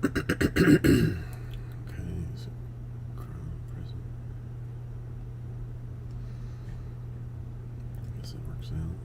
Okay, so Crown Prison. I guess it works out.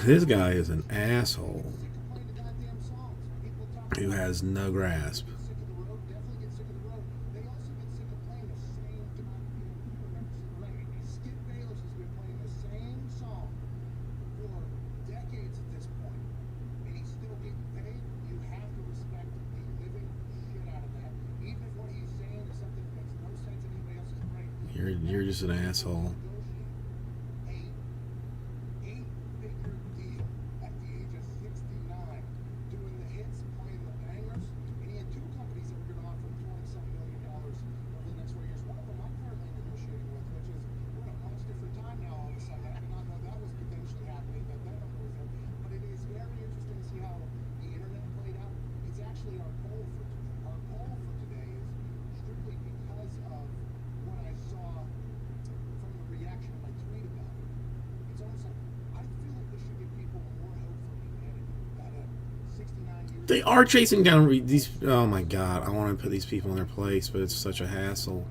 This guy is an asshole who has no grasp. You're just an asshole. They are chasing down these. Oh my god! I want to put these people in their place, but it's such a hassle.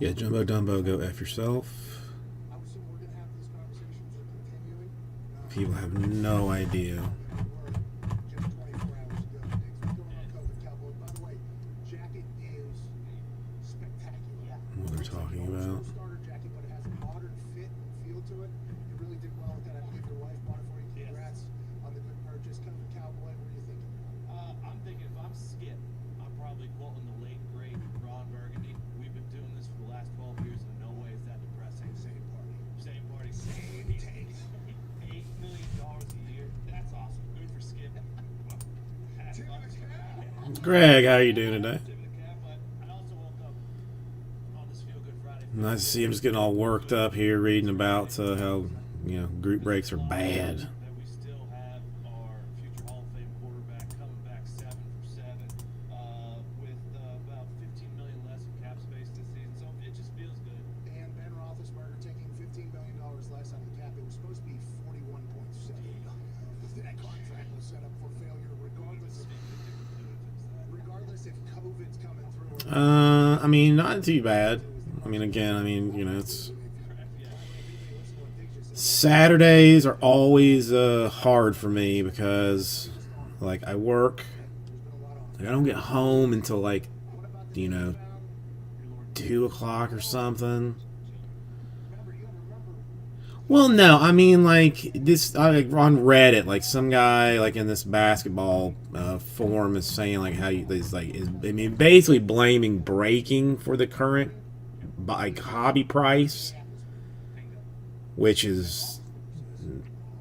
Yeah, Jumbo Dumbo, go F yourself. People have no idea what they're talking about. I'm thinking if I'm Skip, I'm probably quoting the late great Ron Burgundy. We've been doing this for the last 12 years, and no way is that depressing. Same party, same take. $8 million a year. That's awesome. Good for Skip. Greg, how are you doing today? I also woke up on this Feel Good Friday. Nice to see him just getting all worked up here, reading about how group breaks are bad. That we still have our future Hall of Fame quarterback coming back 7 for 7 with about 15 million less in cap space this season. So it just feels good. And Ben Roethlisberger taking $15 million less on the cap. It was supposed to be 41.7 million. That contract was set up for failure, regardless if COVID's coming through. I mean, not too bad. I mean, again, it's Saturdays are always hard for me because, like, I work. Like, I don't get home until 2 o'clock or something. Well, no, I mean, like, this on Reddit, like, some guy, like, in this basketball forum is saying, like, how basically blaming breaking for the current, like, hobby price, which is,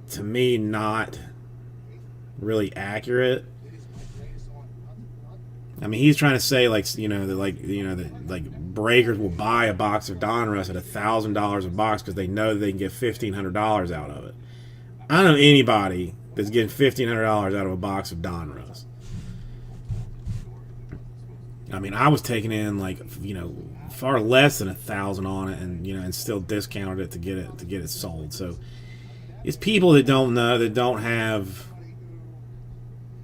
to me, not really accurate. I mean, he's trying to say, that breakers will buy a box of Donruss at $1,000 a box because they know that they can get $1,500 out of it. I don't know anybody that's getting $1,500 out of a box of Donruss. I mean, I was taking in far less than $1,000 on it, and still discounted it to get it sold. So it's people that don't know, that don't have.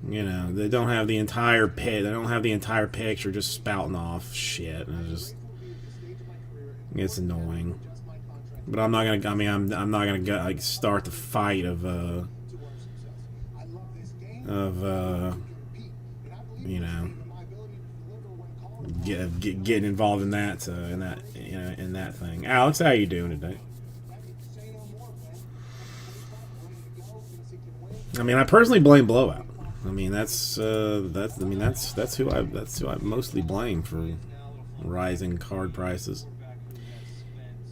They don't have the entire They don't have the entire picture, just spouting off shit, and it's annoying. But I'm not gonna. I mean, I'm not gonna go, start the fight of getting involved in that thing. Alex, how you doing today? I mean, I personally blame Blowout. I mean, that's who I mostly blame for rising card prices.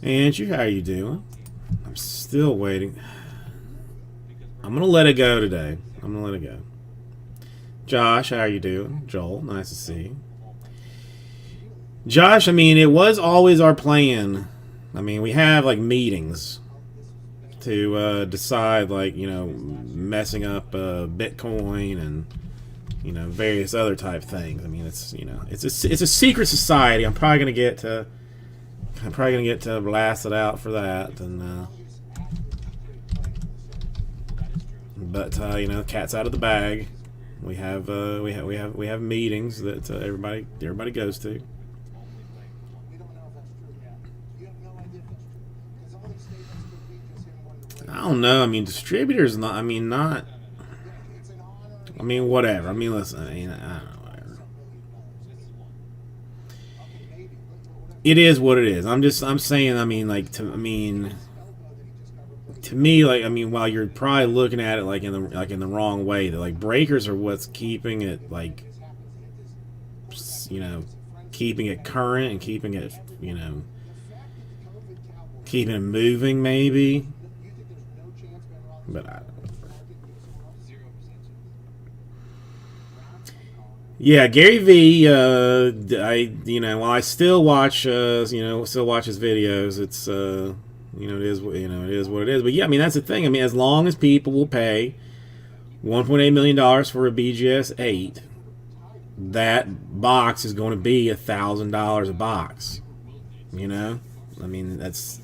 Andrew, how are you doing? I'm still waiting. I'm gonna let it go today. I'm gonna let it go. Josh, how are you doing? Joel, nice to see you. Josh, I mean, it was always our plan. I mean, we have meetings to decide, messing up Bitcoin and various other type things. I mean, it's a secret society. I'm probably gonna get blasted out for that, and but cat's out of the bag. We have meetings that everybody goes to. I don't know. I mean, distributors not. I mean, not. I mean, whatever. I mean, listen. I don't know. Whatever. It is what it is. I'm saying. I mean, to me, while you're probably looking at it in the wrong way, that breakers are what's keeping it keeping it current and keeping it keeping it moving maybe. But I don't know. Yeah, Gary V. While I still watch his videos, it's it is what it is. But yeah, I mean, that's the thing. I mean, as long as people will pay $1.8 million for a BGS 8, that box is going to be $1,000 a box. I mean, that's.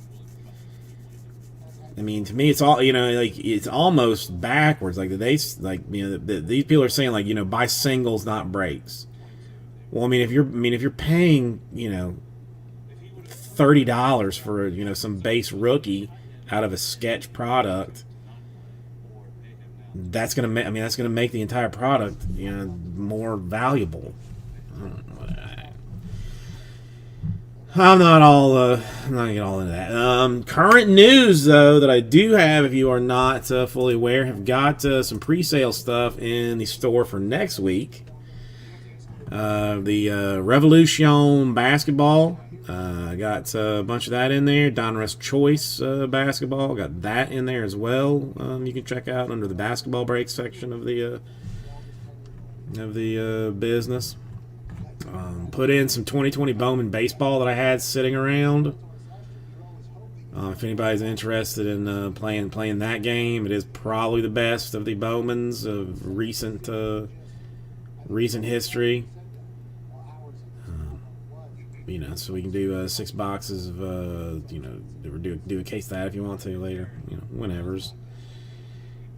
I mean, to me, it's all it's almost backwards. These people are saying buy singles, not breaks. Well, I mean, if you're paying $30 for some base rookie out of a sketch product, that's gonna make the entire product more valuable. I'm not gonna get all into that. Current news, though, that I do have, if you are not fully aware, have got some pre-sale stuff in the store for next week. The Revolution basketball, I got a bunch of that in there. Donruss Choice basketball, got that in there as well. You can check out under the basketball break section of the business. Put in some 2020 Bowman baseball that I had sitting around. If anybody's interested in playing that game, it is probably the best of the Bowmans of recent history. So we can do 6 boxes of do a case of that if you want to later, whenever's.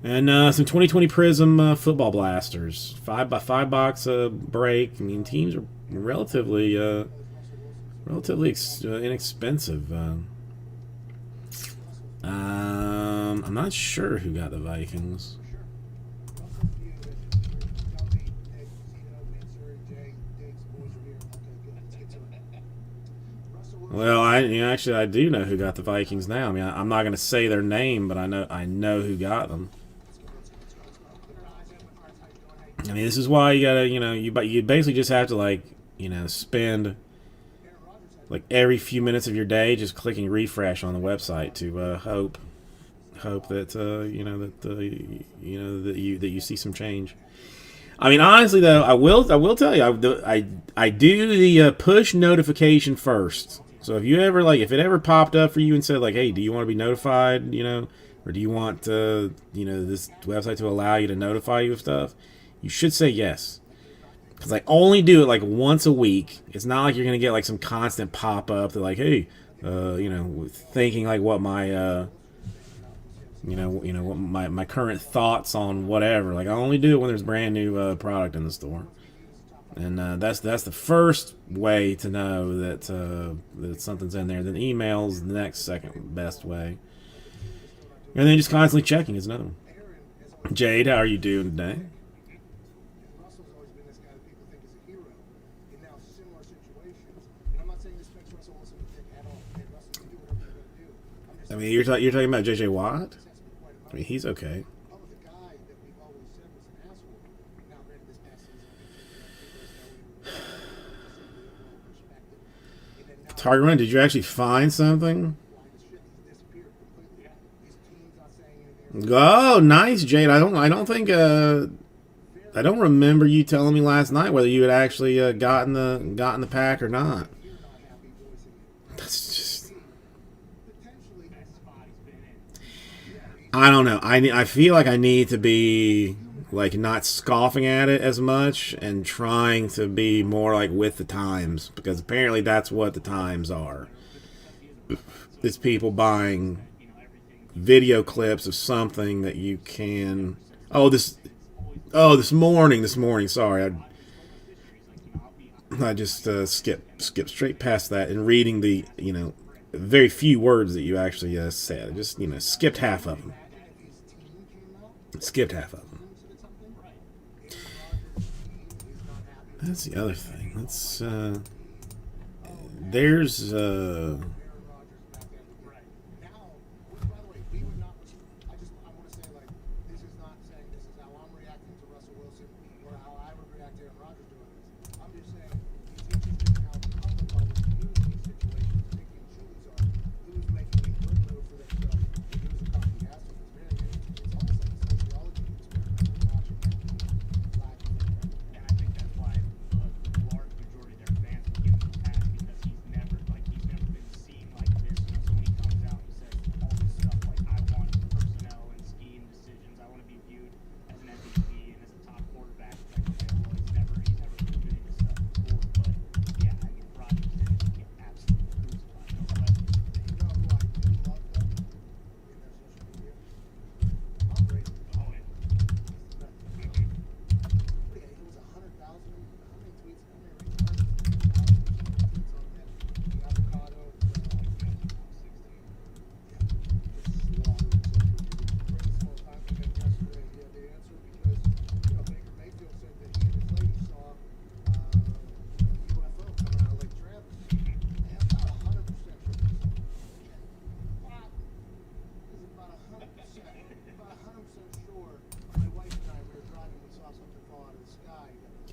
And some 2020 Prism football blasters, 5 box break. I mean, teams are relatively inexpensive. I'm not sure who got the Vikings. Well, I do know who got the Vikings now. I mean, I'm not going to say their name, but I know who got them. I mean, this is why you gotta, you basically just have to spend like every few minutes of your day just clicking refresh on the website to hope that that you see some change. I mean, honestly though, I will tell you, I do the push notification first. So if it ever popped up for you and said like, hey, do you want to be notified, or do you want this website to allow you to notify you of stuff? You should say yes. Because I only do it like once a week. It's not like you're going to get like some constant pop-up that like, hey, thinking like what my, what my current thoughts on whatever. Like I only do it when there's brand new product in the store. And that's the first way to know that something's in there. Then email's the next second best way. And then just constantly checking is another one. Jade, how are you doing today? I mean, you're talking about J.J. Watt? I mean, he's okay. Target Run, did you actually find something? Oh, nice, Jade. I don't think I don't remember you telling me last night whether you had actually gotten the pack or not. That's just, I don't know. I feel like I need to be like not scoffing at it as much and trying to be more like with the times, because apparently that's what the times are. It's people buying video clips of something that you can. This morning. Sorry, I just skipped straight past that and reading the very few words that you actually said. I just skipped half of them. That's the other thing. There's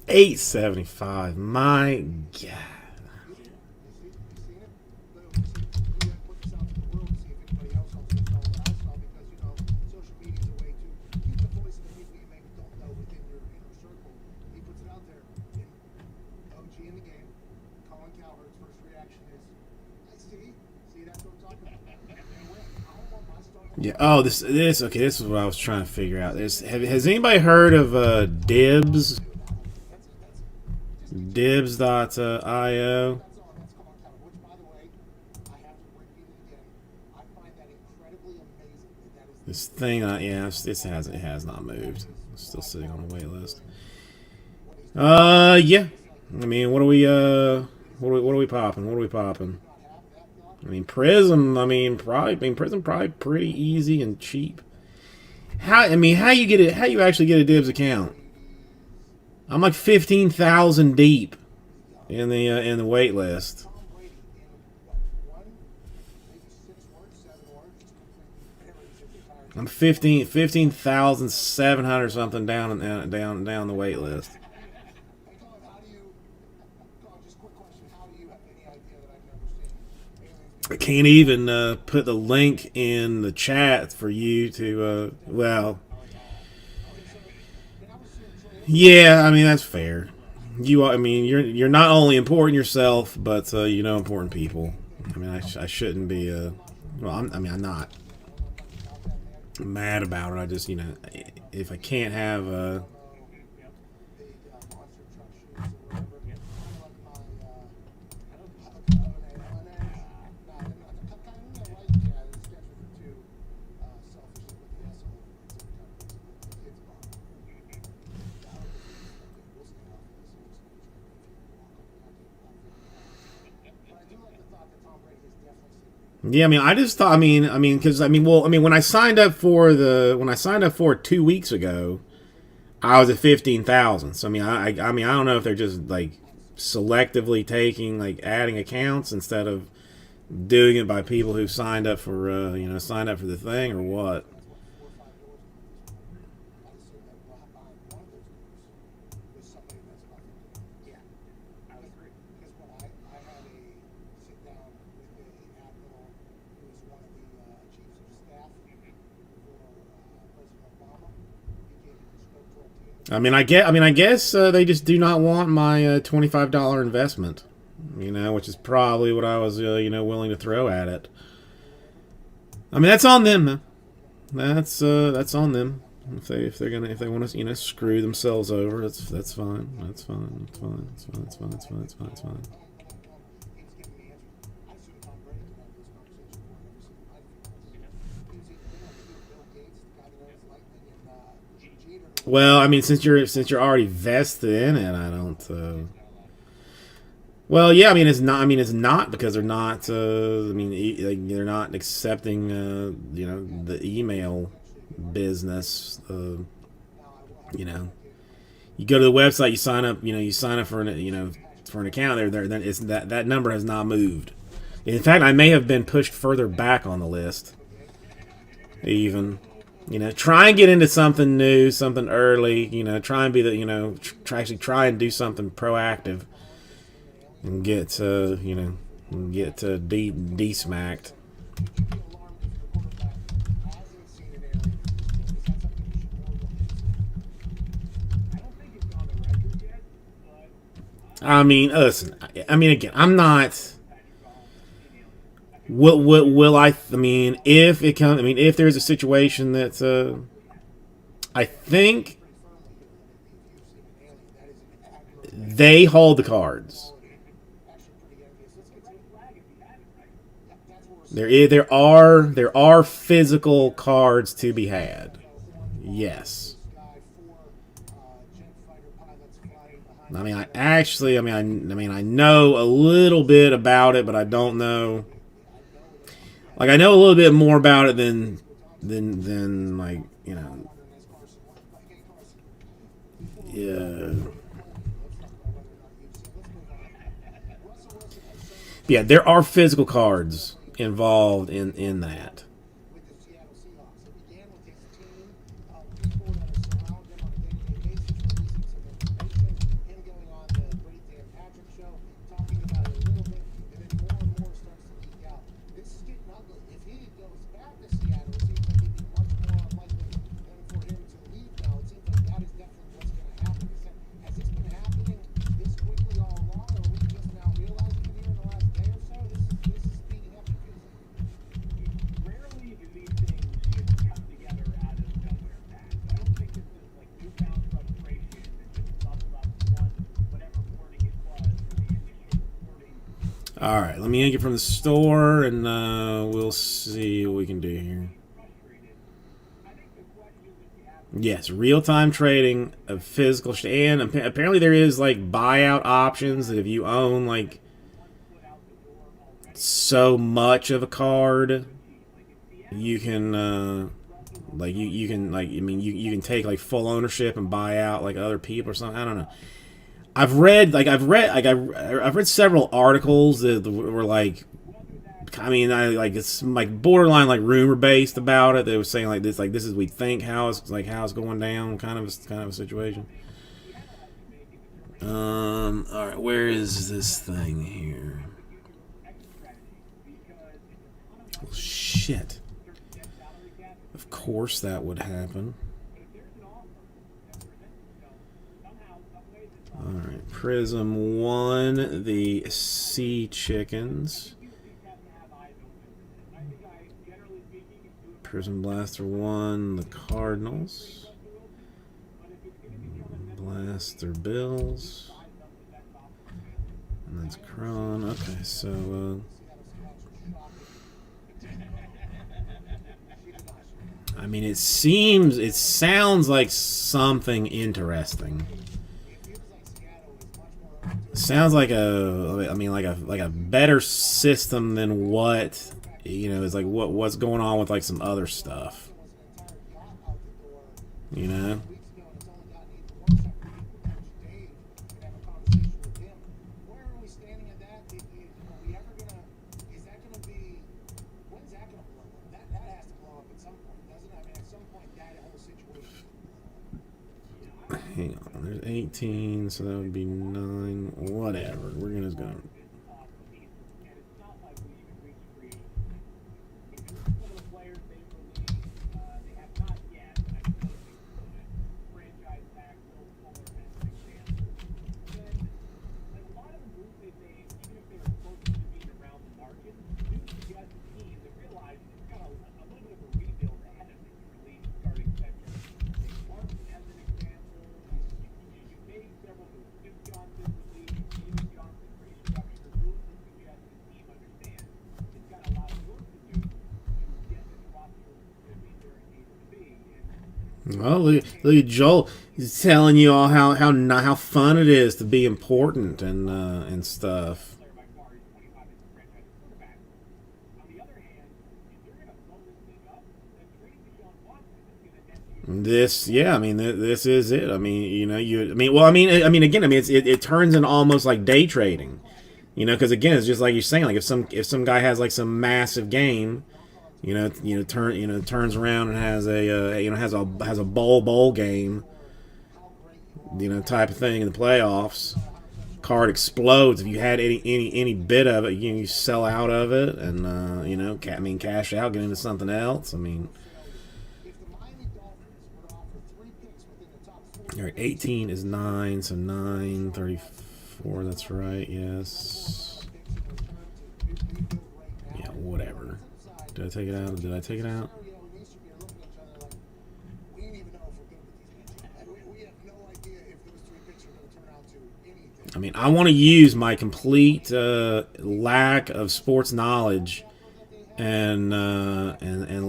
$8.75. My God. Yeah. Oh, this. Okay. This is what I was trying to figure out. Has anybody heard of Dibs? Dibs.io. That's on. That's called counter. Which, by the way, I have to repeat it again. I find that incredibly amazing that is This thing. Yeah. It has not moved. It's still sitting on the wait list. Yeah. I mean, what are we popping? What are we popping? I mean, Prism. Prism probably pretty easy and cheap. How you get it? How you actually get a Dibs account? I'm like 15,000 deep in the wait list. Tom Brady in what, 1, maybe 6 words, 7 words, just completely buries his entire I'm 15,700 something down the wait list. Hey, Colin, how do you? Colin, just quick question. How do you have any idea that I've never seen aliens? I can't even put the link in the chat for you to. Well, yeah. I mean that's fair. You're not only important yourself, but important people. I mean, I shouldn't be. Well, I'm not mad about it. I just, if I can't have Yeah, I mean, I just thought, because when I signed up for it 2 weeks ago, I was at 15,000. So I don't know if they're just like selectively adding accounts instead of doing it by people who signed up for the thing or what. I guess they just do not want my $25 investment, which is probably what I was, willing to throw at it. I mean, that's on them, man. That's on them. If they want to, screw themselves over, that's fine. That's fine. That's fine. That's fine. That's fine. That's fine. That's fine. That's fine. Well, since you're already vested in it, I don't. Well, yeah, it's not. It's not because they're not. They're not accepting. The email business. You go to the website, you sign up. You sign up for an account. Then it's that number has not moved. In fact, I may have been pushed further back on the list. Even. Try and get into something new, something early. Try and be try and do something proactive, and get de-smacked. Listen. Again, I'm not. Will I? If it comes, if there's a situation that's, I think they hold the cards. There are physical cards to be had. Yes. I know a little bit about it, but I don't know. I know a little bit more about it than yeah. Yeah, there are physical cards involved in that. With the Seattle Seahawks. It began with his team of people that are surrounding him on a day-to-day basis, releasing some information, him going on the Great Dan Patrick show, talking about it a little bit, and then more and more starts to leak out. This is getting ugly. If he goes back to Seattle, it seems like it'd be much more unlikely than for him to leave now. It seems like that is definitely what's going to happen. Has this been happening this quickly all along, or are we just now realizing it here in the last day or so? This is speeding up, it feels like. All right, let me yank it from the store, and we'll see what we can do here. Yes, real-time trading of physical, and apparently there is like buyout options that if you own like so much of a card, you can like you can like I mean you can take like full ownership and buy out like other people or something. I don't know. I've read several articles that were like, I mean, it's like borderline like rumor based about it. They were saying like this is we think how it's going down, kind of a situation. All right, where is this thing here? Oh, shit. Of course that would happen. Alright, Prism 1, the Sea Chickens. Prism Blaster 1, the Cardinals. Blaster Bills. And that's Kron. Okay, so, I mean, it sounds like something interesting. Sounds like a better system than what is like what's going on with like some other stuff. You know. Hang on, there's 18, so that would be 9, whatever. We're just gonna. Well, look at Joel. He's telling you all how fun it is to be important and stuff. Yeah, I mean, this is it. I mean, again, it turns into almost like day trading, because again, it's just like you're saying, like if some guy has like some massive game. Turns around and has a bowl game, type of thing in the playoffs. Card explodes. If you had any bit of it, you sell out of it, and cash out, get into something else. I mean, all right, 18 is 9, so 9, 34. That's right. Yes. Yeah, whatever. Did I take it out? Did I take it out? I mean, I want to use my complete lack of sports knowledge and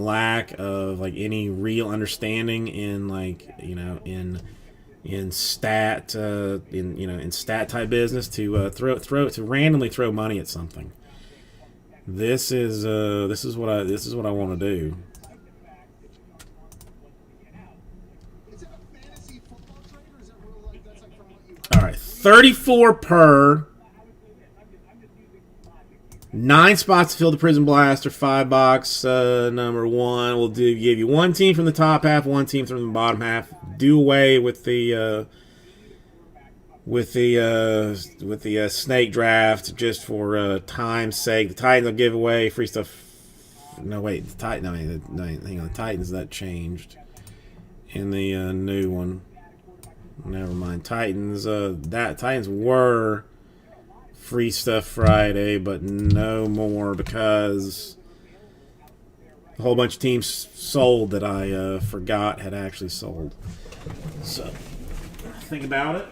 lack of like any real understanding in like in stat in stat type business to randomly throw money at something. This is what I want to do. All right, 34 per. 9 spots to fill the Prism Blaster 5 box number 1. We'll give you one team from the top half, one team from the bottom half. Do away with the snake draft just for time's sake. The Titans will give away free stuff. No, wait, the Titans. No, hang on. The Titans, that changed in the new one. Never mind. Titans. Titans were free stuff Friday, but no more because a whole bunch of teams sold that I forgot had actually sold. So think about it.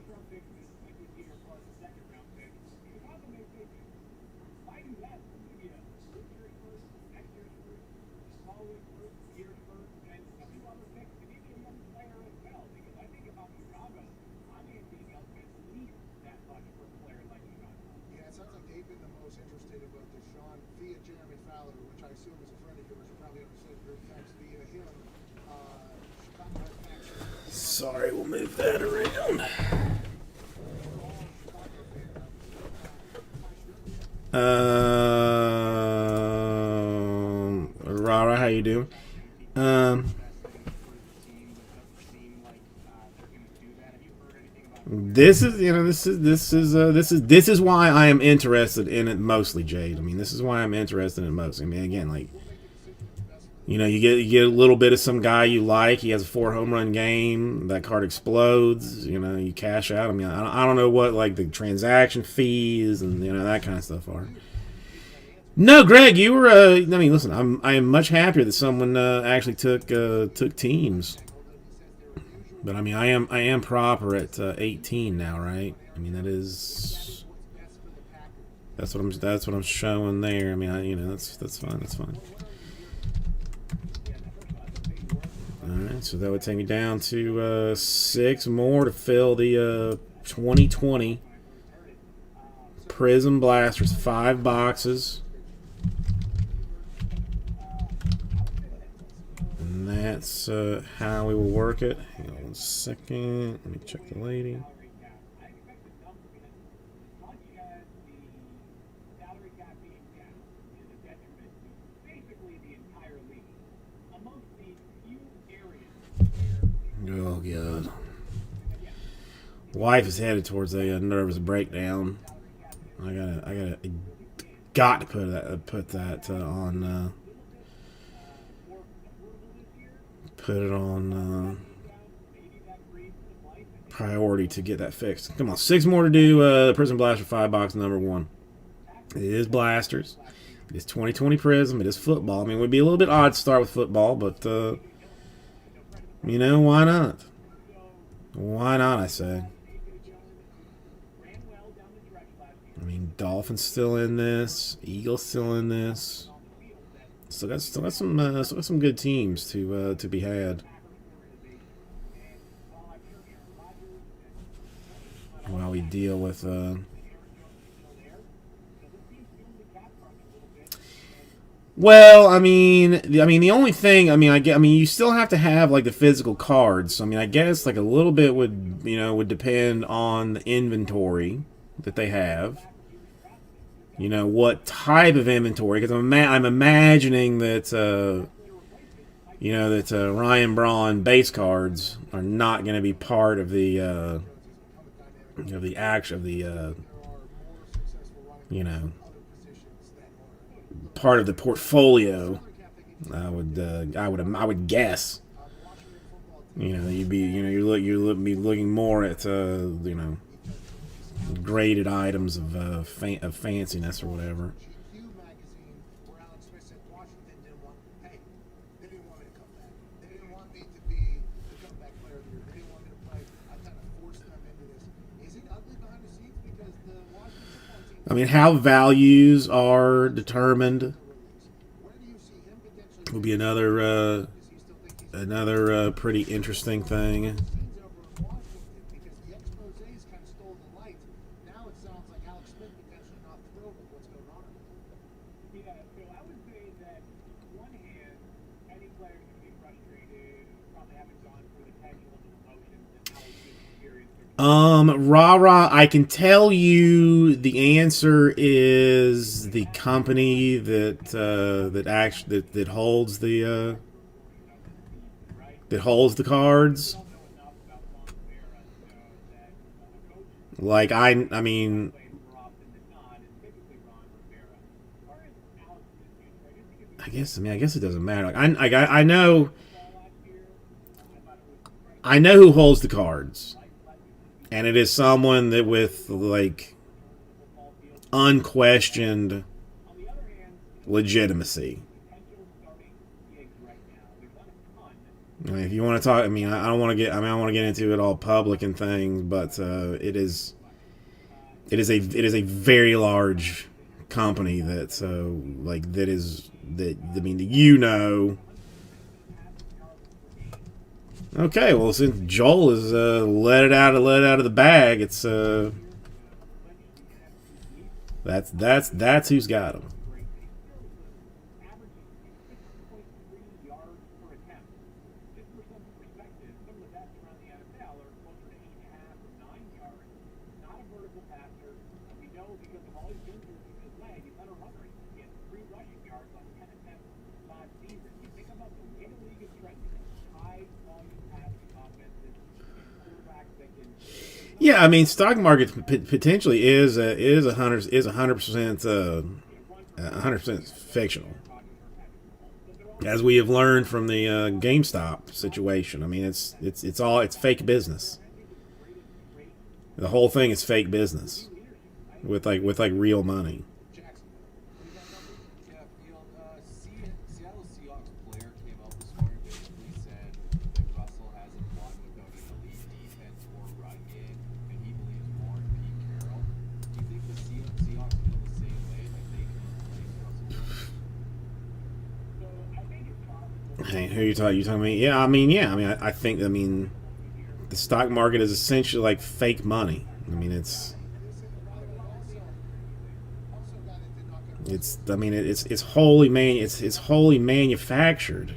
first-round pick like this year plus a second-round pick. Chicago may take it. Why do that? Give you a this year's first, next year's first, the following first, year's first, and a few other picks, and even a young player as well. Because I think about Chicago, I'm anything else at least that much for a player like Chicago. Yeah, it sounds like they've been the most interested about Deshaun via Jeremy Fowler, which I assume is a friend of yours. You probably understood your text via him. Chicago has actually. Sorry, we'll move that around. Rara, how you doing? This is why I am interested in it mostly, Jade. I mean, this is why I'm interested in it most. I mean, again, like, you know, you get a little bit of some guy you like. He has a 4 home run game. That card explodes. You know, you cash out. I mean, I don't know what like the transaction fees and you know that kind of stuff are. No, Greg, you were. I mean, listen, I am much happier that someone actually took teams. But I mean, I am proper at 18 now, right? I mean, that's what I'm showing there. I mean, you know, that's fine. That's fine. All right, so that would take me down to 6 more to fill the 2020 Prism Blasters 5 boxes. And that's how we will work it. Hang on 1 second. Let me check the lady. Oh god, wife is headed towards a nervous breakdown. I got to put that on. Put it on priority to get that fixed. Come on, 6 more to do. Prism Blaster 5 box number 1. It is blasters. It is 2020 Prism. It is football. I mean, it would be a little bit odd to start with football, but you know, why not? Why not, I say. I mean, Dolphins still in this. Eagles still in this. Still got some good teams to be had. While we deal with well, I mean, the only thing, I mean, you still have to have like the physical cards. So, I mean, I guess like a little bit would depend on the inventory that they have. You know, what type of inventory? Because I'm imagining that you know that Ryan Braun base cards are not going to be part of the you know, part of the portfolio. I would guess. You know, you'd be looking more at you know, graded items of fanciness or whatever. GQ magazine, where Alex Smith said Washington didn't want. Hey, they didn't want me to come back. They didn't want me to be the comeback player of the year. They didn't want me to play. I kind of forced them into this. Is it ugly behind the scenes because the Washington football team? I mean, how values are determined Where do you see him potentially? will be another Does he still think he's pretty interesting thing. scenes over in Washington because the exposés kind of stole the light. Now it sounds like Alex Smith potentially not thrilled with what's going on. Yeah, so I would say that on one hand, any player is going to be frustrated, probably haven't gone through the pendulum of emotions and how it's been experienced. Rara, I can tell you the answer is the company that holds the cards. Like I mean, I guess it doesn't matter. Like I know who holds the cards, and it is someone that with like unquestioned legitimacy. I mean, if you want to talk, I mean, I don't want to get. I mean, I don't want to get into it all public and things, but it is a very large company that like that is that I mean you know. Okay, well since Joel has let it out of the bag, it's that's who's got him. Yeah, I mean, stock market potentially is 100% 100% fictional, as we have learned from the GameStop situation. I mean, it's fake business. The whole thing is fake business with like real money. Yeah, Seattle Seahawks player came out this morning, basically said that Russell hasn't won without an elite defense or run game, and he believes more in Pete Carroll. Do you think the Seahawks feel the same way, like they can replace Russell Wilson? Hey, who are you talking? You talking to me? Yeah, I mean, I think, the stock market is essentially like fake money. I mean, it's wholly it's wholly manufactured.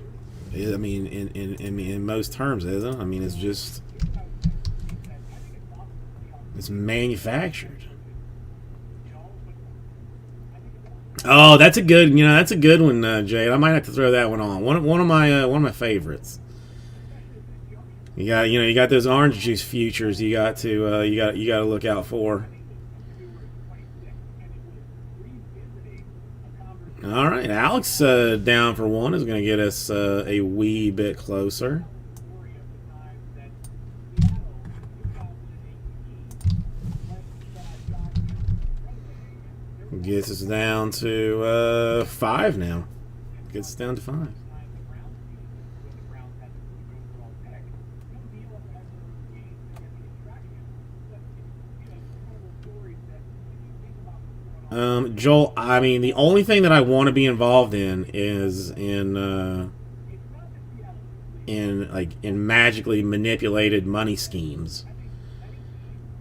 I mean, in most terms, isn't it? I mean, it's manufactured. Oh, that's a good one, Jade. I might have to throw that one on. One of my favorites. You got those orange juice futures. You got to look out for. All right, Alex down for one is going to get us a wee bit closer. Gets us down to 5 now. Gets us down to 5. Joel, I mean, the only thing that I want to be involved in is in magically manipulated money schemes.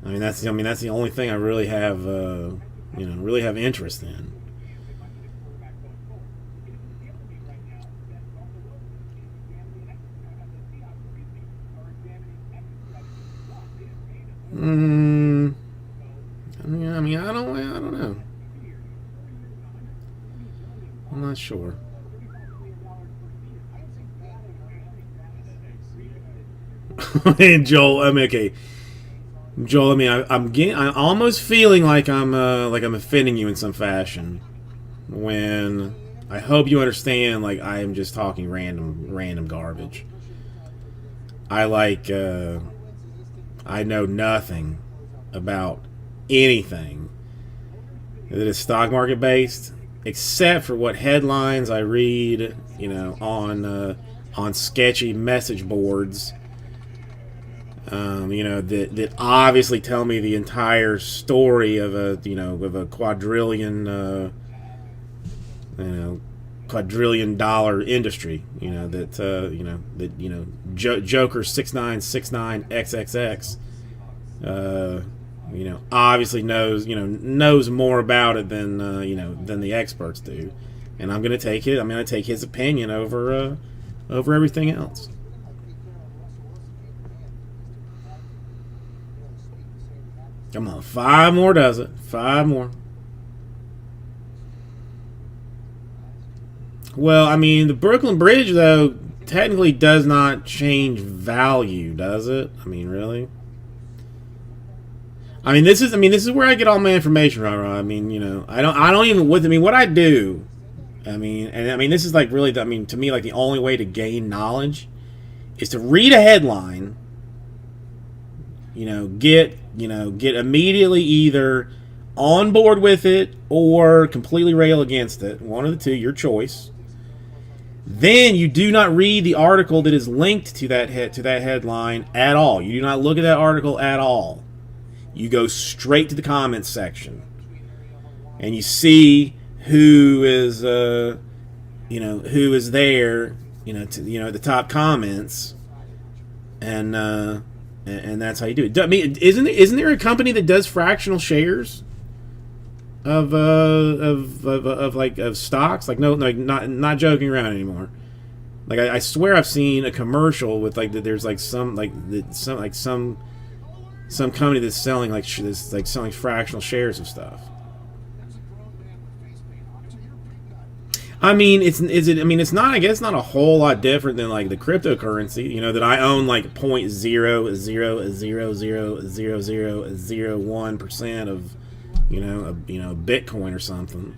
I mean, that's the only thing I really have really have interest in. I mean, I don't know. I'm not sure. Hey, Joel, I mean, okay. Joel, I mean, I'm almost feeling like I'm offending you in some fashion. When I hope you understand, like, I am just talking random garbage. I know nothing about anything that is stock market based, except for what headlines I read, on sketchy message boards. That obviously tell me the entire story of a quadrillion dollar industry. Joker 6969 XXX. Obviously knows more about it than the experts do, and I'm gonna take his opinion over everything else. Come on, 5 more does it? 5 more. Well, I mean, the Brooklyn Bridge though technically does not change value, does it? I mean, really? I mean, this is where I get all my information from. I mean, what I do. This is like really, to me, like the only way to gain knowledge is to read a headline. Get immediately either on board with it or completely rail against it. One of the two, your choice. then you do not read the article that is linked to that headline at all. You do not look at that article at all. You go straight to the comments section, and you see who is who is there, at the top comments, and that's how you do it. I mean, isn't there a company that does fractional shares of stocks? Like, no, like not joking around anymore. Like, I swear I've seen a commercial with like that. There's like some company that's selling selling fractional shares of stuff. I mean, it's not. I guess not a whole lot different than like the cryptocurrency. That I own like 0.000000001% of Bitcoin or something.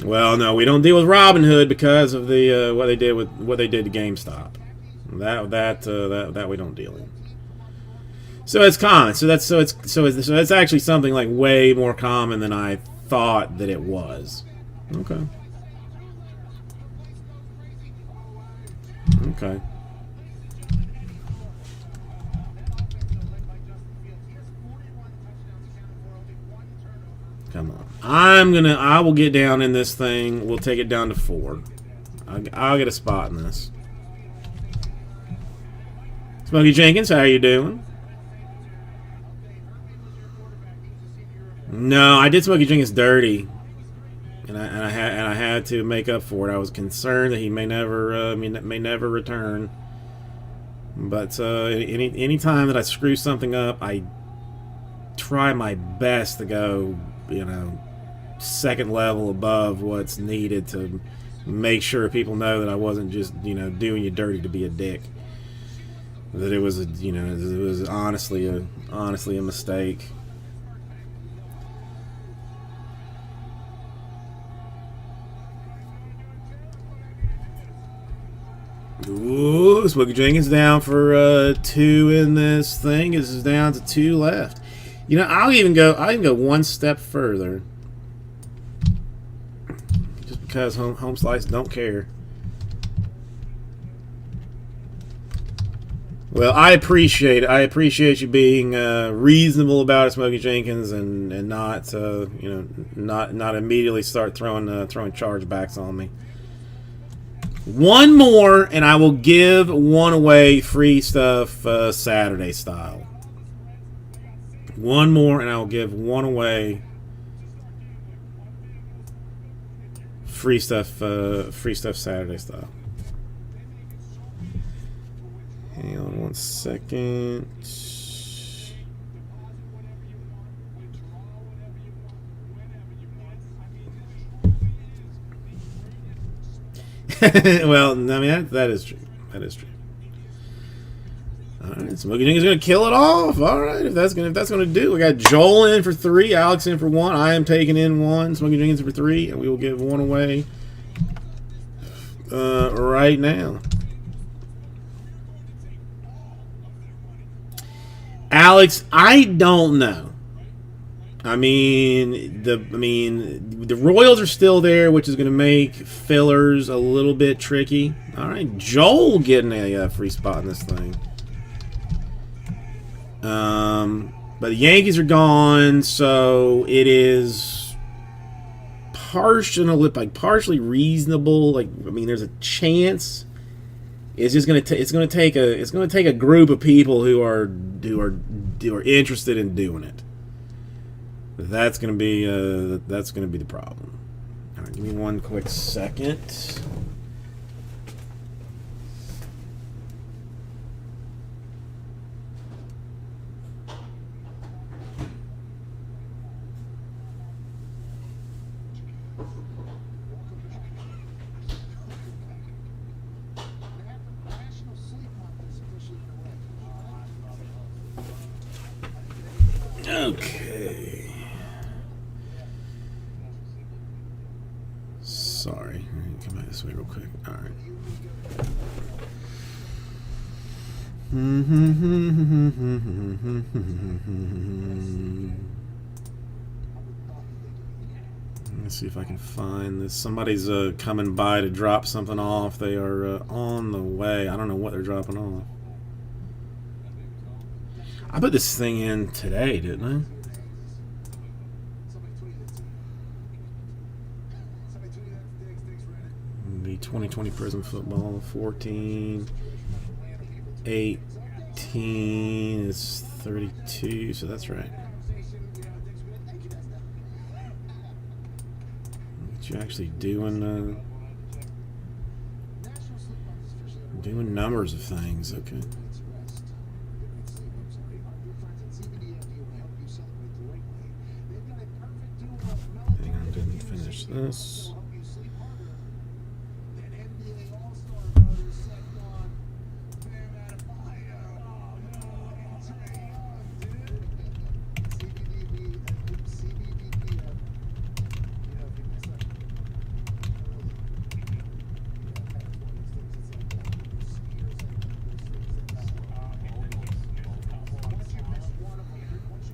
Well, no, we don't deal with Robinhood because of the what they did to GameStop. That we don't deal in. So it's common. So that's actually something like way more common than I thought that it was. Okay. Okay. Come on. I will get down in this thing. We'll take it down to 4. I'll get a spot in this. Smokey Jenkins, how you doing? No, I did Smokey Jenkins dirty, and I had to make up for it. I was concerned that he may never return. But any time that I screw something up, I try my best to go, second level above what's needed to make sure people know that I wasn't just, doing you dirty to be a dick. That it was honestly a mistake. Ooh, Smokey Jenkins down for 2 in this thing. This is down to 2 left. I'll even go one step further. Just because Home Slice don't care. Well, I appreciate it. I appreciate you being reasonable about it, Smokey Jenkins, and not not immediately start throwing chargebacks on me. One more, and I will give one away, free stuff, Saturday style. One more, and I will give one away, free stuff Saturday style. Hang on one second. Well, I mean that is true. That is true. All right, Smokey Jenkins is going to kill it off. All right, if that's going to do, we got Joel in for 3, Alex in for 1. I am taking in 1. Smokey Jenkins for 3, and we will give 1 away right now. Alex, I don't know. I mean, the Royals are still there, which is going to make fillers a little bit tricky. All right, Joel getting a free spot in this thing. But the Yankees are gone, so it is partially reasonable. There's a chance. It's just going to take a group of people who are interested in doing it. That's going to be the problem. All right, give me one quick second. Okay. Sorry. Come back this way real quick. All right. Let's see if I can find this. Somebody's coming by to drop something off. They are on the way. I don't know what they're dropping off. I put this thing in today, didn't I? The 2020 Prism Football 14, 18 is 32, so that's right. What you actually doing? Doing numbers of things, okay. Hang on, didn't finish this.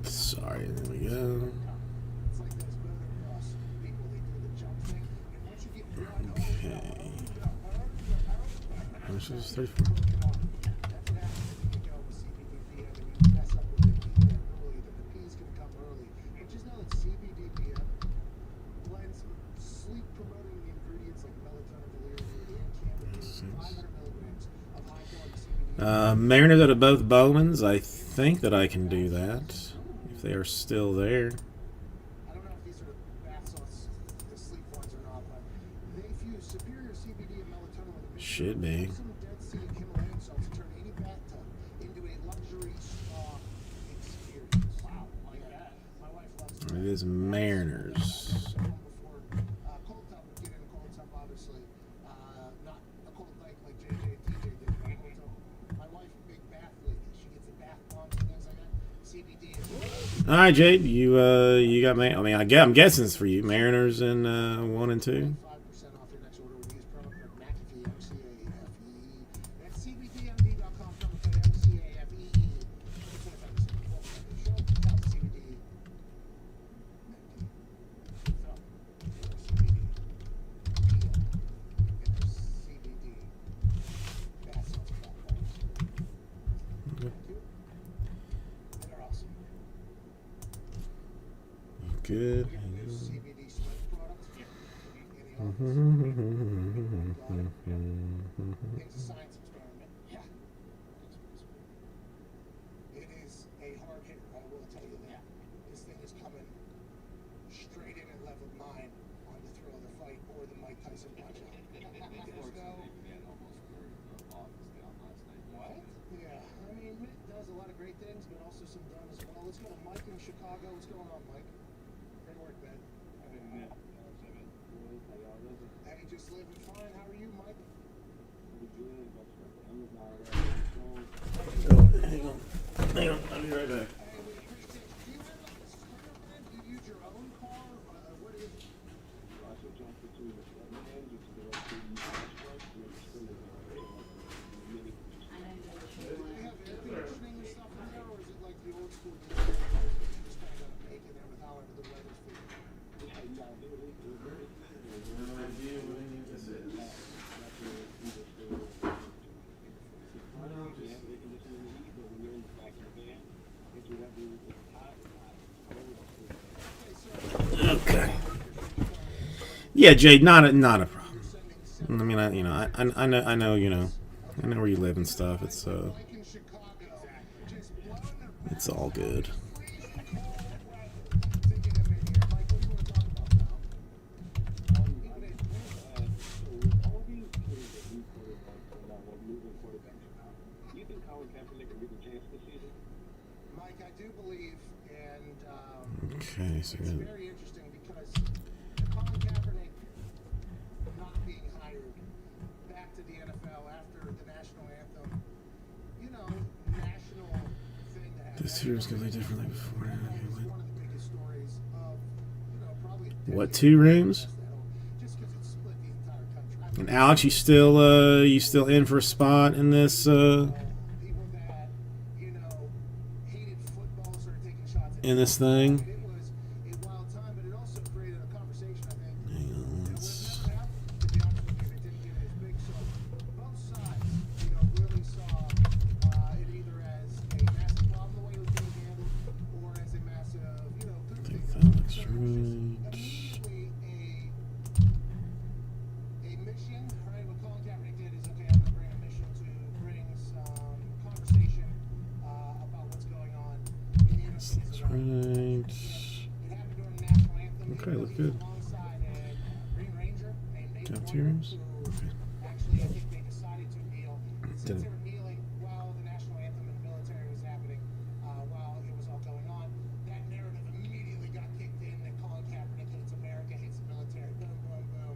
Sorry, there we go. Okay. How much is this? 34? Mariners out of both Bowmans. I think that I can do that if they are still there. I don't know if these are bath salts, the sleep ones or not, but they fuse superior CBD and melatonin with a mixture Should be. of some Dead Sea and Himalayan salts to turn any bathtub into a luxury spa experience. Wow, like that. My wife loves It is Mariners. before cold tub, would get in a cold tub, obviously. Not a cold lake like JJ and TJ did, but a cold tub. My wife, big bath lady, she gets the bath bombs and things like that. CBD is All right, Jade, you got me. I mean, I'm guessing it's for you. Mariners in 1 and 2. 5% off your next order when you use promo code McAfee, MCAFE. That's CBDMD.com, promo code MCAFE. 25% off the show. That's CBD. CBD. Bath salts platforms. Okay. They're awesome. Good. CBD sweat products. It's a science experiment. Yeah. It is a hard hitter, I will tell you that. This thing is coming straight in at level 9 on the thrill of the fight or the Mike Tyson punch out. There's no... What? Yeah, I mean, Mitt does a lot of great things, but also some dumb as well. Let's go to Mike in Chicago. What's going on, Mike? Great work, Ben. Hey, just living fine. How are you, Mike? Hang on. I'll be right back. Hey, we appreciate you. Do you have like a sprinter, man? Do you use your own car? What is it? Do they have air conditioning and stuff in there, or is it like the old school deal where you just kind of got to make it there with however the weather's feeling? Okay. Yeah, Jade, not a problem. I mean, I know, I know where you live and stuff. It's Mike in Chicago, just blowing their it's all good. Mike, I do believe, and Okay, so it's good. very interesting because Colin Kaepernick not being hired back to the NFL after the national anthem, national thing that happened. This year is completely different than before. That is one of the biggest stories of, probably a What, decade 2 rooms? past that, just because it split the entire country. And Alex, you still in for a spot in this? People that, hated football started in this thing. It was a wild time, but it also created a conversation, I think. Hang on, It let's- would never happen, to be honest with you, if it didn't get as big. So both sides, really saw it either as a massive problem the way it was being handled, or as a massive, good I think thing. that looks So it was just right. immediately a mission, right? What Colin Kaepernick did is, okay, I'm going to bring a mission to bring some conversation about what's going on in the inner cities That's around. right. It happened during the national anthem. Okay, He look was good. alongside a Green Ranger named Nate Got Warner, yours? who Okay. actually, I think they decided to kneel. Since Didn't- they were kneeling while the national anthem and the military was happening, while it was all going on, that narrative immediately got kicked in that Colin Kaepernick hates America, hates the military, boom, boom, boom.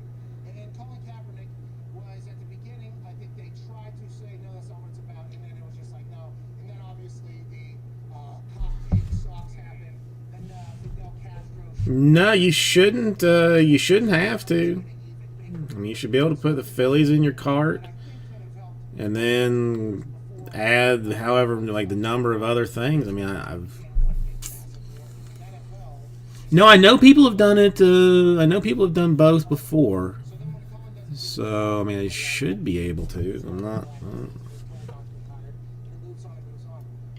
And Colin Kaepernick was, at the beginning, I think they tried to say, no, that's not what it's about, and then it was just like, no. And then obviously the cop tape socks happened, and Fidel Castro No, you shouldn't. You shouldn't have to. I mean, you should be able to put the Phillies in your cart, and then add however like the number of other things. I mean, I've no, I know people have done it. I know people have done both before, so I mean, I should be able to. I'm not.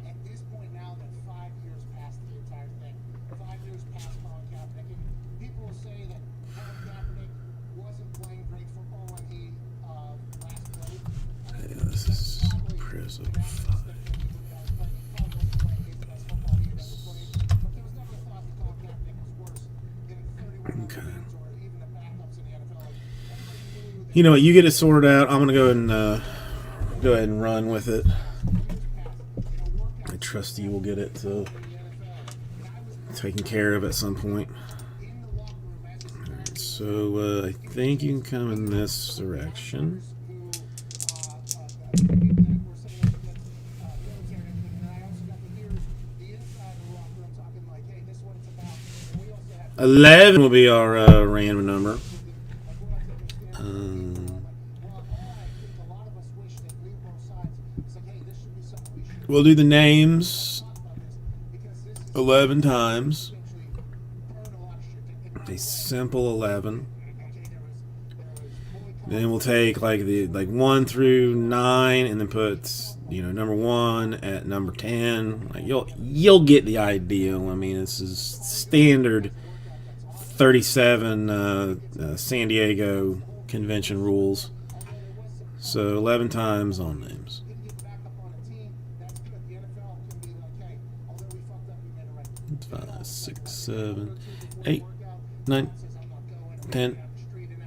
At this point now that 5 years past the entire thing, 5 years past Colin Kaepernick, and people will say that Colin Kaepernick wasn't playing great football when he last played. Yeah, this is prison 5. Okay. You know what? You get it sorted out. I'm gonna go ahead and run with it. I trust you will get it taken care of at some point. Alright, so I think you can come in this direction. Well, 11 will be our random number. I think a lot of us wish that we both sides. It's like, hey, this should be something we should We'll do the names talk about this because this is 11 times. essentially burn a lot of shit. A simple 11. Okay, there was Then we'll take like 1 through 9, and then put number 1 at number 10. Like you'll get the idea. I mean, this is standard 37 San Diego convention rules. So 11 times on names. get back up on a team. That's good. The NFL can be like, hey, although we fucked up, we made it right. 5, 6, 7, 8, 9, 10.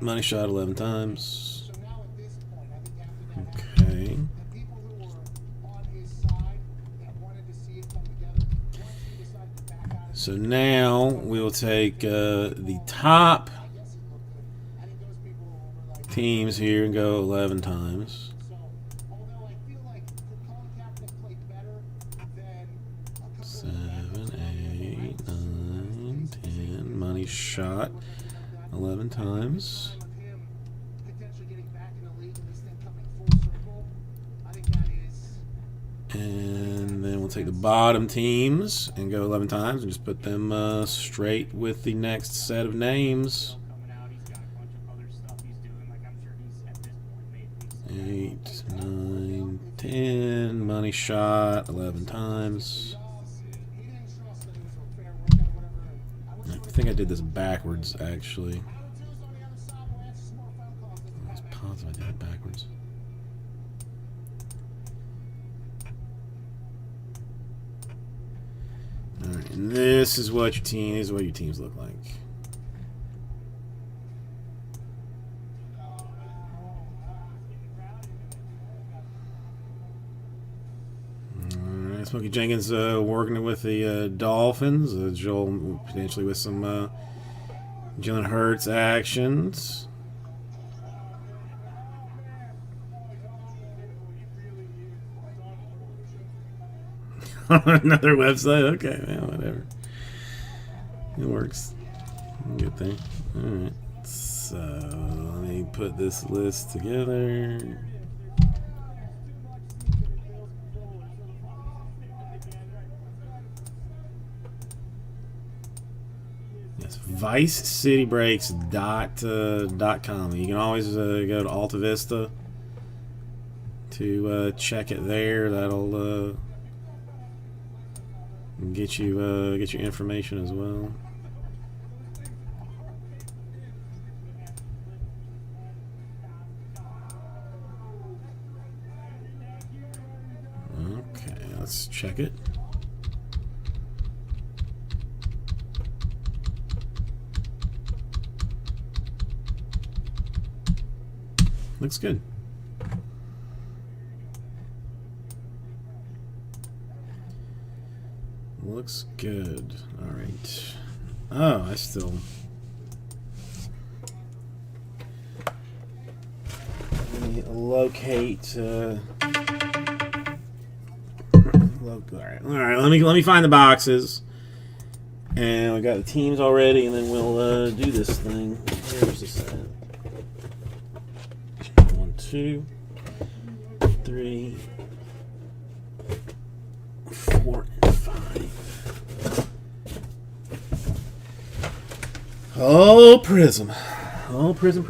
Money shot 11 times. So now at this point, I think after that, Okay. the people who were on his side that wanted to see it come together, once he decided to back out of So now we'll take the top I guess it looked good. I think those people were like, teams here and go 11 times. so, although I feel like could Colin Kaepernick play better than a couple of 7, 8, 9, 10. Money shot 11 times. of him potentially getting back in the league and this thing coming full circle, I think that is And then we'll take the bottom teams and go 11 times and just put them straight with the next set of names. Coming out, he's got a bunch of other stuff he's doing. Like, I'm sure he's at this point made at least 8, 9, 10. Money shot 11 times. he didn't trust that it was a fair workout or whatever. I I think I did this backwards, actually. Two's on the other side. We'll answer some more phone calls. I was positive I did it backwards. Alright, and this is what your teams look like. Alright, Smokey Jenkins working with the Dolphins. Joel potentially with some Jalen Hurts actions. Another website? Okay, yeah, whatever. It works. Good thing. Alright. So, let me put this list together. It's vicecitybrakes.com. You can always go to Alta Vista to check it there. That'll get you your information as well. Okay, let's check it. Looks good. Looks good. All right. Oh, I still. Let me locate. All right. Let me find the boxes, and we got the teams already, and then we'll do this thing. Here's the set. 1, 2, 3, 4, and 5. Oh, Prism. Oh, Prism.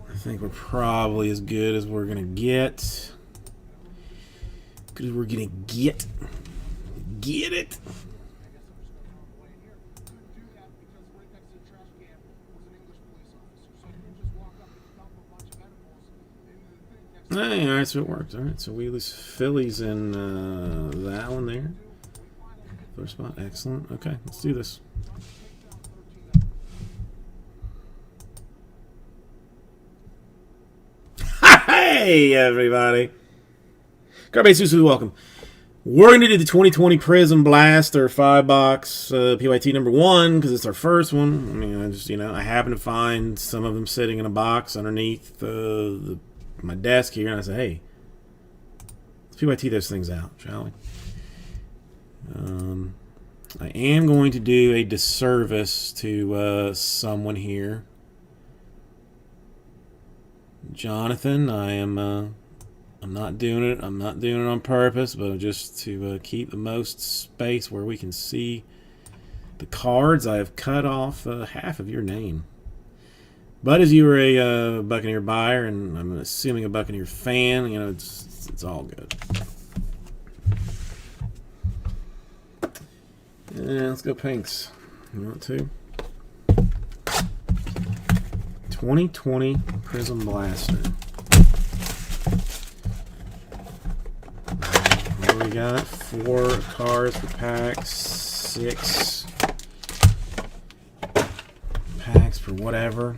I think we're probably as good as we're gonna get. Good as we're gonna get. Get it. Hey, all right, so it worked. All right, so we lose Phillies in that one there. First spot, excellent. Okay, let's do this. Hey, everybody. Garbage Susu, welcome. We're going to do the 2020 Prism Blaster 5-box PYT number 1 because it's our first one. I mean, I happen to find some of them sitting in a box underneath my desk here, and I said, hey, let's PYT those things out, shall we? I am going to do a disservice to someone here. Jonathan, I'm not doing it. I'm not doing it on purpose, but just to keep the most space where we can see the cards. I have cut off half of your name. But as you were a Buccaneer buyer, and I'm assuming a Buccaneer fan, it's all good. Yeah, let's go Pinks. You want to? 2020 Prism Blaster. What do we got? 4 cards per pack, 6 packs per whatever.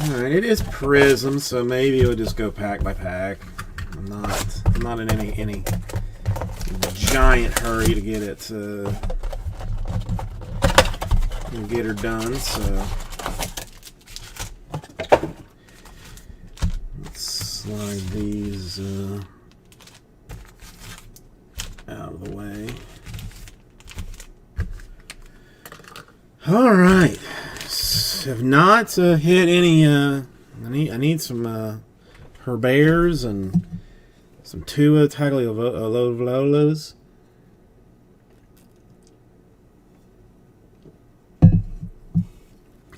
Alright, it is Prism, so maybe it'll just go pack by pack. I'm not in any giant hurry to get it get her done, so let's slide these out of the way. Alright. Have not hit any I need some Herbears and some Tua Tagovailoas.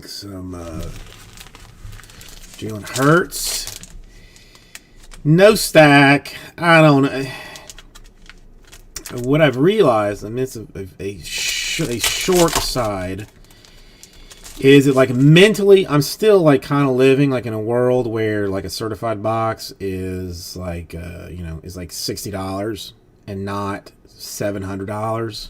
Some Jalen Hurts. No stack. I don't know. What I've realized, and it's a short aside, is that like mentally, I'm still like kind of living like in a world where like a certified box is like is like $60 and not $700.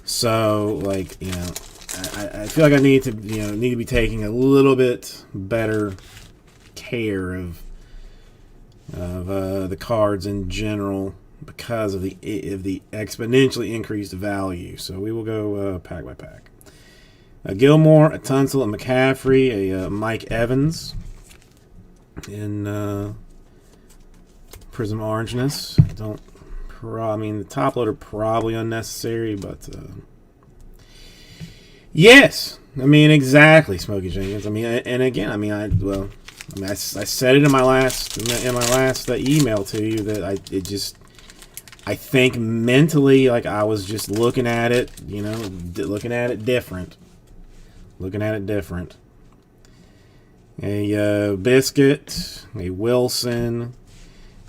So like I feel like I need to be taking a little bit better care of the cards in general because of the exponentially increased value. So we will go pack by pack. A Gilmore, a Tunsil, a McCaffrey, a Mike Evans in Prism Orangeness. I mean, the top loader probably unnecessary, but yes, I mean exactly, Smokey Jenkins. I mean, and again, I said it in my last email to you that I think mentally, like I was just looking at it, looking at it different. A Biscuit, a Wilson,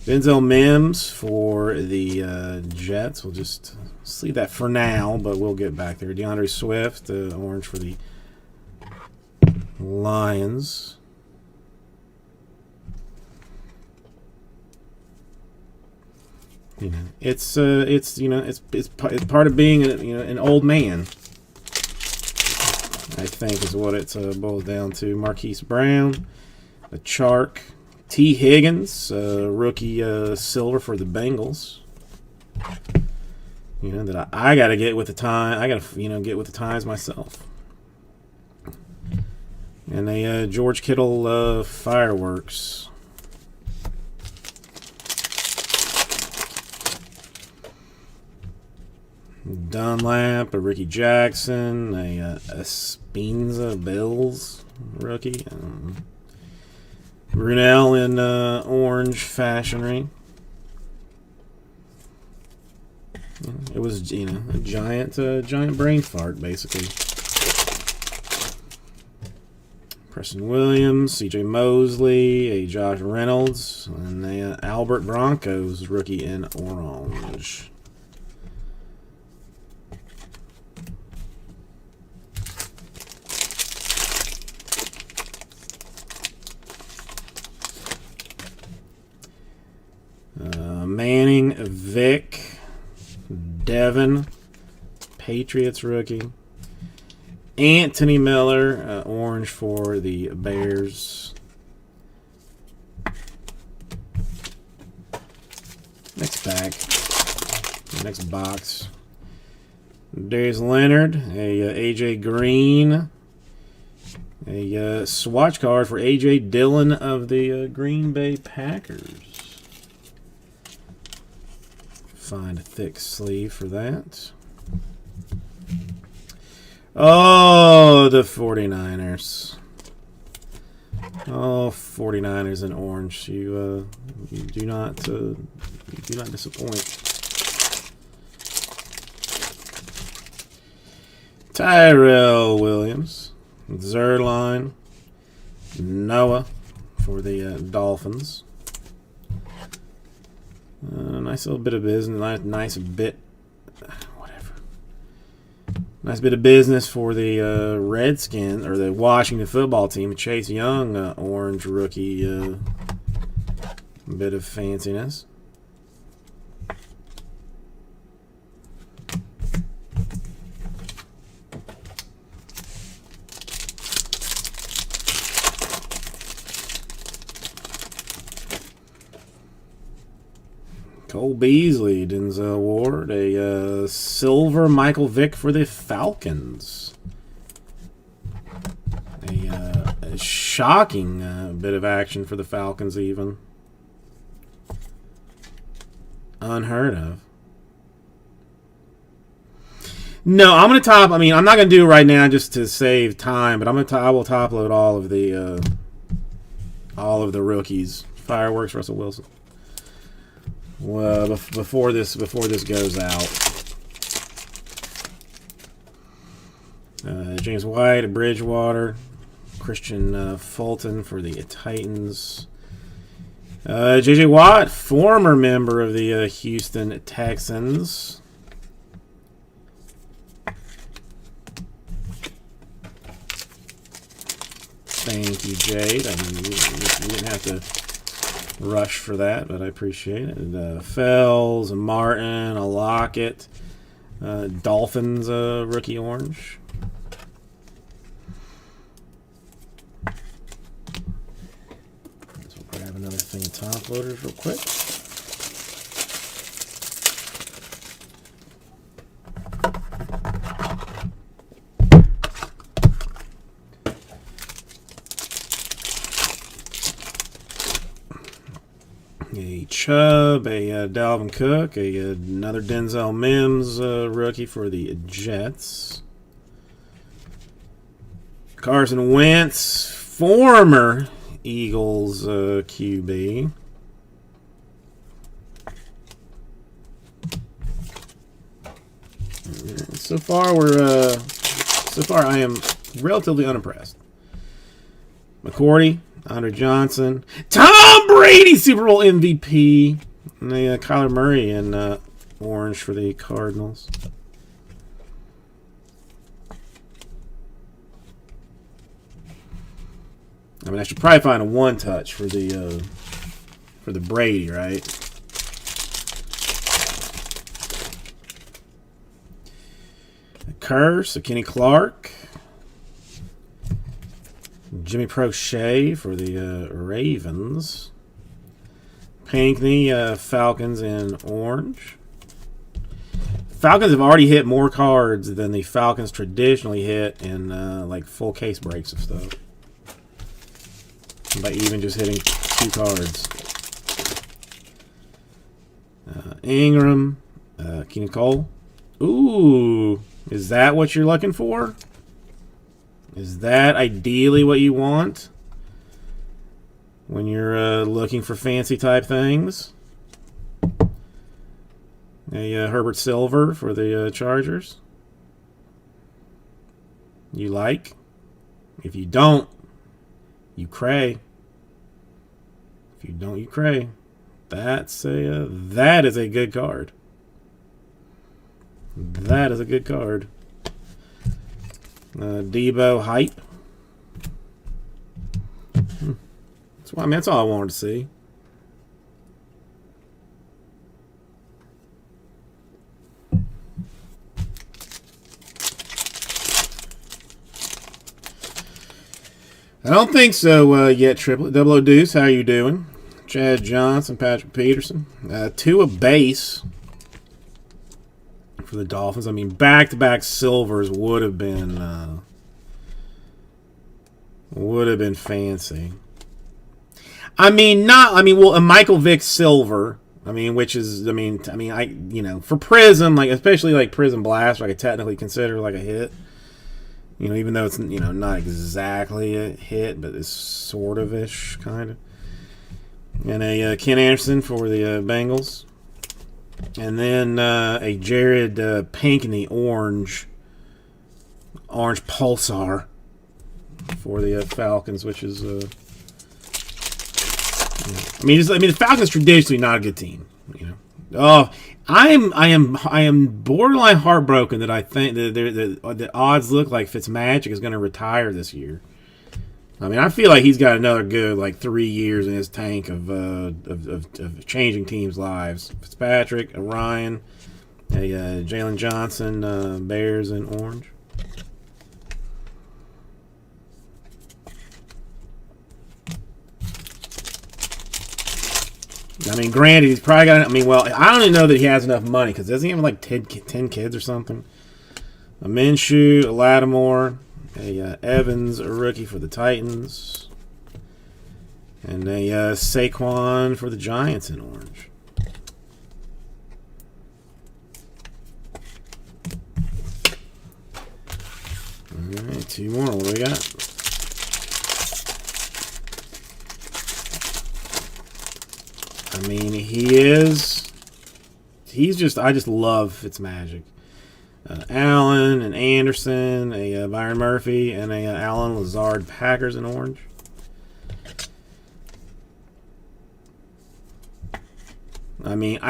Denzel Mims for the Jets. We'll just leave that for now, but we'll get back there. DeAndre Swift, orange for the Lions. It's part of being an old man. I think is what it boils down to. Marquise Brown, a Chark, T. Higgins, rookie silver for the Bengals. That I got to get with the time. I got to get with the times myself. And a George Kittle fireworks. Dunlap, a Ricky Jackson, a Espinza Bills rookie. Brunel in orange fashionry. It was a giant brain fart basically. Preston Williams, C.J. Mosley, a Josh Reynolds, and a Albert Broncos rookie in orange. Manning, Vic, Devin, Patriots rookie. Anthony Miller, orange for the Bears. Next pack. Next box. Darius Leonard, a AJ Green. A swatch card for AJ Dillon of the Green Bay Packers. Find a thick sleeve for that. Oh, the 49ers. Oh, 49ers in orange. You do not disappoint. Tyrell Williams, Zerline, Noah for the Dolphins. Nice little bit of business. Nice bit of business for the Redskins or the Washington football team. Chase Young, orange rookie. Bit of fanciness. Cole Beasley, Denzel Ward, a silver Michael Vick for the Falcons. A shocking bit of action for the Falcons, even. Unheard of. No, I'm going to top. I mean, I'm not going to do it right now just to save time, but I will top load all of the rookies Fireworks, Russell Wilson. Well, before this goes out. James White at Bridgewater. Christian Fulton for the Titans. J.J. Watt, former member of the Houston Texans. Thank you, Jade. I mean, you didn't have to rush for that, but I appreciate it. Fells, Martin, a Lockett. Dolphins rookie orange. We'll grab another thing of top loaders real quick. A Chubb, a Dalvin Cook, another Denzel Mims rookie for the Jets. Carson Wentz, former Eagles QB. So far I am relatively unimpressed. McCourty, Andre Johnson, Tom Brady, Super Bowl MVP, and Kyler Murray in orange for the Cardinals. I mean, I should probably find a one-touch for the Brady, right? A Curse, a Kenny Clark. Jimmy Prochet for the Ravens. Pinckney, Falcons in orange. Falcons have already hit more cards than the Falcons traditionally hit in like full case breaks of stuff. By even just hitting 2 cards. Ingram, Keenan Cole. Ooh, is that what you're looking for? Is that ideally what you want when you're looking for fancy type things? A Herbert Silver for the Chargers. You like? If you don't, you cray. If you don't, you cray. That is a good card. That is a good card. Debo hype. That's all I wanted to see. I don't think so yet, Triplet. Double O Deuce, how you doing? Chad Johnson, Patrick Peterson. Tua base for the Dolphins. I mean, back-to-back silvers would have been fancy. Well, a Michael Vick silver. I mean, which is, for Prism, like especially like Prism Blast, I could technically consider like a hit. Even though it's not exactly a hit, but it's sort of ish, kind of. And a Ken Anderson for the Bengals. And then a Jared Pinckney orange Pulsar for the Falcons, which is the Falcons traditionally not a good team. Oh, I am borderline heartbroken that I think that the odds look like Fitzmagic is going to retire this year. I mean, I feel like he's got another good 3 years in his tank of changing teams' lives. Fitzpatrick, Ryan, Jalen Johnson, Bears in orange. I mean, granted, he's probably got. I don't even know that he has enough money because doesn't he have like 10 kids or something? A Minshew, a Lattimore, a Evans, a rookie for the Titans, and a Saquon for the Giants in orange. All right, 2 more. What do we got? I mean, he's just, I just love Fitzmagic. Allen and Anderson, a Byron Murphy, and a Allen Lazard Packers in orange. I mean,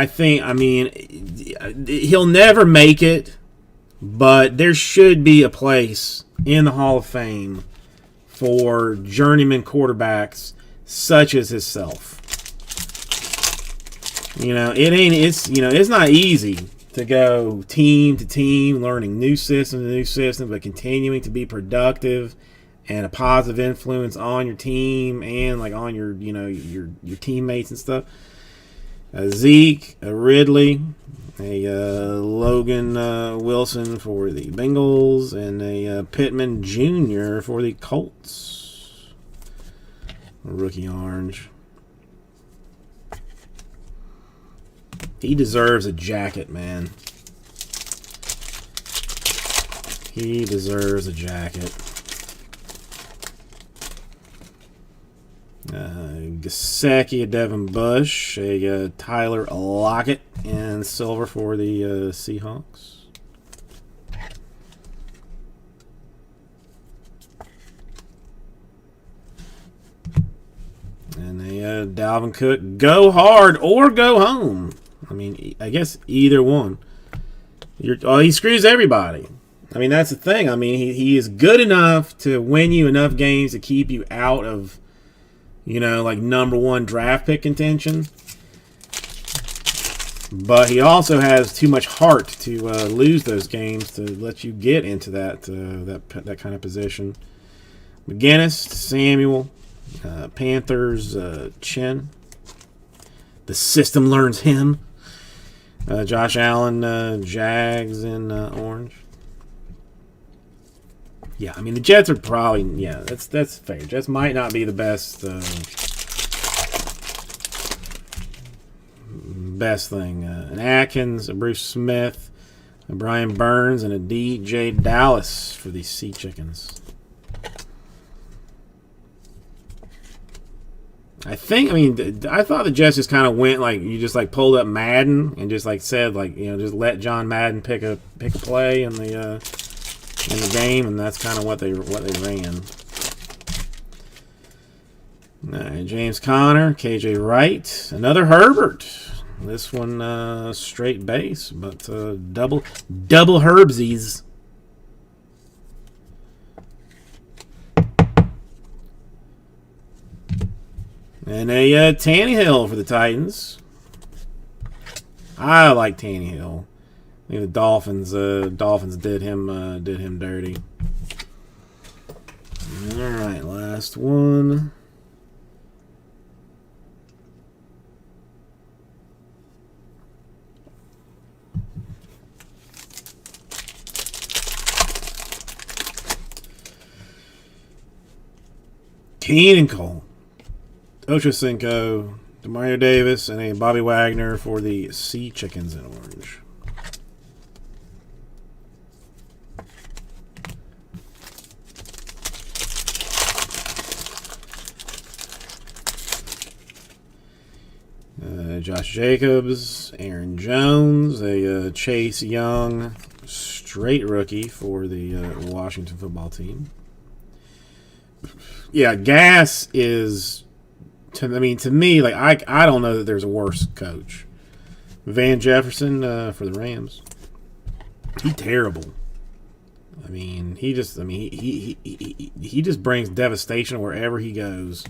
he'll never make it, but there should be a place in the Hall of Fame for journeyman quarterbacks such as himself. You know, it's not easy to go team to team, learning new systems, but continuing to be productive and a positive influence on your team and like on your teammates and stuff. Zeke, a Ridley, a Logan Wilson for the Bengals, and a Pittman Jr. for the Colts. Rookie orange. He deserves a jacket, man. He deserves a jacket. Gesicki, a Devin Bush, a Tyler Lockett, and silver for the Seahawks. And a Dalvin Cook, go hard or go home. I mean, I guess either one. He screws everybody. I mean, that's the thing. I mean, he is good enough to win you enough games to keep you out of, like #1 draft pick contention. But he also has too much heart to lose those games to let you get into that kind of position. McGinnis, Samuel, Panthers, Chin. The system learns him. Josh Allen, Jags in orange. Yeah, I mean the Jets are probably that's fair. Jets might not be the best thing. An Atkins, a Bruce Smith, a Brian Burns, and a DJ Dallas for the Sea Chickens. I thought the Jets just kind of went like you just like pulled up Madden and just like said like just let John Madden pick a play in the game, and that's kind of what they ran. James Conner, KJ Wright, another Herbert. This one straight base, but double Herbsies. And a Tannehill for the Titans. I like Tannehill. I think the Dolphins did him dirty. All right, last one. Keenan Cole, Ochocinco, Demario Davis, and a Bobby Wagner for the Sea Chickens in orange. Josh Jacobs, Aaron Jones, a Chase Young, straight rookie for the Washington football team. Yeah, Gas is, to me, like I don't know that there's a worse coach. Van Jefferson for the Rams. He's terrible. I mean, he just brings devastation wherever he goes.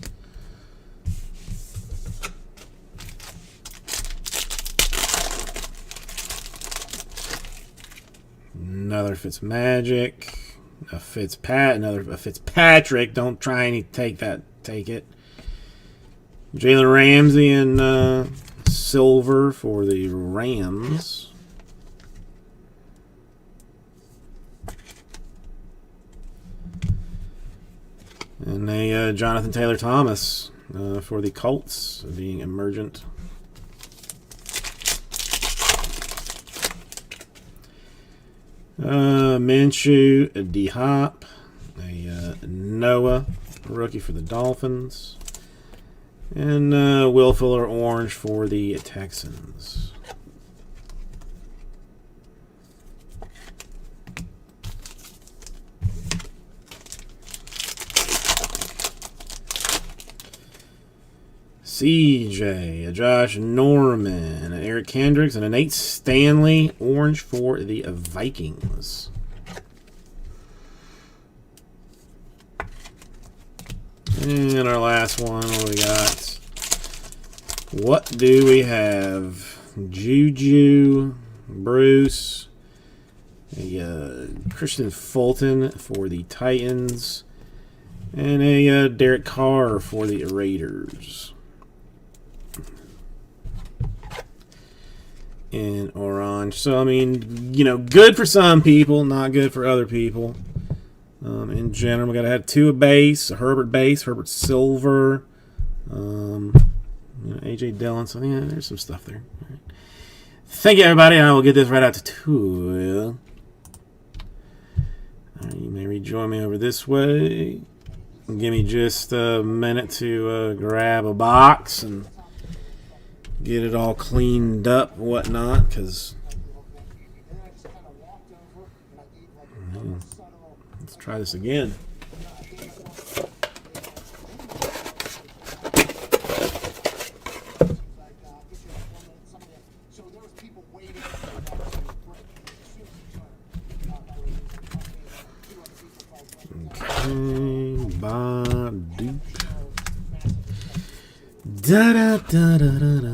Another Fitzmagic, a Fitzpatrick. Don't try and take it. Jalen Ramsey and silver for the Rams. And a Jonathan Taylor Thomas for the Colts, being emergent. Minshew, a D-Hop, a Noah, rookie for the Dolphins, And Will Fuller orange for the Texans. CJ, a Josh Norman, a Eric Kendricks, and a Nate Stanley orange for the Vikings. And our last one, what do we got? What do we have? Juju, Bruce, a Christian Fulton for the Titans, and a Derek Carr for the Raiders. In orange. So, I mean, you know, good for some people, not good for other people. In general, we got to have 2 a base, a Herbert base, Herbert silver, you know, AJ Dillon. So, yeah, there's some stuff there. All right. Thank you, everybody. I will get this right out to 2. All right, you may rejoin me over this way. Give me just a minute to grab a box and get it all cleaned up and whatnot, because let's try this again. Okay, ba-doop. Da-da-da-da-da-da.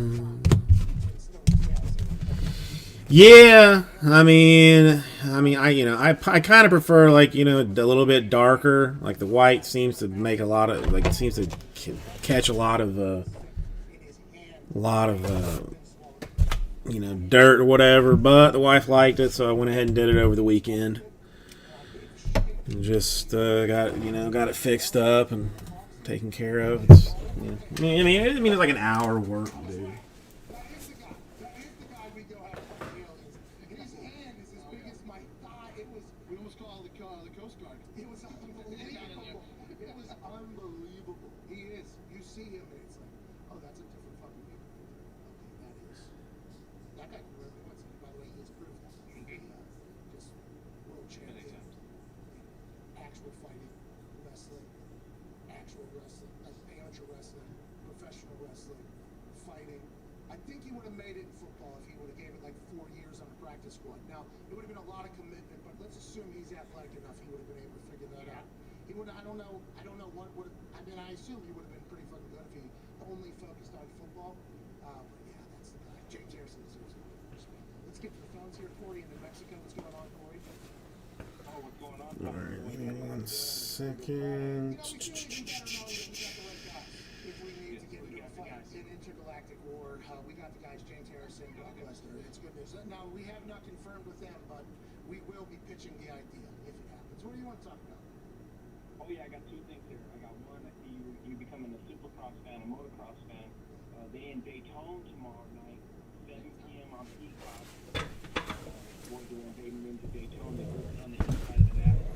Yeah, I mean, I kind of prefer, like, you know, a little bit darker. Like, the white seems to make a lot of, like, it seems to catch a lot of, you know, dirt or whatever. But the wife liked it, so I went ahead and did it over the weekend. And just got it fixed up and taken care of. It's, yeah. I mean, it's like an hour work, dude. Second. If we need to get into a fight in intergalactic war, we got the guys James Harrison, Brock Lesnar. It's good news. Now, we have not confirmed with them, but we will be pitching the idea if it happens. What do you want to talk about? Oh yeah, I got 2 things here. I got one, you becoming a supercross fan, a motocross fan. They in Daytona tomorrow night, 7 p.m. on Peacock. Boys are invading into Daytona. They're on the inside of the NASCAR.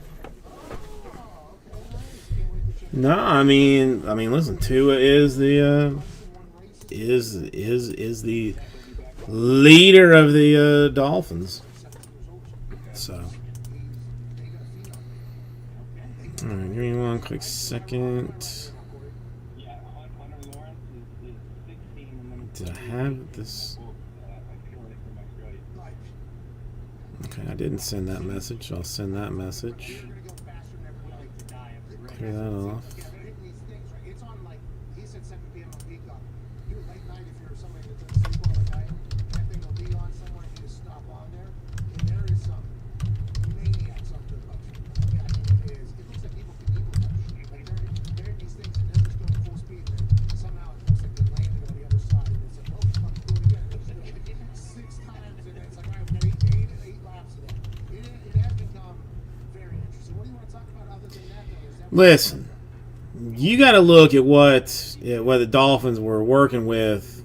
No, I mean, listen, Tua is the is the leader of the Dolphins. So, all right, give me one quick second. Did I have this? Okay, I didn't send that message. I'll send that message. Clear that off. It's on, like, he said 7 p.m. on Peacock. You late night, if you're somebody that doesn't sleep well at night, that thing will be on somewhere and you just stop on there. And there is some maniacs up to the bunch. Yeah, I mean, it is. It looks like people can evil touch. Like, they're in these things and they're just going full speed. And somehow it looks like they landed on the other side. And it's like, oh, fuck, do it again. And it's 6 times. And then it's like, all right, we got 8 laps of that. It has become very interesting. What do you want to talk about other than that, though? Listen, you got to look at what the Dolphins were working with,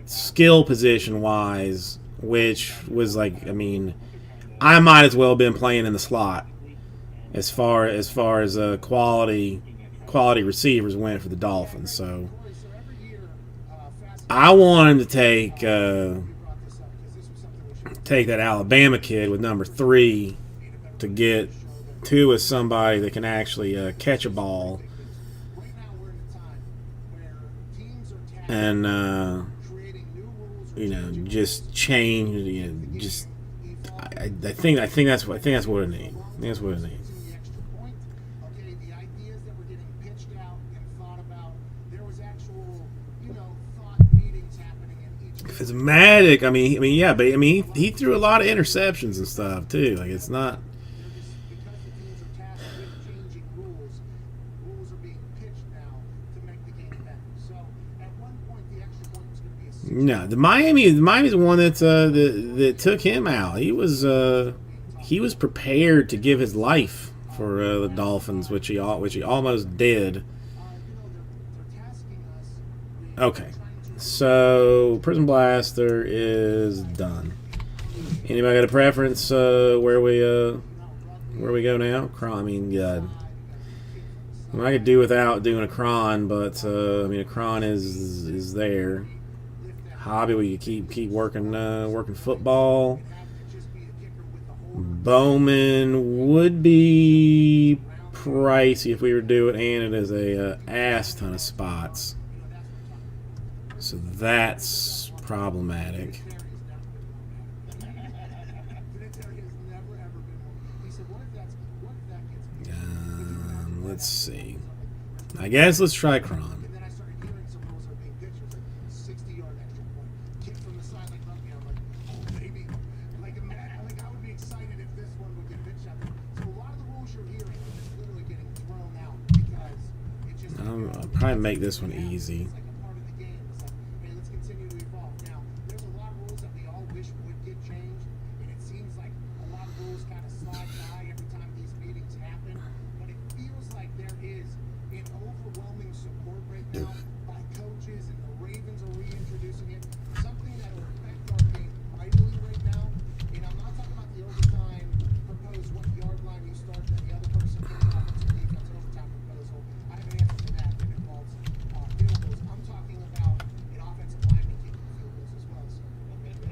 skill position wise, which was like, I mean, I might as well have been playing in the slot as far as quality quality receivers went for the Dolphins. So Corey, so every year, fast I want him to take you brought this up because this was something we should take that Alabama kid with number 3 to get Tua somebody that can actually catch a ball right now we're in a time where teams are tasked and creating new rules you know, just change. You know, just I think that's what it needs. I think that's what it needs. the extra point. Okay, the ideas that were getting pitched out and thought about, there was actual, thought meetings happening in each. Fitzmagic, yeah, but he threw a lot of interceptions and stuff too. Like it's not. Because the teams are tasked with changing rules are being pitched now to make the game better. So at one point, the extra point was going to be a No, the Miami's the one that took him out. He was prepared to give his life for the Dolphins, which he almost did. they're tasking us with Okay, so Prison Blaster is done. Anybody got a preference where we go now? Cron. I could do without doing a Cron, but a Cron is there. Hobby, we could keep working football. Bowman would be pricey if we were to do it, and it is a ass ton of spots, so that's problematic. Let's see. I guess let's try Cron. And then I started hearing some rules are being pitched. It was like 60-yard extra point. Kick from the sideline, I'm like, oh baby. Like I would be excited if this one would get pitched out there. So a lot of the rules you're hearing are just literally getting thrown out because it just. I'll probably make this one easy. It's like a part of the game. It's like, hey, let's continue to evolve. Now, there's a lot of rules that we all wish would get changed, and it seems like a lot of rules kind of slide by every time these meetings happen. But it feels like there is an overwhelming support right now by coaches, and the Ravens are reintroducing it. Something that will affect our game mightily right now. And I'm not talking about the overtime proposed what yard line you start, and the other person for the offensive defense overtime proposal. I have an answer to that that involves field goals. I'm talking about an offensive lineman kicking field goals as well. So let's go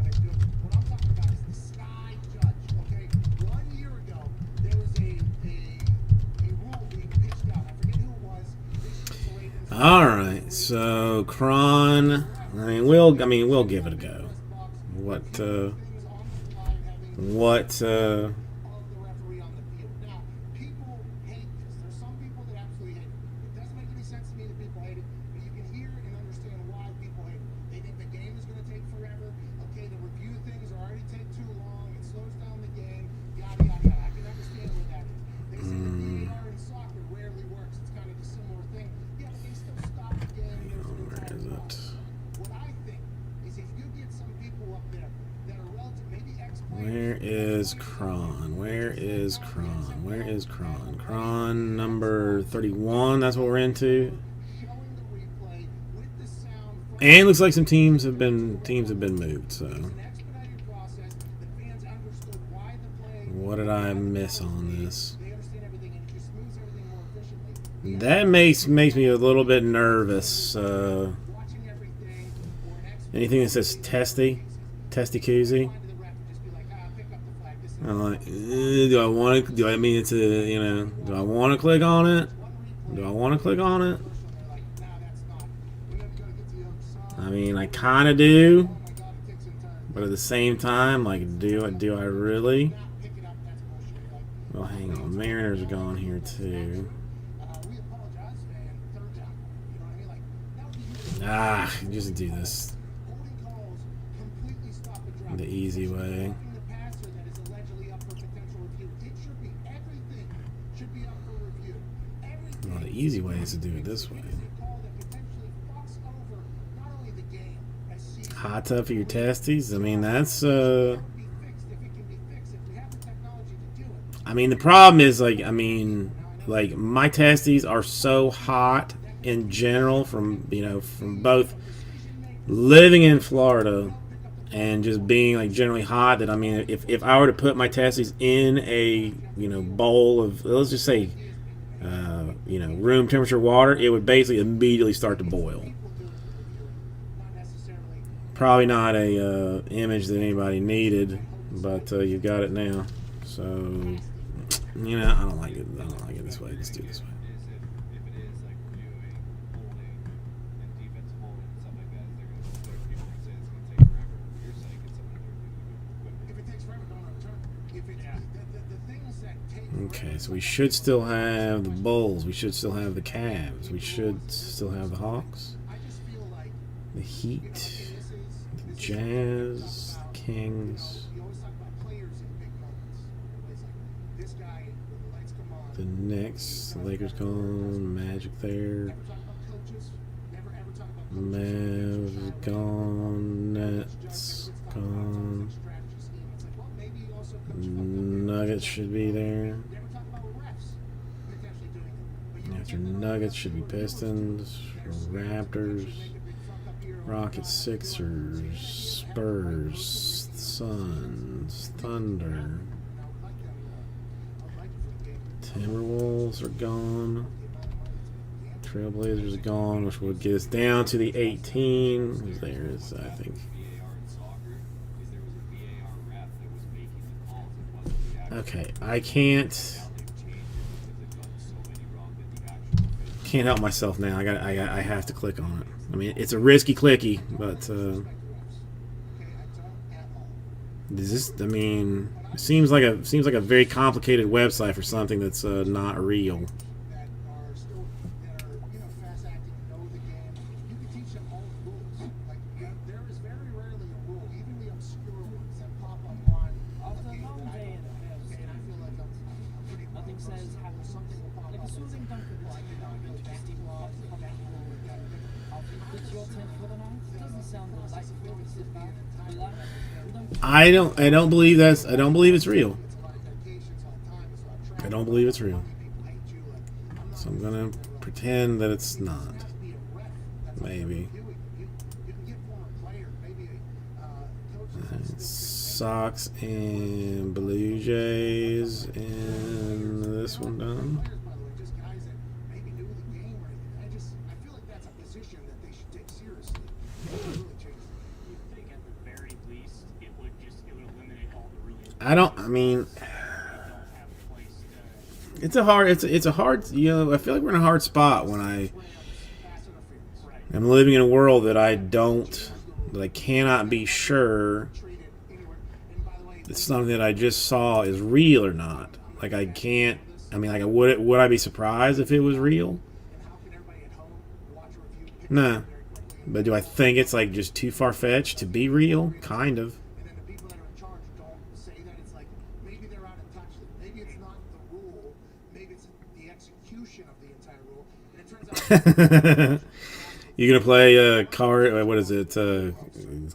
ahead and do it. What I'm talking about is the sky judge. Okay, 1 year ago there was a rule being pitched out. I forget who it was. This year's the Ravens. All right, so Cron. We'll give it a go. What Things on the line having what of the referee on the field. Now, people hate this. There's some people that absolutely hate it. It doesn't make any sense to me that people hate it, but you can hear and understand why people hate it. They think the game is going to take forever. Okay, the review things are already take too long. It slows down the game. Yada yada yada. I can understand what that is. They say the VAR in soccer rarely works. It's kind of a similar thing. Yeah, but they still stop the game. There's an Where entire is it? process. What I think is if you get some people up there that are relative, maybe ex-players. Where is Cron? Where is Cron? Where is Cron? Cron number 31. That's what we're into. Showing the replay with the sound from And looks like some teams have been moved. So an expedited process. The fans understood why the play. what did I miss on this? They understand everything and it just moves everything more efficiently. That makes me a little bit nervous. Watching everything or an expert Anything that says testy koozie. to the ref and just be like, pick up the flag. This is I'm like, do I want to? Do I mean it's a Do I want to click on it? Do I want to click on it? they're like, nah, that's not. We gotta get to the other side. I mean, I kind of do, Oh my God, it takes some time. but at the same time, like, do I really? Not pick it up. That's bullshit. Like, Well, hang on. Mariners are gone here too. we apologize and third down. You know what I mean? Like that would be Ah, just do this holding calls completely stop the drive. the easy way. Blocking the passer that is allegedly up for potential review. It should be everything should be up for review. Everything. Well, the easy way is to do it this way. Is a call that potentially fucks over not only the game as season. Hot tub for your testes. I mean, that's Be fixed if it can be fixed. If we have the technology to do it. I mean, the problem is like my testes are so hot in general from both living in Florida and just being like generally hot that if I were to put my testes in a bowl of, let's just say, you know, room temperature water, it would basically immediately start to boil. People do it for viewing, not necessarily. Probably not a image that anybody needed, but you've got it now. So, you know, I don't like it. I don't like it this way. Let's do it this way. Is if it is like reviewing, holding, and defensive holding and stuff like that, people are saying it's gonna take forever. You're saying it's something they're If it takes forever, don't return. If it's the things that take Okay, so we should still have the Bulls. We should still have the Cavs. We should still have the Hawks, I just feel like the Heat, this is the Jazz, Kings, you always talk about players in big moments. Everybody's like, this guy, when the lights come on. the Knicks, the Lakers gone, Magic there, Never talk about coaches. Never ever talk about coaches. Mavs gone, Nets gone, Strategy scheme. It's like, well, maybe you also coach about Nuggets should be there. Never talk about refs potentially doing it. But you After Nuggets should be Pistons, Raptors, Rockets, Sixers, Spurs, Suns, Thunder, Timberwolves are gone. Trailblazers are gone, which would get us down to the 18. There's, I think. VAR in soccer is there was a VAR ref that was making the calls. It wasn't the actual. Okay, I can't They've changed it because they've gotten so many wrong that the actual official. can't help myself now. I have to click on it. I mean, it's a risky clicky, but is this? I mean, it seems like a very complicated website for something that's not real. that are still that are fast acting, know the game. You can teach them all the rules. Like there is very rarely a rule, even the obscure ones that pop up on After a a game long that I day in don't the know. house, And I feel like I'm pretty nothing well says versed. having Something will pop like up. a soothing dunker like interesting laws coming It's your tent for the night. Doesn't sound delightful to sit back, relax. I don't believe that's. I don't believe it's real. It's a lot of dedication, it's a lot of time, it's a lot of I travel. don't believe it's real. People hate you, like, I'm not So I'm gonna pretend that it's not. be a ref. That's all Maybe. you can get former player, maybe coach. It's Sox and Blue Jays, and this one done. Players, by the way, just guys that maybe knew the game or anything. I feel like that's a position that they should take seriously. It would really change things. You think at the very least it would eliminate all the really I don't. I mean, don't have a place to. it's a hard. It's a hard. You know, I feel like we're in a hard spot when Pass interference. Right. I'm living in a world that I cannot be sure Treat it anywhere. And by the way, that something that I just saw is real or not. Like I can't. I mean, like would I be surprised if it was real? and how can everybody at home watch a review? Pick No. it up very quickly. But do I think it's like just too far fetched to be real? Kind of. And then the people that are in charge don't say that. It's like maybe they're out of touch. Maybe it's not the rule. Maybe it's the execution of the entire rule. And it turns out You gonna play card? What is it?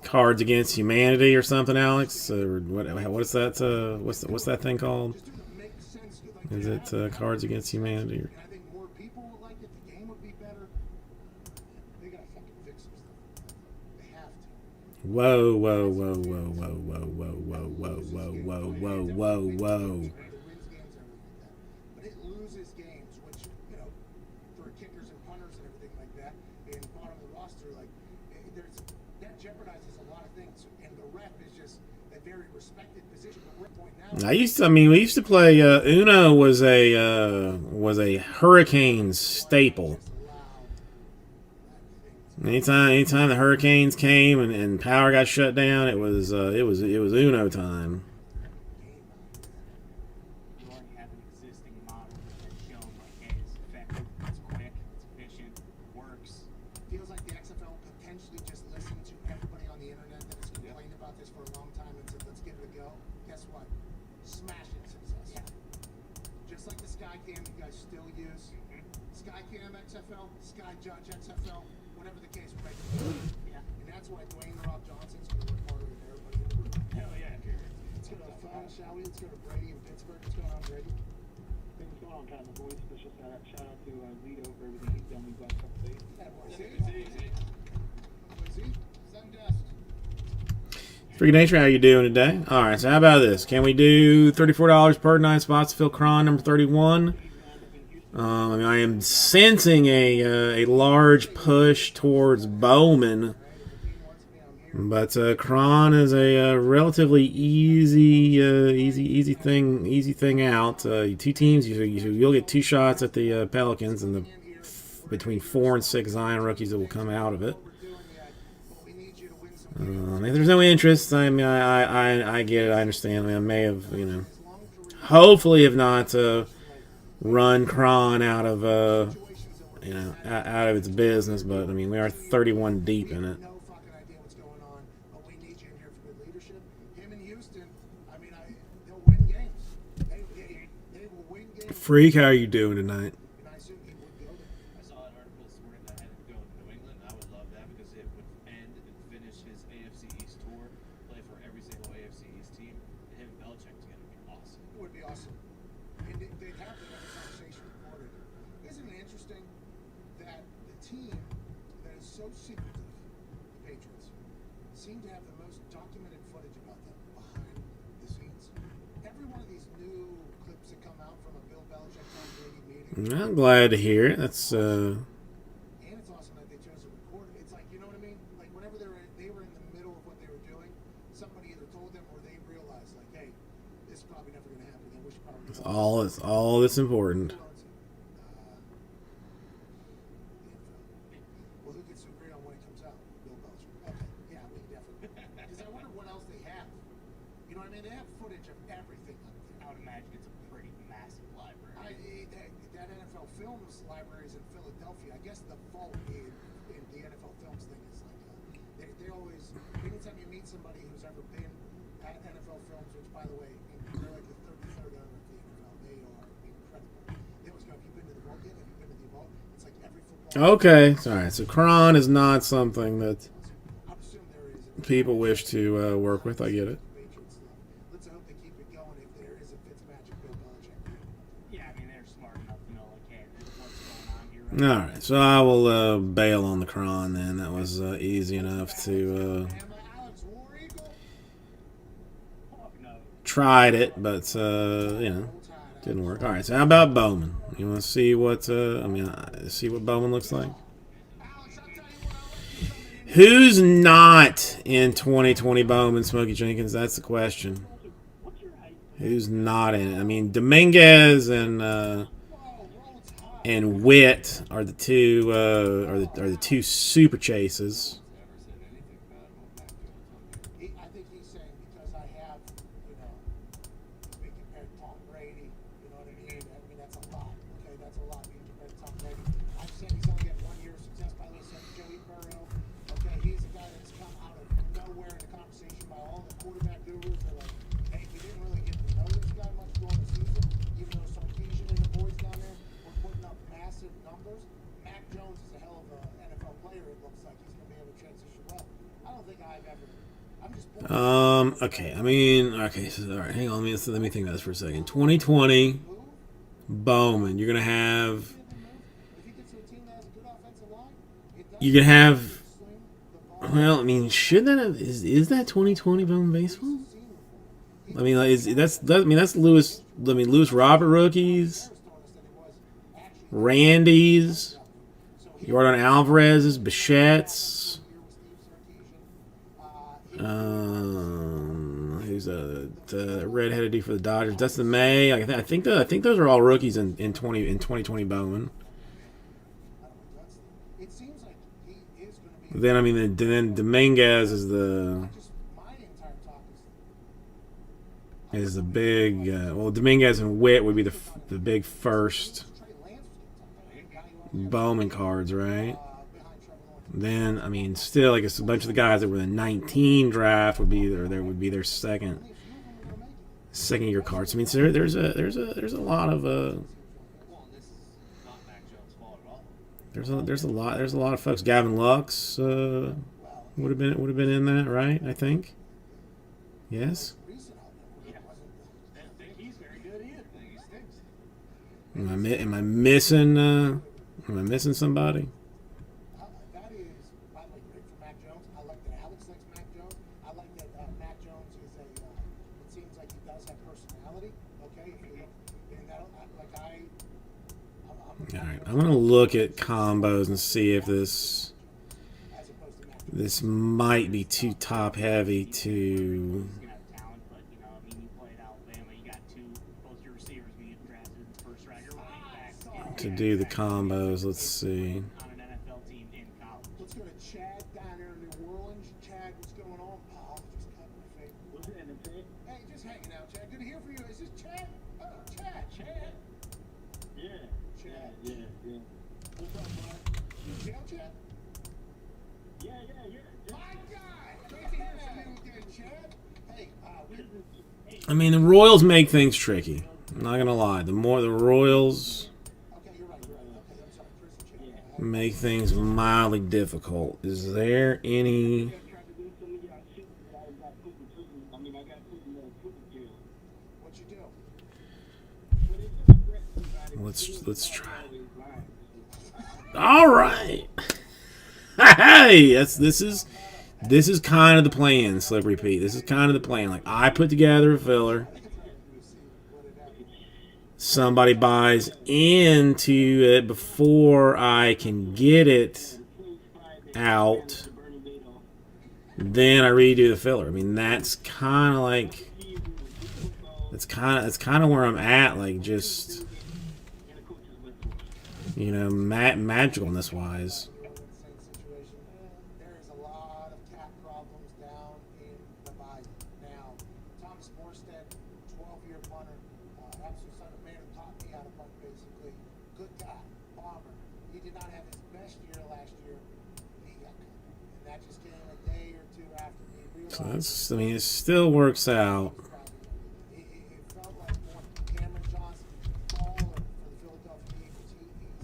Cards Against Humanity or something, Alex? Or what's that? What's that thing called? just to make sense. Like, Is it Cards Against Humanity? and I think more people would like it. The game would be better. They gotta fucking fix some stuff. They have to. Whoa, whoa, whoa, whoa, whoa, whoa, whoa, whoa, whoa, whoa, whoa, whoa, whoa. It wins games and everything like that. But it loses games, which, for kickers and punters and everything like that, and bottom of the roster, like, that jeopardizes a lot of things. And the ref is just a very respected position. But we're at a point now. We used to play. Uno was a Hurricanes staple. Anytime the Hurricanes came and power got shut down, it was Uno time. You already have an existing model that's shown like, hey, it's effective, it's quick, it's efficient, works. Feels like the XFL potentially just listened to everybody on the internet that has complained about this for a long time and said, let's give it a go. Guess what? Smashing success. Just like the Skycam you guys still use. Skycam XFL, Sky Judge XFL, whatever the case may be. Yeah. And that's why Dwayne The Rock Johnson's going to work harder than everybody. Hell yeah. Let's go to the phone, shall we? Let's go to Brady in Pittsburgh. What's going on, Brady? Things going on, kind of boys. Special shout out to Lito for everything he's done these last couple days. Yeah, boy, Z. Sundust. Freaking Nature, how you doing today? All right, so how about this? Can we do $34 per 9 spots to Phil Cron, number 31? I mean, I am sensing a large push towards Bowman, but Kron is a relatively easy thing out. Two teams, you'll get two shots at the Pelicans and the between 4 and 6 Zion rookies that will come out of it. If there's no interest, I mean, I get it. I understand. I mean, I may have, hopefully, if not, run Kron out of, out of its business. But I mean, we are 31 deep in it. No fucking idea what's going on, but we need you in here for good leadership. Him and Houston, I mean, they'll win games. They will win games. Freak, how are you doing tonight? And I assume he would go there. I saw an article this morning that had him go to New England. I would love that because it would end and finish his AFC East tour, play for every single AFC East team, and him and Belichick together would be awesome. It would be awesome. And they'd have to have a conversation recorded. Isn't it interesting that the team that is so secretive, the Patriots, seem to have the most documented footage about them behind the scenes? Every one of these new clips that come out from a Bill Belichick Tom Brady meeting, I'm glad to hear it. That's and it's awesome that they chose to record it. It's like, you know what I mean? Like whenever they were in the middle of what they were doing, somebody either told them or they realized, like, hey, this is probably never going to happen again. We should probably it's all that's important. Well, who gets to agree on when it comes out? Bill Belichick. Okay, yeah, we can definitely. Because I wonder what else they have. You know what I mean? They have footage of everything up there. I would imagine it's a pretty massive library. That NFL Films library is in Philadelphia. I guess the vault in the NFL Films thing is like they always. Anytime you meet somebody who's ever been at NFL Films, which by the way, they're like the 33rd owner of the NFL. They are incredible. They always go, "Have you been to the vault yet? Have you been to the vault?" It's like every football. Okay, all right. So Kron is not something that I'm assuming there is. people wish to work with. I get it. Patriots stuff. Let's hope they keep it going if there is a Fitzmagic Bill Belichick. Yeah, I mean, they're smart enough to know, like, hey, this is what's going on here. All right, so I will bail on the Kron then. That was easy enough to Am I Alex War Eagle? Fuck no. tried it, but didn't work. All right, so how about Bowman? You want to see what see what Bowman looks like? Alex, I'll tell you what, I'll let you come in. Who's not in 2020 Bowman? Smokey Jenkins. That's the question. What's your height? Who's not in it? I mean, Dominguez and Witt are the two are the two super chases. I think he's saying because I have, being compared to Tom Brady, you know what I mean? I mean, that's a lot. Okay, that's a lot being compared to Tom Brady. I've said he's only got 1 year of success. By the way, said Joey Burrow. Okay, he's a guy that's come out of nowhere in the conversation by all the quarterback gurus. They're like, hey, we didn't really get to know this guy much during the season, even though Sarkisian and the boys down there were putting up massive numbers. Mac Jones is a hell of an NFL player. It looks like he's going to be able to transition well. I don't think I've ever. I'm just. Okay. I mean, okay. So, all right, hang on. Let me think about this for a second. 2020 Bowman. You're gonna have. You can have. Well, I mean, should that have is that 2020 Bowman baseball? I mean, that's Lewis. I mean, Lewis Robert rookies, Randy's, Jordan Alvarez's, Bichette's. Who's the redheaded dude for the Dodgers? Dustin May. I think those are all rookies in 2020 Bowman. It seems like he is going to be. Then I mean, then Dominguez is the Just my entire talk is big. Well, Dominguez and Witt would be the big first Trey Lance was getting talked about. A guy who was Bowman cards, right? behind Trevor Lawrence. Then I mean, still, I guess a bunch of the guys that were in the 19 draft would be their second year cards. I mean, so there's a lot of Well, this is not Mac Jones' fault at all. there's a lot of folks. Gavin Lux would have been in that, right? I think. Yes. I think he's very good either. I think he stinks. Am I missing somebody? That is, by the way, great for Mac Jones. I like that Alex likes Mac Jones. I like that Mac Jones is it seems like he does have personality. Okay, if you look, and I'm I'm gonna look at combos and see if this as opposed to Matt. might be too top heavy to He's gonna have talent, but you know, I mean, you play at Alabama, you got two both your receivers being drafted in the first round. Your running backs do the combos. Let's see. on an NFL team in college. Let's go to Chad down there in New Orleans. Chad, what's going on? Oh, just cut my face. What's happening, Ted? Hey, just hanging out, Chad. Good to hear from you. Is this Chad? Oh, Chad. Chad. Yeah. Chad. Yeah. What's up, bud? You jail, Chad? Yeah. My guy. Great to hear from you again, Chad. Hey, I mean, the Royals make things tricky. I'm not gonna lie. The more the Royals okay, you're right. Okay, I'm sorry. Prison Chad. make things mildly difficult. Is there any? I tried to do some of y'all shit that I got put in prison. I mean, I got put in prison jail. What you do? But it's just threat somebody. Let's try. Always lying. All right. Hey, this is kind of the plan, Slippery Pete. This is kind of the plan. Like, I put together a filler. Somebody buys into it before I can get it out. Then I redo the filler. I mean, that's kind of like that's kind of where I'm at. Like, just, you know, magicalness wise. Same situation. There is a lot of cap problems down in the Bayou. Now, Thomas Morstead, 12-year punter, absolute son of man who taught me how to punt, basically. Good guy, bomber. He did not have his best year last year. He got cut. And that just came a day or two after he realized. So that's, I mean, it still works out. It felt like more Cameron Johnson, baller for the Philadelphia Eagles.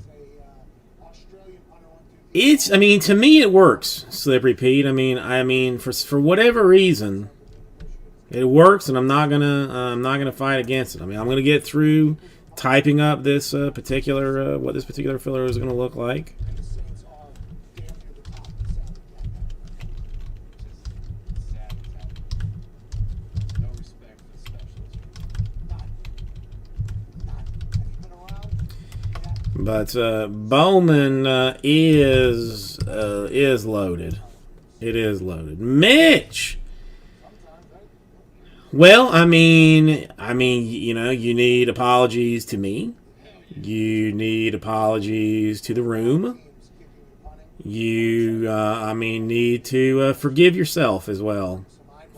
He's a Australian punter on through the It's, I mean, to me it works, Slippery Pete. I mean, for whatever reason, it works, and I'm not gonna fight against it. I mean, I'm gonna get through typing up this particular what this particular filler is gonna look like. And the Saints are damn near the top of the salary cap. Just sad as hell. No respect for the specialists. Not. Have you been around? Yeah. But Bowman is loaded. It is loaded. Mitch. Sometimes, right? Well, I mean, you know, you need apologies to me. You need apologies to the room. Teams kicking and punting. You, need to forgive yourself as well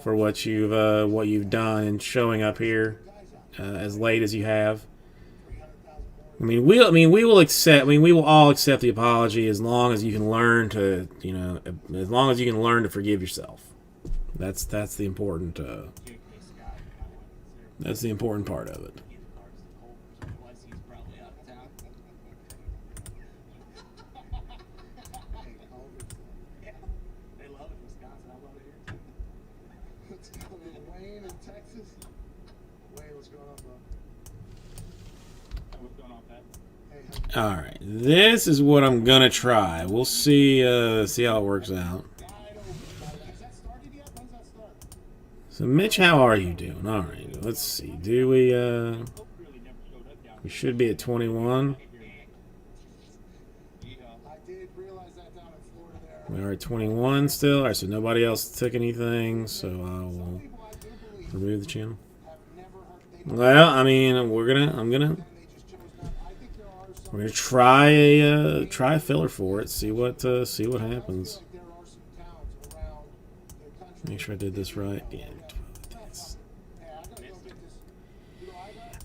for what you've done and showing up here as late as you have. 300,000 more. we will accept. We will all accept the apology as long as you can learn to, you know, as long as you can learn to forgive yourself. That's the important. That's the important part of it. Otherwise, he's probably out of town. Hey, Culver. Yeah, they love it in Wisconsin. I love it here too. Let's go to Wayne in Texas. Wayne, what's going on, bro? Hey, what's going on, Pat? Hey, All right, this is what I'm gonna try. We'll see how it works out. wide open. Has that started yet? When's that start? So, Mitch, how are you doing? All right, let's see. Do we? Hope really never showed up down We should be at 21. I did realize that down in Florida there. We are at 21 still. All right, so nobody else took anything, so I will People I do believe remove the channel. have never heard. They don't. Well, I mean, I'm gonna And they just chose not. I think there are some. we're gonna try a filler for it. See what happens. I feel like there are some towns around the country. Make sure I did this right. Yeah. Hey, I gotta go get this. You know,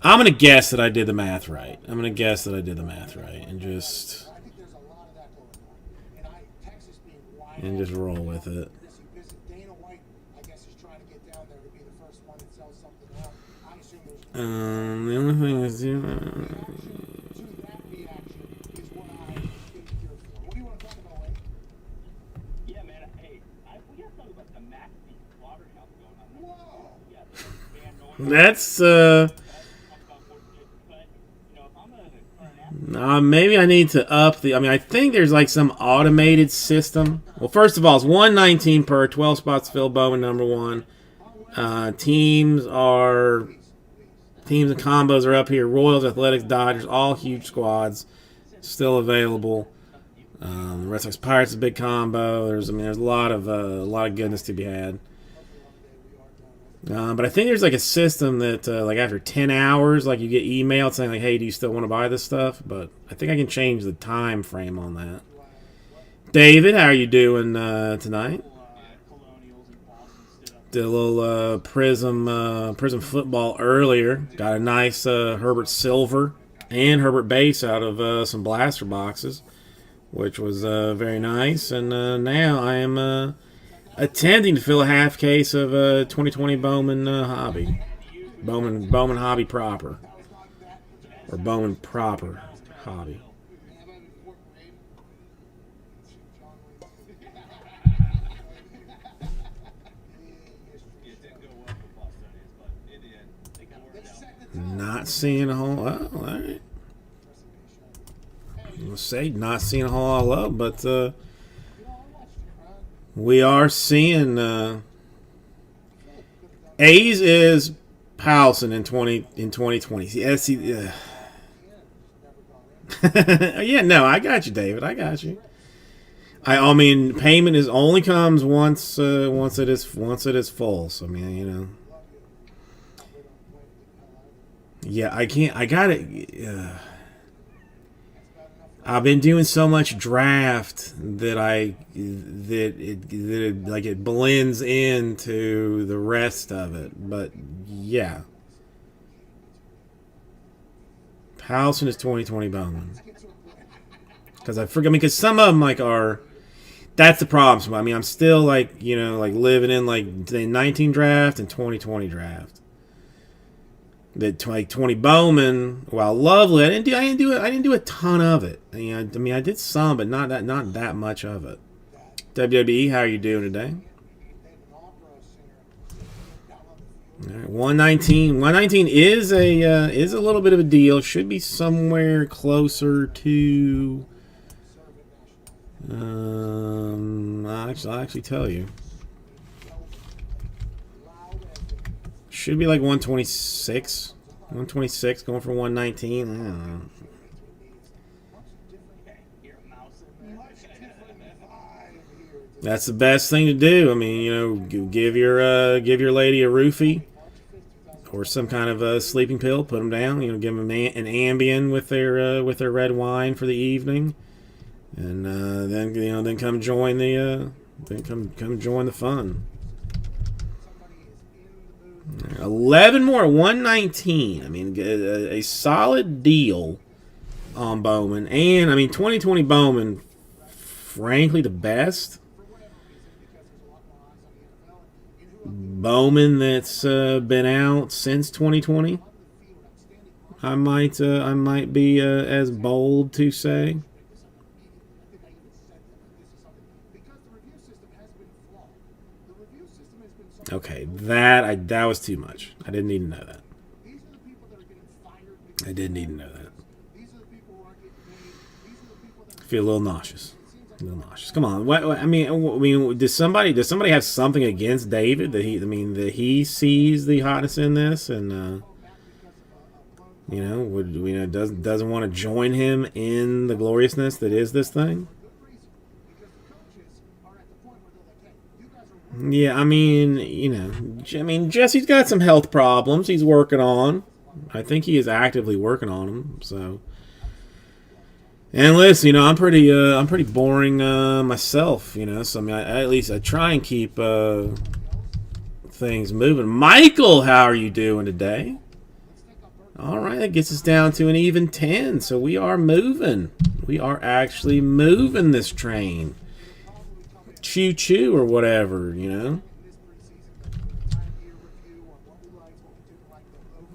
I'm gonna guess that I did the math right. And just I think there's a lot of that going on. Texas being wide. and just roll with it. This visit Dana White, I guess, is trying to get down there to be the first one that sells something out. I assume there's The only thing is, that reaction is what I came here for. What do you want to talk about, Wayne? Yeah, man. Hey, we got something about the Maxie slaughterhouse going on. Whoa! Yeah, the band noise. that's But, you know, if I'm a current athlete, maybe I need to up the. I mean, I think there's like some automated system. Well, first of all, it's 119 per 12 spots. Phil Bowman #1. Teams and combos are up here. Royals, Athletics, Dodgers, all huge squads. still available. Red Sox Pirates is a big combo. There's a lot of goodness to be had. But I think there's like a system that like after 10 hours, like you get emailed saying like, "Hey, do you still want to buy this stuff?" But I think I can change the time frame on that. David, how are you doing tonight? Colonials in Boston stood up. Did a little Prism football earlier. Got a nice Herbert Silver and Herbert Base out of some blaster boxes, which was very nice. And now I am attempting to fill a half case of 2020 Bowman Hobby. Bowman Hobby Proper. Or Bowman Proper Hobby. It didn't go well for Bostonians, but in the end, they wore it out. Not seeing a whole. Oh, all right. I'll say not seeing a whole lot of love, but we are seeing A's is Powelson in 2020. Yes, yeah, no, I got you, David. I got you. I mean, payment is only comes once it is full. So I mean, you know. Yeah, I can't. I got it. I've been doing so much draft that it blends into the rest of it. But yeah, Powelson is 2020 Bowman. Because I forget. I mean, because some of them like are. That's the problem. So, I mean, I'm still like living in like the 19 draft and 2020 draft. The 2020 Bowman, while lovely, I didn't do a ton of it. I mean, I did some, but not that much of it. WWE, how are you doing today? All right, 119. 119 is a little bit of a deal. Should be somewhere closer to. I'll actually tell you. Should be like 126. 126 going for 119. I don't know. That's the best thing to do. I mean, you know, give your lady a roofie or some kind of a sleeping pill. Put them down. You know, give them an Ambien with their red wine for the evening, and then come join the come join the fun. 11 more, 119. I mean, a solid deal on Bowman. And, I mean, 2020 Bowman, frankly, the best Bowman that's been out since 2020. I might be as bold to say. Okay, that was too much. I didn't need to know that. I didn't need to know that. I feel a little nauseous. Come on. What I mean, does somebody have something against David that he sees the hotness in this and doesn't want to join him in the gloriousness that is this thing? Yeah, I mean, Jesse's got some health problems he's working on. I think he is actively working on them. So, and listen, I'm pretty boring myself. So I mean, at least I try and keep things moving. Michael, how are you doing today? All right, that gets us down to an even 10. So we are moving. We are actually moving this train. Choo choo or whatever,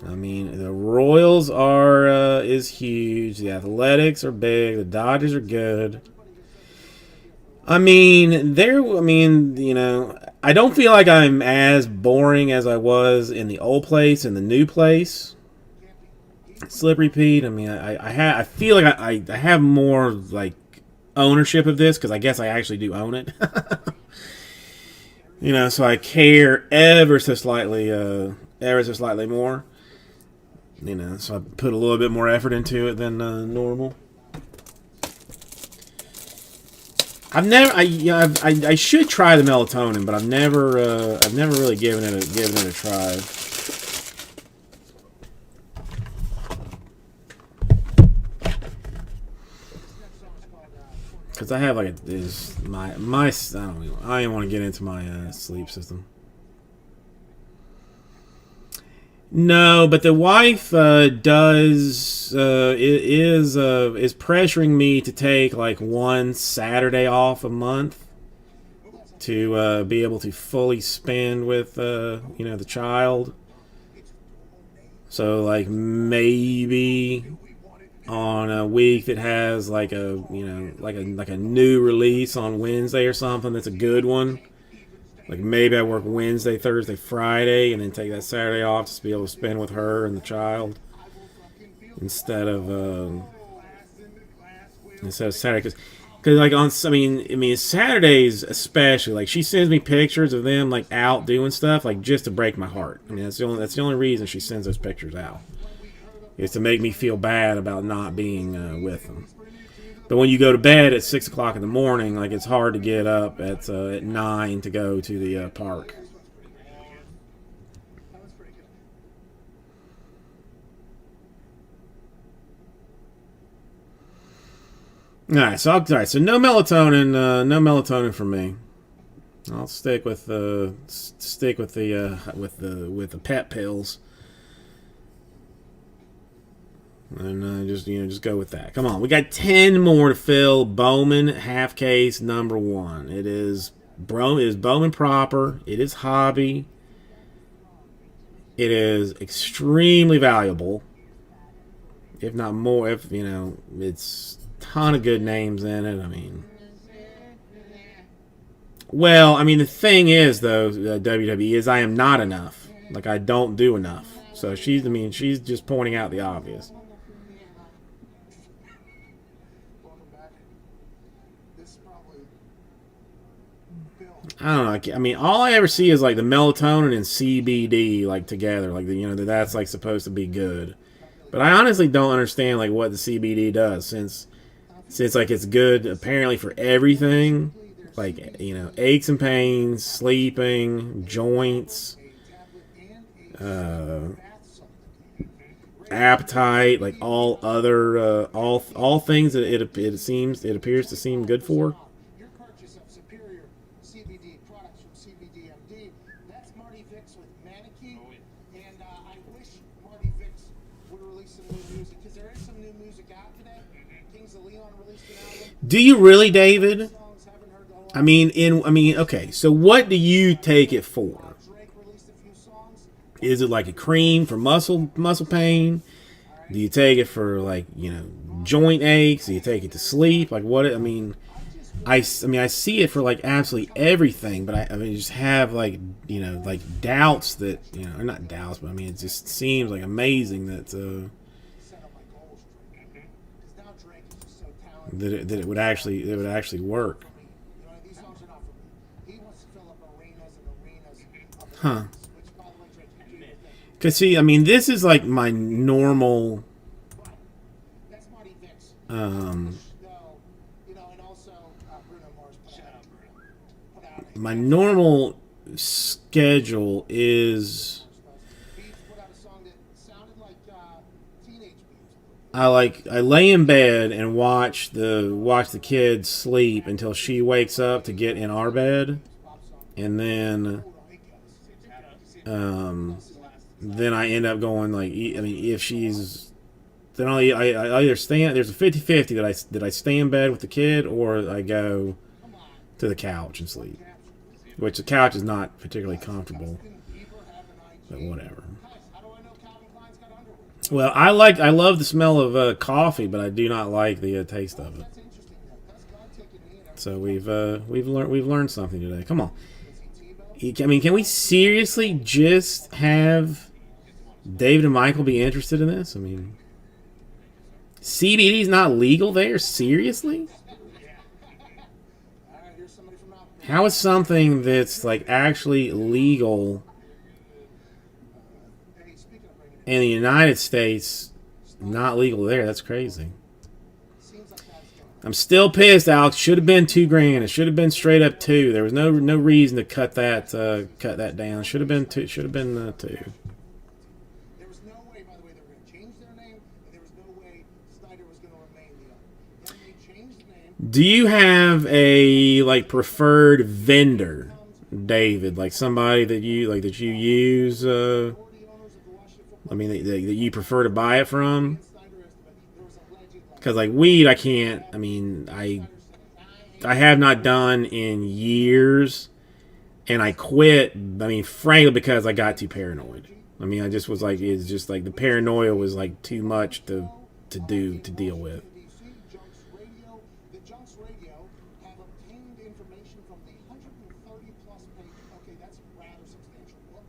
I mean, the Royals is huge. The Athletics are big. The Dodgers are good. I don't feel like I'm as boring as I was in the old place and the new place. Slippery Pete. I mean, I feel like I have more like ownership of this because I guess I actually do own it. So I care ever so slightly more. So I put a little bit more effort into it than normal. I've never, I should try the melatonin, but I've never really given it a try. Because I have like my I don't want to get into my sleep system. No, but the wife is pressuring me to take like one Saturday off a month to be able to fully spend with the child. So like maybe on a week that has like a new release on Wednesday or something that's a good one. Like maybe I work Wednesday, Thursday, Friday, and then take that Saturday off to be able to spend with her and the child instead of Saturday. Because like I mean Saturdays especially, like she sends me pictures of them like out doing stuff like just to break my heart. I mean that's the only reason she sends those pictures out, is to make me feel bad about not being with them. But when you go to bed at 6 o'clock in the morning, like it's hard to get up at 9 to go to the park. That was pretty good. All right, so no melatonin for me. I'll stick with the pet pills. And just go with that. Come on, we got 10 more to fill. Bowman half case number 1. It is Bowman proper. It is hobby. It is extremely valuable, if not more. It's a ton of good names in it. I mean, the thing is though, WWE is I am not enough. Like I don't do enough. So she's just pointing out the obvious. I don't know. I mean, all I ever see is like the melatonin and CBD like together, like that's like supposed to be good. But I honestly don't understand like what the CBD does, since like it's good apparently for everything, like aches and pains, sleeping, joints, appetite, like all other all things that it appears to seem good for. Your purchase of superior CBD products from CBDMD. That's Marty Vicks with Manakee. And I wish Marty Vicks would release some new music, because there is some new music out today. Kings of Leon released an album. Do you really, David? Songs, haven't heard the whole Okay, so what do you take it for? Drake released a few songs. Is it like a cream for muscle pain? Do you take it for like joint aches? Do you take it to sleep? Like what? I see it for like absolutely everything, but I just have like doubts that or not doubts, but it just seems like amazing that Set up my goals, Drake. Because now Drake is just so talented. that it would actually work. These songs are not for me. He wants to fill up arenas and arenas of Huh. which, by the way, Drake, you do your thing. Cause see, this is like my normal That's Marty Vicks. um No, and also Bruno Mars. Shout out Bruno. Put out a my normal schedule is Beats put out a song that sounded like teenage Beats. I lay in bed and watch the kids sleep until she wakes up to get in our bed, and then then I end up going like if she's then I either stand, there's a 50-50 that I stay in bed with the kid, or I go to the couch and sleep, which the couch is not particularly comfortable, but whatever. How do I know Calvin Klein's got underwear? Well, I love the smell of coffee, but I do not like the taste of it. That's interesting. That's God taking me and So we've learned something today. Come on. Can we seriously just have David and Michael be interested in this? CBD's not legal there? Seriously? All right, here's somebody from out there. How is something that's like actually legal Hey, speaking of bringing it, in the United States not legal there? That's crazy. seems like that's going. I'm still pissed, Alex. Should have been $2,000. It should have been straight up 2. There was no reason to cut that down. Should have been 2. Should have been 2. There was no way, by the way, they were going to change their name, and there was no way Snyder was going to remain the owner. Then they changed the name. Do you have a like preferred vendor, David? Like somebody that you use? Majority owners of the Washington Football I mean, that you prefer to buy it from? Snyder estimate, there was a legend like Because like weed, I can't. I mean, I have not done in years, and I quit. I mean, frankly, because I got too paranoid. I mean, I just was like, it's just like the paranoia was like too much to deal with. DC, Junks Radio. The Junks Radio have obtained information from the 130 plus page. Okay, that's a rather substantial book.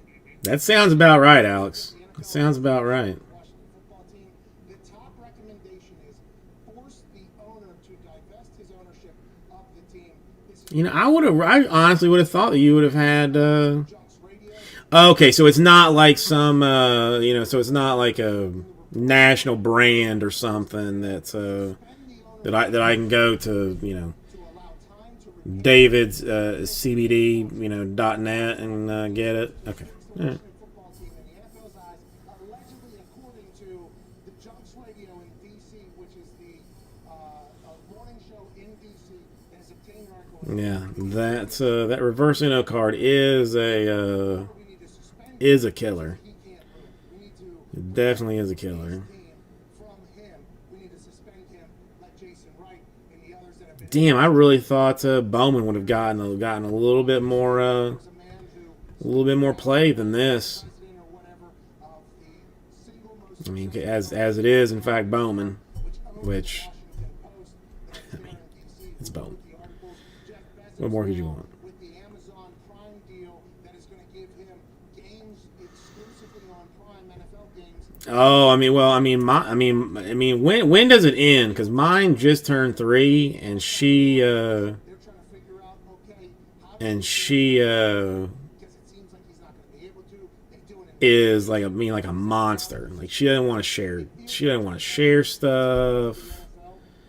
That sounds about right, Alex. That sounds about right. Washington Football Team. The top recommendation is force the owner to divest his ownership of the team. This is You know, I honestly would have thought that you would have had. Junks Radio. Okay, so it's not like some, so it's not like a national brand or something that's that I can go to, To allow time to review David's CBD, .net and get it. Okay. All right. the football team in the NFL's eyes, allegedly according to the Junks Radio in DC, which is the morning show in DC that has obtained records. Yeah, that reverse NO card is a We need to suspend is a killer. He can't move. We need to It definitely is a killer. team from him. We need to suspend him like Jason Wright and the others that have been. Damn, I really thought Bowman would have gotten a little bit more There's a man who play than this. president or whatever of the single most I mean, as it is, in fact, Bowman, which Washington Post. I mean, it's Bowman. The articles, Jeff Bezos What more could you now want? with the Amazon Prime deal that is going to give him games exclusively on Prime NFL games. Oh, when does it end? Because mine just turned 3, and she They're trying to figure out, okay, how and does she because it seems like he's not going to be able to. They're doing it is like a monster. Like she doesn't want to share. She doesn't want to share stuff. NFL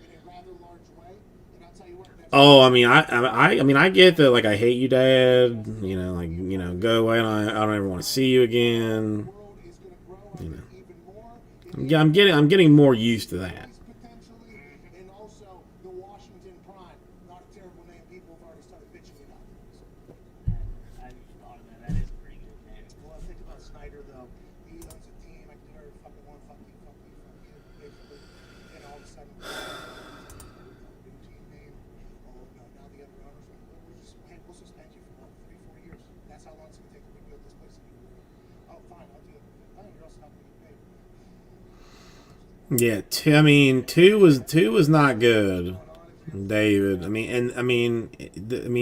in a rather large way. And I'll tell you what, that's Oh, I get that. Like, I hate you, Dad. Go away. I don't ever want to see you again. world is going to grow You know. even more. I'm getting more used to that. Potentially, and also the Washington Prime. Not a terrible name. People have already started bitching about. I just thought of that. That is a pretty good name. Well, think about Snyder though. He owns a team. I can do whatever the fuck I want. Fuck you, basically. And all of a sudden, new team name. Oh no, now the other owners are like, we'll suspend you for 3-4 years. That's how long it's gonna take to rebuild this place. Oh, fine, I'll do it. Fine, you're also not gonna get paid. Yeah, two was not good, David.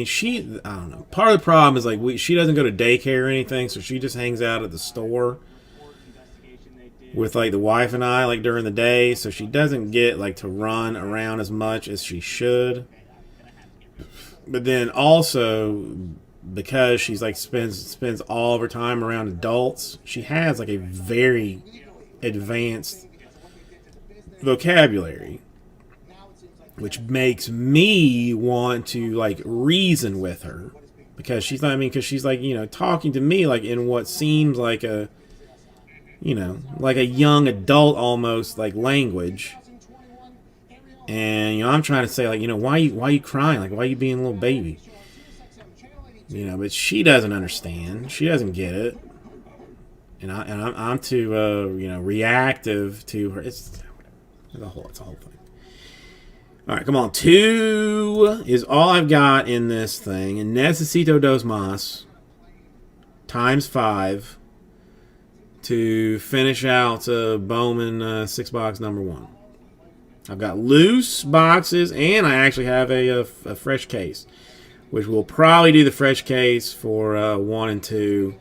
She. I don't know. Part of the problem is like she doesn't go to daycare or anything, so she just hangs out at the store Investigation they did. with like the wife and I like during the day, so she doesn't get like to run around as much as she should. But then also because she's like spends all of her time around adults, she has like a very advanced vocabulary, which makes me want to like reason with her because she's not. I mean, because she's like talking to me like in what seems like a like a young adult almost like language. And I'm trying to say like why you crying, like why are you being a little baby, but she doesn't understand, she doesn't get it, and I'm too reactive to her. It's a whole thing. All right, come on. 2 is all I've got in this thing, and Necesito dos más times 5 to finish out Bowman 6 box number 1. I've got loose boxes, and I actually have a fresh case, which we'll probably do the fresh case for 1 and 2.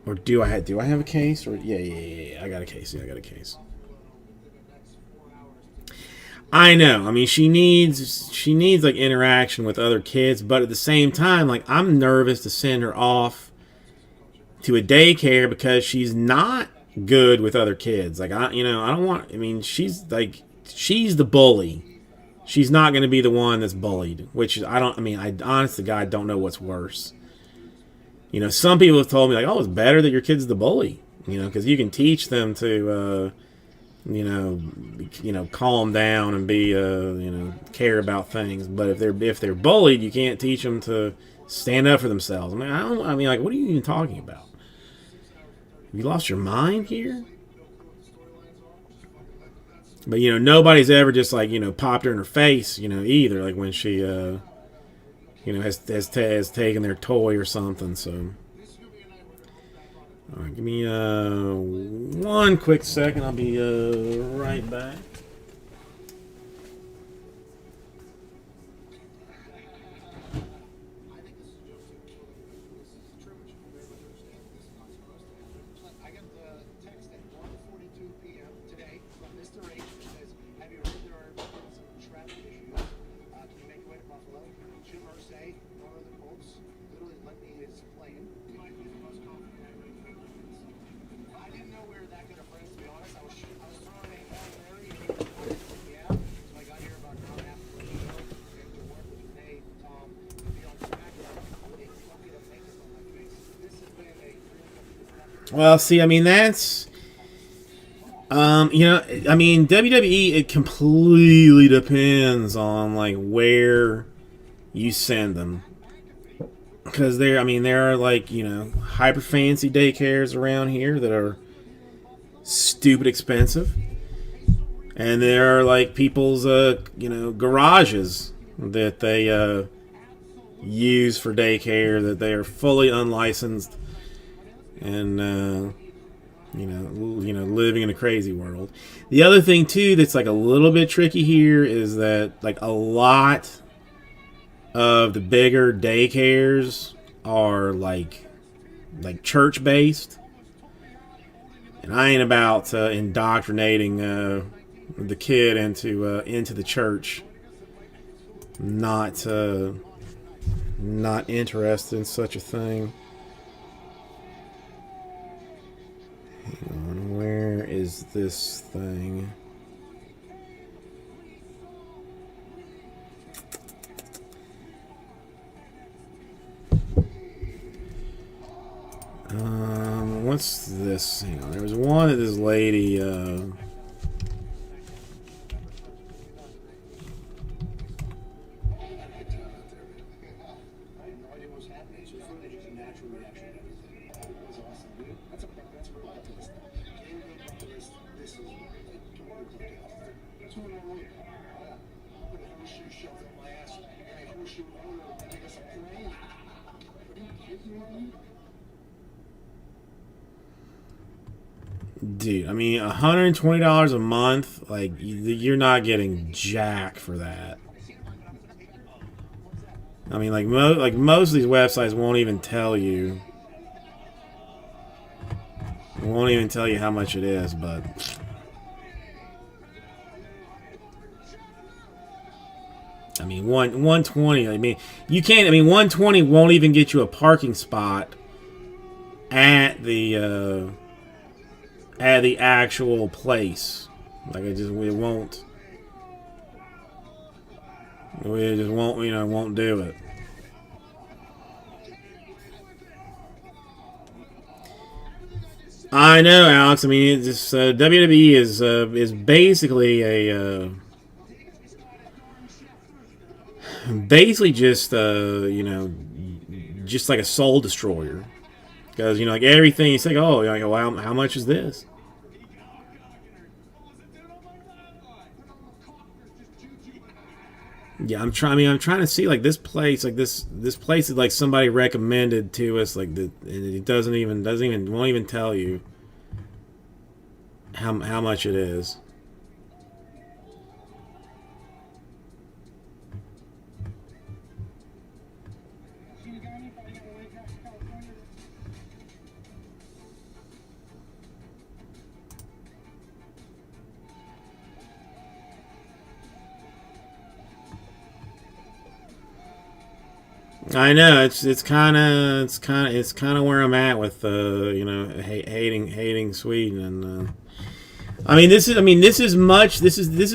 Or do I have a case? Or yeah, I got a case. Yeah, I got a case. I know. I mean, she needs like interaction with other kids, but at the same time, like I'm nervous to send her off to a daycare because she's not good with other kids. Like I don't want. I mean, she's like she's the bully. She's not going to be the one that's bullied, which I honestly, God, don't know what's worse. You know, some people have told me, like, oh, it's better that your kid's the bully, you know, because you can teach them to, calm down and be, care about things. But if they're bullied, you can't teach them to stand up for themselves. What are you even talking about? Have you lost your mind here? But, you know, nobody's ever just, like, you know, popped her in her face, you know, either. Like when she, has taken their toy or something. So, all right, give me one quick second. I'll be right back. I got the text at 1:42 p.m. today from Mr. H. Who says, "Have you heard there are some travel issues? Can you make your way to Buffalo?" Jim Irsay, one of the Colts, literally let me his plane. I didn't know we were that good of friends, to be honest. I was throwing a Hail Mary and he was wanting to take me out. So I got here about an hour and a half before the show. And to work with Renee, Tom, to be on SmackDown. It's lucky to make this on my face. This has been a Well, see, I mean, that's, WWE, it completely depends on, like, where you send them. Because there are, like, you know, hyper fancy daycares around here that are stupid expensive. And there are, like, people's, garages that they use for daycare that they are fully unlicensed and living in a crazy world. The other thing too that's like a little bit tricky here is that like a lot of the bigger daycares are like church based, and I ain't about indoctrinating the kid into the church. Not interested in such a thing. Hang on, where is this thing? What's this? Hang on, there was one that this lady, dude, I mean, $120 a month, like, you're not getting jack for that. I mean, like most of these websites won't even tell you. Won't even tell you how much it is, but I mean, 120. I mean, you can't. I mean, 120 won't even get you a parking spot at the actual place. Like it won't. We just won't. Won't do it. I know, Alex. I mean, it's WWE is basically a basically just just like a soul destroyer, because like everything you say, oh, like, well, how much is this? Yeah, I'm trying to see like this place, like this place is like somebody recommended to us, like and it won't even tell you how much it is. I know it's kind of where I'm at with hating Sweden, and This is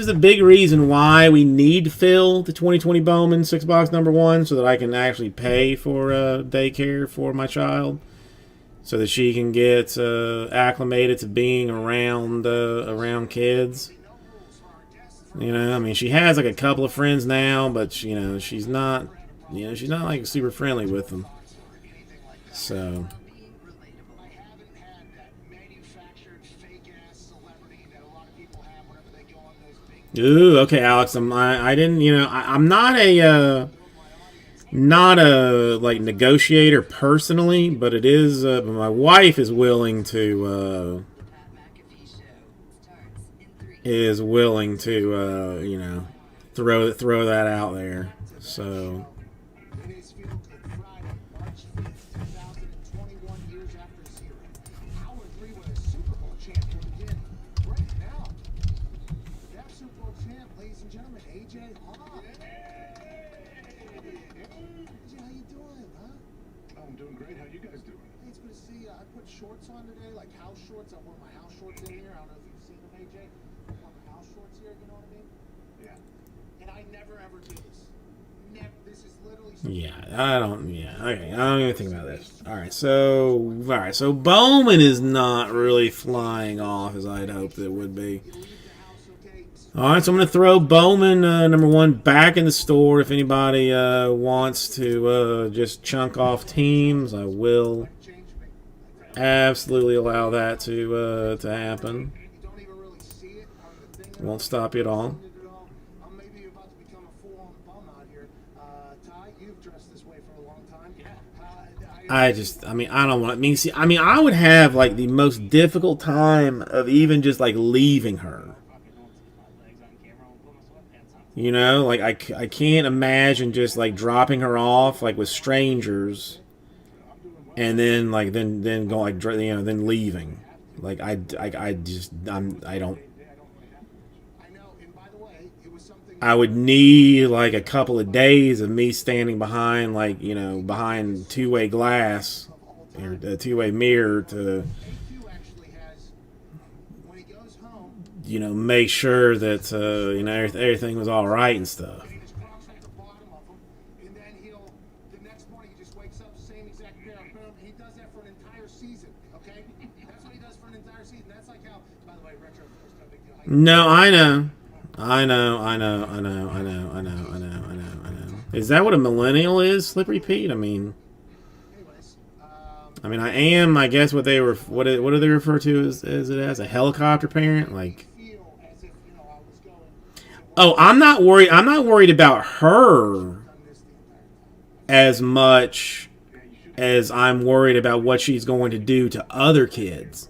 a big reason why we need Phil, the 2020 Bowman 6-box #1, so that I can actually pay for daycare for my child, so that she can get acclimated to being around kids. She has like a couple of friends now, but she's not like super friendly with them. So. I haven't had that manufactured fake ass celebrity that a lot of people have whenever they go on those big. Ooh, okay, Alex. I'm not a like negotiator personally, but it is. But my wife is willing to throw that out there. So. Field Friday, March 5th, 2021, years after zero. Howard 3 with a Super Bowl champ will begin right now. That Super Bowl champ, ladies and gentlemen, AJ Hawk. AJ, how you doing, huh? I'm doing great. How you guys doing? Hey, it's good to see you. I put shorts on today, like house shorts. I wore my house shorts in here. I don't know if you've seen them, AJ. I wore my house shorts here, you know what I mean? Yeah. And I never ever do this. This is literally Okay, I don't even think about this. Alright, so Bowman is not really flying off as I'd hoped it would be. Alright, so I'm going to throw Bowman #1 back in the store. If anybody wants to just chunk off teams, I will absolutely allow that to happen. Won't stop you at all. I don't want. I would have like the most difficult time of even just like leaving her. Like I can't imagine just like dropping her off like with strangers, and then go like then leaving. Like I don't. I would need like a couple of days of me standing behind behind two-way glass or a two-way mirror to make sure that everything was all right and stuff. No, I know. Is that what a millennial is, Slippery Pete? I guess what do they refer to as a helicopter parent? Like, oh, I'm not worried about her as much as I'm worried about what she's going to do to other kids.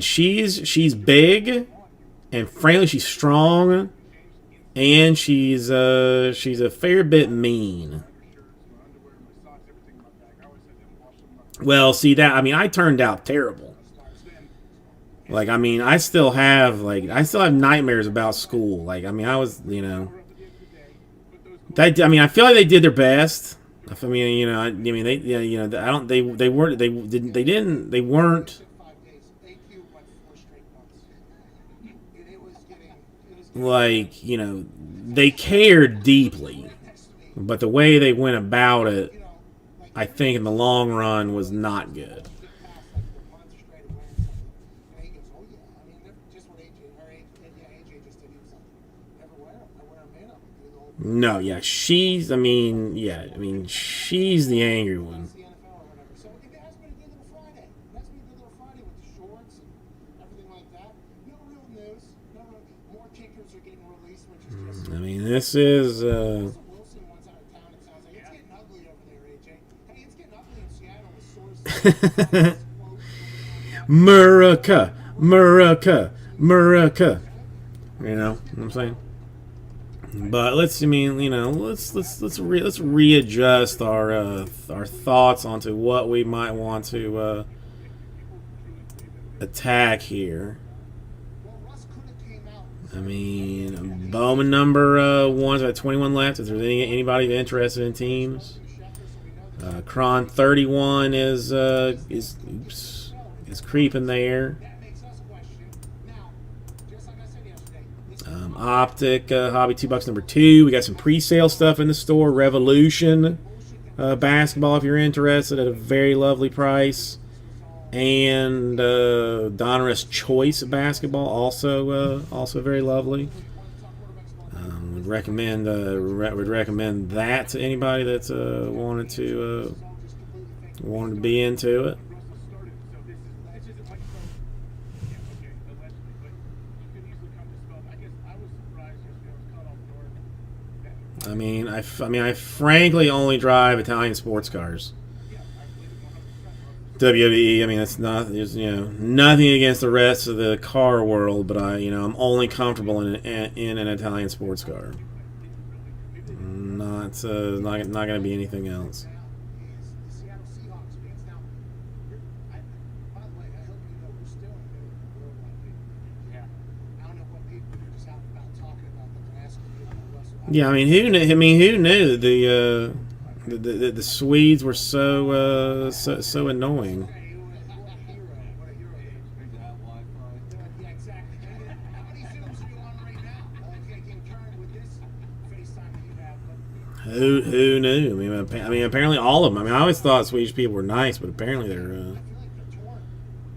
She's big, and frankly, she's strong, and she's a fair bit mean. Well, see that I turned out terrible. Like I still have nightmares about school. Like I was I feel like they did their best. They weren't. Like, they cared deeply, but the way they went about it, I think in the long run was not good. No, yeah, she's the angry one. This is America. You know what I'm saying? But let's readjust our thoughts onto what we might want to attack here. Bowman number 1's got 21 left. If there's anybody interested in teams, Cron 31 is creeping there. Optic Hobby $2 number 2. We got some pre-sale stuff in the store. Revolution basketball, if you're interested, at a very lovely price. And Donruss Choice basketball, also very lovely. Would recommend that to anybody that's wanted to be into it. I mean, I frankly only drive Italian sports cars. WWE. I mean, that's not, there's, nothing against the rest of the car world, but I'm only comfortable in an Italian sports car. Not going to be anything else. Is the Seattle Seahawks fans. Now, by the way, I hope you know we're still in the worldwide pay-per-view. Yeah. I don't know what people are just out about talking about, but they're asking you about Russell. Yeah, I mean, who knew the Swedes were so annoying. Yeah, exactly. How many Zooms are you on right now? Getting current with this FaceTime that you have. But Who knew? I mean, apparently all of them. I mean, I always thought Swedish people were nice, but apparently they're I feel like they're torn.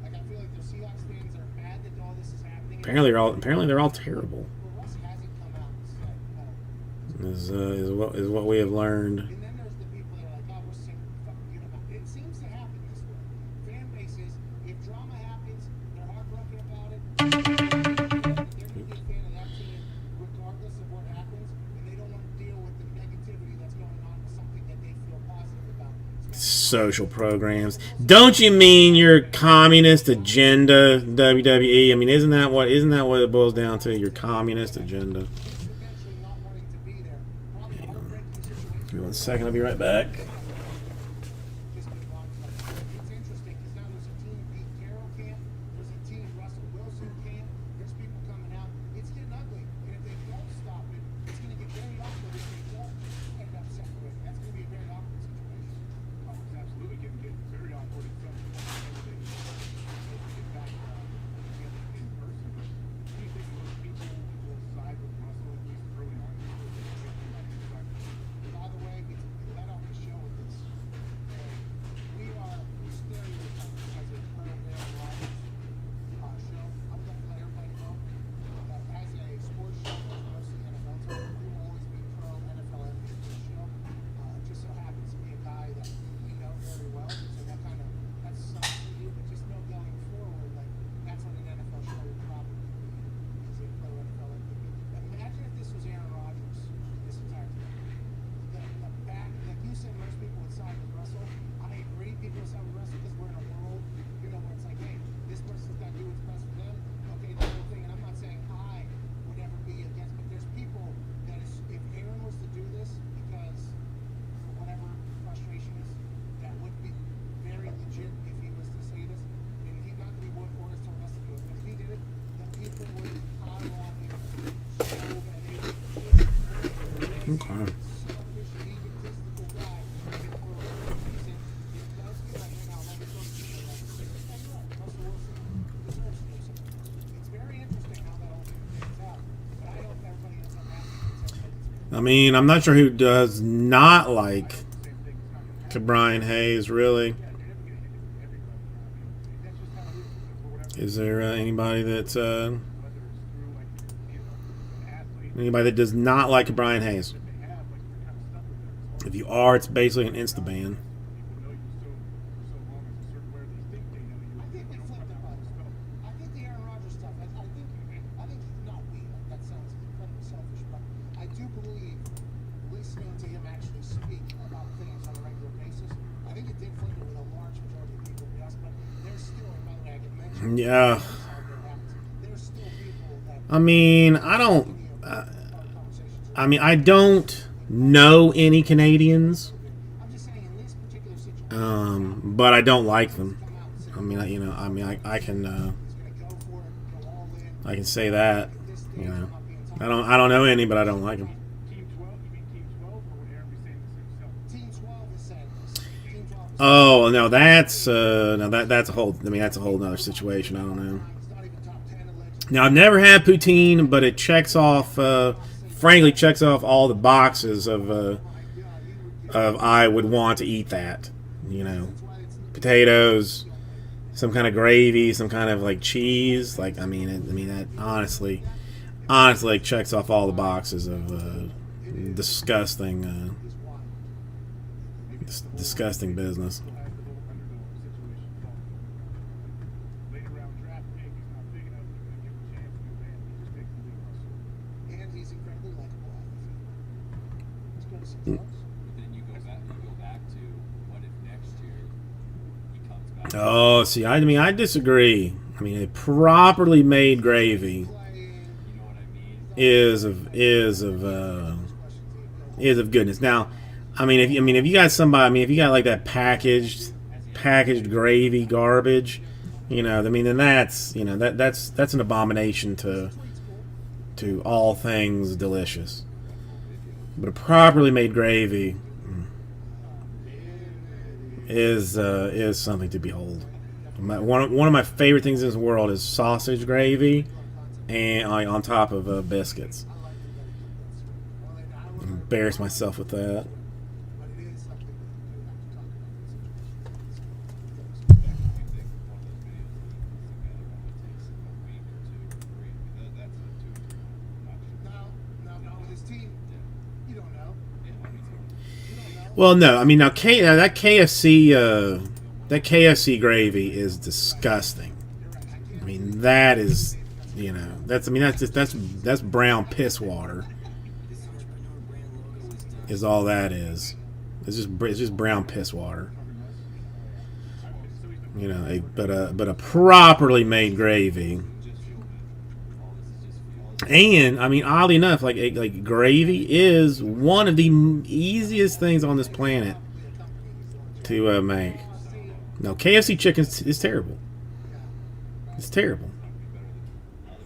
Like, I feel like the Seahawks fans are mad that all this is happening. apparently they're all terrible. Well, Russ hasn't come out and said no. Is what we have learned. And then there's the people that are like, oh, we're sick of fucking unified. It seems to happen this way. Fan bases, if drama happens, they're heartbroken about it. They're going to be a fan of that team regardless of what happens, and they don't want to deal with the negativity that's going on with something that they feel positive about. Social programs. Don't you mean your communist agenda, WWE? I mean, isn't that what it boils down to? Your communist agenda. Eventually not wanting to be there. Probably a heartbreaking situation. Give me 1 second. I'll be right back. Just been locked up. It's interesting because now there's a team Pete Carroll camp, there's a team Russell Wilson camp, there's people coming out. It's getting ugly, and if they don't stop it, it's going to get very awkward if they don't end up separated. That's going to be a very awkward situation. Oh, it's absolutely going to get very awkward at some point. They get back together in person. But do you think most people will side with Russell at least early on? By the way, we let off the show with this. We stereotyped as a Colonel Aaron Rodgers show. I would like to let everybody know that as a sports show, there's mostly NFL talk. We will always be pro NFL MVP show. Just so happens to be a guy that we know very well, so that's something for you. But just know going forward, like that's what an NFL show would probably be. Is a pro NFL MVP. Imagine if this was Aaron Rodgers this entire time. Like you said, most people would side with Russell. I agree, people would side with Russell because we're in a world, where it's like, hey, this person's got to do what's best for them. Okay, the whole thing. And I'm not saying I would ever be against, but there's people that if Aaron was to do this because for whatever frustration is, that would be very legit if he was to say this. And he's not going to be one orders told us to do it. But if he did it, then people would pile on him so that they would. Okay. I mean, I'm not sure who does not like Brian Hayes, really. Is there anybody that does not like Brian Hayes? If you are, it's basically an insta ban. I think we flipped it, bud. I think the Aaron Rodgers stuff. I think not we. That sounds incredibly selfish, but I do believe listening to him actually speak about things on a regular basis. I think it did flip it with a large majority of people. Yes, but there's still, by the way, I can mention. Yeah. There's still people that. I mean, I don't know any Canadians, I'm just saying in this particular situation. but I don't like them. I mean, I can He's gonna go for it, go all in. I can say that. I don't know any, but I don't like them. Team 12? You mean Team 12, or would Aaron be saying the same stuff? Team 12 is saying this. Team 12 is Oh no, that's a whole. I mean, that's a whole other situation. I don't know. It's not even top 10 allegedly. Now, I've never had poutine, but it checks off, frankly, checks off all the boxes of I would want to eat that. You know, potatoes, some kind of gravy, some kind of like cheese. Like, I mean, that honestly, like, checks off all the boxes of disgusting, disgusting business. Later round draft pick is not big enough to give him a chance to move in. He just takes the lead Russell. And he's incredibly likable off the field. Let's go to some Mm. drugs. But then you go back to what if next year he comes back? Oh, see, I mean, I disagree. I mean, a properly made gravy You know what I mean? is of goodness. Now, I mean, if you got somebody, I mean, if you got like that packaged gravy garbage, you know, I mean, then that's, you know, that's an abomination to all things delicious. But a properly made gravy is something to behold. One of my favorite things in this world is sausage gravy, and on top of biscuits. Embarrass myself with that. But it is something that you do have to talk about. Do you think one of those videos that he puts together only takes a week or 2 or 3? That's a 2 or 3 much. No, with his team, you don't know. Yeah, I mean, You don't know. Well, no, I mean, now that KFC gravy is disgusting. I mean, that is, you know, that's brown piss water. Is all that is. It's just brown piss water. You know, but a properly made gravy. And I mean, oddly enough, like gravy is one of the easiest things on this planet to make. No, KFC chicken is terrible. It's terrible.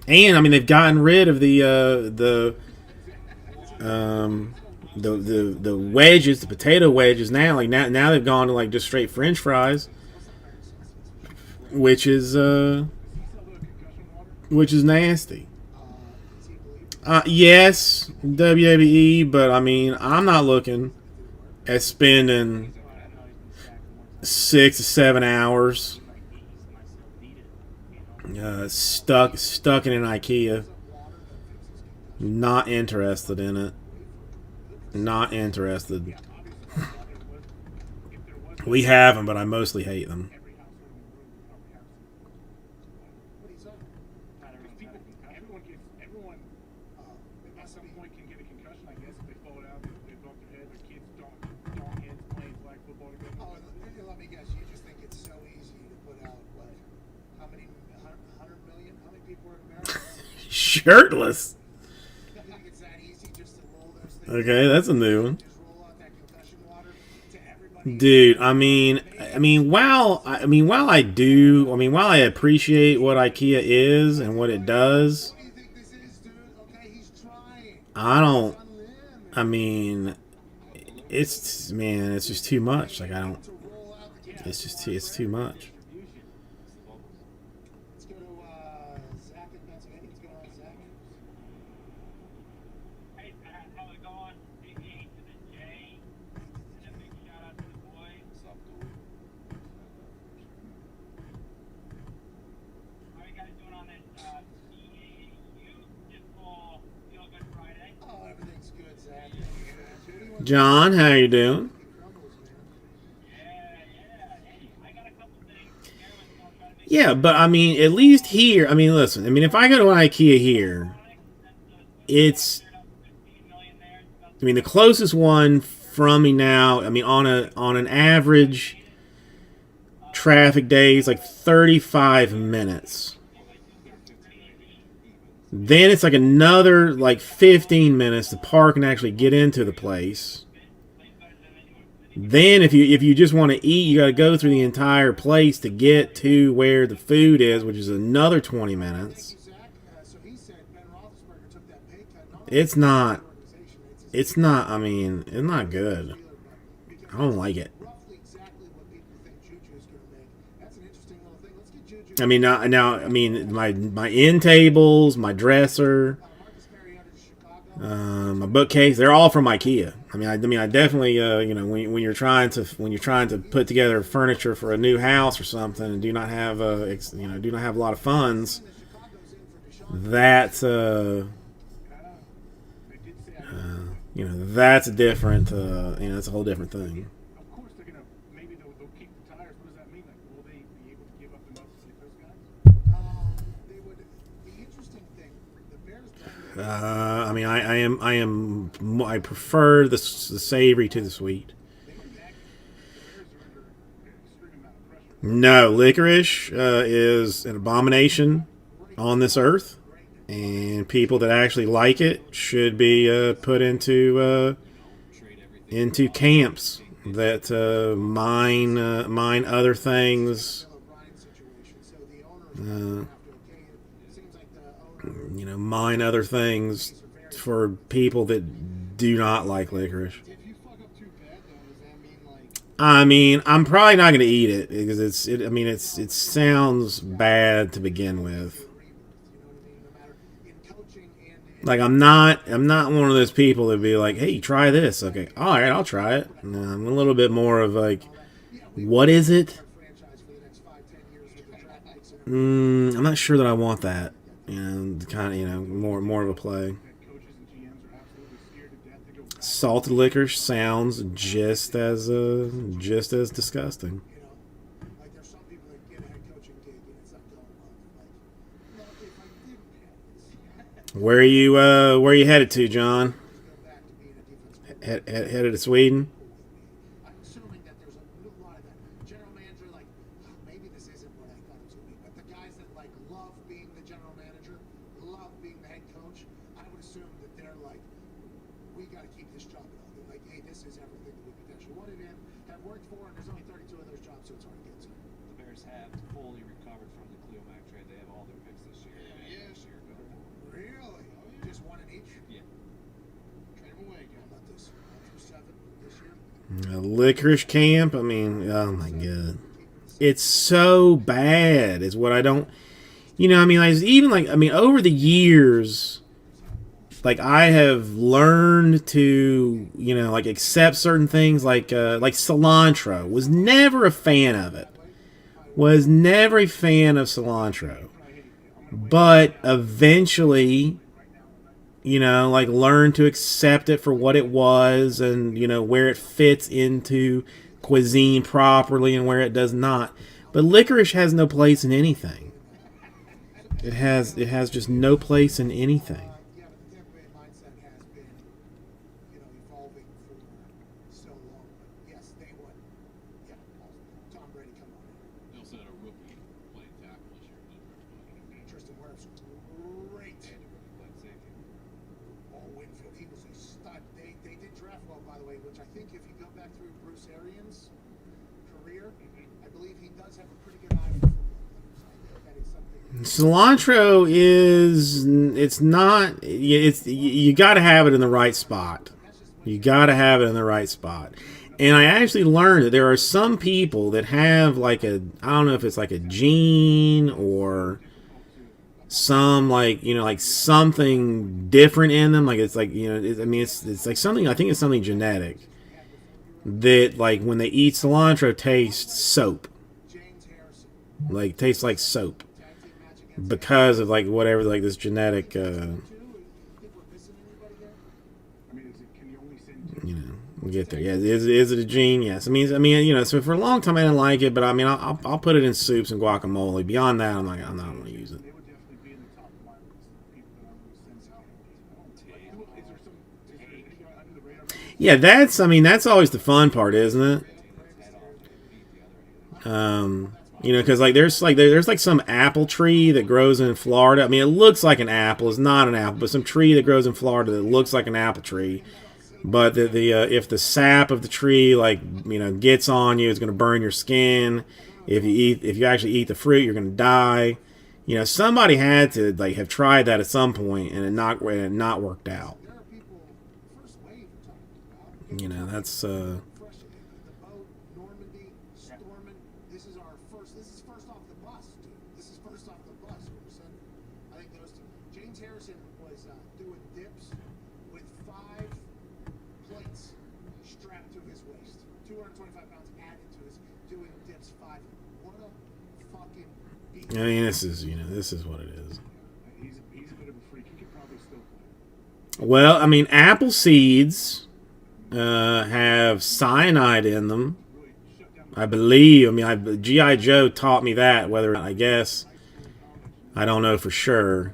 And I mean, they've gotten rid of the wedges, the potato wedges now. Like now they've gone to like just straight French fries, which is nasty. Yes, WWE, but I mean, I'm not looking at spending 6 to 7 hours stuck in an IKEA. Not interested in it. Not interested. We have them, but I mostly hate them. Everyone at some point can get a concussion, I guess, if they fall out, they bump their head, their kids dog heads playing flag football together. Oh, and let me guess, you just think it's so easy to put out, what, how many, 100 million? How many people are in America? Shirtless. You think it's that easy just to roll those things? Okay, that's a new one. Just roll out that concussion water to everybody? Dude, while I appreciate what IKEA is and what it does, What do you think this is, dude? Okay, he's trying. I don't. It's on limb. I mean, it's just too much. Like, I don't. To roll out the It's too much. Let's go to Zach in Pennsylvania. What's going on, Zach? Hey, Pat, how's it going? Big A to the J. And a big shout out to the boys. How you guys doing on this PAU Football Feel Good Friday? Oh, everything's good, Zach. John, how you doing? Hey, I got a couple things. Everyone's gonna try to make Yeah, but I mean, at least here. I mean, listen. I mean, if I go to an IKEA here, it's. 15 million there. It's about I mean, the closest one from me now. I mean, on an average traffic day is like 35 minutes. Then it's like another like 15 minutes to park and actually get into the place. Then if you just want to eat, you got to go through the entire place to get to where the food is, which is another 20 minutes. Zach, so he said Ben Roethlisberger took that pay cut. Not It's not. organization. It's not. I mean, it's not good. I don't like it. roughly exactly what people think Juju is going to make. That's an interesting little thing. Let's get Juju. I mean, now, I mean, my end tables, my dresser, Marcus Mariota to Chicago. my bookcase, they're all from IKEA. I definitely, you know, when you're trying to put together furniture for a new house or something, and do not have, you know, do not have a lot of funds, that's, They did say, you know, that's a different, you know, that's a whole different thing. of course they're gonna, maybe they'll keep the tires. What does that mean? Like, will they be able to give up enough to get those guys? They would. The interesting thing, the Bears. I mean, I prefer the savory to the sweet. They were nagging. The Bears are under an extreme amount of pressure. No, licorice is an abomination on this earth, and people that actually like it should be put into camps that mine other things. O'Brien situation. So the owners have to okay it. Seems like the owner. You know, mine other things for people that do not like licorice. If you fuck up too bad, though, does that mean like? I mean, I'm probably not going to eat it because it sounds bad to begin with. Like I'm not one of those people that be like, hey, try this. Okay, all right, I'll try it. No, I'm a little bit more of like, what is it? I'm not sure that I want that. You know, kind of, you know, more of a play. Coaches and GMs are absolutely scared to death to go back. Salted licorice sounds just as disgusting. Like there's some people that get a head coaching gig and it's not going well. Like, if I did Where are you headed to, John? go back to being a defensive Headed to Sweden? I'm assuming that there's a lot of that. General manager, like, maybe this isn't what I thought it was going to be, but the guys that, like, love being the general manager, love being the head coach, I would assume that they're like, we got to keep this job. They're like, hey, this is everything that we potentially wanted in, have worked for, and there's only 32 of those jobs, so it's hard to get to. The Bears have fully recovered from the Cleo Mack trade. They have all their picks this year. and this year available. Really? Just one in each? Yeah. Trade them away, How about this? 7 this year? Licorice camp? I mean, oh my god. It's so bad, is what I don't. You know, I mean, over the years, like, I have learned to, you know, like, accept certain things, like cilantro. Was never a fan of it. Was never a fan of cilantro. But eventually, you know, like, learned to accept it for what it was and, you know, where it fits into cuisine properly and where it does not. But licorice has no place in anything. It has just no place in anything. Yeah, but the Tampa Bay mindset has been, you know, evolving for so long. But yes, they would. Yeah, Tom Brady come on in. They also had a rookie playing tackle this year. Tristan Wirfs, great. And a rookie playing safety. Oh, Winfield, he was a stud. They did draft well, by the way, which I think if you go back through Bruce Arians' career, I believe he does have a pretty good eye for football. That is something. Cilantro you got to have it in the right spot. You got to have it in the right spot. And I actually learned that there are some people that have like I don't know if it's like a gene or some, like, you know, like something different in them. Like, it's like, you know, it's like something, I think it's something genetic that, like, when they eat cilantro, tastes soap. James Harrison, Like, tastes like soap. tag team match against Because of, like, whatever, like, this genetic, two. You think we're missing anybody there? I mean, can you only send two? you know, we'll get there. Yeah, is it a gene? Yes. I mean, you know, so for a long time I didn't like it, but I mean, I'll put it in soups and guacamole. Beyond that, I'm not going to use it. They would definitely be in the top of my list of people that I would send out. Like, is there anything under the radar? Yeah, that's always the fun part, isn't it? You know, because there's some apple tree that grows in Florida. I mean, it looks like an apple. It's not an apple, but some tree that grows in Florida that looks like an apple tree. But if the sap of the tree, like, you know, gets on you, it's going to burn your skin. If you actually eat the fruit, you're going to die. You know, somebody had to, like, have tried that at some point, and it not worked out. There are people, first wave we're talking about. You know, that's Fresh, the boat, Normandy, Stormin. This is first off the bus, dude. This is 25 pounds added to his doing dips 5. What a fucking beast. I mean, this is this is what it is. He's a bit of a freak. He could probably still play. Well, I mean, apple seeds have cyanide in them. Really shut down I believe. I mean, GI Joe taught me that. Whether I guess I don't know for sure.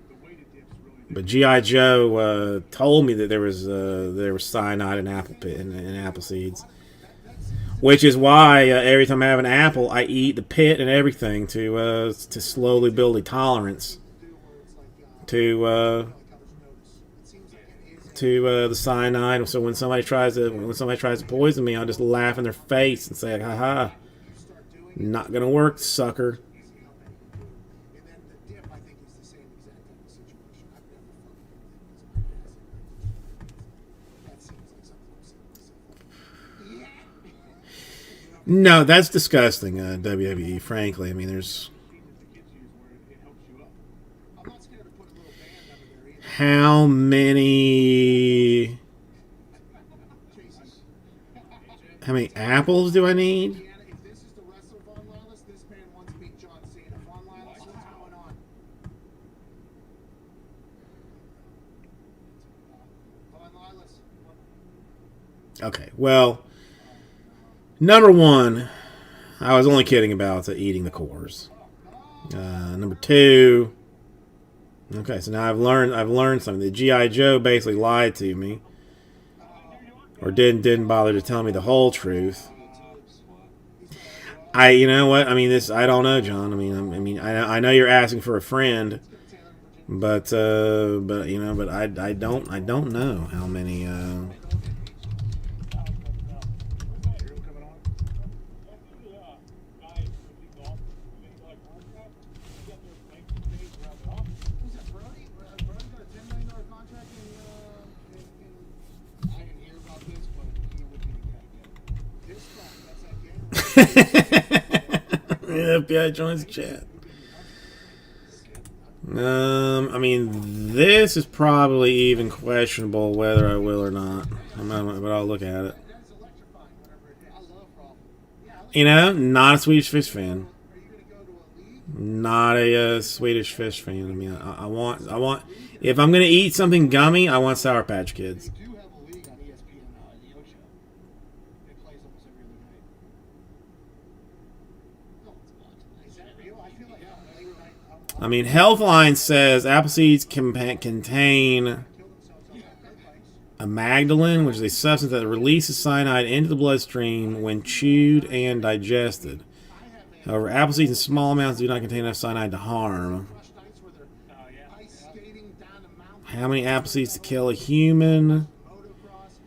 the weighted dips really. But GI Joe told me that there was cyanide in in apple seeds, which is why every time I have an apple, I eat the pit and everything to slowly build a tolerance to the cyanide. So when somebody tries to poison me, I'll just laugh in their face and say, "Ha ha, not gonna work, sucker." And then the dip, I think, is the same exact type of situation. I've never fucking that seems like something I'm saying. No, that's disgusting, WWE. Frankly, I mean, there's The kids use where it helps you up. I'm not scared to put a little band under there either. how many apples do I need? Deanna, if this is the wrestler Von Lawless, this man wants to beat John Cena. Von Lawless, what's going on? Von Lawless. Okay, well, number one, I was only kidding about eating the cores. Number two, okay, so now I've learned something. The GI Joe basically lied to me, or didn't bother to tell me the whole truth. You know what? I mean, I don't know, John. I know you're asking for a friend, but I don't know how many. Who's that, Brody? Brody got a $10 million contract in I didn't hear about this, but he would be the guy. This guy, that's that game. The FBI joins the chat. I mean, this is probably even questionable whether I will or not. But I'll look at it. That's electrifying, whatever it is. I love Raw. Yeah, I like You know, not a Swedish Fish fan. Are you going to go to a league? Not a Swedish Fish fan. I mean, I want. If I'm gonna eat something gummy, I want Sour Patch Kids. They do have a league on ESPN, the O Show. It plays almost every other night. No, it's not. Is that real? I feel like late night. I mean, Healthline says apple seeds contain Kill themselves on dirt bikes. a amygdalin, which is a substance that releases cyanide into the bloodstream when chewed and digested. However, apple seeds in small amounts do not contain enough cyanide to harm. Crushed ice where they're ice skating down a mountain. How many apple seeds to kill a human? Motocross.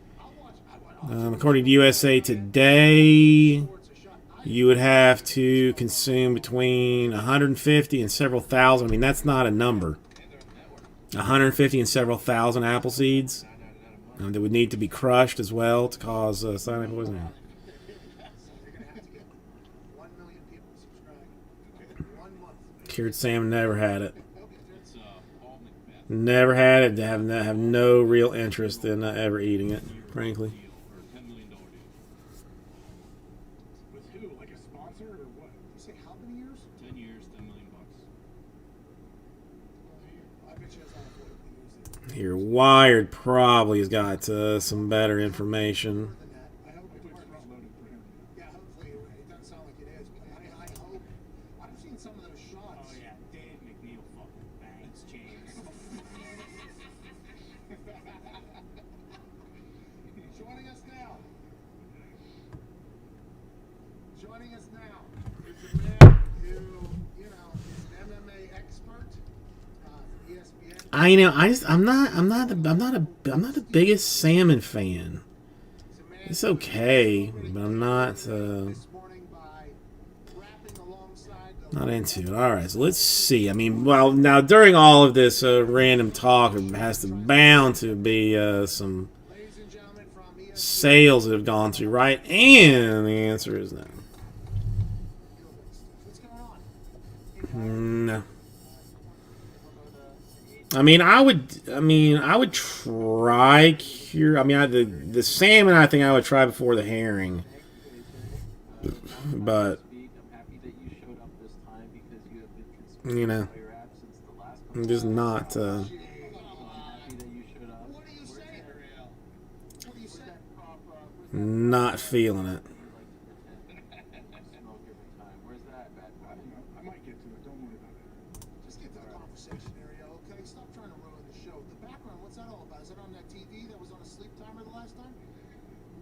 I went According to USA Today, sports a shot. you would have to consume between 150 and several thousand. I mean, that's not a number. 150 and several thousand apple seeds. They would need to be crushed as well to cause cyanide poisoning. You're going to have to get 1 million people subscribed. 1 month. Cured Sam never had it. Never had it. Have no real interest in ever eating it, frankly. With who? Like a sponsor or what? You say how many years? 10 years, $10 million. I bet you that's unavoidable years. Here, Wired probably has got some better information. Than that. I hope it's front loaded for him. Yeah, hopefully it doesn't sound like it is, but I hope. I've seen some of those shots. Oh yeah, Dave McNeil fucking bangs James. Joining us now. Joining us now is a man who, is an MMA expert, ESPN. I'm not the biggest salmon fan. He's a man It's okay, but I'm not this morning by rapping alongside the not into it. All right, so let's see. I mean, well, now during all of this random talk, there has to bound to be some ladies and gentlemen from ESPN. sales that have gone through, right? And the answer is no. What's going on? No. I mean, I would try cure. I mean, the salmon. I think I would try before the herring. But I'm happy that you showed up this time because you have been conspicuous you know, by your absence the last couple I'm just times. not. So I'm happy that you showed up. What do you say, Ariel? What do you say? Not feeling it. Smoke every time. Where's that bad boy? I might get to it. Don't worry about it. Just get to the conversation, Ariel, okay? Stop trying to ruin the show. The background, what's that all about? Is it on that TV that was on a sleep timer the last time?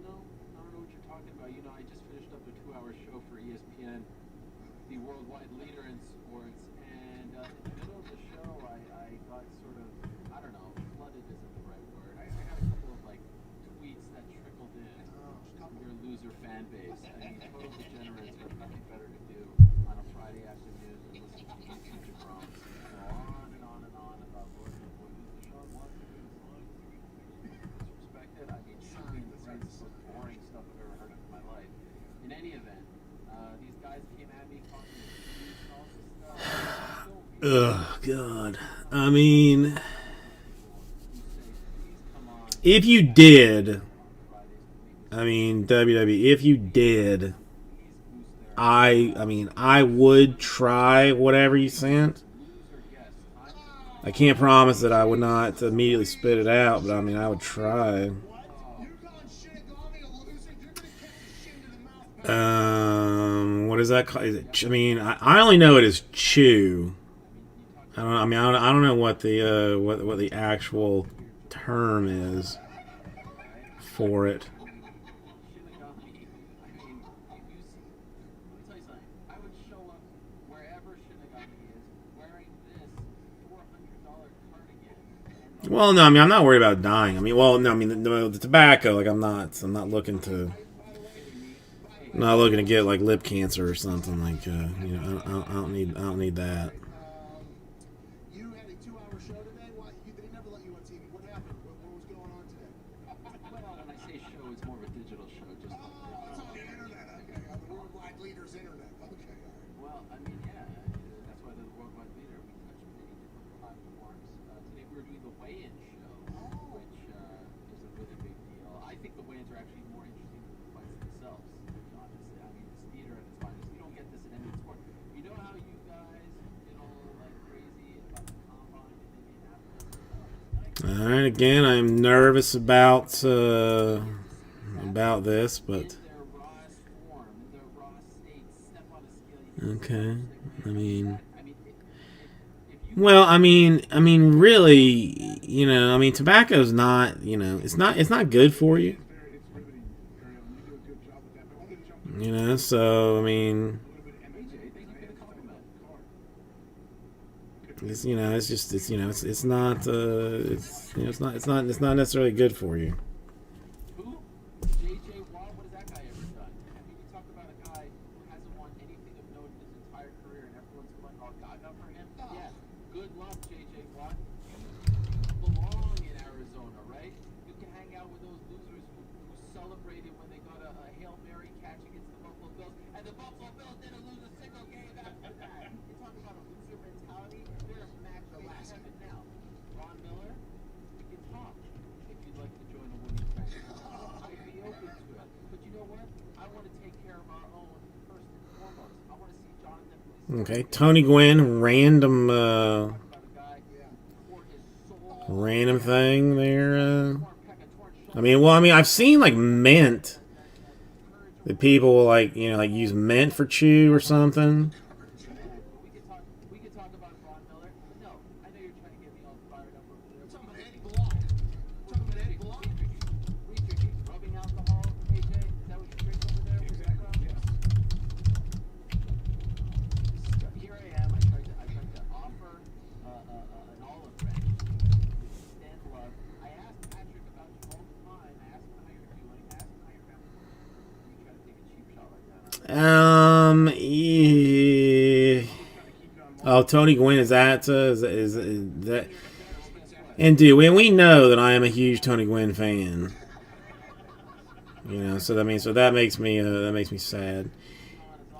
No, I don't know what you're talking about. You know, I just finished up a 2-hour show for ESPN, the worldwide leader in sports, and in the middle of the show, I got sort of, I don't know, flooded isn't the right word. I had a couple of, like, tweets that trickled in from your loser fan base. I mean, total degenerates have nothing better to do on a Friday afternoon than listen to you two jabronis go on and on and on about Lord of the Boys. Deshaun Watson is disrespected. I mean, truly the greatest, most boring stuff I've ever heard of in my life. In any event, these guys came at me calling me cheese and all this stuff. Ugh, God. I mean, You say, please come on if you did, Fridays to make I mean, WWE, if you did, please boost their I mean, I would try whatever you sent. loser guests. I can't promise that I would not immediately spit it out, but I mean, I would try. What? You're calling Shinigami a loser? You're gonna catch a shin to the mouth, pal. What is that called? Is it, I mean, I only know it as chew. I don't. I mean, I don't know what the what the actual term is for it. Shinigami, I mean, if you let me tell you something. I would show up wherever Shinigami is wearing this $400 cardigan. Well, no, I mean, I'm not worried about dying. I mean, well, no, I mean, the tobacco, like, I'm not looking to, not looking to get like lip cancer or something like, you know, I don't need that. You had a 2-hour show today? Why? They never let you on TV. What happened? What was going on today? Well, when I say show, it's more of a digital show, just like It's on the internet. Okay, on the worldwide leader's internet. Okay, all right. well, I mean, yeah, that's why they're the worldwide leader. We touch many different platforms. Today we were doing the weigh-in show, which is a really big deal. I think the weigh-ins are actually more interesting than the fights themselves, to be honest. I mean, it's theater at its finest. You don't get this in any sport. You know how you guys get all like crazy about the combine in Indianapolis? All right, again, I'm nervous about this, but In their rawest form, in their raw state, step on a scale. You okay. I mean, I mean, if you well, I mean, really, you know, I mean, tobacco's not, you know, it's not good for you, It's riveting, Ariel. You do a good job with that. But I wanted to jump to you know. So I mean, a little bit of MJ. thank you for the compliment. it's, you know, it's just, it's, you know, it's not, it's, you know, it's not necessarily good for you. Who? J.J. Watt? What has that guy ever done? I mean, you talk about a guy who hasn't won anything of note in his entire career, and everyone's going all gaga for him. Yeah, good luck, J.J. Watt. You belong in Arizona, right? You can hang out with those losers who celebrated when they got a Hail Mary catch against the Buffalo Bills, and the Buffalo Bills didn't lose a single game after that. You talk about a loser mentality. They're a match made in heaven now. Ron Miller, we can talk if you'd like to join a winning franchise. I'd be open to it. But you know what? I want to take care of our own first and foremost. I want to see Jonathan Police Okay, Tony Gwynn, random, talk about a guy who poured his soul, random thing there. torn peck, a torn shoulder. I mean, well, I mean, I've seen like mint that people will like, you know, like use mint for chew or something. We could talk about Ron Miller. No, I know you're trying to get me all fired up over there. Talking about Eddie Block. Talking about Eddie Block. Researching, rubbing alcohol, AJ, is that what you drink over there? Exactly. Yes. Here I am. I tried to offer an olive branch to extend love. I asked Patrick about you all the time. I asked him how you're doing. I asked him how your family was. You try to take a cheap shot like that. Yeah. Oh, Tony Gwynn, is that that? And dude, we know that I am a huge Tony Gwynn fan. You know, so that makes me sad.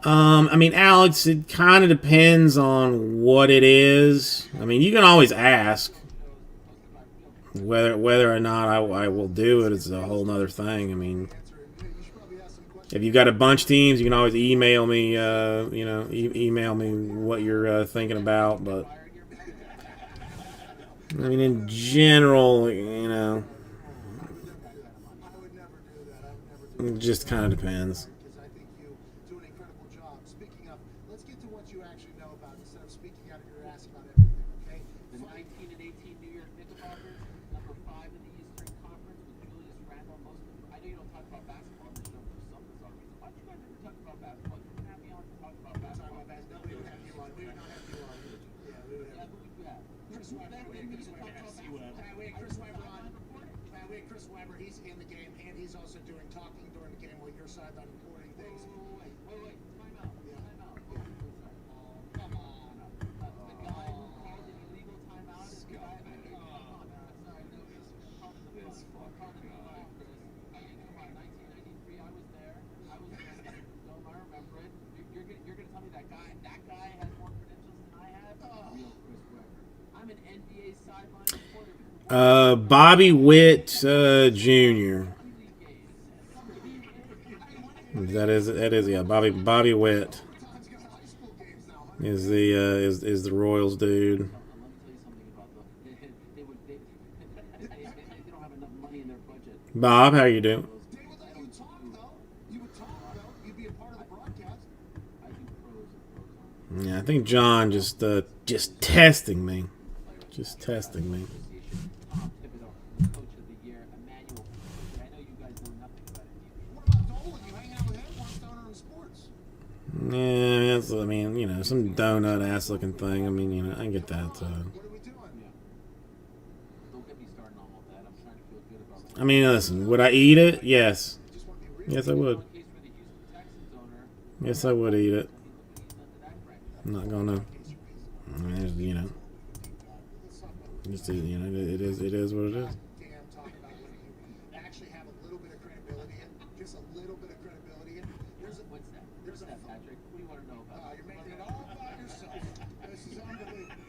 I mean, Alex, it kind of depends on what it is. I mean, you can always ask. whether or not I will do it is a whole nother thing. I mean, if you've got a bunch of teams, you can always email me. Email me what you're thinking about. But I mean, in general, I would never do that. I would never do it just kind of depends. because I think you do an incredible job. Speaking of, let's get to what you actually know about instead of speaking out of your ass about everything, okay? The 19 and 18 New York Knickerbockers, number 5 in the Eastern Conference with Julius Randle. I know you don't talk about basketball on the show for some bizarre reason. Why don't you guys ever talk about basketball? You can have me on to talk about basketball. Nobody would have you on. We would not have you on. Yeah, we would Yeah, have. who would you have? Chris Webber. We had Chris Webber on. We had Chris Webber. He's in the game, and he's also doing talking during the game while you're sideline reporting things. Wait. Time out. Yeah. Time out. Oh, sorry. Come on. The guy who called an illegal timeout is the guy. Come on. Sorry. No, he's caught in the front. Caught in the line, Chris. I mean, come on. 1993. I was there. I remember it. You're gonna tell me that guy has more credentials than I have? Real Chris Webber. I'm an NBA sideline reporter. Bobby Witt Jr. That is yeah. Bobby Witt is the Royals dude. Let me tell you something about they don't have enough money in their budget. Bob, how you doing? They would let you talk, though. You would talk, though. You'd be a part of the broadcast. I do pros and pros. Yeah, I think John just testing me. Just testing me. Tom Thibodeau, Coach of the Year, Emmanuel. I know you guys know nothing about it. What about Dolan? You hang out with him? One stoner in sports. Yeah, that's, I mean, some donut ass looking thing. I mean, I get that. What are we doing? Don't get me started on all that. I'm trying to feel good about I mean, listen, would I eat it? Yes. Just want to be real. Yes, I would. one case for the Houston Texans owner. Yes, I would eat it. He's under that bracket. I'm not gonna. I mean, it is what it is. Damn, talk about when you actually have a little bit of credibility in. Just a little bit of credibility in. There's a, What's that? There's What's a that, Patrick? What do you want to know about? You're making it all about yourself. This is unbelievable.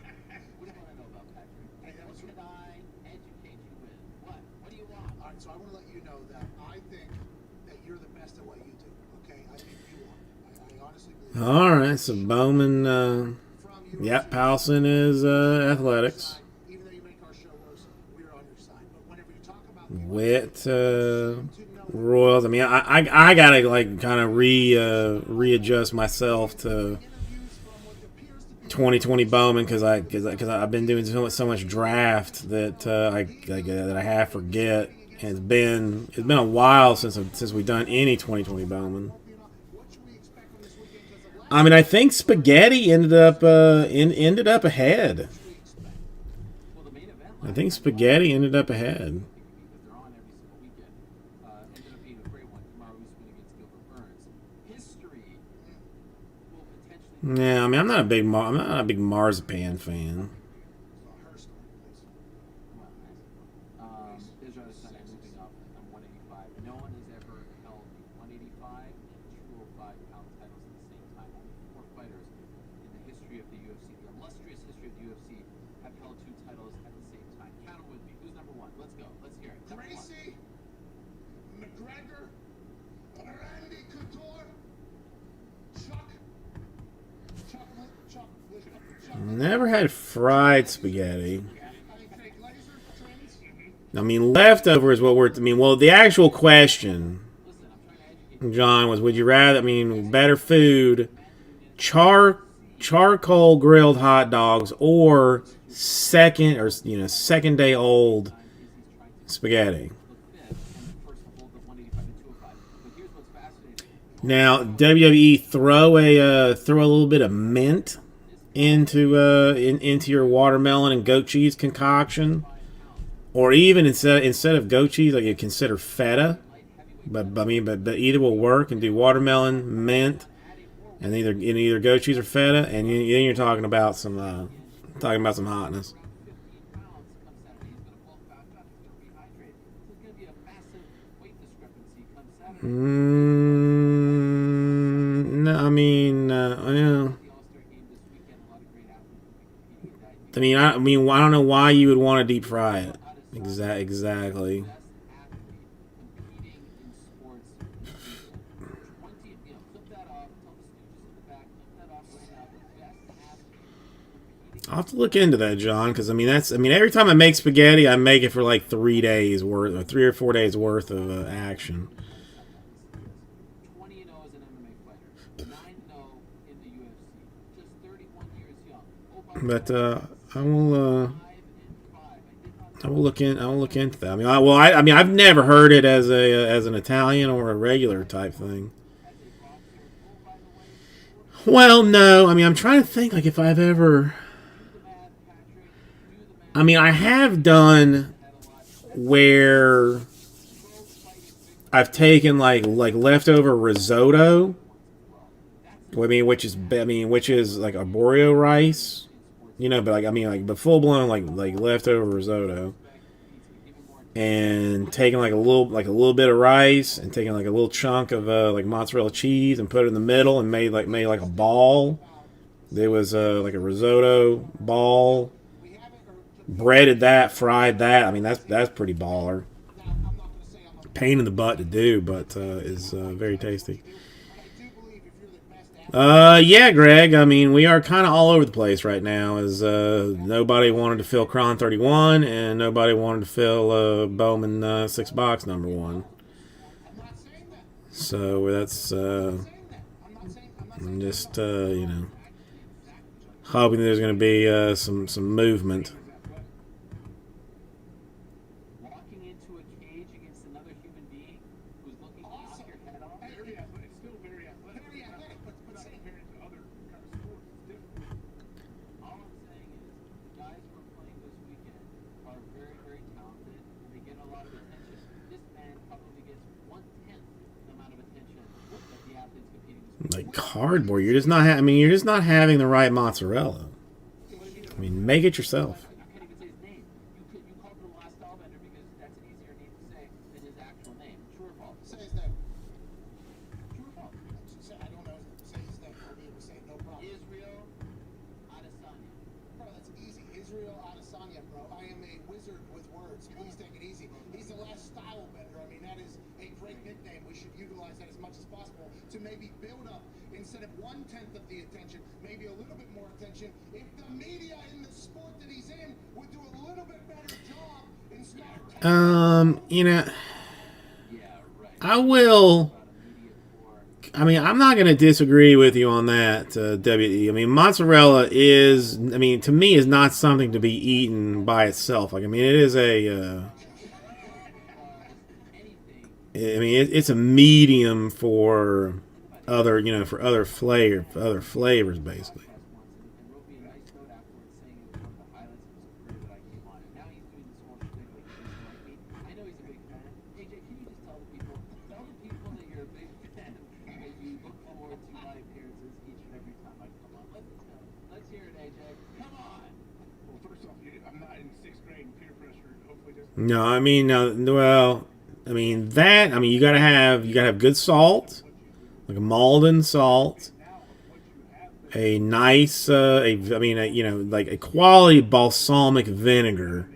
What do you want to know about, Patrick? Hey, that What was can I educate you with? What? What do you want? All right, so I want to let you know that I think that you're the best at what you do. Okay, I think you are. I honestly believe. All right, so Bowman. From your Yep, Powelson is athletics. even though you make our show worse, we're on your side. But whenever you talk about Witt Royals. I mean, I gotta like kind of readjust myself to interviews from what appears to be 2020 Bowman because I've been doing so much draft that I half forget. And it's been a while since we've done any 2020 Bowman. what should we expect from this weekend? Because the last I mean, I think Spaghetti ended up ahead. Well, the main event I think Spaghetti ended up ahead. because they're on every single weekend. Ended up being a great one. Kamaru Usman against Gilbert Burns. History will potentially. Yeah, I mean, I'm not a big marzipan fan. her story, please. Israel Adesanya moving up. I'm 185. No one has ever held the 185 and 205 pound titles at the same time. Only 4 fighters in the history of the UFC, the illustrious history of the UFC, have held 2 titles at the same time. Count them with me. Who's number 1? Let's go. Let's hear it. Number 1. Gracie, McGregor, Randy Couture, Chuck Never had fried spaghetti. I think fake laser trends. I mean, leftover is what we're. I mean, well, the actual question, Listen, I'm trying to educate John, was: would you rather? I mean, better food, charcoal grilled hot dogs, or second day old spaghetti? and first hold the 185 and 205. But here's what's fascinating. Now, WWE throw a little bit of mint into your watermelon and goat cheese concoction, or even instead of goat cheese, like you consider feta. But either will work, and do watermelon, mint, and either goat cheese or feta, and then you're talking about some hotness. 15 pounds come Saturday. He's going to bulk back up. He's going to rehydrate. So it's going to be a massive weight discrepancy come Saturday. No, I mean, yeah. The All-Star game this weekend. A lot of great athletes will be competing in that. I mean, I don't know why you would want to deep fry it. Exactly. best athlete competing in sports. 20, flip that off. Tell the Stooges in the back, flip that off right now. The best athlete competing. I'll have to look into that, John, because I mean, every time I make spaghetti, I make it for like 3 days worth, or 3 or 4 days worth of action. 20-0 as an MMA fighter, 9-0 in the UFC, just 31 years young. Oh, by the But way, I will 5-5. I did not I will look into that. I mean, I mean, I've never heard it as an Italian or a regular type thing. as a boxer. Oh, by the way, Well, no. I mean, I'm trying to think like if I've ever. do the math, Patrick. Do the math. I mean, I have done Had a lot. where I've taken like leftover risotto. I mean, which is like arborio rice. You know, but like I mean, like but full blown like leftover risotto, and taking like a little bit of rice and taking like a little chunk of like mozzarella cheese and put it in the middle and made like a ball. There was like a risotto ball. Breaded that, fried that. I mean, that's pretty baller. Pain in the butt to do, but is very tasty. Yeah, Greg. I mean, we are kind of all over the place right now. As nobody wanted to fill Kron 31, and nobody wanted to fill Bowman 6 box number 1. So that's I'm just you know, hoping there's going to be some movement. Walking into a cage against another human being who's looking to knock your head off. Very athletic. It's still very athletic. Very athletic, but Not saying compared to other kind of sports. It's different. All I'm saying is the guys who are playing this weekend are very, very talented and they get a lot of attention. This man probably gets 1/10 the amount of attention that the athletes competing this weekend. Like cardboard, you're just not. I mean, you're just not having the right mozzarella. I mean, make it yourself. I can't even say his name. You called him the last Stylebender because that's an easier name to say than his actual name. True or false? Say his name. True or false? I don't know. Say his name. I'll be able to say it, no problem. Israel Adesanya. Bro, that's easy. Israel Adesanya, bro. I am a wizard with words. Please take it easy. He's the last style bender. I mean, that is a great nickname. We should utilize that as much as possible to maybe build up, instead of 1/10 of the attention, maybe a little bit more attention. If the media in the sport that he's in would do a little bit better job instead of You know, Yeah, right. I will. Media for I mean, I'm not going to disagree with you on that, WE. I mean, mozzarella is, I mean, to me, is not something to be eaten by itself. Like, I mean, it is a, anything. I mean, it's a medium for other, you know, for other flavors, basically. And wrote me a nice note afterwards saying it was one of the highlights of his career that I came on. And now he's doing this whole thing like he doesn't like me. I know he's a big fan. AJ, can you just tell the people that you're a big fan and you look forward to my appearances each and every time I come on. Let's hear it, AJ. Come on. Well, first off, I'm not in 6th grade. Peer pressure hopefully doesn't. No, I mean, well, I mean, you gotta have good salt, like a Malden salt, a nice, you know, like a quality balsamic vinegar,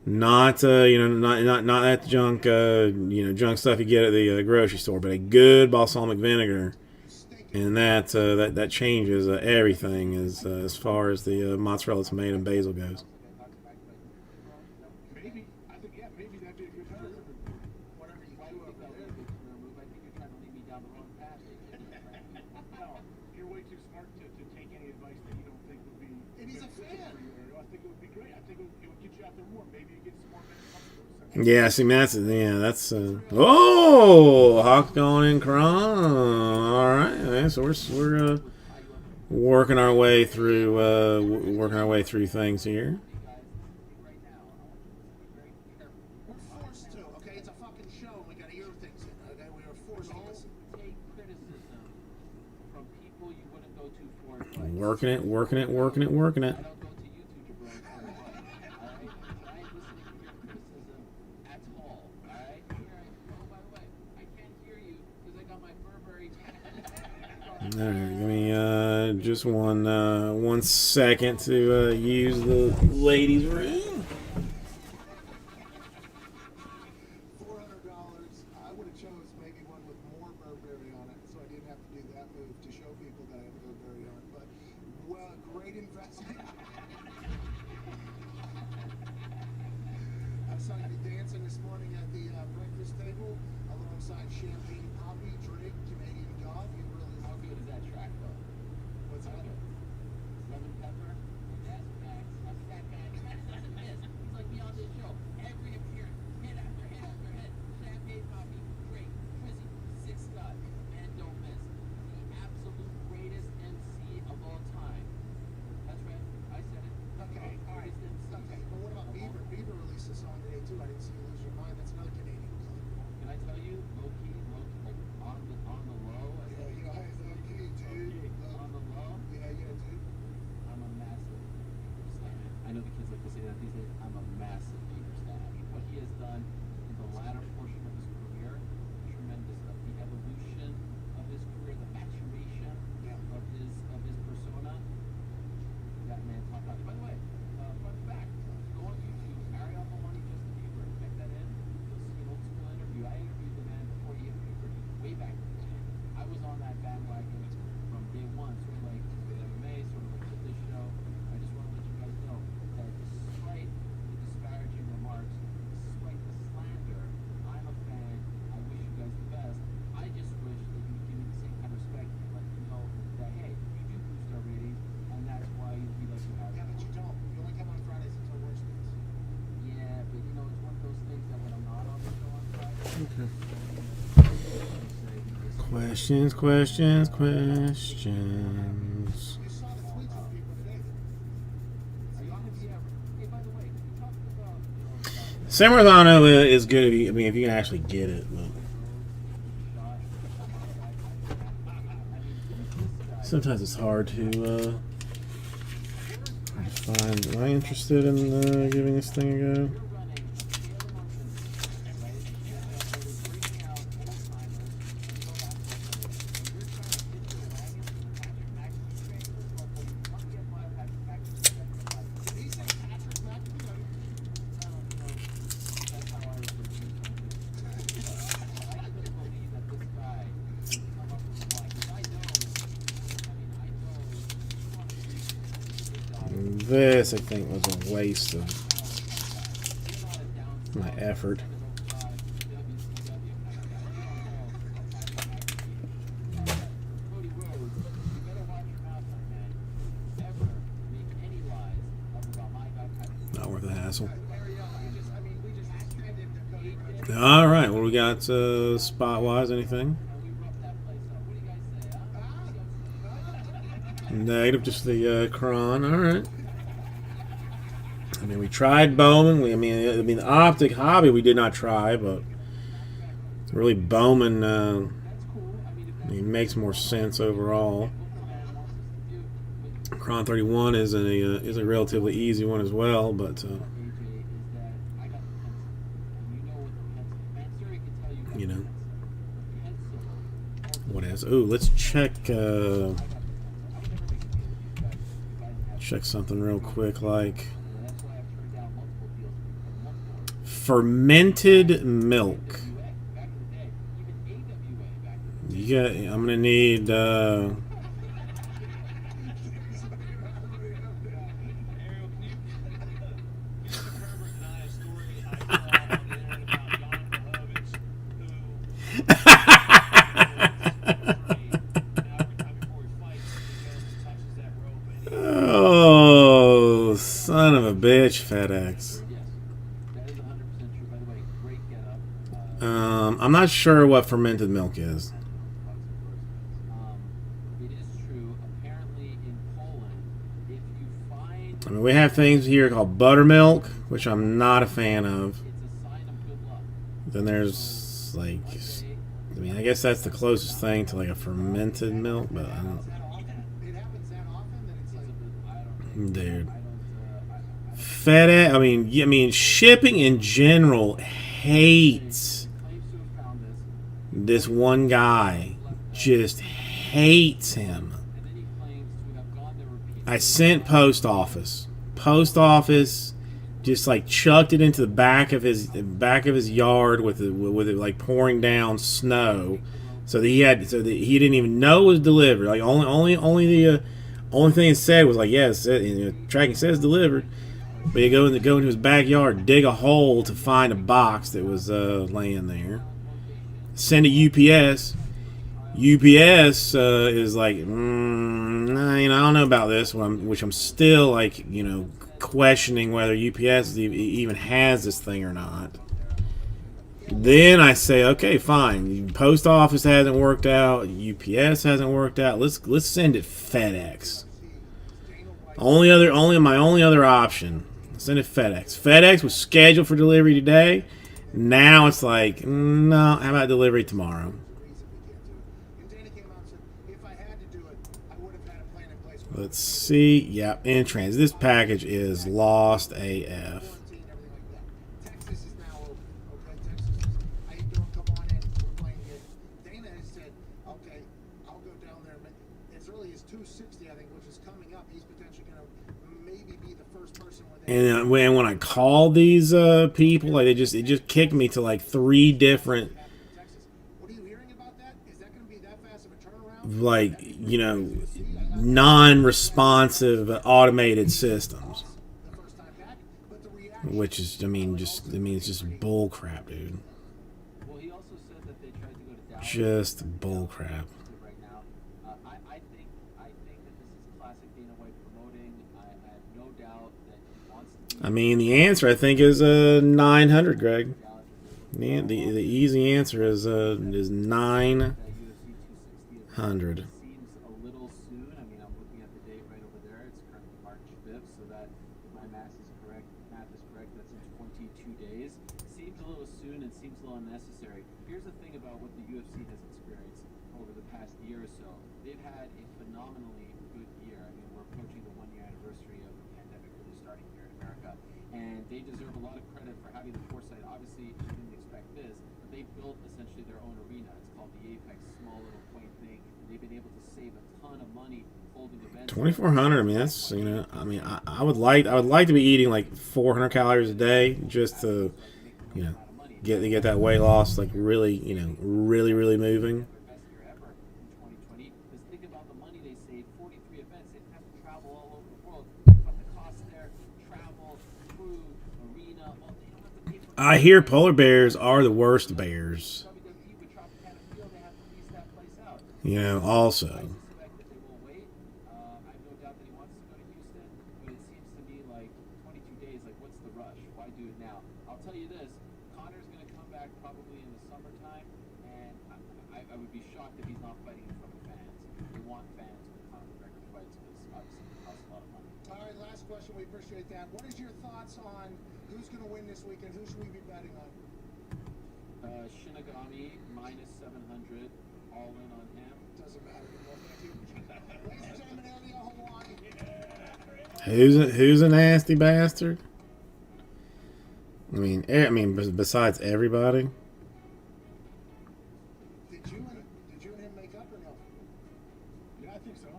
not, you know, not that junk, you know, junk stuff you get at the grocery store, but a good balsamic vinegar, and that changes everything as far as the mozzarella tomato and basil goes. Maybe. I think, yeah, maybe that'd be a good move. Whatever you do, that would be a good career move. I think you're trying to lead me down the wrong path, AJ. No, you're way too smart to take any advice that you don't think would be And he's a beneficial fan. for you. I think it would be great. I think it would get you out there more. Maybe you get some more minutes. Yeah, see, that's oh, Hawk going in Kron. All right, yeah, so we're working our way through things here. Right now, I want you to be very careful. We're forced to, okay? It's a fucking show. We gotta hear things in, okay? We are forced to listen. Take criticism from people you wouldn't go to for advice. Working it. I don't go to you to Jabron for advice. Alright? I ain't listening to your criticism at all. Alright? Oh, by the way, I can't hear you because I got my Burberry. All right, give me just one second to use the ladies' room. chose maybe one with more Burberry on it, so I didn't have to do that move to show people that I have Burberry on. But well, great investment. I saw you dancing this morning at the breakfast table alongside Champagne Poppy, Drake, Canadian Dog. You really How good is that track, though? What's that? Lemon Pepper, that's facts. That's that guy. Listen to this. He's like me on this show. Every appearance, hit after hit after hit. Champagne Poppy, Drake, Trizzy, Six Scott, and don't miss. The absolute greatest MC of all time. That's right. I said it. Okay, all right. Greatest MC. Okay, but what about Bieber? Bieber released a song today too. I didn't see you lose your mind. That's another Canadian song. Can I tell you, low key, like on the low, as Yeah, they you know, say, hey, low-key, dude. on the low, Yeah, dude. I'm a massive Bieber stan. I know the kids like to say that these days. I'm a massive Bieber stan. I mean, what he has done in the latter portion of his career, tremendous stuff. The evolution of his career, the maturation Yeah. of his persona. That man top notch. By the way, fun fact: go on YouTube, Ariel Maloney, Justin Bieber, check that in. You'll see an old school interview. I interviewed the man before he hit puberty, way back in the day. I was on that bandwagon from day one, sort of like with MMA, sort of like with this show. I just want to let you guys know that despite the disparaging remarks, despite the slander, I'm a fan. I wish you guys the best. I just wish that you would give me the same kind of respect and let me know that, hey, you do boost our ratings, and that's why we let you have Yeah, it. but you don't. You only come on Fridays until work days. Yeah, but you know, it's one of those things that when I'm not on the show on Friday, Okay. say, Questions, questions, questions. You saw the tweets from people today. are you on the VR? Hey, by the way, we talked about, San Marzano is good if you, I mean, if you can actually get it. But sometimes it's hard to find. Am I interested in giving this thing a go? you're running a scale emotion, right? That is bringing out old timers and go back to it. You're trying to get your wagon to the Patrick McAfee train. First of all, buddy, come get my Patrick McAfee train. Did he say Patrick McAfee? That's how I refer to him. I couldn't believe that this guy would come up with a line. 'Cause I know you want to be a big dog. This, I think, was a waste of my effort. Cody Rhodes, you better watch your mouth, my man. Ever make any lies about my guy Patrick. Not worth the hassle. Ariel, we just extended the Cody Rhodes. All right, what do we got spot wise? Anything? And we roughed that place up. What do you guys say, huh? Negative, just the Kron. All right. I mean, we tried Bowman. I mean, the optic hobby we did not try, but really Bowman. I mean, makes more sense overall. Kron 31 is a relatively easy one as well, but AJ, is that I got the pencil. And you know what the pencil. Mansuri can tell you. you know, Pencil. what else? Ooh, let's check I would never make a deal with you guys if I didn't have. check something real quick, like That's why I've turned down multiple deals from multiple. fermented milk. AWA, back in the day, even AWA back in the day. You got. I'm gonna need. Ariel, can you Mr. Herbert and I a story I saw on the internet about Jan Blachowicz, who now every time before he fights, he goes and touches that rope and he Oh, son of a bitch, FedEx. Yes, that is 100% true. By the way, great get up. I'm not sure what fermented milk is. It is true. Apparently, in Poland, if you find I mean, we have things here called buttermilk, which I'm not a fan of. it's a sign of good luck. Then there's like, I mean, I guess that's the closest thing to like a fermented milk, but I don't. It happens that often that it's like, I don't. Dude, I FedEx. I mean, shipping in general hates claims to have found this, this one guy. Just hates him. and then he claims to have gone there repeatedly. I sent post office. Post office just like chucked it into the back of his yard with it like pouring down snow, so that he didn't even know it was delivered. Like only the only thing it said was like, yes, tracking says delivered. But you go into his backyard, dig a hole to find a box that was laying there. Send it UPS. UPS is like, nah, I don't know about this one, which I'm still like, questioning whether UPS even has this thing or not. Then I say, okay, fine. Post office hasn't worked out. UPS hasn't worked out. Let's send it FedEx. My only other option. Send it FedEx. FedEx was scheduled for delivery today. Now it's like, no, how about delivery tomorrow? And Dana came out and said, if I had to do it, I would have had a plan in place. Let's see. Yep, in transit. This package is lost AF. Everything like that. Texas is now open. Okay, Texas is, how you doing? Come on in. We're playing games. Dana has said, okay, I'll go down there. But as early as 260, I think, which is coming up, he's potentially going to maybe be the first person where they. And when I called these people, like it just kicked me to like 3 different, Texas. What are you hearing about that? Is that going to be that fast of a turnaround? like, non-responsive automated systems, The first time back, but the reaction. which is, it's just bull crap, dude. Well, he also said that they tried to go to Dallas. Just bull crap. Right now, I think that this is classic Dana White promoting. I have no doubt that he wants to be I mean, the answer I think is 900, Greg. Dallas. The easy answer is 900. That UFC 260 seems a little soon. I mean, I'm looking at the date right over there. It's currently March 5th, so that, if my math is correct, that's in 22 days. Seems a little soon and seems a little unnecessary. Here's the thing about what the UFC has experienced over the past year or so. They've had a phenomenally good year. I mean, we're approaching the 1-year anniversary of the pandemic really starting here in America, and they deserve a lot of credit for having the foresight. Obviously, they didn't expect this, but they built essentially their own arena. It's called the Apex, small little quaint thing. They've been able to save a ton of money holding events. 2,400. I mean, that's I would like to be eating like 400 calories a day just to, get that weight loss like really, really moving. Their best year ever in 2020. Because think about the money they saved. 43 events. They didn't have to travel all over the world. Think about the cost there. Travel, food, arena. Well, they don't have to pay for I hear polar bears are the worst bears. WWE with Tropicana Field. They have to lease that place out. Also. I suspect that they will wait. I have no doubt that he wants to go to Houston, but it seems to me like 22 days, like what's the rush? Why do it now? I'll tell you this, Connor's going to come back probably in the summertime, and I would be shocked if he's not fighting in front of fans. They want fans when Conor McGregor fights because obviously it costs a lot of money. All right, last question. We appreciate that. What is your thoughts on who's going to win this weekend? Who should we be betting on? Shinigami minus 700, all in on him. Doesn't matter. Well, thank you. Ladies and gentlemen, Elio Hawaii. Who's a nasty bastard? I mean, besides everybody. Did you and him make up or no? Yeah, I think so.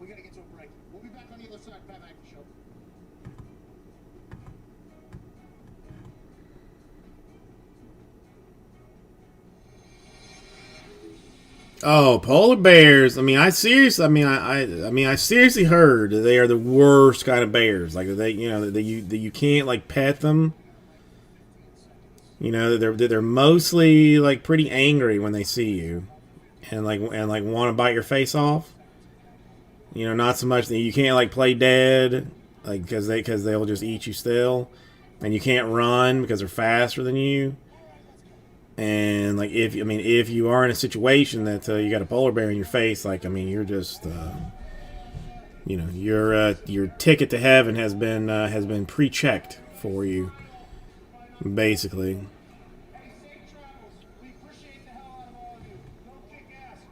We got to get to a break. We'll be back on the other side. Pat McAfee Show. Oh, polar bears! I mean, I seriously heard that they are the worst kind of bears. Like that you can't like pet them. They're mostly like pretty angry when they see you, and want to bite your face off. Not so much that you can't like play dead, like because they'll just eat you still, and you can't run because they're faster than you. And like if you are in a situation that you got a polar bear in your face, you're just your ticket to heaven has been pre-checked for you, basically. Hey, safe travels. We appreciate the hell out of all of you. Go kick ass.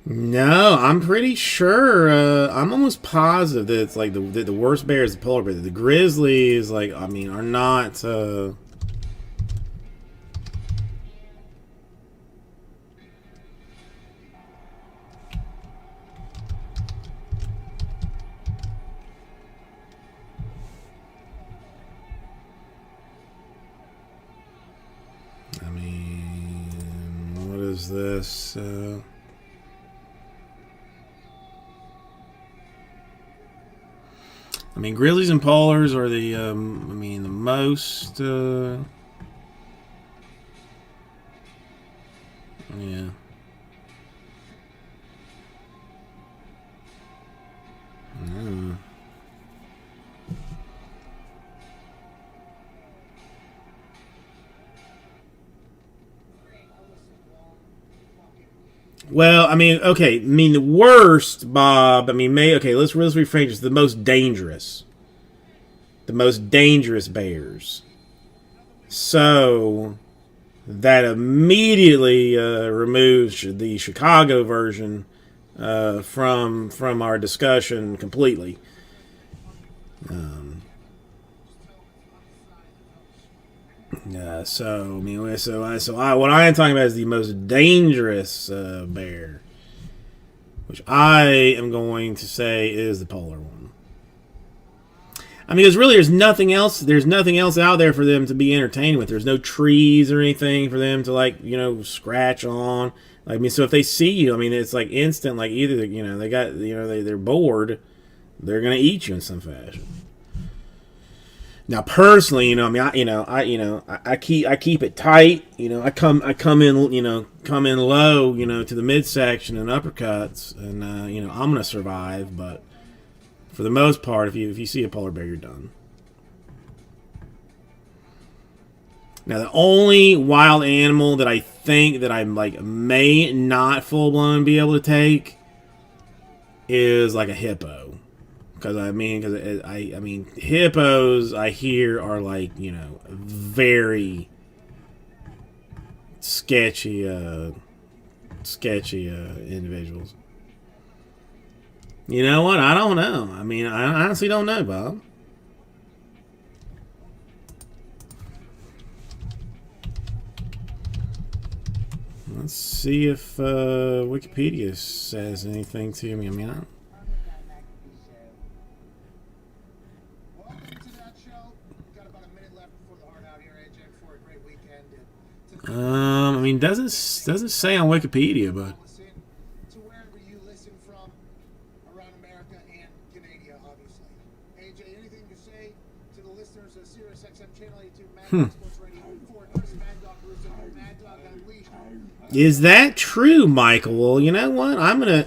No, I'm pretty sure. I'm almost positive that it's like the worst bear is the polar bear. The grizzlies, like, I mean, are not. I mean, what is this? I mean, grizzlies and polars are the, I mean, the most, yeah. Mm. Well, I mean, okay. I mean, the worst, Bob. I mean, okay. Let's rephrase this. The most dangerous bears. So that immediately removes the Chicago version from our discussion completely. So I mean, what I am talking about is the most dangerous bear, which I am going to say is the polar one. I mean, because really, there's nothing else. There's nothing else out there for them to be entertained with. There's no trees or anything for them to, like, you know, scratch on. Like, I mean, so if they see you, I mean, it's like instant. Like, either, you know, they got, you know, they're bored, they're gonna eat you in some fashion. Now, personally, you know, I mean, I keep it tight. You know, I come in, you know, low, you know, to the midsection and uppercuts, and you know, I'm gonna survive. But for the most part, if you see a polar bear, you're done. Now, the only wild animal that I think that I'm like may not full blown be able to take is like a hippo. Because I mean, hippos I hear are, like, you know, very sketchy individuals. You know what? I don't know. I mean, I honestly don't know, Bob. Let's see if Wikipedia says anything to me. I mean, Welcome to that show. We've got about a minute left before the hard out here, AJ, for a great weekend. I mean, doesn't say on Wikipedia, but Listen to wherever you listen from around America and Canada, obviously. AJ, anything to say to the listeners of Sirius XM Channel 82 Mad Dog Sports Radio for Chris Mad Dog Russo, Mad Dog Unleashed? is that true, Michael? Well, you know what? I'm gonna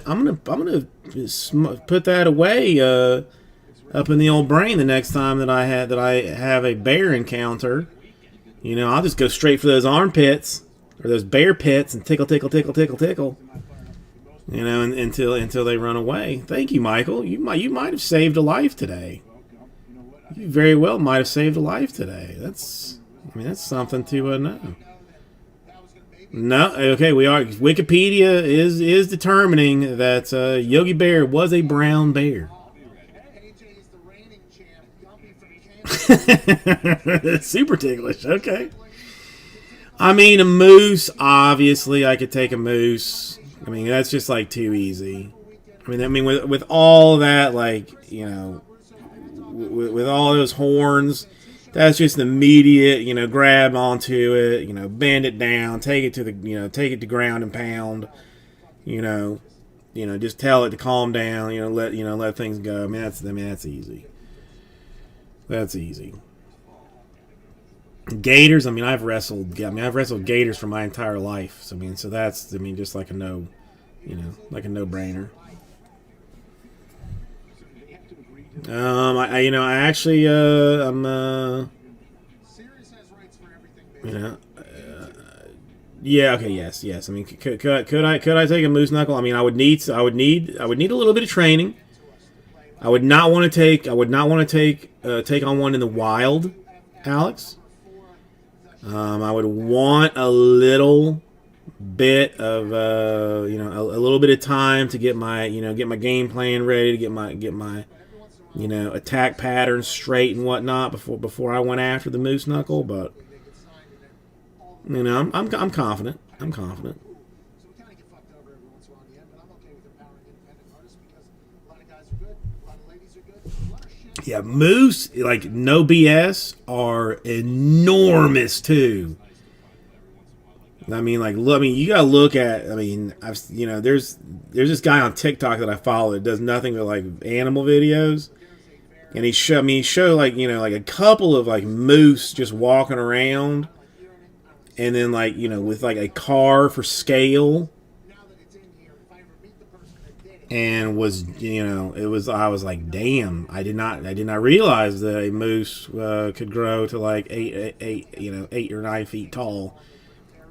put that away up in the old brain the next time that I have a bear encounter. You know, I'll just go straight for those armpits or those bear pits and tickle. You know, until they run away. Thank you, Michael. You might have saved a life today. You very well might have saved a life today. That's something to know. No, okay, we are. Wikipedia is determining that Yogi Bear was a brown bear. AJ is the reigning champ, Gumpy from Canada. Super ticklish. Okay. I mean, a moose. Obviously, I could take a moose. I mean, that's just like too easy. I mean, with all that, like, you know, with all those horns. That's just an immediate, you know, grab onto it, you know, bend it down, take it to ground and pound, you know, just tell it to calm down, let things go. I mean, that's easy. That's easy. Gators. I mean, I've wrestled gators for my entire life. So that's just like a no-brainer. Sirius has rights for everything, You baby. know, yeah. Okay. Yes. I mean, could I take a moose knuckle? I mean, I would need a little bit of training. I would not want to take on one in the wild, Alex. I would want a little bit of you know, a little bit of time to get my, you know, get my game plan ready, to get my you know, attack patterns straight and whatnot before I went after the moose knuckle. But you know, I'm confident. I'm confident. So we kind of get fucked over every once in a while in the end, but I'm okay with empowering independent artists because a lot of guys are good, a lot of ladies are good, a lot of shit. Yeah, Moose, like, no BS, are enormous too. I mean, like, look, I mean, you gotta look at. I mean, you know, there's this guy on TikTok that I follow that does nothing but like animal videos, and he showed like, you know, like a couple of like moose just walking around, and then like, you know, with like a car for scale. Now that it's in here, if I ever meet the person that did it, And was, you know, I was like, damn, I did not realize that a moose could grow to like 8 or 9 feet tall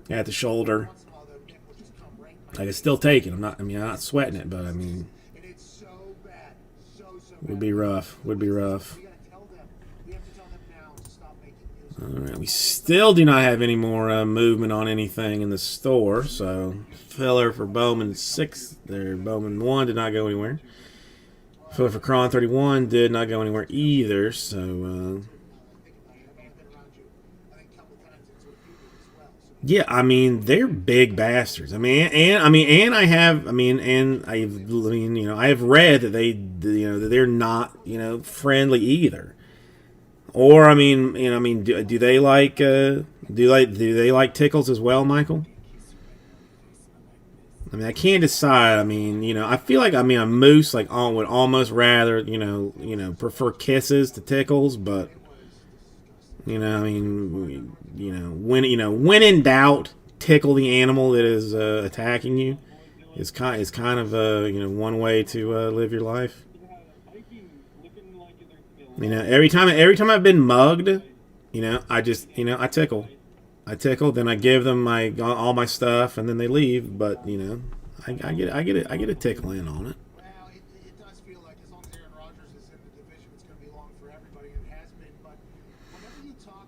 at the shoulder. once in a while the dick will just come right I could still take it. I'm not sweating it, but I mean, and it's so bad, so would bad. be rough. Would be rough. We gotta tell them. We have to tell them now to stop making music. All right, we still do not have any more movement on anything in the store, so filler for Bowman 6 there. Bowman 1 did not go anywhere. Filler for Kron 31 did not go anywhere either, so Think about it. I've been around you, I think a couple times into a few as well. So yeah, I mean, they're big bastards. I mean, and I have, I mean, you know, I have read that you know, that they're not, you know, friendly either. Or, I mean, you know, I mean, do they like tickles as well, Michael? I mean, I can't decide. I mean, you know, I feel like, I mean, a moose like would almost rather, you know, prefer kisses to tickles, but you know, I mean, you know, when in doubt, tickle the animal that is attacking you. Is kind of you know, one way to live your life. You know, every time I've been mugged, you know, I just, you know, I tickle, then I give them all my stuff, and then they leave. But you know, I get a tickle in on it. well, it does feel like as long as Aaron Rodgers is in the division, it's going to be long for everybody, and it has been. But whenever you talk,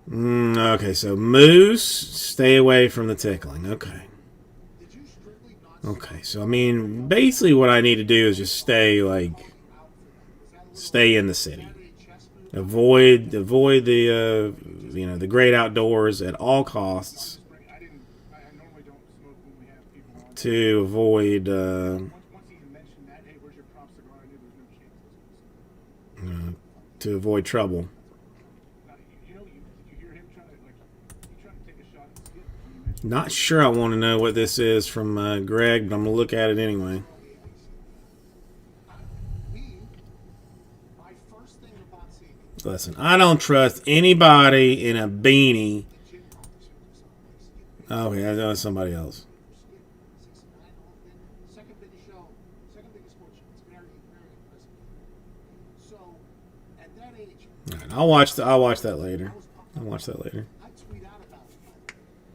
Okay, so moose, stay away from the tickling. Okay. did you strictly not Okay, so I mean, basically what I need to do is just stay in the city. Avoid the you know, the great outdoors at all costs I normally don't smoke when we have people on. to avoid Once he mentioned that, hey, where's your prop cigar? I knew there's no chance. to avoid trouble. Now, you know, did you hear him trying to take a shot at Skip when you mentioned Not sure I want to know what this is from Greg, but I'm gonna look at it anyway. my first thing upon seeing it, Listen, I don't trust anybody in a beanie. gym competition for something like Skip. Oh yeah, that was somebody else. 69 second biggest show, second biggest sports show. It's very, very impressive. So, at that age, All right, I'll watch that later. I'll watch that later. I tweet out about it, but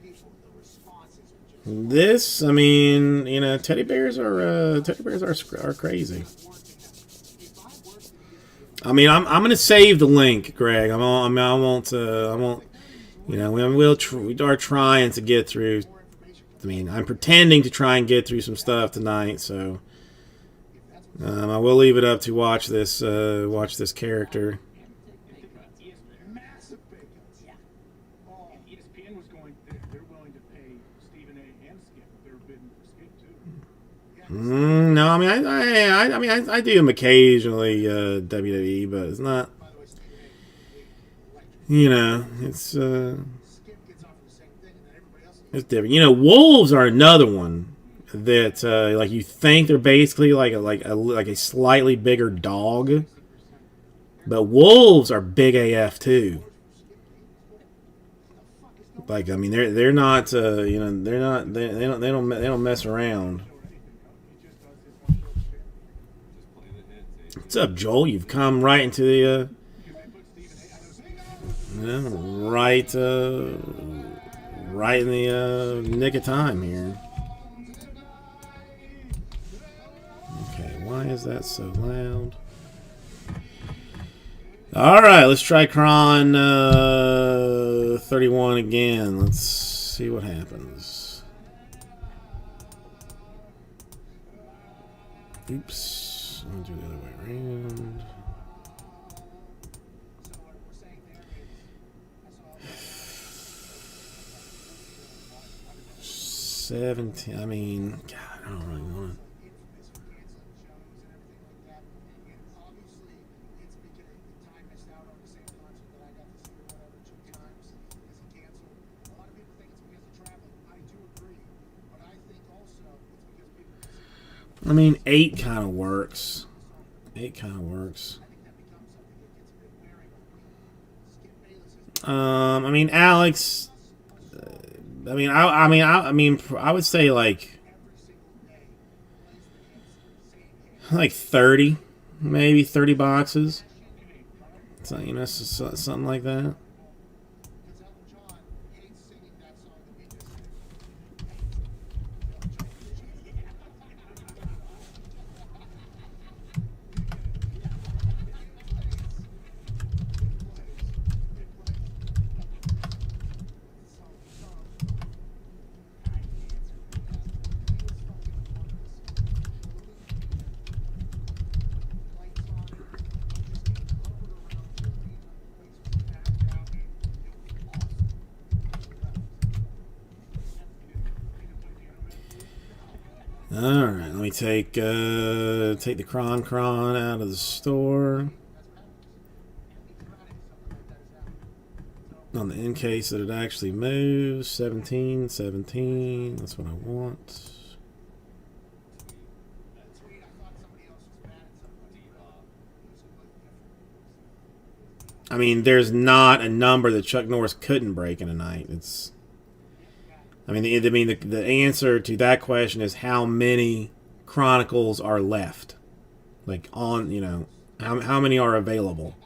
people, the responses were just This, I mean, you know, teddy bears are crazy. if I were to get I mean, I'm gonna save the link, Greg. I won't. You know, we are trying to get through. I mean, I'm pretending to try and get through some stuff tonight, so I will leave it up to watch this character. massive pay cuts. Yeah. ESPN was going, they're willing to pay Stephen A. and Skip if they're bidding for Skip too. No, I mean, I do them occasionally, WWE, but it's not. You know, it's Skip gets off of the same thing, and then everybody else. it's different. You know, wolves are another one that like you think they're basically like a slightly bigger dog, but wolves are big AF too. Like, I mean, they're not you know, they don't mess around. What's up, Joel? You've come right into the right in the nick of time here. Okay, why is that so loud? All right, let's try Kron 31 again. Let's see what happens. Oops. I'll do the other way around. So what we're saying there is, I saw 17. I mean, God, I don't really want to. infamous for canceling shows and everything like that. And obviously, it's because Ty missed out on the same concert that I got to see or whatever 2 times because he canceled. A lot of people think it's because of traveling. I do agree, but I think also it's because people consider I mean, 8 kind of works. 8 kind of works. I think that becomes something that gets a bit wearing on people. Skip Bayless has I mean, Alex. I mean, I would say like every single day plays the hits, same hits. 30, maybe 30 boxes. So something like that. Because Elton John hates singing that song that we just All right, let me take the Kron out of the store. On the in case that it actually moves, 17, 17. That's what I want. tweet. I thought somebody else was mad at somebody. It was completely different. I mean, there's not a number that Chuck Norris couldn't break in a night. The answer to that question is how many Chronicles are left, like on how many are available.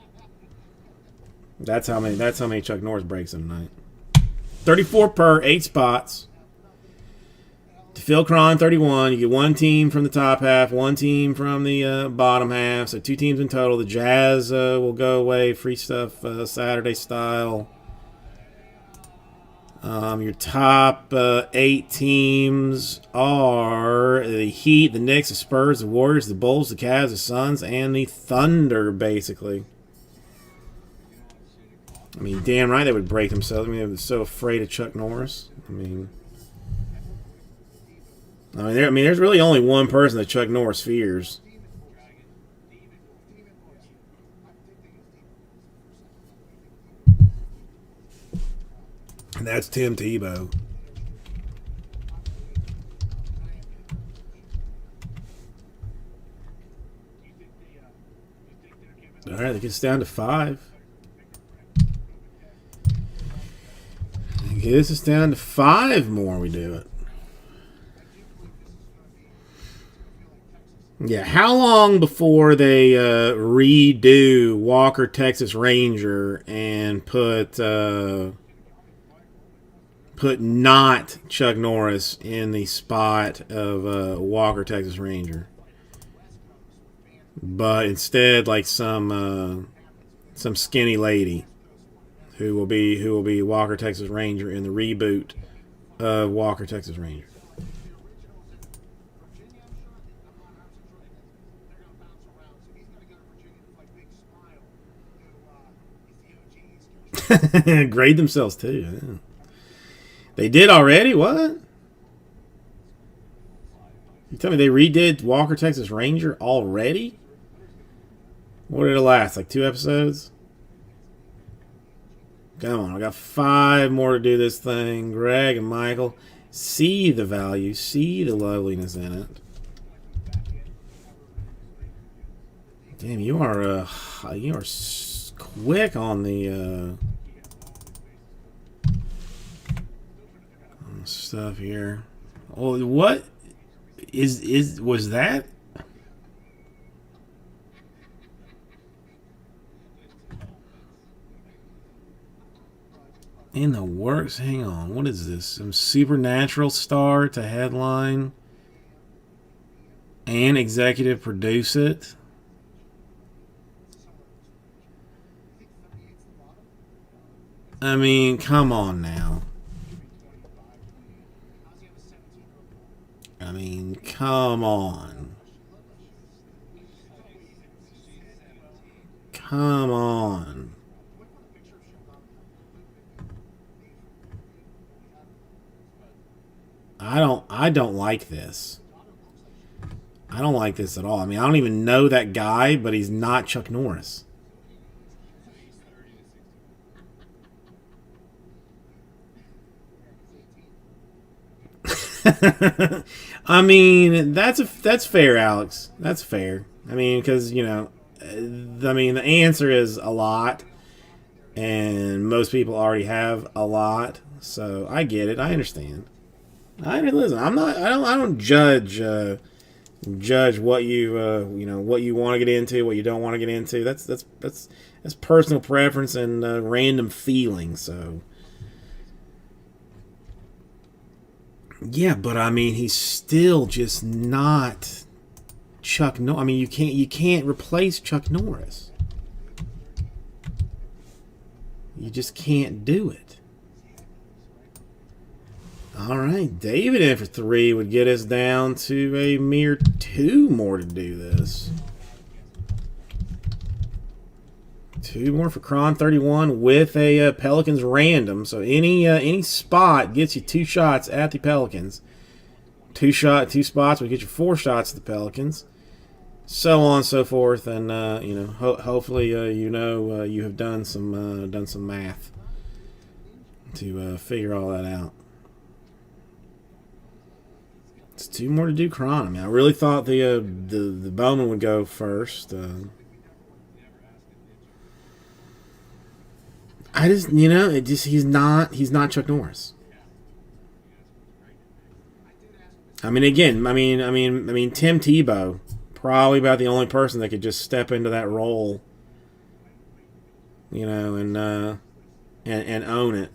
That's how many Chuck Norris breaks in a night. 34 per, 8 spots. To fill Kron 31, you get 1 team from the top half, 1 team from the bottom half, so 2 teams in total. The Jazz will go away, free stuff Saturday style. Your top 8 teams are the Heat, the Knicks, the Spurs, the Warriors, the Bulls, the Cavs, the Suns, and the Thunder, basically. I mean, damn right they would break themselves. I mean, they were so afraid of Chuck Norris. I mean, there's really only one person that Chuck Norris fears. And that's Tim Tebow. All right, it gets down to 5. It gets us down to 5 more. We do it. Yeah, how long before they redo Walker Texas Ranger and put not Chuck Norris in the spot of Walker Texas Ranger, but instead like some skinny lady who will be Walker Texas Ranger in the reboot of Walker Texas Ranger. Grade themselves too. Yeah. They did already? What? You tell me they redid Walker Texas Ranger already? What did it last? Like 2 episodes? Come on, I got 5 more to do this thing. Greg and Michael, see the value, see the loveliness in it. Damn, you are quick on the stuff here. Oh, what was that? In the works? Hang on. What is this? Some supernatural star to headline and executive produce it? I mean, come on now. I mean, come on. Come on. I don't like this. I don't like this at all. I mean, I don't even know that guy, but he's not Chuck Norris. I mean, that's fair, Alex. That's fair. I mean, because I mean, the answer is a lot, and most people already have a lot. So I get it. I understand. Listen. I'm not. I don't judge what you what you want to get into, what you don't want to get into. That's personal preference and random feeling. So. Yeah, but I mean, he's still just not Chuck Norris. I mean, you can't replace Chuck Norris. You just can't do it. All right, David in for 3 would get us down to a mere 2 more to do this. 2 more for Cron 31 with a Pelicans random. So any spot gets you 2 shots at the Pelicans. 2 spots would get you 4 shots at the Pelicans. So on and so forth, and hopefully you have done some math to figure all that out. It's 2 more to do, Cron. I mean, I really thought the Bowman would go first. I just, he's not Chuck Norris. I mean, again, I mean, Tim Tebow, probably about the only person that could just step into that role, and own it.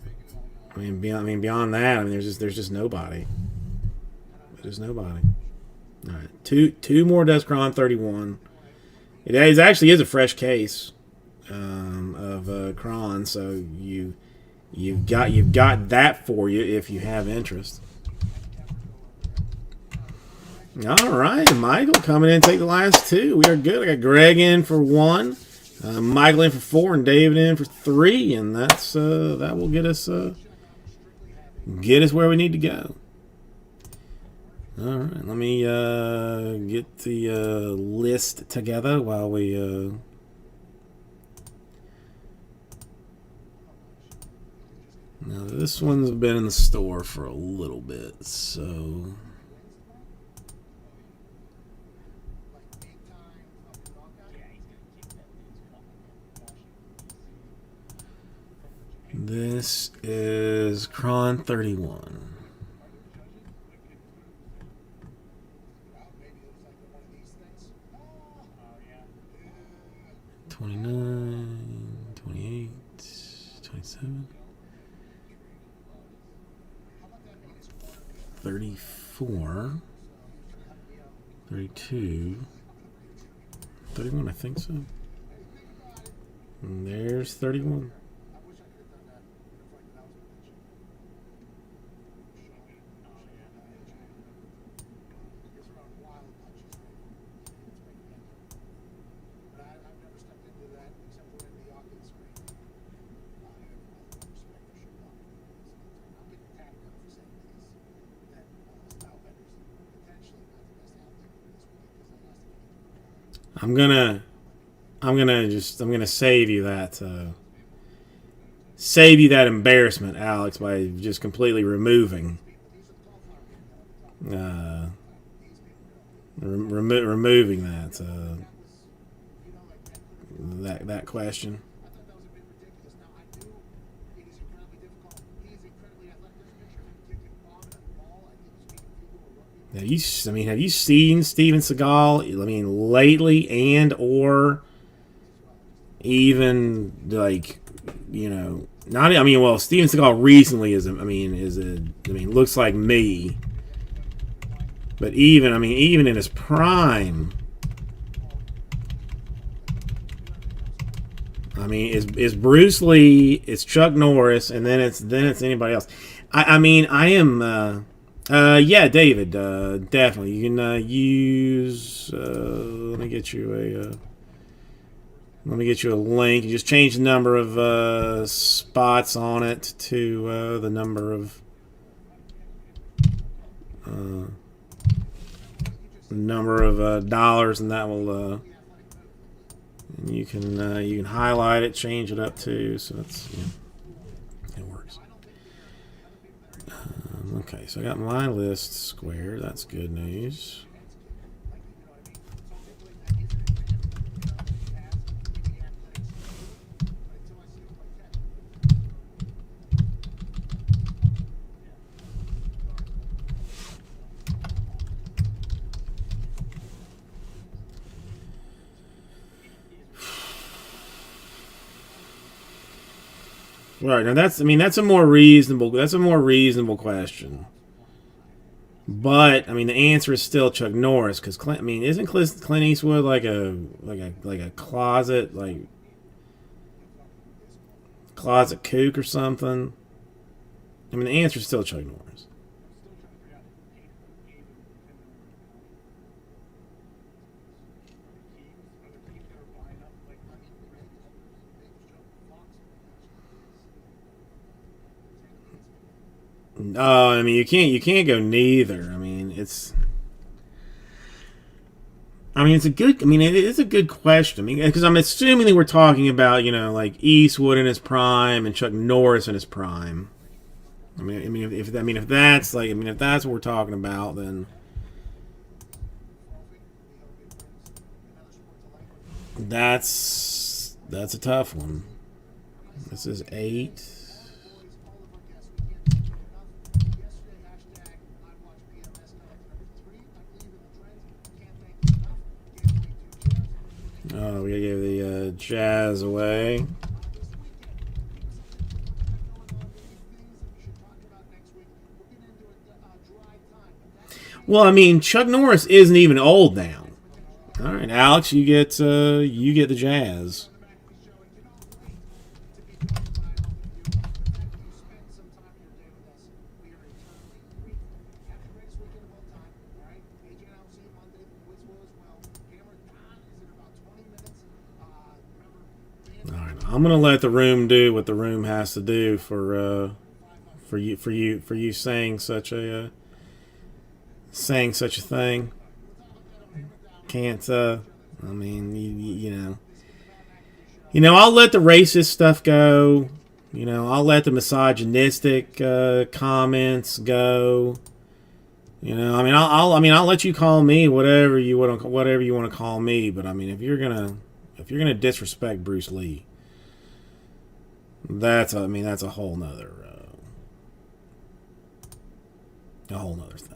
I mean, beyond that, I mean, there's just nobody. There's nobody. All right, two more does Cron 31. It actually is a fresh case. Of Cron, so you've got that for you if you have interest. All right, Michael coming in to take the last 2. We are good. I got Greg in for 1, Michael in for 4, and David in for 3, and that will get us where we need to go. All right, let me get the list together while we. Now, this one's been in the store for a little bit, so... This is Cron 31. $29, $28, $27. 34, 32, 31, I think so. And there's 31. I'm gonna save you that embarrassment, Alex, by just completely removing removing that question. Have you seen Steven Seagal? I mean, lately, and or even like, not. I mean, well, Steven Seagal recently looks like me. But even in his prime, I mean, it's Bruce Lee, it's Chuck Norris, and then it's anybody else. I am. Yeah, David, definitely. You can use. Let me get you Let me get you a link. You just change the number of spots on it to the number of dollars, and that will and you can highlight it, change it up too. So that's it works. Okay, so I got my list square. That's good news. Right, now that's a more reasonable question. But I mean the answer is still Chuck Norris, because isn't Clint Eastwood like a closet kook or something? I mean the answer is still Chuck Norris. Oh, I mean you can't go neither. I mean it is a good question. I mean, because I'm assuming that we're talking about like Eastwood in his prime and Chuck Norris in his prime. If that's what we're talking about, then that's a tough one. This is 8. Oh, we gotta give the Jazz away. Well, I mean, Chuck Norris isn't even old now. All right, Alex, you get the Jazz. I'm gonna let the room do what the room has to do for you saying such a thing. Can't I'll let the racist stuff go. I'll let the misogynistic comments go. I'll let you call me whatever you want to call me. But I mean, if you're gonna disrespect Bruce Lee, that's a whole nother thing.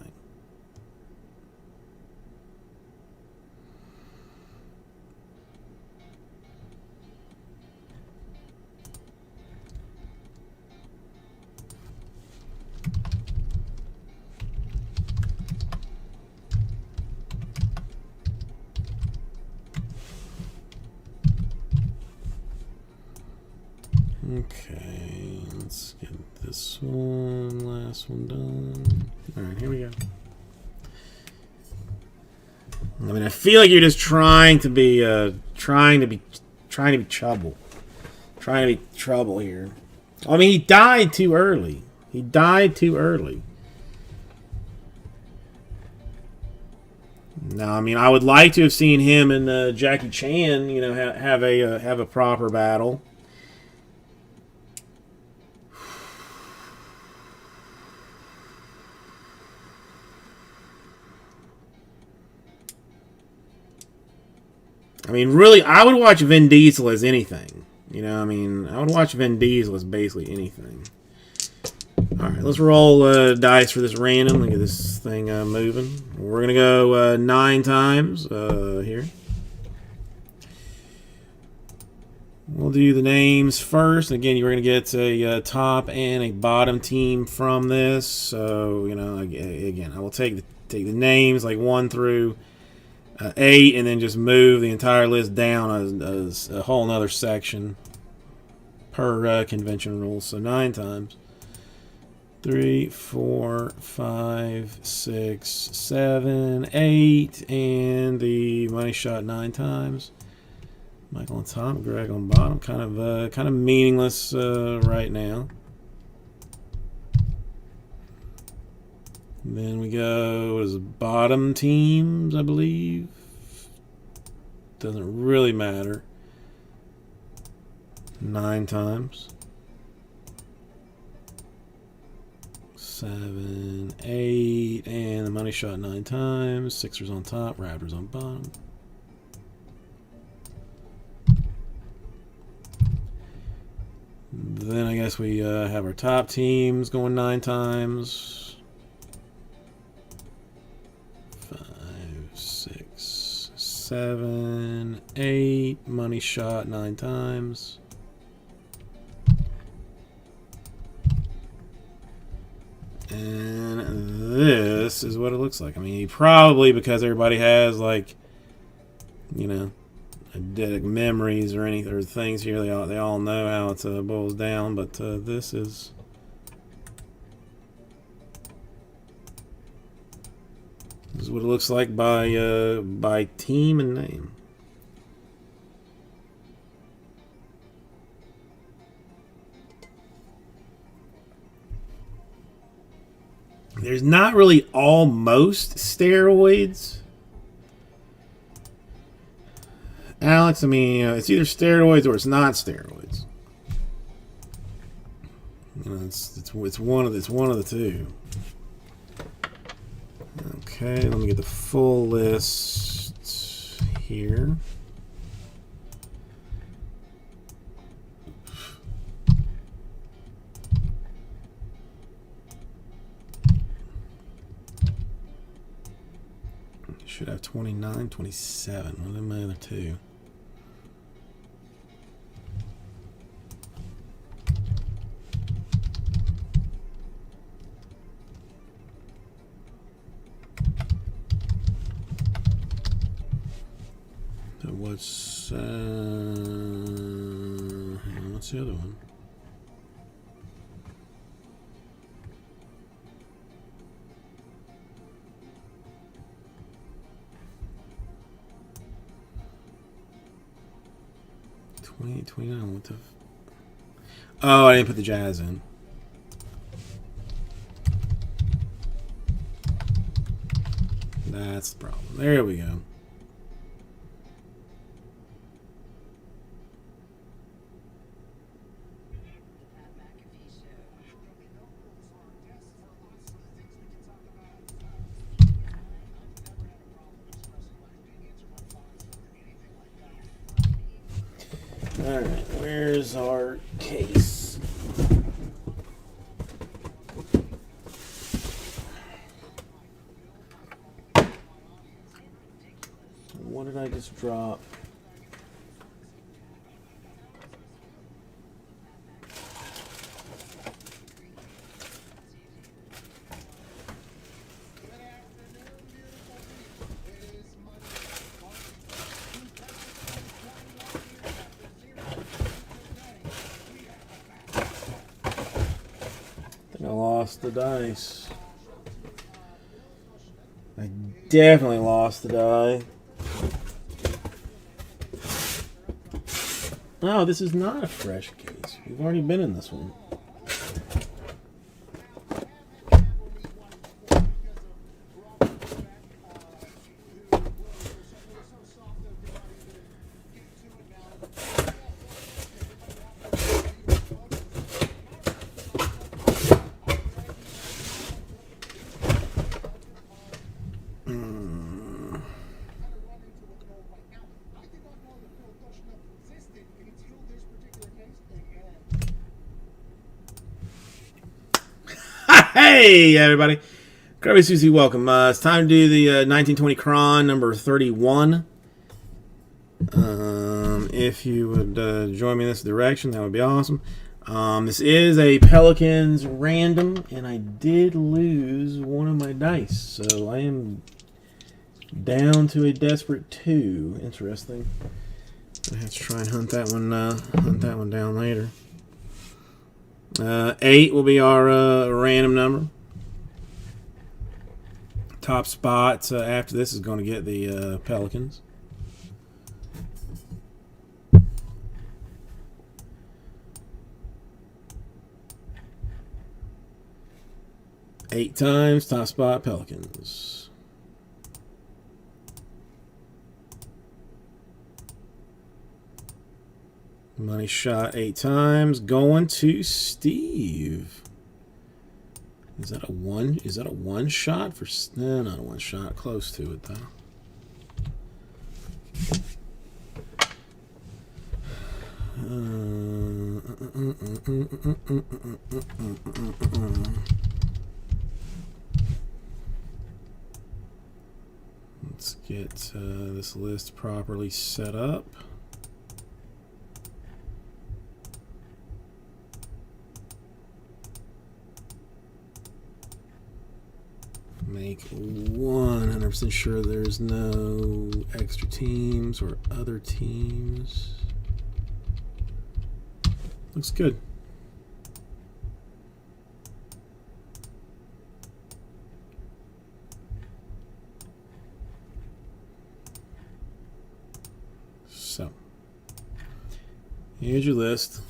Okay, let's get this last one done. All right, here we go. I feel like you're just trying to be trouble here. He died too early. No, I would like to have seen him and Jackie Chan, have a proper battle. Really, I would watch Vin Diesel as anything. I would watch Vin Diesel as basically anything. Alright, let's roll dice for this random. Look at this thing moving. We're going to go 9 times here. We'll do the names first. Again, you're going to get a top and a bottom team from this. So, again, I will take the names like 1 through 8, and then just move the entire list down as a whole nother section per convention rules. So 9 times. 3, 4, 5, 6, 7, 8, and the money shot 9 times. Michael on top, Greg on bottom. Kind of meaningless right now. And then we go, what is it, bottom teams, I believe. Doesn't really matter. 9 times. 7, 8, and the money shot 9 times. Sixers on top, Raptors on bottom. Then I guess we have our top teams going 9 times. 5, 6, 7, 8. Money shot 9 times. And this is what it looks like. I mean, probably because everybody has, like, you know, eidetic memories or anything or things here. They all know how it boils down. But this is what it looks like by team and name. There's not really almost steroids, Alex. I mean, it's either steroids or it's not steroids. You know, it's one of the two. Okay, let me get the full list here. Should have 29, 27. What are my other two? So what's hang on, what's the other one? What the? Oh, I didn't put the Jazz in. That's the problem. There we go. All right, where's our case? What did I just drop? I lost the dice. I definitely lost the die. Oh, this is not a fresh case. We've already been in this one. Hey, everybody. Kirby Susie, welcome. It's time to do the 1920 Cron number 31. If you would join me in this direction, that would be awesome. This is a Pelicans random, and I did lose one of my dice, so I am down to a desperate 2. Interesting. I have to try and hunt that one down later. 8 will be our random number. Top spot after this is going to get the Pelicans. 8 times, top spot, Pelicans. Money shot 8 times, going to Steve. Is that a one? Is that a one shot for? No, not a one shot. Close to it though. Let's get this list properly set up. Make 100% sure there's no extra teams or other teams. Looks good. So, here's your list.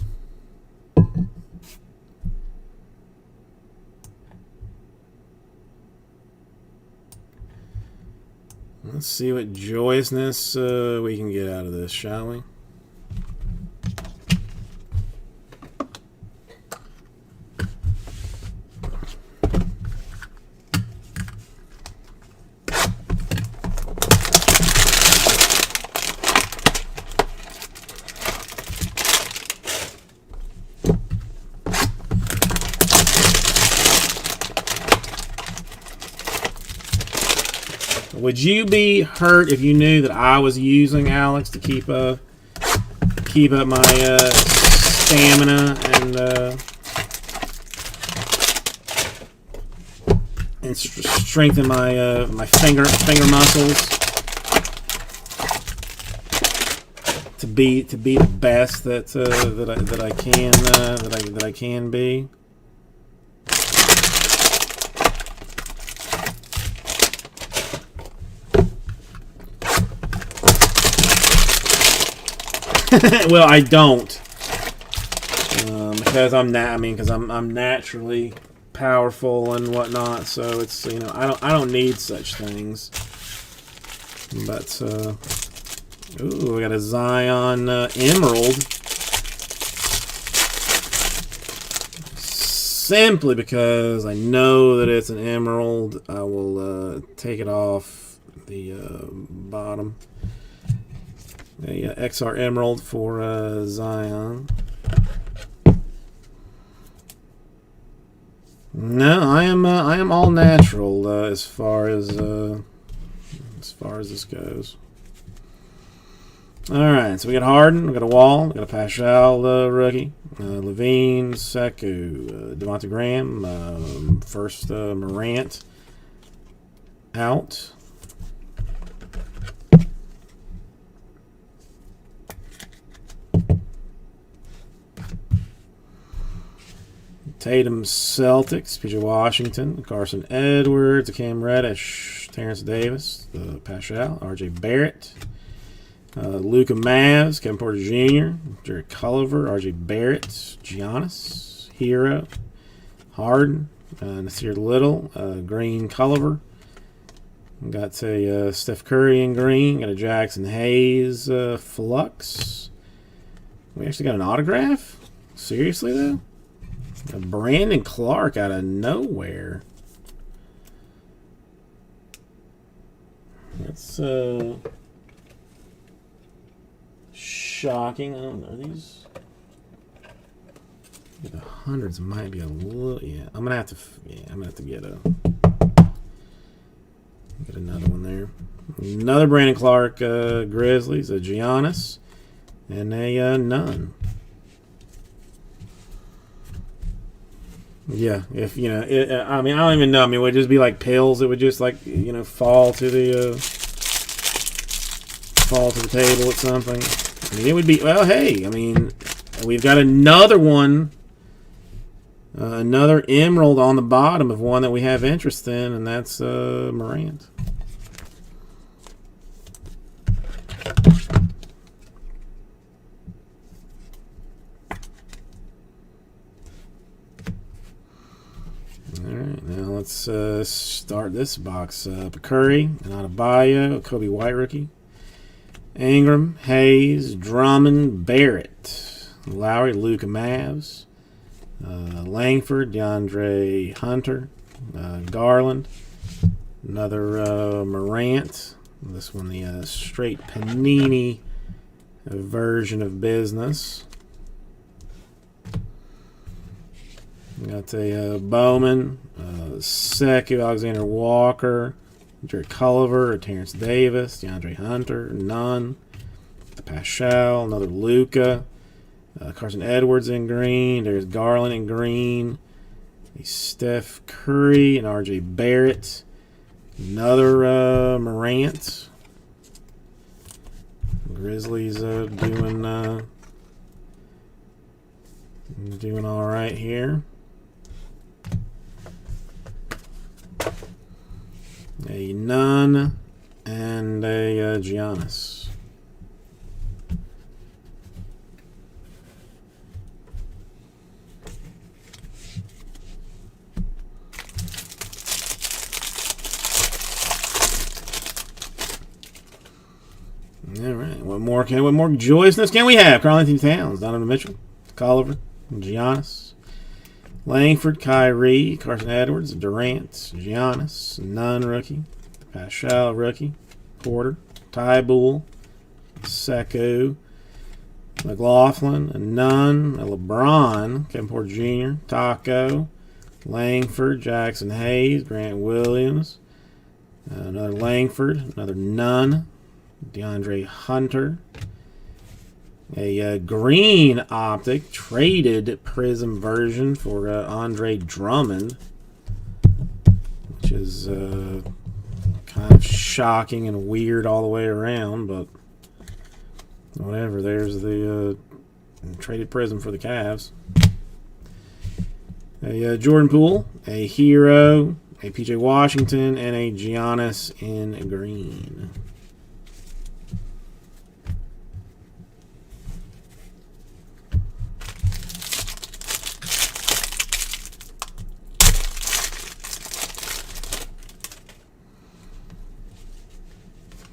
Let's see what joyousness we can get out of this, shall we? Would you be hurt if you knew that I was using Alex to keep up my stamina and strengthen my my finger muscles to be the best that I can be? Well, I don't, because I'm naturally powerful and whatnot. So it's, you know, I don't need such things. But ooh, we got a Zion Emerald. Simply because I know that it's an emerald, I will take it off the bottom. A XR Emerald for Zion. No, I am all natural as far as this goes. All right, so we got Harden, we got a Wall, we got a Paschal rookie, Levine, Sekou, Devonta Graham, first Morant out. Tatum, Celtics, PJ Washington, Carson Edwards, Cam Reddish, Terrence Davis, Paschal, RJ Barrett, Luka Mavs, Kevin Porter Jr., Jared Culver, RJ Barrett, Giannis, Hero, Harden, Nasir Little, Green Culver. Got a Steph Curry in green, got a Jackson Hayes Flux. We actually got an autograph? Seriously, though? A Brandon Clark out of nowhere. That's shocking. I don't know, these the hundreds might be a little. Yeah, I'm gonna have to. Yeah, I'm gonna have to get another one there. Another Brandon Clark Grizzlies, a Giannis, and a none. Yeah, if you know, I mean, I don't even know. I mean, it would just be like pills. It would just like, you know, fall to the table at something. I mean, it would be, well, hey, I mean, we've got another one, another emerald on the bottom of one that we have interest in, and that's Morant. let's start this box up. Curry, and Adebayo, Kobe White rookie. Ingram, Hayes, Drummond, Barrett, Lowry, Luka Mavs, Langford, DeAndre Hunter, Garland, another Morant. This one, the straight Panini version of business. Got a Bowman, Sekou, Alexander Walker, Jared Culver, Terrence Davis, DeAndre Hunter, Nunn, the Paschal, another Luka, Carson Edwards in green. There's Garland in green, a Steph Curry and R.J. Barrett, another Morant. Grizzlies doing all right here. A Nunn and a Giannis. All right, what more joyousness can we have? Karl-Anthony Towns, Donovan Mitchell, Culver, Giannis, Langford, Kyrie, Carson Edwards, Durant, Giannis, Nunn rookie, Paschal rookie, Porter, Tybull, Sekou, McLaughlin, Nunn, LeBron, Kevin Porter Jr., Taco, Langford, Jackson Hayes, Grant Williams, another Langford, another Nunn, DeAndre Hunter, a green optic traded prism version for Andre Drummond, which is kind of shocking and weird all the way around, but whatever. There's the traded prism for the Cavs. A Jordan Poole, a Hero, a PJ Washington, and a Giannis in green.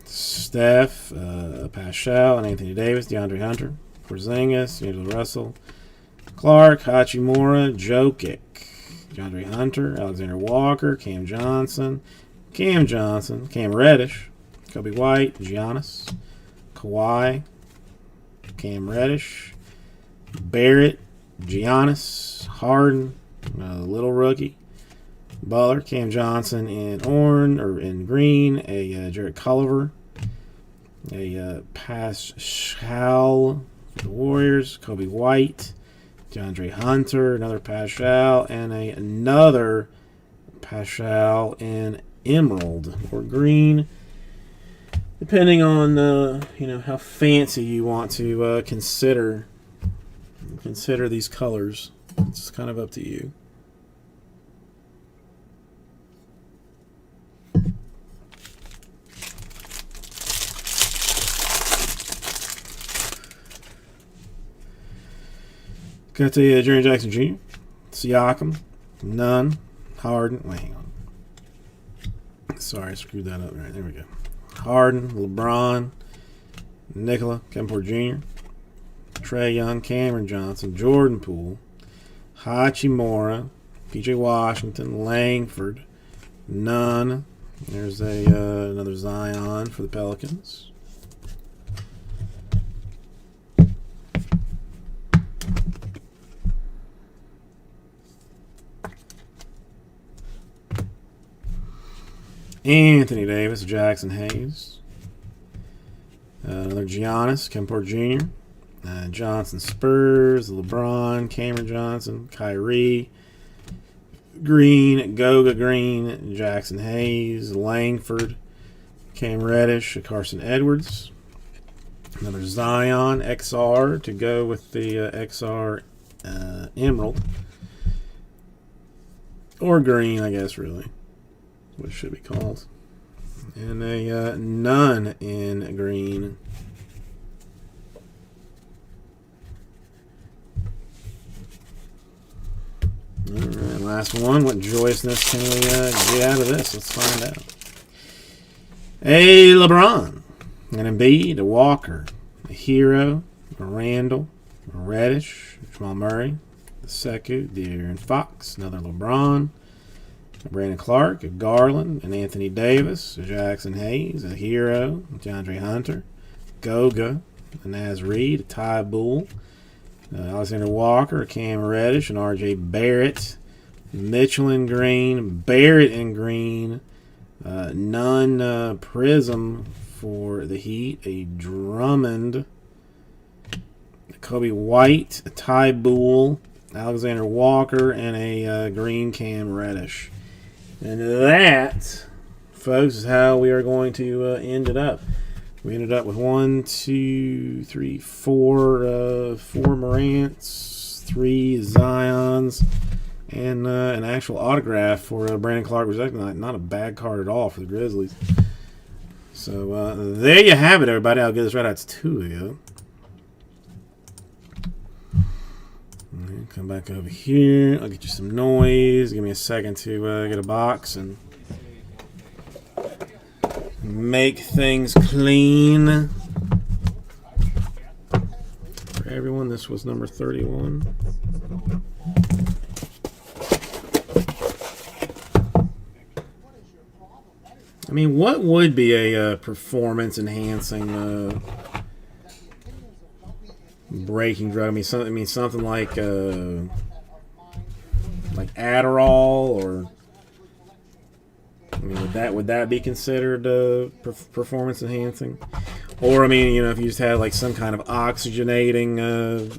Steph, Paschal, and Anthony Davis, DeAndre Hunter, Porzingis, D'Angelo Russell, Clark, Hachimura, Jokic, DeAndre Hunter, Alexander Walker, Cam Johnson, Cam Reddish, Kobe White, Giannis, Kawhi, Cam Reddish, Barrett, Giannis, Harden, little rookie, Butler, Cam Johnson in in green, a Jared Culver, a Paschal for the Warriors, Kobe White, DeAndre Hunter, another Paschal, and another Paschal in emerald or green, depending on how fancy you want to consider these colors. It's kind of up to you. Got the Jaren Jackson Jr., Siakam, Nunn, Harden. Wait, hang on. Sorry, I screwed that up. All right, there we go. Harden, LeBron, Nikola, Kevin Porter Jr., Trae Young, Cameron Johnson, Jordan Poole, Hachimura, PJ Washington, Langford, Nunn. There's another Zion for the Pelicans. Anthony Davis, Jackson Hayes. Another Giannis, Kevin Porter Jr., Johnson Spurs, LeBron, Cameron Johnson, Kyrie, Green, Goga Green, Jackson Hayes, Langford, Cam Reddish, Carson Edwards. Another Zion XR to go with the XR Emerald. Or green, I guess, really. What it should be called. And a Nunn in green. All right, Last one. What joyousness can we get out of this? Let's find out. A LeBron, an Embiid, a Walker, a Hero, a Randall, a Reddish, a Jamal Murray, a Sekou, De'Aaron Fox, another LeBron, a Brandon Clark, a Garland, an Anthony Davis, a Jackson Hayes, a Hero, a DeAndre Hunter, Goga, a Naz Reid, a Ty Bull, Alexander Walker, a Cam Reddish, an R.J. Barrett, Mitchell in green, Barrett in green, none Prism for the Heat, a Drummond, a Kobe White, a Ty Bull, Alexander Walker, and a green Cam Reddish. And that, folks, is how we are going to end it up. We ended up with 4 Morants, 3 Zions, and an actual autograph for Brandon Clark, which is actually not a bad card at all for the Grizzlies. So there you have it, everybody. I'll get this right out to 2 of you. Come back over here. I'll get you some noise. Give me a second to get a box and make things clean. For everyone, this was number 31. I mean, what would be a performance-enhancing breaking drug? I mean, something like Adderall, or I mean, would that be considered performance enhancing? Or I mean, if you just had like some kind of oxygenating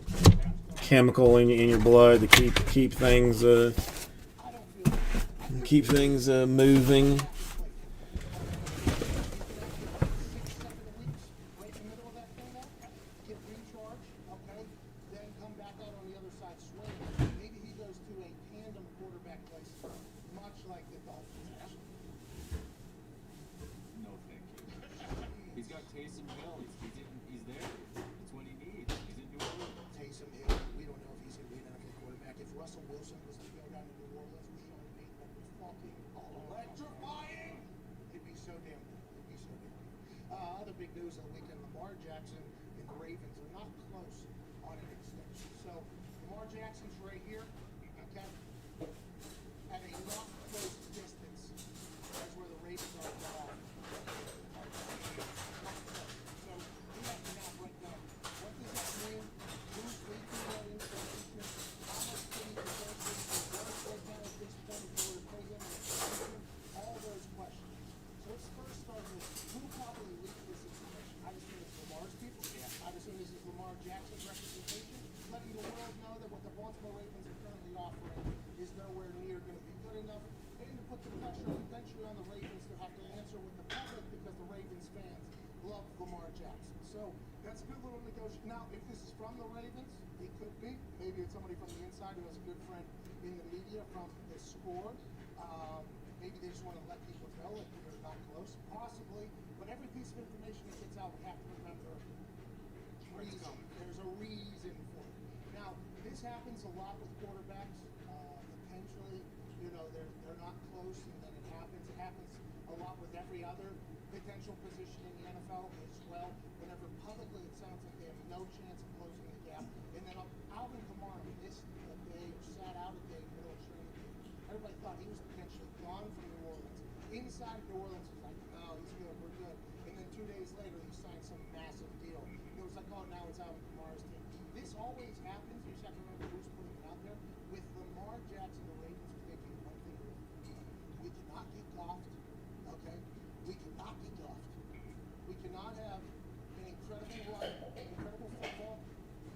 chemical in your blood to keep things moving. Big news of the weekend, Lamar Jackson and the Ravens are not close on an extension. So Lamar Jackson's right here, okay, at a not close distance. That's where the Ravens are involved. So we have to now break down, what does that mean? Who's leaking that information? How much can he potentially do? What is right now at this point if you were to pay him an extension? All those questions. So let's first start with who probably leaked this information. I assume it's Lamar's people. I assume this is Lamar Jackson's representation, letting the world know that what the Baltimore Ravens are currently offering is nowhere near going to be good enough, and to put the pressure eventually on the Ravens to have to answer with the public because the Ravens fans love Lamar Jackson. So that's a good little negotiation. Now, if this is from the Ravens, it could be. Maybe it's somebody from the inside who has a good friend in the media from the score. Maybe they just want to let people know that they're not close, possibly. But every piece of information that gets out, we have to remember reason. There's a reason for it. Now, this happens a lot with quarterbacks. Potentially, they're not close, and then it happens. It happens a lot with every other potential position in the NFL as well. Whenever publicly it sounds like they have no chance of closing the gap. And then Alvin Kamara missed a day or sat out a day in the middle of training camp. Everybody thought he was potentially gone from New Orleans. Inside New Orleans was like, no, he's good, we're good. And then 2 days later, he signed some massive deal. It was like, oh, now it's Alvin Kamara's team. This always happens. You just have to remember who's putting it out there. With Lamar Jackson, the Ravens are thinking one thing. We cannot get golfed, okay? We cannot get golfed. We cannot have an incredible run, incredible football,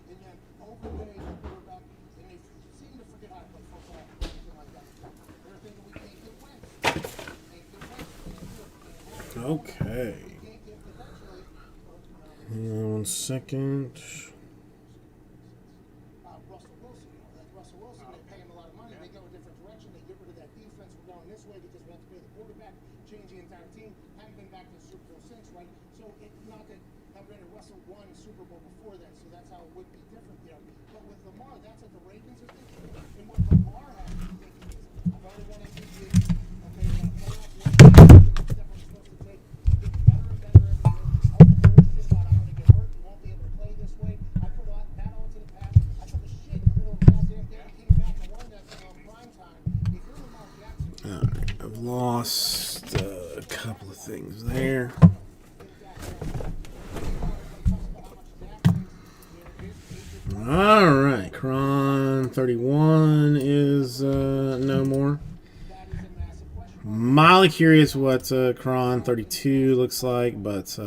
and then overpay the quarterback, and they seem to forget how to play football, anything like that. They're thinking we can't get wins. Okay. Hang on 1 second. Russell Wilson, Russell Wilson, they pay him a lot of money. They go a different direction. They get rid of that defense. We're going this way because we have to pay the quarterback, change the entire team. Haven't been back to the Super Bowl since, right? So it's not that, granted, Russell won Super Bowl before that, so that's how it would be different there. But with Lamar, that's what the Ravens are thinking. And what Lamar has to be thinking is, lost a couple of things there. All right, Kron 31 is no more. Mildly curious what Kron 32 looks like, but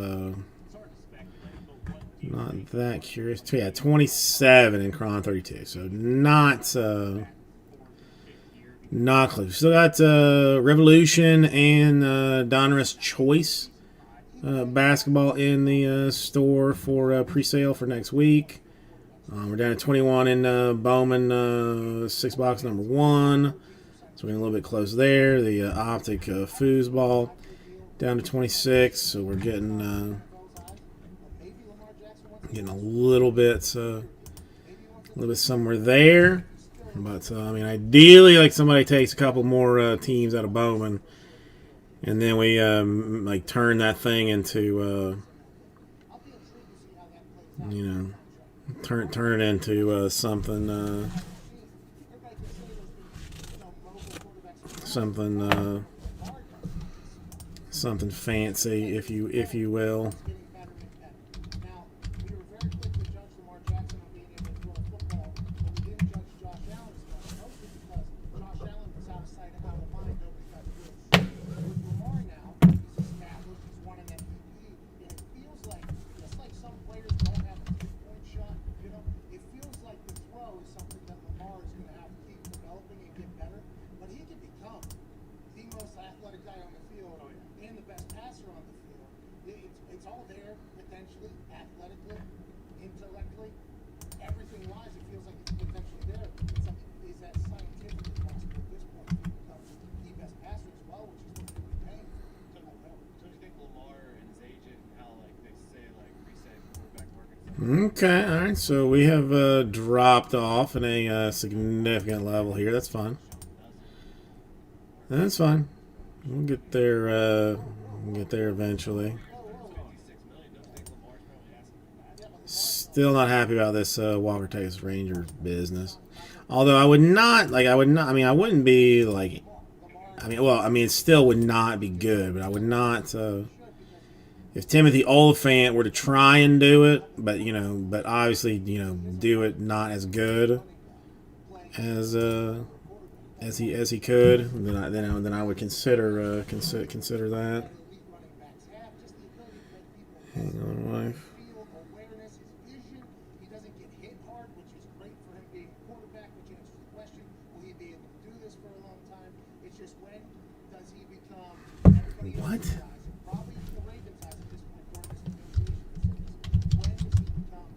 not that curious. Yeah, 27 in Kron 32, so not close. Still got Revolution and Donruss Choice basketball in the store for pre-sale for next week. We're down to 21 in Bowman 6 box number 1. So we're getting a little bit close there. The Optic foosball down to 26. So we're getting a little bit somewhere there. But I mean, ideally, like somebody takes a couple more teams out of Bowman, and then we like turn that thing into turn it into something something fancy, if you will. Now, we were very quick to judge Lamar Jackson on being able to throw a football, but we didn't judge Josh Allen as much, mostly because Josh Allen was out of sight and out of mind. Nobody got to do it. With Lamar now, he's established, he's won an MVP, and it feels like, just like some players don't have a three-point shot, it feels like the throw is something that Lamar is going to have to keep developing and get better, but he can become the most athletic guy on the field and the best passer on the field. It's all there, potentially, athletically, intellectually, everything wise, it feels like it's potentially there. It's like, is that scientifically possible at this point to become the best passer as well, which is what we're paying for? I don't know. So do you think Lamar and his agent, how like they say like reset quarterback market stuff? Okay, all right. So we have dropped off in a significant level here. That's fine. That's fine. We'll get there. We'll get there eventually. Still not happy about this Walker Texas Rangers business. Although I wouldn't be like, it still would not be good, but I would not, if Timothy Oliphant were to try and do it, but obviously, do it not as good as he could, then I would consider that. Hang on, wife. Awareness, his vision, he doesn't get hit hard, which is great for him being a quarterback, which answers the question, will he be able to do this for a long time? It's just when does he become everybody What? else's guys? And probably the Ravens guys at this point during this negotiation. When does he become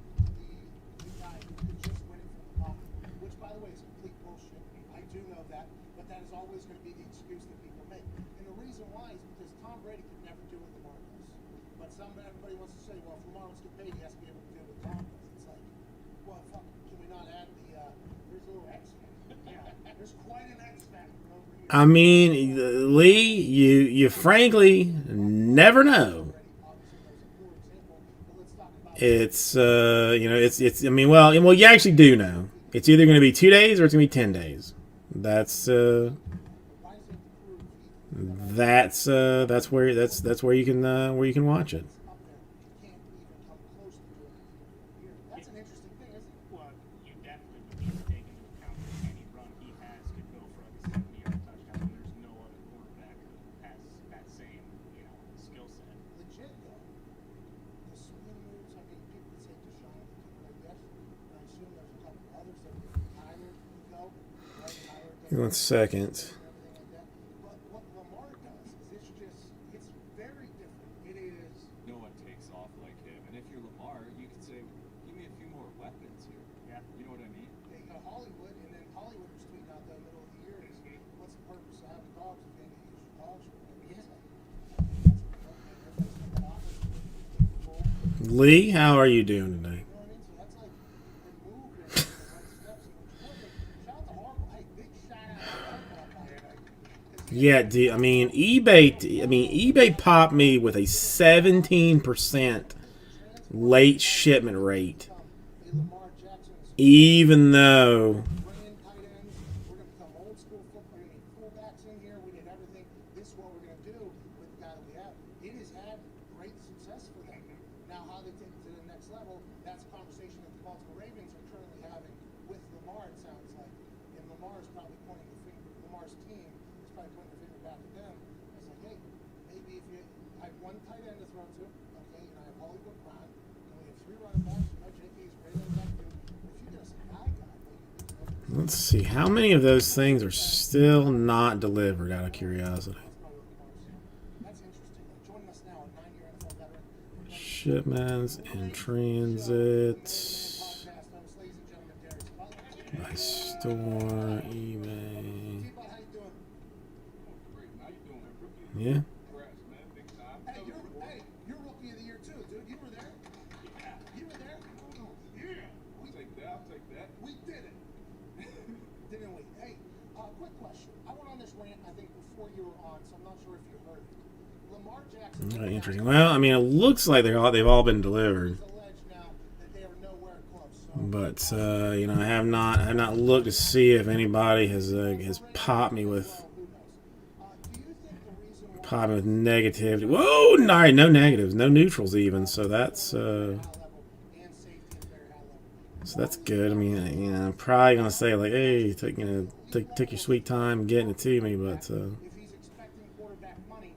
the guy who could just win it from the pocket? Which, by the way, is complete bullshit. I do know that, but that is always going to be the excuse that people make. And the reason why is because Tom Brady could never do what Lamar does. But everybody wants to say, well, if Lamar wants to get paid, he has to be able to do what Tom does. It's like, well, fuck, can we not add there's a little X factor. Yeah, there's quite an X factor over here. I mean, Lee, you frankly never know. It's I mean, well, you actually do know. It's either going to be 2 days or it's going to be 10 days. That's where you can watch it. That's an interesting thing, isn't it? Well, you definitely would need to take into account that any run he has could go for like a 70-yard touchdown. There's no other quarterback who has that same, skill set. Legit though, the swing moves. I mean, people would say Deshaun, like that. I assume there's a couple others that Tyler can go. Right? Tyler Hang on a second. and everything like that. But what Lamar does is it's very different. It is. No one takes off like him. And if you're Lamar, you could say, give me a few more weapons here. Yeah. You know what I mean? Hollywood, and then Hollywood was tweeting out the middle of the year, what's the purpose of having dogs if they can use your dogs for it? Lee, how are you doing today? You know what I mean? So that's like the move and the right steps. Shout out to Harbaugh. Hey, big shout out to Harbaugh. Yeah, eBay popped me with a 17% late shipment rate, Lamar Jackson is even though bringing tight ends. We're going to become old school football. We need fullbacks in here. We need everything. This Baltimore Ravens are currently having with Lamar, it sounds like. And Lamar's probably pointing the finger, Lamar's team is probably pointing the finger back at them. It's like, hey, maybe if you I have one tight end to throw to, okay, and I have Hollywood Brown, and we have 3 running backs, you know, JP's great at that too. If you get us a guy, maybe Let's see. How many of those things are still not delivered, out of curiosity? that's interesting. Joining us now, a 9-year NFL veteran. Shipments in transit. Podcast host, ladies and gentlemen, Darius Butler. By store, eBay. T-Bud, how you doing? Great. How you doing, rookie? Yeah. Congrats, man. Big time. Hey, you're rookie of the year too, dude. You were there. You were there. Yeah. I'll take that. I'll take that. We did it. Didn't we? Hey, quick question. I went on this rant, I think, before you were on, so I'm not sure if you heard it. Lamar Jackson. Interesting. Well, I mean, it looks like they've all been delivered, It's alleged now that they are nowhere close. So, but you know, I have not looked to see if anybody has popped me with who knows? Do you think the reason why popped me with negativity? Whoa, no negatives, no neutrals even. So that's high level and safety is very high level? so that's good. I mean, you know, I'm probably gonna say like, hey, take your sweet time getting it to me, but If he's expecting quarterback money,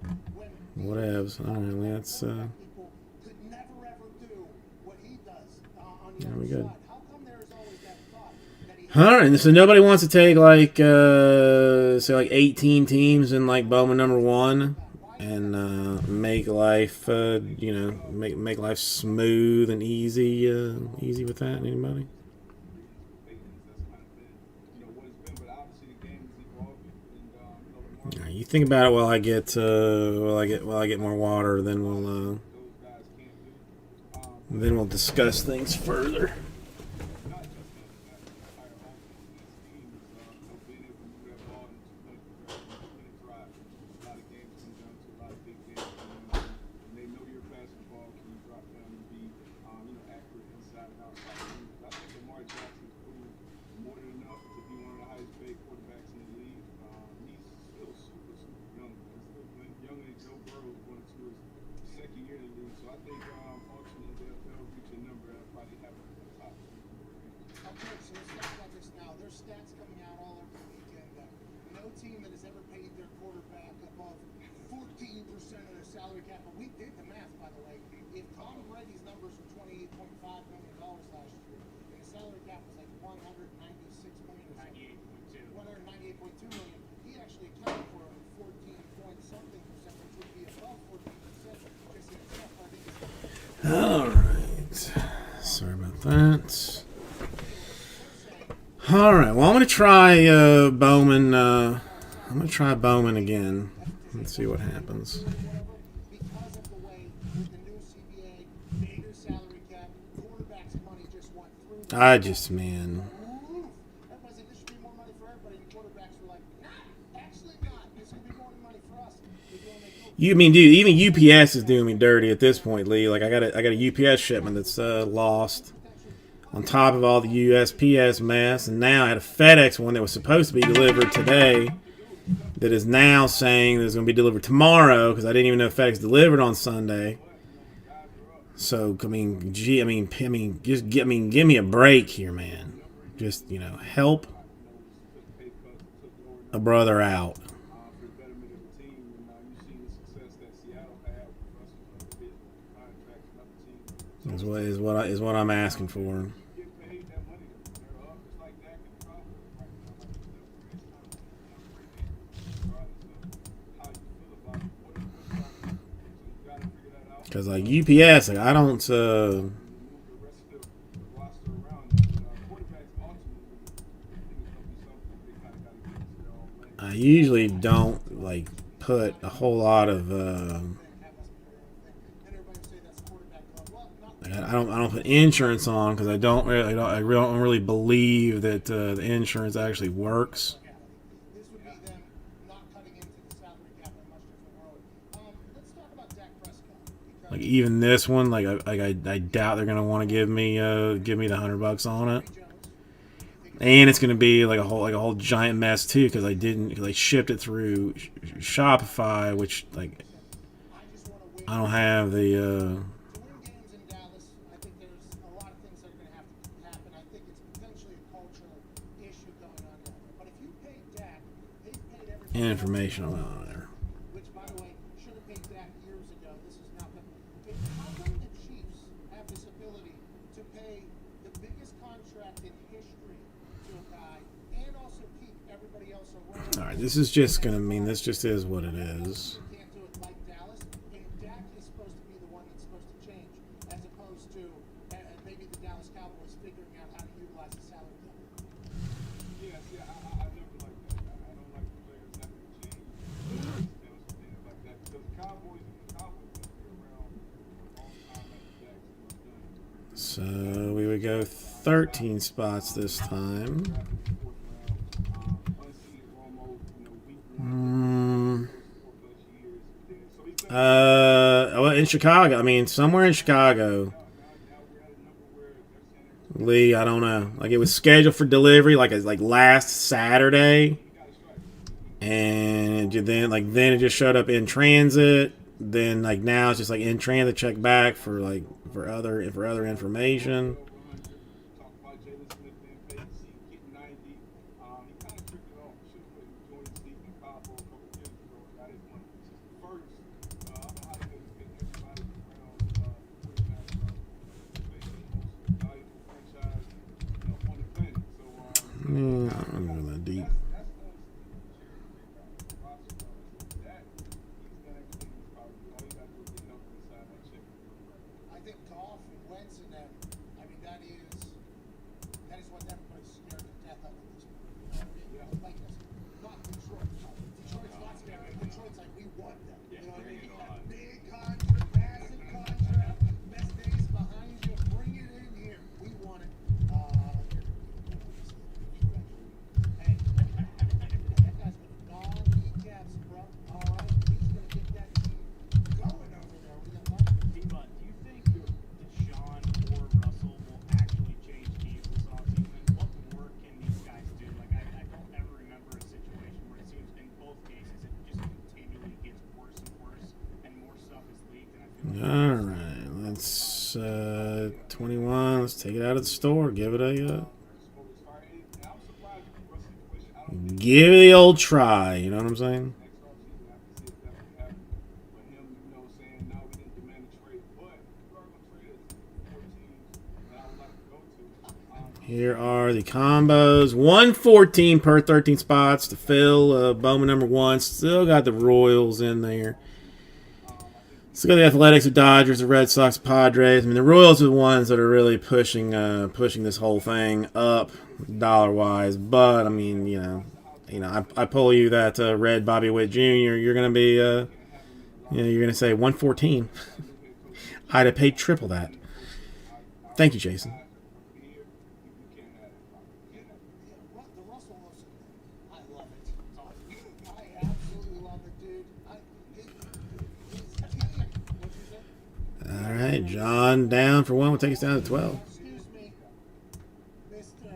when whatevs. All right, well, that's people could never ever do what he does on the There other we go. side. How come there is always that thought that he all right. So nobody wants to take like say like 18 teams in like Bowman number 1 and make life you know make life smooth and easy with that. Anybody? That's kind of been, you know, what it's been. But obviously the game is evolving, and you know, Lamar, All right, you think about it while I get more water. Then those guys can't do. we'll discuss things further. Not just him, that entire offense, this team is, you know, being able to move that ball in 2 point conversion, 2 minute drive. A lot of games come down to a lot of big games, and they know you're passing the ball. Can you drop down and be, you know, accurate inside and outside? I think Lamar Jackson's proved more than enough to be one of the highest paid quarterbacks in the league. He's still super young. He's still younger than Joe Burrow, going to his 2nd year in the league. So I think ultimately they'll reach a number that probably happen at the top. Okay, so let's talk about this now. There's stats coming out all over the weekend that no team that has ever paid their quarterback above 14% of their salary cap. But we did the math, by the way. If Tom Brady's numbers were $28.5 million last year, and the salary cap was like $196 million or something, $198.2 million, he actually accounted for 14 point something percent, which would be above 14% just in itself. I think it's All right. Sorry about that. All right. Well, I'm gonna try Bowman. I'm gonna try Bowman again. Let's see what happens. because of the way with the new CBA, bigger salary cap, quarterbacks money just went through. I just man. Everybody said this should be more money for everybody, and quarterbacks were like, nah, actually not. This could be more money for us. They're doing it. You mean, dude? Even UPS is doing me dirty at this point, Lee. Like I got a UPS shipment that's lost. On top of all the USPS mess, and now I had a FedEx one that was supposed to be delivered today that is now saying that it's going to be delivered tomorrow because I didn't even know FedEx delivered on Sunday. So give me a break here, man. Just, you know, help a brother out. For the betterment of the team, and you've seen the success that Seattle had with Russell, big contracts and other teams. Is what I'm asking for. You get paid that money. They're up just like Dak and Crowder right now. How you feel about it? What so you got to figure that out. Because like UPS, like I don't. Move the rest of the roster around. Quarterbacks ultimately, I think it's gonna be something they kind of got to get into their own lane. I usually don't like put a whole lot of. I don't put insurance on because I really don't really believe that the insurance actually works. This would be them not cutting into the salary cap in a much different world. Let's talk about Dak Prescott. Because Like even this one, I doubt they're gonna want to give me the $100 on it, and it's gonna be like a whole giant mess too because I shipped it through Shopify, which like I just want to win. I don't have the. To win games in Dallas, I think there's a lot of things that are going to have to happen. informational on there. which, by the way, should have paid Dak years ago. This is now. How come the Chiefs have this ability to pay the biggest contract in history to a guy and also keep everybody else around? All right, this is just gonna mean this just is what it is. You can't do it like Dallas, and Dak is supposed to be the one that's supposed to change, as opposed to maybe the Dallas Cowboys figuring out how to utilize the salary cap. Yeah, see, I never like that. I don't like the players having to change. Things like that. Because the Cowboys going to be around for a long time after Jackson was done. So we would go 13 spots this time. Well, in Chicago. I mean, somewhere in Chicago. Lee, I don't know. Like, it was scheduled for delivery like last Saturday, and then it just showed up in transit. Then now it's just like in transit, check back for other information. Talk about Jalen Smith being paid to see getting 90. He kind of tricked it off. Should have put Jordan Steve and Pablo a couple years ago. Got his one first. I don't know how they could get everybody around 49 basically the most valuable franchise on the planet. So Yeah, I don't know that deep. that's that. He's done everything he's probably all you got to do is get healthy inside that chip. I think Goff and Wentz and them, I mean, that is what everybody's scared to death of at this point. Like this. Not Detroit. Detroit's not scared. Detroit's like, we want them. You know what I mean? Big contract, massive contract, best days behind you, bring it in here. We want it. Hey, that guy's gonna gnaw kneecaps, bro. All right? He's gonna get that team going over there. We got Mike. D-Bud, do you think Deshaun or Russell will actually change teams this offseason? What more can these guys do? Like, I don't ever remember a situation where it seems in both cases it just continually gets worse and worse, and more stuff is leaked, and I feel like All right, let's 21. Let's take it out of the store. Give it a give it the old try. You know what I'm saying? Next offseason, I can see if that would happen. But him, saying, no, we didn't demand a trade, but we are going to trade us 4 teams that I would like to go to. Here are the combos. 114 per 13 spots to fill. Bowman number 1. Still got the Royals in there. Still got the Athletics, the Dodgers, the Red Sox, Padres. I mean, the Royals are the ones that are really pushing this whole thing up dollar-wise. But I mean, I pull you that red Bobby Witt Jr. You're gonna be, you're gonna say 114. I'd have paid triple that. Thank you, Jason. The Russell Wilson thing, I love it. I absolutely love it, dude. His team, what'd you say? All right, John down for 1. Will take us down to 12. Excuse me, Mr.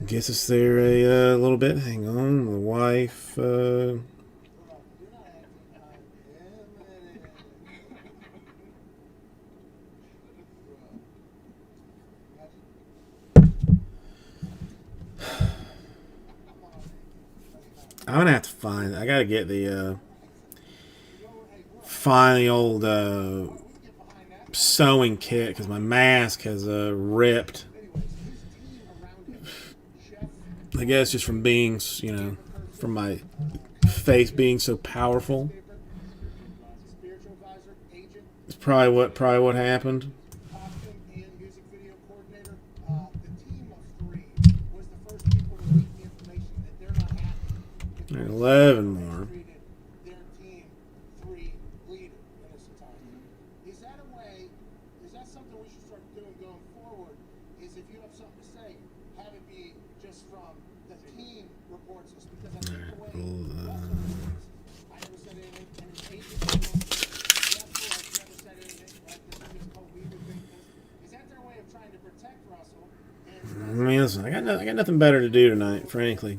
Gets us there a little bit. Hang on, the wife. You're not I'm gonna have to find. I gotta get the find the old sewing kit because my mask has ripped. I guess just from being, from my face being so powerful. spiritual advisor, agent, It's probably what happened. costume and music video coordinator. The team of 3 was the first people to leak the information that they're not happy. All right, 11 more. Treated their team 3 leader in this entire. Is that a way? Is that something we should start doing going forward? Is if you have something to say, have it be just from the team reports us because I think the way Russell is, I never said anything, and his agent Russell has never said anything. Like this is just what we would think this. Is that their way of trying to protect Russell? I mean, listen, I got nothing better to do tonight, frankly.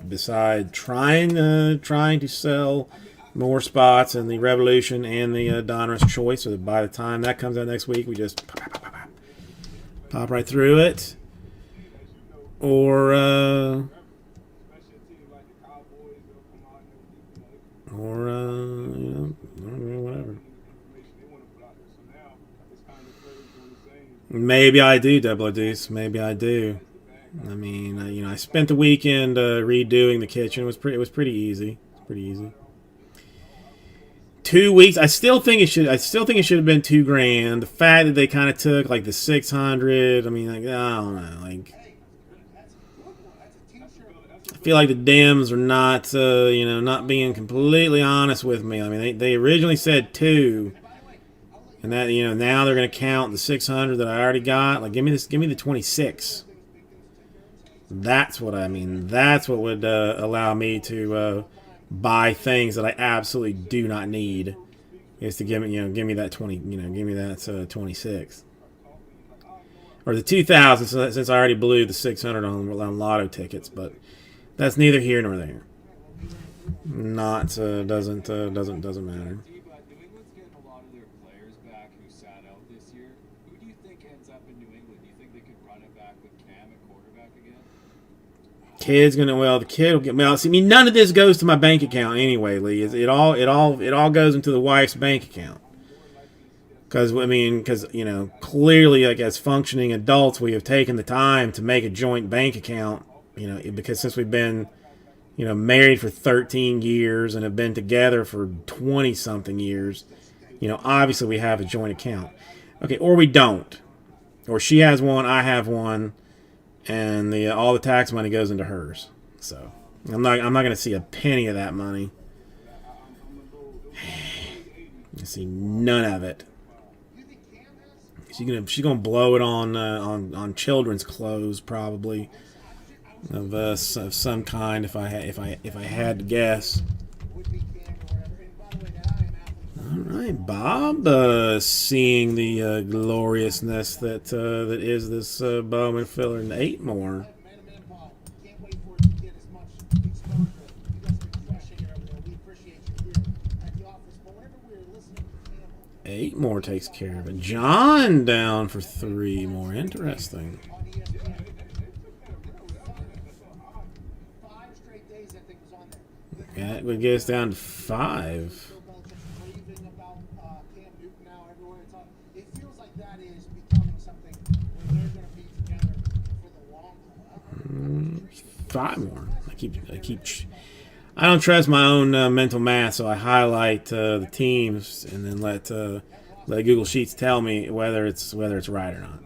Besides trying to sell more spots in the Revolution and the Donruss Choice, so that by the time that comes out next week, we just pop right through it. or Especially a team like the Cowboys, they'll come out and whatever. information they want to put out there. So now it's kind of players doing the same. Maybe I do, Double Deuce. Maybe I do. I mean, I spent the weekend redoing the kitchen. It was pretty easy. It's pretty easy. 2 weeks. I still think it should have been $2,000. The fact that they kind of took like the 600. I mean, like, I don't know. Like, I feel like the Dems are not, not being completely honest with me. I mean, they originally said 2, and that, now they're going to count the 600 that I already got. Like, give me the 26. That's what I mean. That's what would allow me to buy things that I absolutely do not need. Is to give me that 20. Give me that 26 or the 2,000. Since I already blew the 600 on lotto tickets, but that's neither here nor there. Not doesn't matter. New England's getting a lot of their players back who sat out this year. Who do you think ends up in New England? Do you think they could run it back with Cam at quarterback again? The kid will get. Well, see, I mean, none of this goes to my bank account anyway, Lee. It all goes into the wife's bank account. Because clearly, like, as functioning adults, we have taken the time to make a joint bank account. Because since we've been, married for 13 years and have been together for 20-something years, obviously we have a joint account. Okay, or we don't. Or she has one, I have one, and all the tax money goes into hers. So I'm not going to see a penny of that money. I see none of it. She's gonna blow it on children's clothes probably of some kind if I had to guess. All right, Bob, seeing the gloriousness that is this Bowman filler and 8 more. Can't wait for it to get as much exposure. You guys have been crushing it over there. We appreciate you here at the office. But whenever we're listening to Campbell, 8 more takes care of it. John down for 3 more. Interesting. on ESPN, 5 straight days that thing was on there. That would get us down to 5. Bill Belichick raving about Cam Newton now everywhere it's on. It feels like that is becoming something where they're going to be together for the long haul. 5 more. I don't trust my own mental math, so I highlight the teams and then let Google Sheets tell me whether it's right or not.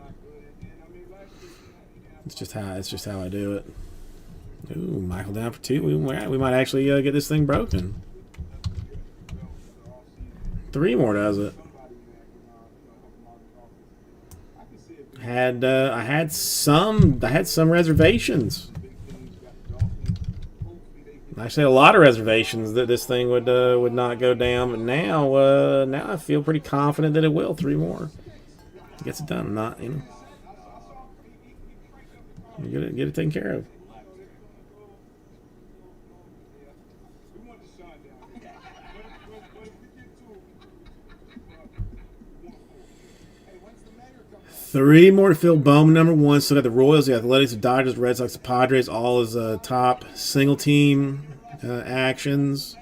It's just how I do it. Ooh, Michael down for 2. We might actually get this thing broken. 3 more does it. I had some reservations. Actually, a lot of reservations that this thing would not go down, but now I feel pretty confident that it will. 3 more gets it done. Not get it taken care of. Three more to fill Bowman number 1. Still got the Royals, the Athletics, the Dodgers, the Red Sox, the Padres, all as top single team actions.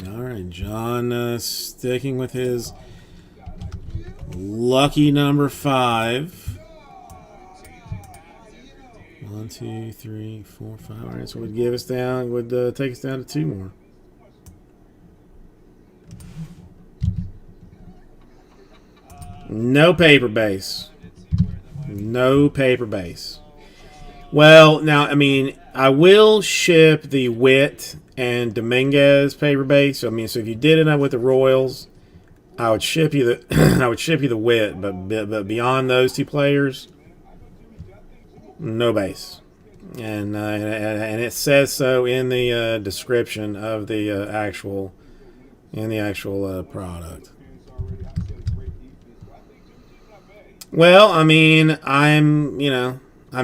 All right, John sticking with his lucky number 5. 1, 2, 3, 4, 5. All right, so would take us down to 2 more. No paper base. No paper base. Well, now, I mean, I will ship the Witt and Dominguez paper base. So if you did it with the Royals, I would ship you the Witt, but beyond those 2 players, no base. And it says so in the description of the actual product. Well, I mean, I'm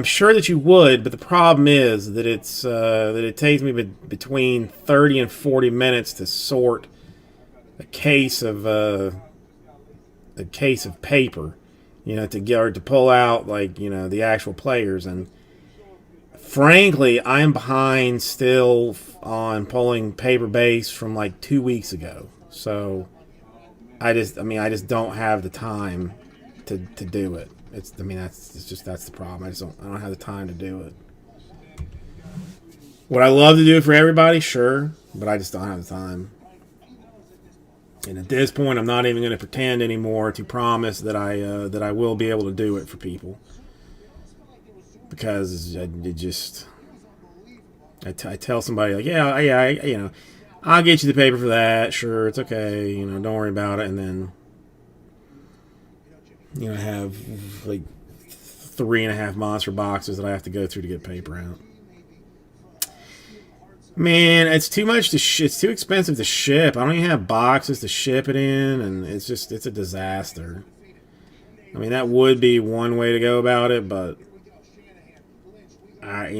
sure that you would, but the problem is that that it takes me between 30 and 40 minutes to sort a case of paper, you know, to get or to pull out like the actual players. And frankly, I'm behind still on pulling paper base from like 2 weeks ago. So I just don't have the time to do it. That's the problem. I don't have the time to do it. Would I love to do it for everybody? Sure, but I just don't have the time. And at this point, I'm not even going to pretend anymore to promise that I will be able to do it for people, because I tell somebody like, yeah, I'll get you the paper for that. Sure, it's okay. Don't worry about it. And then I have like 3.5 monster boxes that I have to go through to get paper out. Man, it's too much to it's too expensive to ship. I don't even have boxes to ship it in, and it's a disaster. I mean, that would be one way to go about it, but I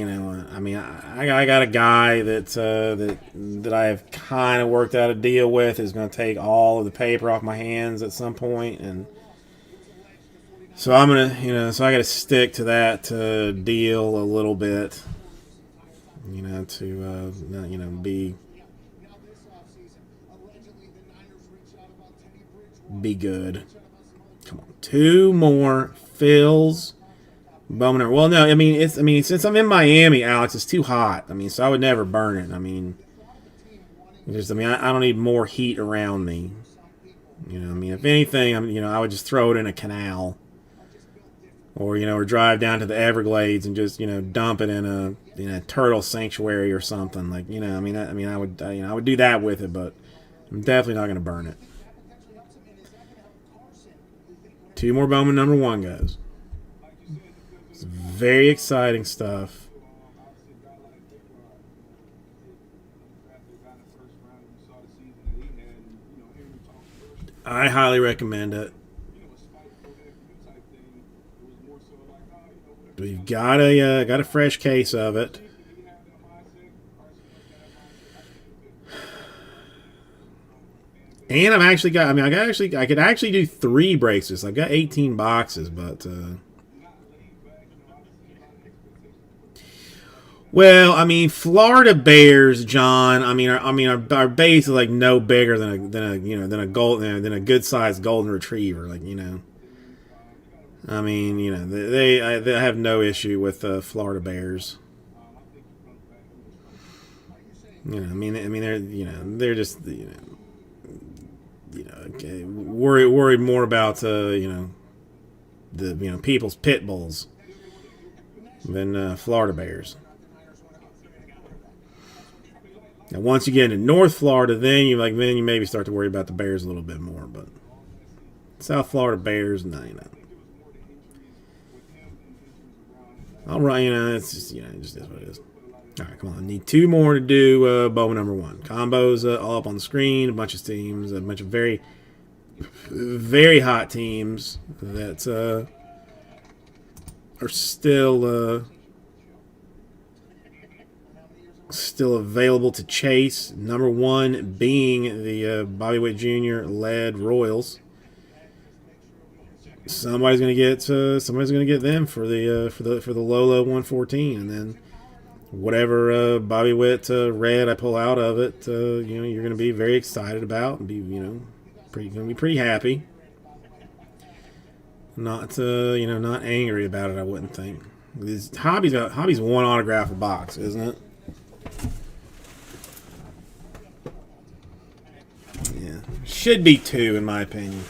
got a guy that I've kind of worked out a deal with is going to take all of the paper off my hands at some point, and so I'm gonna, so I got to stick to that deal a little bit. To be good. Come on, 2 more fills. Bowman. Well, no, since I'm in Miami, Alex, it's too hot. So I would never burn it. I don't need more heat around me. If anything, I would just throw it in a canal. Or drive down to the Everglades and just dump it in a turtle sanctuary or something I would do that with it, but I'm definitely not going to burn it. 2 more Bowman number 1 goes. It's very exciting stuff. I highly recommend it. We've got a fresh case of it. And I could actually do 3 breaks. I've got 18 boxes, but well, Florida Bears, John. Our base is like no bigger than a good sized golden retriever, they have no issue with Florida Bears. They're just worried more about the people's pit bulls than Florida Bears. Now, once you get into North Florida, then you maybe start to worry about the Bears a little bit more, but South Florida Bears, no. All right, it's just, it just is what it is. All right, come on. I need 2 more to do Bowman number 1. Combos all up on the screen. A bunch of teams, a bunch of very, very hot teams that are still available to chase. Number 1 being the Bobby Witt Jr. led Royals. Somebody's gonna get them for the Lolo 114, and then whatever Bobby Witt red I pull out of it, you're gonna be very excited about and be gonna be pretty happy. Not not angry about it. I wouldn't think. Hobby's 1 autograph a box, isn't it? Yeah, should be 2 in my opinion.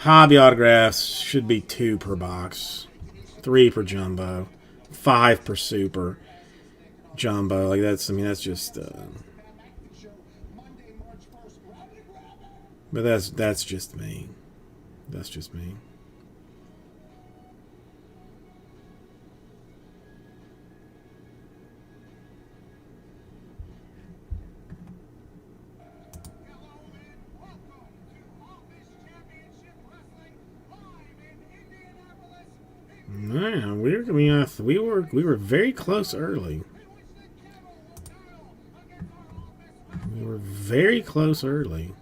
Hobby autographs should be 2 per box, 3 per jumbo, 5 per super jumbo. That's just. But that's just me. That's just me. Man, we were very close early. We were very close early.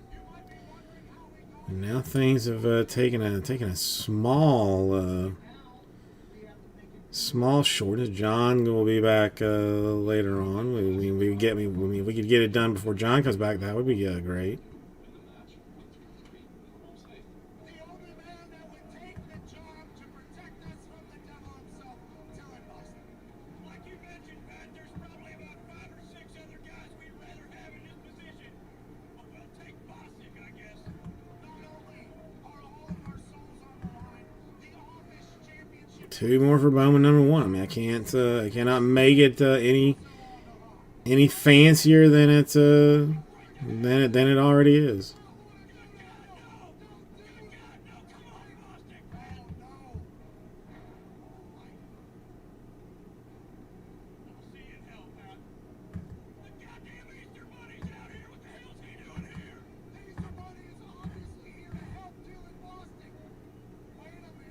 And now things have taken a small small shortage. John will be back later on. We could get it done before John comes back. That would be great. The only man that would take the job to protect us from the devil himself. Tell it, boss. Like you mentioned, Pat, there's probably about 5 or 6 other guys we'd rather have in this position. But we'll take Bostic, I guess. Not only are all of our souls on the line, the office championship 2 more for Bowman #1. I mean, I cannot make it any fancier than it already is. See you in hell, Pat. The goddamn Easter Bunny's out here. What the hell's he doing here? The Easter Bunny is obviously here to help Dylan Bostic. Wait a minute.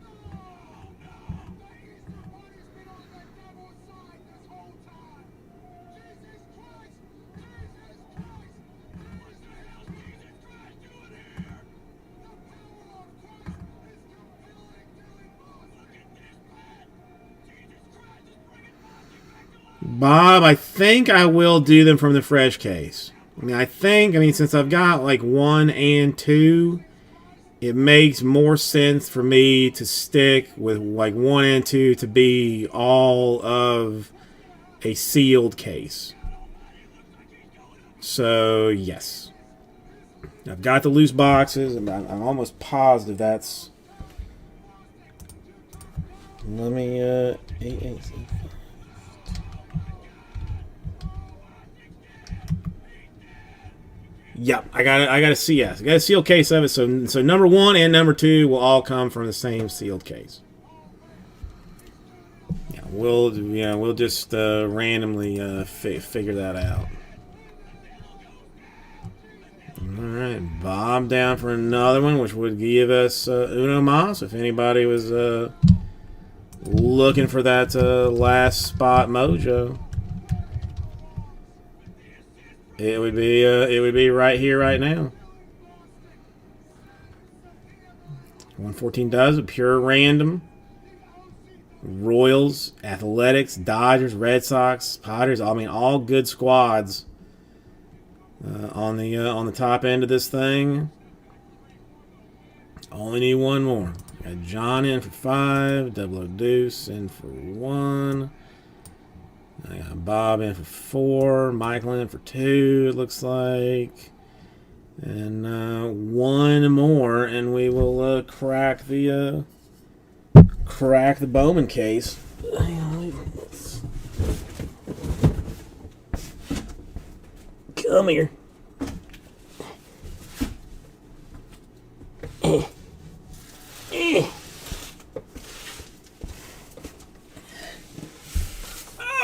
No! The Easter Bunny's been on the devil's side this whole time. Jesus Christ! Jesus Christ! What the hell's Jesus Christ doing here? The power of Christ is compelling Dylan Bostic. Look at this, Pat. Jesus Christ is bringing Bostic back to life. Bob, I think I will do them from the fresh case. I mean, since I've got like 1 and 2, it makes more sense for me to stick with like 1 and 2 to be all of a sealed case. So, yes. I've got the loose boxes, and I'm almost positive that's... Let me, 8. Yep, I got a CS. I got a sealed case of it. So #1 and #2 will all come from the same sealed case. Yeah, we'll just randomly figure that out. All right, Bob down for another one, which would give us Uno Mas. If anybody was looking for that last spot mojo. It would be right here, right now. 114 does a pure random. Royals, Athletics, Dodgers, Red Sox, Padres. I mean, all good squads on the top end of this thing. Only need 1 more. Got John in for 5, Double O Deuce in for 1. I got Bob in for 4, Michael in for 2, it looks like. And 1 more, and we will crack the Bowman case. Hang on, come here.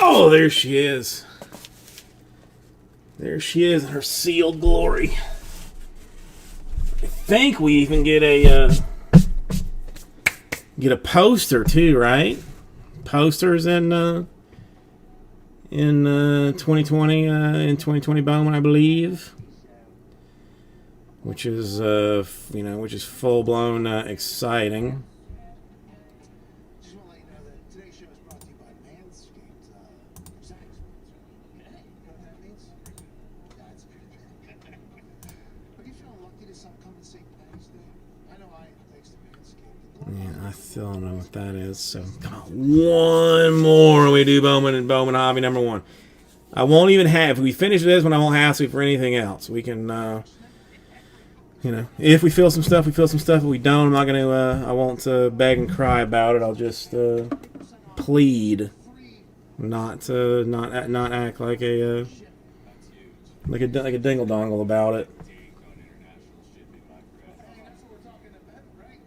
Oh, there she is. There she is in her sealed glory. I think we even get a poster too, right? Posters in 2020 in 2020 Bowman, I believe, which is full blown exciting. Just want to let you know that today's show is brought to you by Manscaped. Settings. You know what that means? That's a good thing. Are you feeling lucky this upcoming St. Patty's Day? I know I am, thanks to Manscaped. Yeah, I still don't know what that is. So come on, 1 more. We do Bowman and Bowman Hobby #1. I won't even have. If we finish this one, I won't ask you for anything else. We can, if we feel some stuff, we feel some stuff. If we don't, I'm not gonna. I won't beg and cry about it. I'll just plead, not act like a like a dingle dongle about it. Hey, that's what we're talking about, right?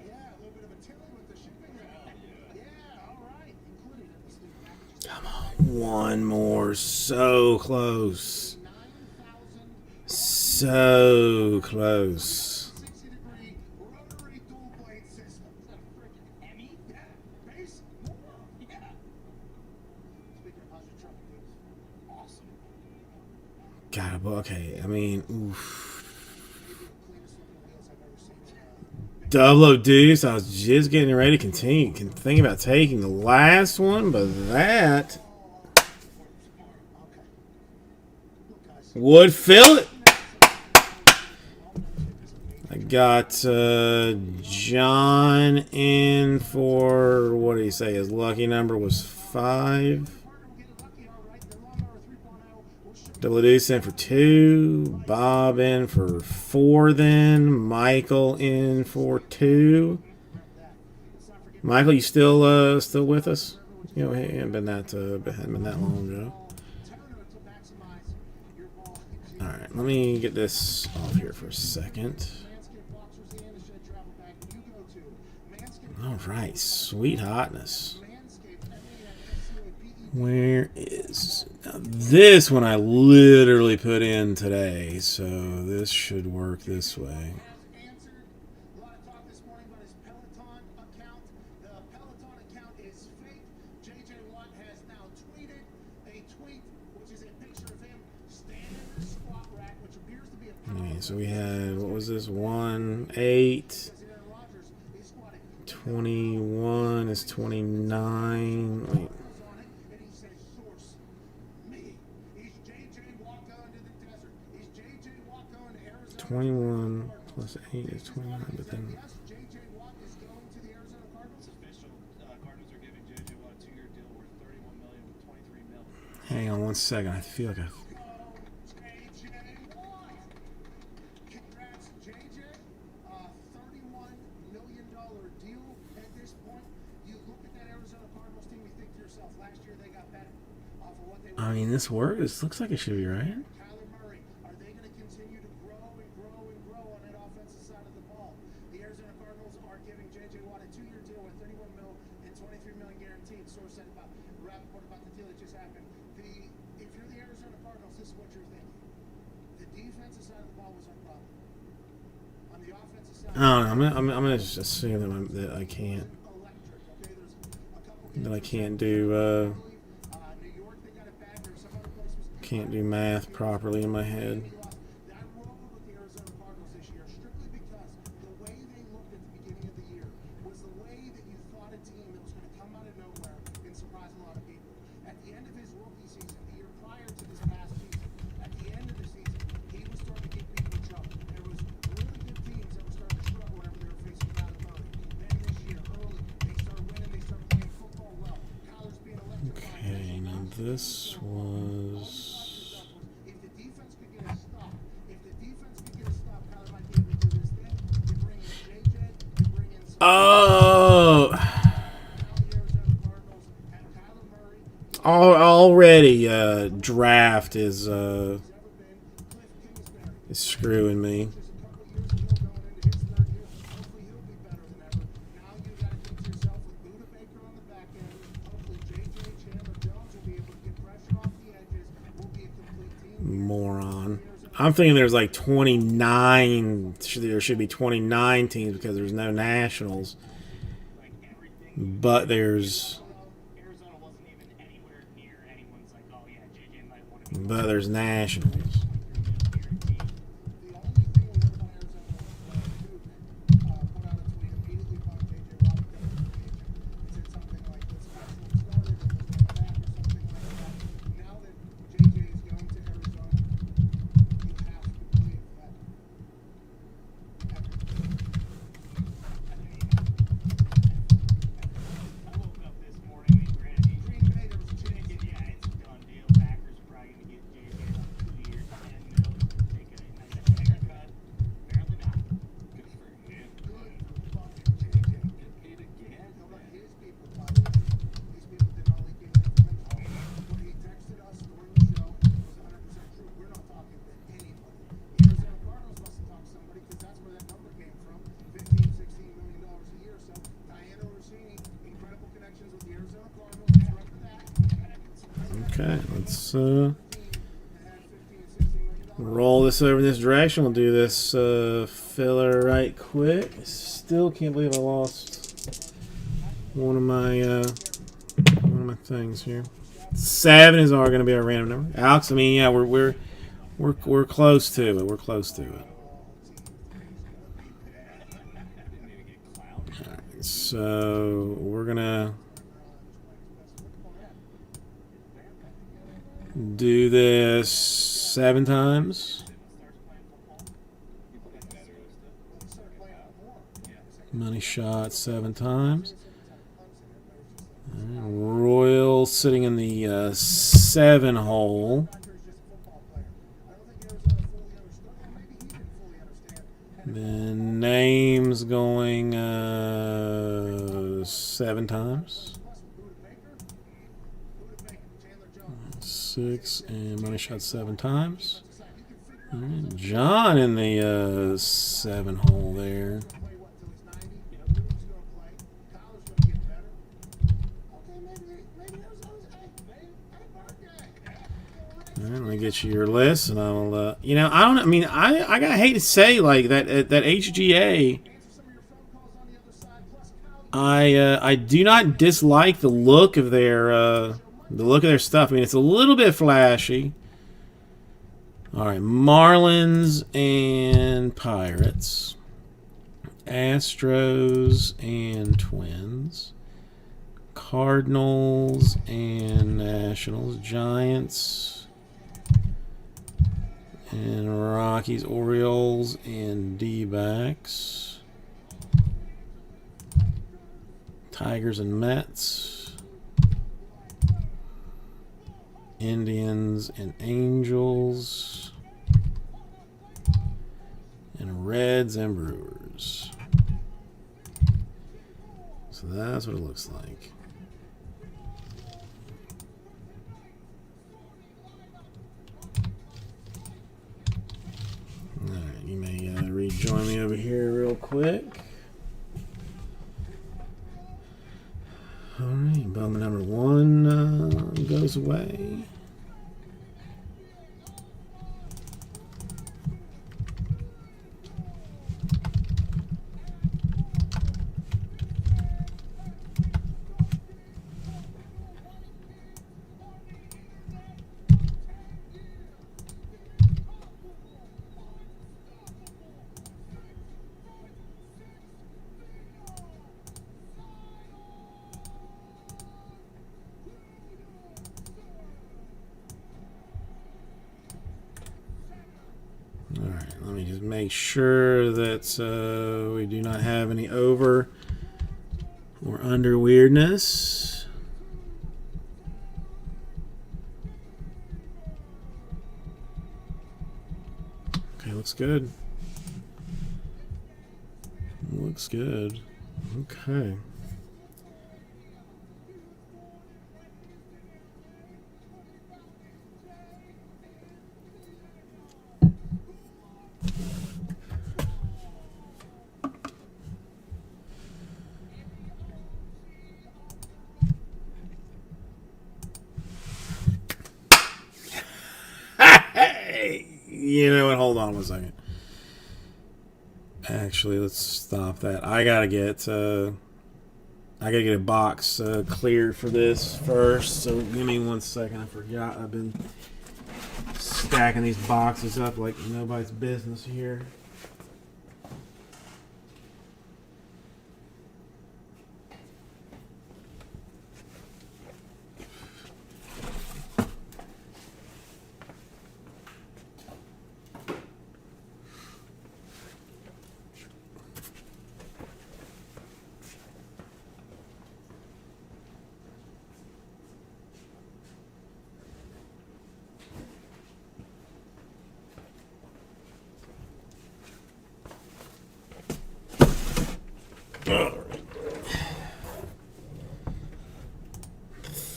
Yeah, a little bit of a tilly with the shipping rate. Yeah, all right. Included in the student package. Come on, 1 more. So close. 9,000 So close. 60-degree rotary dual blade system. Is that a freaking Emmy? Yeah. Base? Yeah. Speaking of positive trouble, dudes. God, okay. I mean, oof. Double O Deuce. I was just getting ready to continue. Thinking about taking the last one, but that would fill it. I got John in for, what did he say? His lucky number was 5. Double Deuce in for 2. Bob in for 4 then. Michael in for 2. Michael, you still with us? You know, it hadn't been that long ago. Alright, let me get this off here for a second. Alright, sweet hotness. Where is this one? I literally put in today, so this should work this way. A lot of talk this morning about his Peloton account. The Peloton account is fake. JJ Watt has now tweeted a tweet, which is a picture of him standing in the squat rack, which appears to be a Okay, so we had, what was this? 1, 8, 21 is 29. Wait. 21 plus 8 is 29, but then... It's official. Cardinals are giving J.J. Watt a 2-year deal worth $31 million with $23 million. Hang on one second. I feel like I... Congrats, JJ. $31 million deal at this point. You look at that Arizona Cardinals team, you think to yourself, last year they got better off of what they were. I mean, this works. This looks like it should be right. Kyler Murray, are they going to continue to grow and grow and grow on that offensive side of the ball? The Arizona Cardinals are giving J.J. Watt a 2-year deal with $31 million and $23 million guaranteed. Source said about Rappaport about the deal that just happened. If you're the Arizona Cardinals, this is what you're thinking. The defensive side of the ball was our problem. On the offensive side, I don't know. I'm gonna just assume that I can't. electric. Okay, there's a couple That I can't do. New York, they got it bad. There's some other places. Can't do math properly in my head. That rolled with the Arizona Cardinals this year strictly because the way they looked at the beginning of the year was the way that you thought a team that was going to come out of nowhere and surprise a lot of people. At the end of his rookie season, the year prior to this past season, at the end of the season, he was starting to get people in trouble. There was really good teams that were starting to struggle whenever they were facing Kyler Murray. Then this year, early, they started winning, they started playing football well. Kyler's being electrified. Okay, now this was. If the defense could get a stop, Kyler might be able to do this thing. You bring in JJ, you bring in some Oh, now the Arizona Cardinals have Kyler Murray. already draft is Never been Cliff Kingsbury. screwing me. Just a couple years ago, going into his third year. Hopefully he'll be better than ever. Now you got to think to yourself with Buda Baker on the back end. Hopefully JJ Chandler Jones will be able to get pressure off the edges. We'll be a complete team. Moron. I'm thinking there's like 29. There should be 29 teams because there's no nationals. But there's. Arizona wasn't even anywhere near anyone's like, oh yeah, JJ might want to But there's nationals. The only thing we heard about Arizona was Duke put out a tweet immediately about JJ Watt because of the agent. It said something like the special started and was going back or something like that. Now that JJ is going to Arizona, you have to believe that I woke up this morning and granted, Green Bay, there was a chance. yeah, it's a done deal. Packers are probably going to get JJ on 2 years, $10 million, take a nice haircut. Apparently not. Good for him. Good for fucking JJ. Get paid again. No, but his people, by the way, these people did not leak any information. What he texted us during the show was 100% true. We're not talking to anybody. The Arizona Cardinals must have talked to somebody because that's where that number came from. $15-16 million a year. So Diana Rossini, incredible connections with the Arizona Cardinals. Let's run for that. Okay, let's That had $15-16 million. roll this over in this direction. We'll do this filler right quick. Still can't believe I lost one of my things here. 7 is going to be our random number. Alex, I mean, yeah, We're close to it. We're close to it. Alright, so we're gonna do this 7 times. Money shot 7 times. Royal sitting in the 7 hole. Then names going 7 times. 6 and money shot 7 times. And John in the 7 hole there. All right, let me get you your list, and I'll. You know, I don't. I mean, I gotta hate to say like that HGA. I do not dislike the look of their stuff. I mean, it's a little bit flashy. All right, Marlins and Pirates, Astros and Twins, Cardinals and Nationals, Giants and Rockies, Orioles and D-backs, Tigers and Mets, Indians and Angels, and Reds and Brewers. So that's what it looks like. Alright, you may rejoin me over here real quick. Alright, Bowman number 1 goes away. Alright, let me just make sure that we do not have any over or under weirdness. Okay, looks good. Looks good. Okay. You know what? Hold on 1 second. Actually, let's stop that. I gotta get a box cleared for this first. So give me 1 second. I forgot. I've been stacking these boxes up like nobody's business here.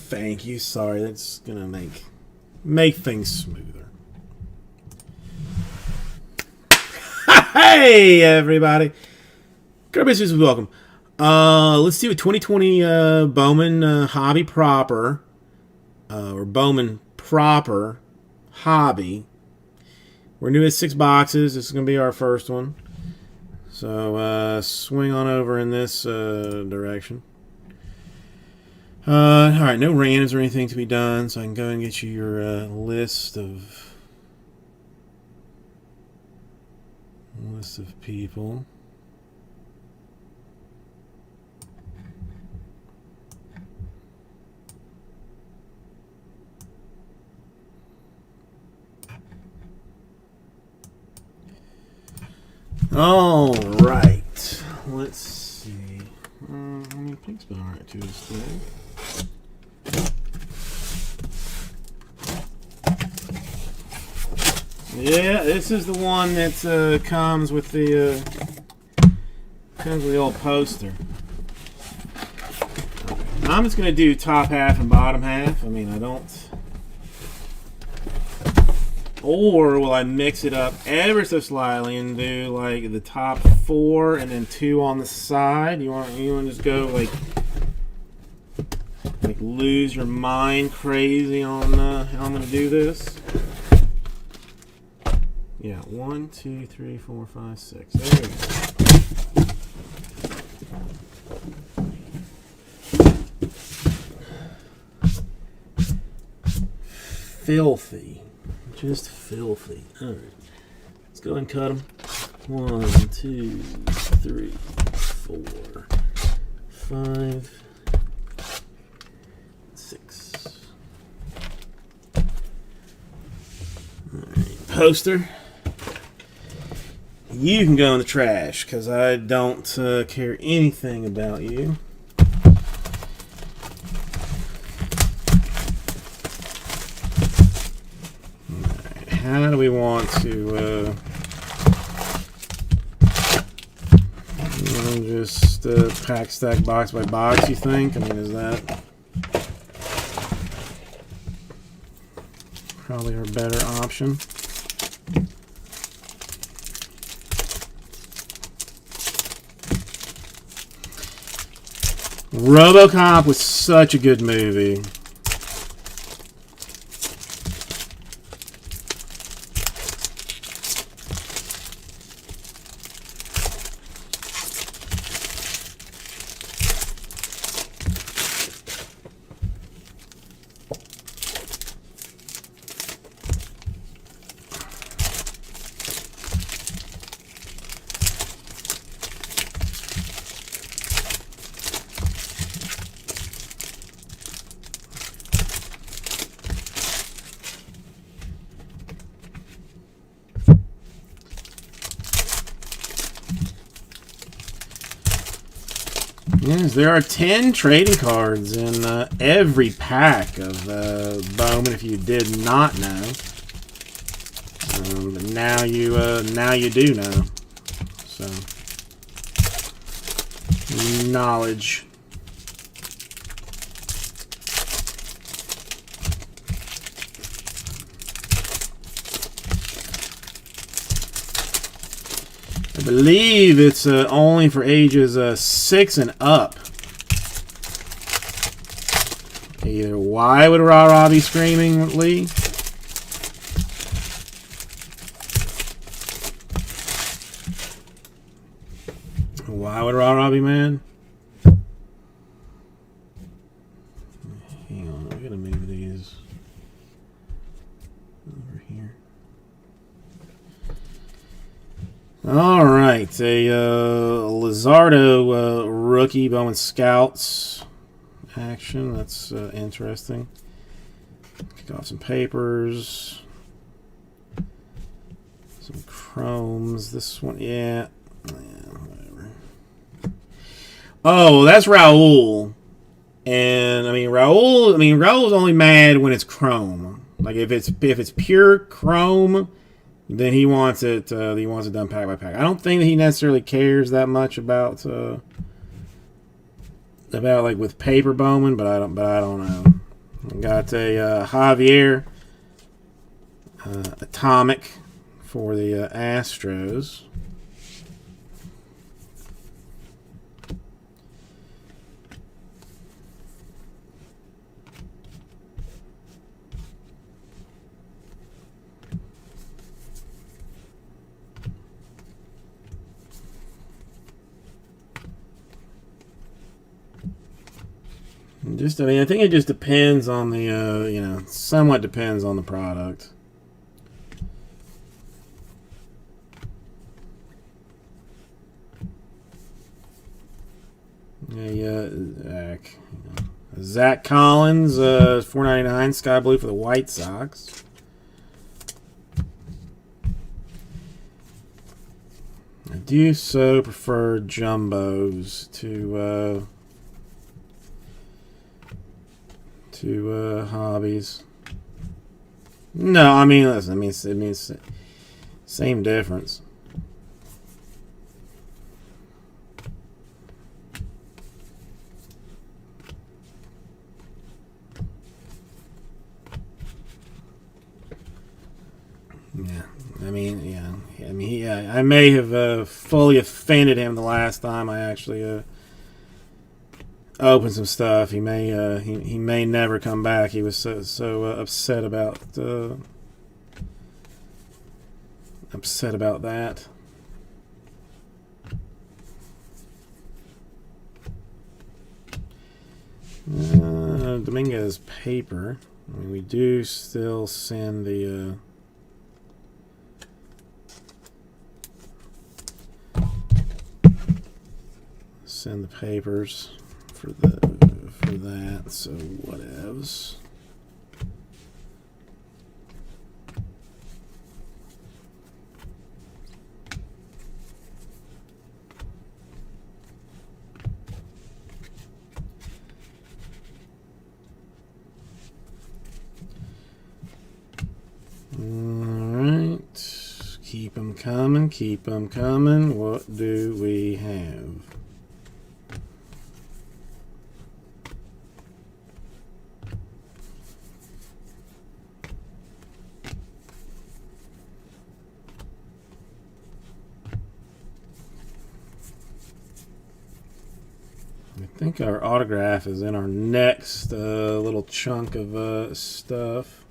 Thank you. Sorry, that's gonna make things smoother. Hey everybody, Kirby's welcome. Let's do a 2020 Bowman Hobby Proper, or Bowman Proper Hobby. We're new at 6 boxes. This is gonna be our first one. So swing on over in this direction. Alright, no randoms or anything to be done, so I can go and get you your list of list of people. All right, let's see. How many picks been alright to us today? Yeah, this is the one that comes with the old poster. I'm just gonna do top half and bottom half. I mean, I don't. Or will I mix it up ever so slightly and do like the top 4 and then 2 on the side? You want to just go like lose your mind crazy on how I'm gonna do this? Yeah, 1, 2, 3, 4, 5, 6. There we go. Filthy. Just filthy. Alright. Let's go ahead and cut them. 1, 2, 3, 4, 5, 6. Alright. Poster. You can go in the trash because I don't care anything about you. How do we want to just pack stack box by box, you think? I mean, is that probably our better option? RoboCop was such a good movie. Yes, there are 10 trading cards in every pack of Bowman. If you did not know, but now you do know. So knowledge. I believe it's only for ages 6 and up. Either why would Rah-Rah be screaming, Lee? Why would Rah-Rah be mad? Hang on, I gotta move these over here. All right, a Lizardo rookie Bowman Scouts action. That's interesting. Got some papers, some chromes. This one, yeah, whatever. Oh, that's Raul, and Raul's only mad when it's chrome. Like if it's pure chrome, then he wants it. He wants it done pack by pack. I don't think that he necessarily cares that much about like with paper Bowman, but I don't know. Got a Javier Atomic for the Astros. I think it just depends on the, somewhat depends on the product. Zach Collins, $4.99 sky blue for the White Sox. I do so prefer jumbos to hobbies. No, I mean, listen, it means same difference. Yeah, I may have fully offended him the last time I actually opened some stuff. He may never come back. He was so upset about that. Dominguez paper. I mean, we do still send the. Send the papers for that, so whatevs. Alright, keep them coming, keep them coming. What do we have? I think our autograph is in our next little chunk of stuff.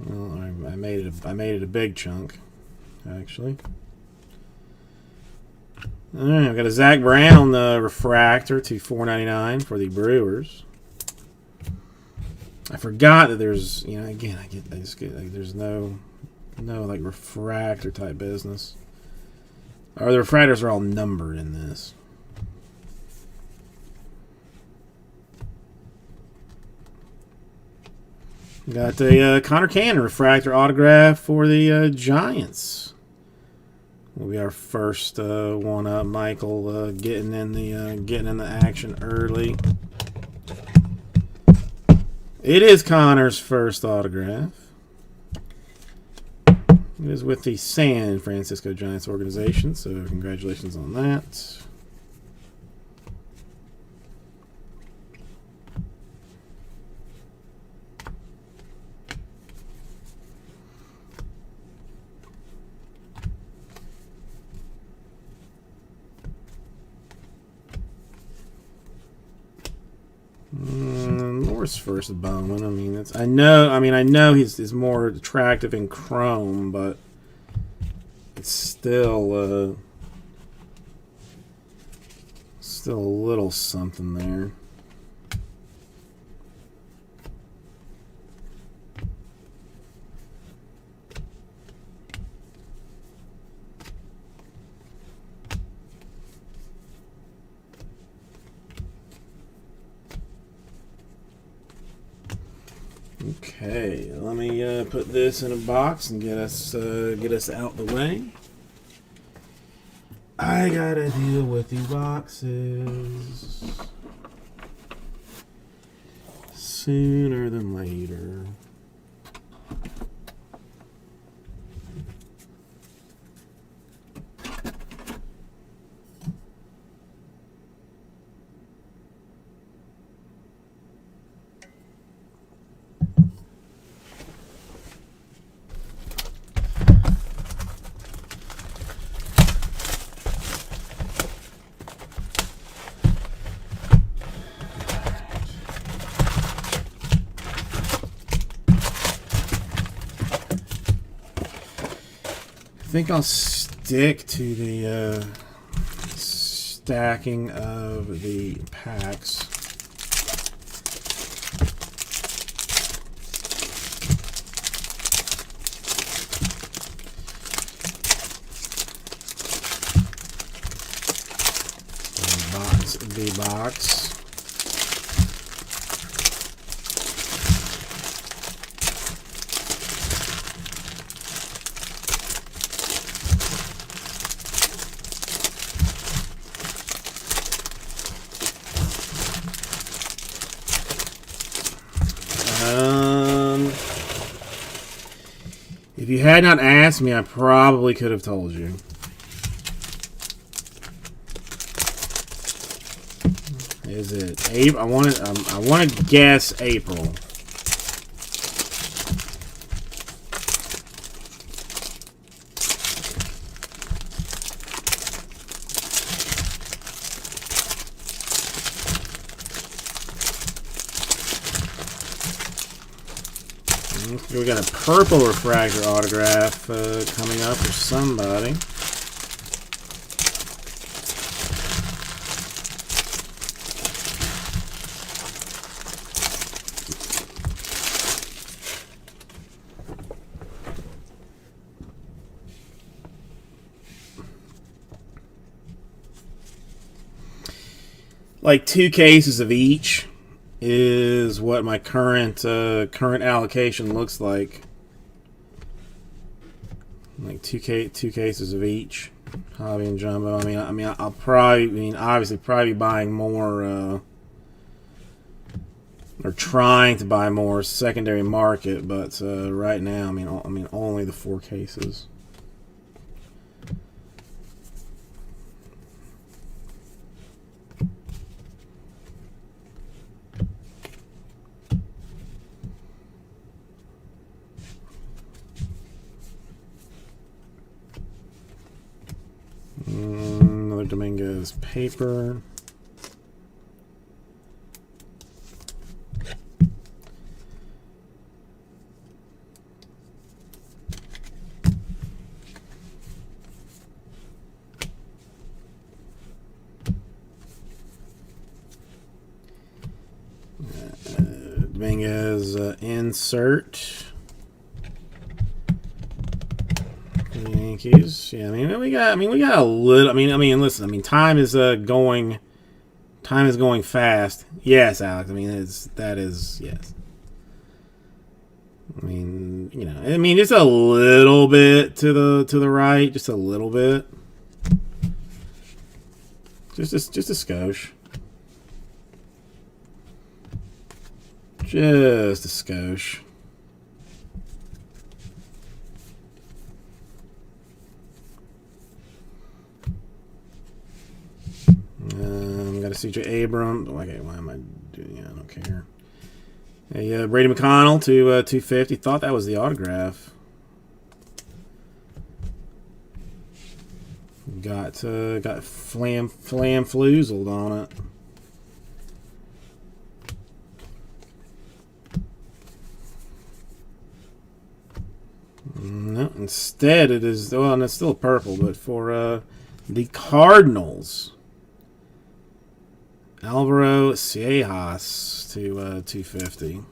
Well, I made it a big chunk, actually. All right, I've got a Zach Brown refractor to $4.99 for the Brewers. I forgot that there's, again, I just get like there's no like refractor type business. Or the refractors are all numbered in this. Got a Connor Cannon refractor autograph for the Giants. Will be our first one up. Michael getting in the action early. It is Connor's first autograph. It is with the San Francisco Giants organization, so congratulations on that. Norris first Bowman. I know he's more attractive in chrome, but it's still a little something there. Okay, let me put this in a box and get us out the way. I gotta deal with the boxes sooner than later. I think I'll stick to the stacking of the packs. If you had not asked me, I probably could have told you. Is it April? I want to guess April. We got a purple refractor autograph coming up for somebody. Like 2 cases of each is what my current allocation looks like. Like 2 cases of each, hobby and jumbo. I mean, I'll probably, obviously, probably be buying more, or trying to buy more secondary market. But right now, I mean, only the 4 cases. Another Dominguez paper. Dominguez insert. Yankees. Yeah, we got a little. Listen. Time is going fast. Yes, Alex. That is yes. Just a little bit to the right, just a little bit. Just a skosh. Just a skosh. Got a CJ Abrams. Okay, why am I doing? Yeah, I don't care. Hey, Brady McConnell to 250. Thought that was the autograph. Got flam floozled on it. No, instead it is. Well, and it's still purple, but for the Cardinals. Alvaro Seijas to 250.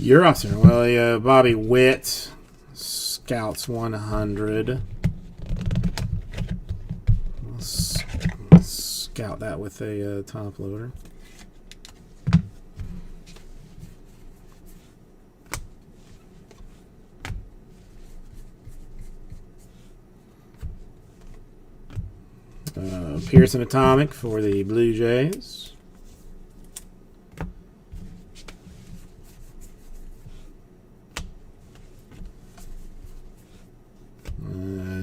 You're up, sir. Well, Bobby Witt, Scouts 100. Let's scout that with a top loader. Pearson Atomic for the Blue Jays.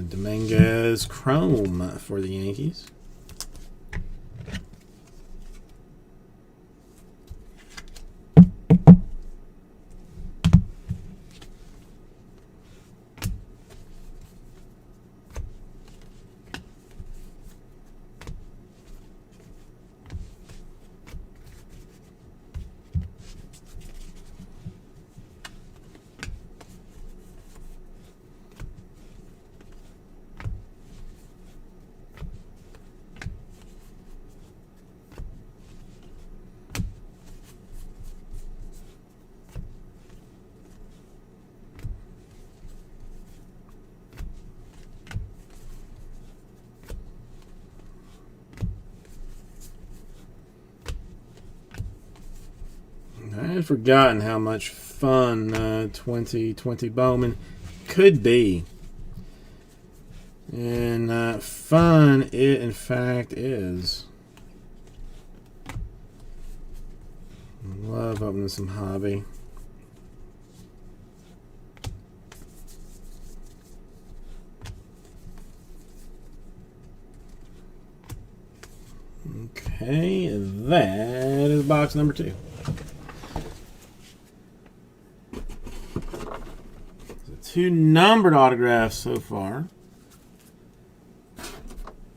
Dominguez Chrome for the Yankees. forgotten how much fun 2020 Bowman could be. And fun it in fact is. Love opening some hobby. Okay, that is box number 2. So 2 numbered autographs so far.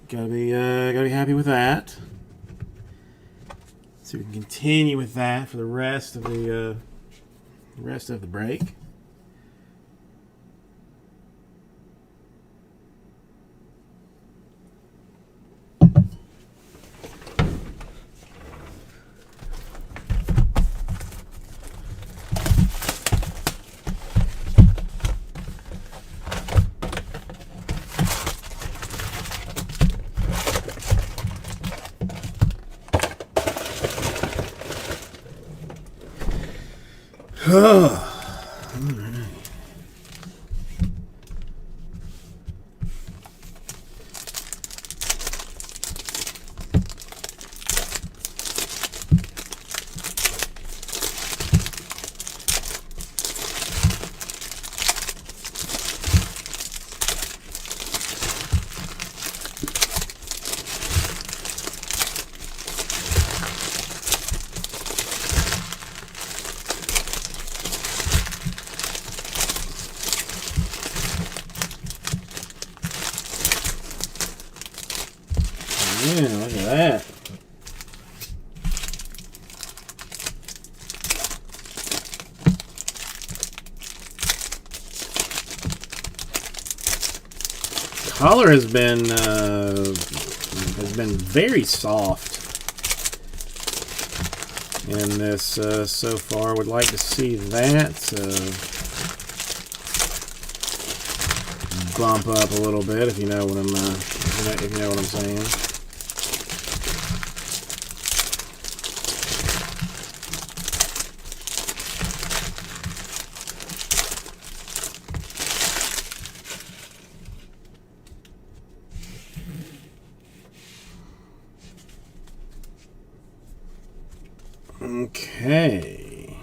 Gotta be happy with that. So we can continue with that for the rest of the break. Yeah, look at that. Color has been very soft in this so far. Would like to see that bump up a little bit, if you know what I'm if you know what I'm saying. Okay.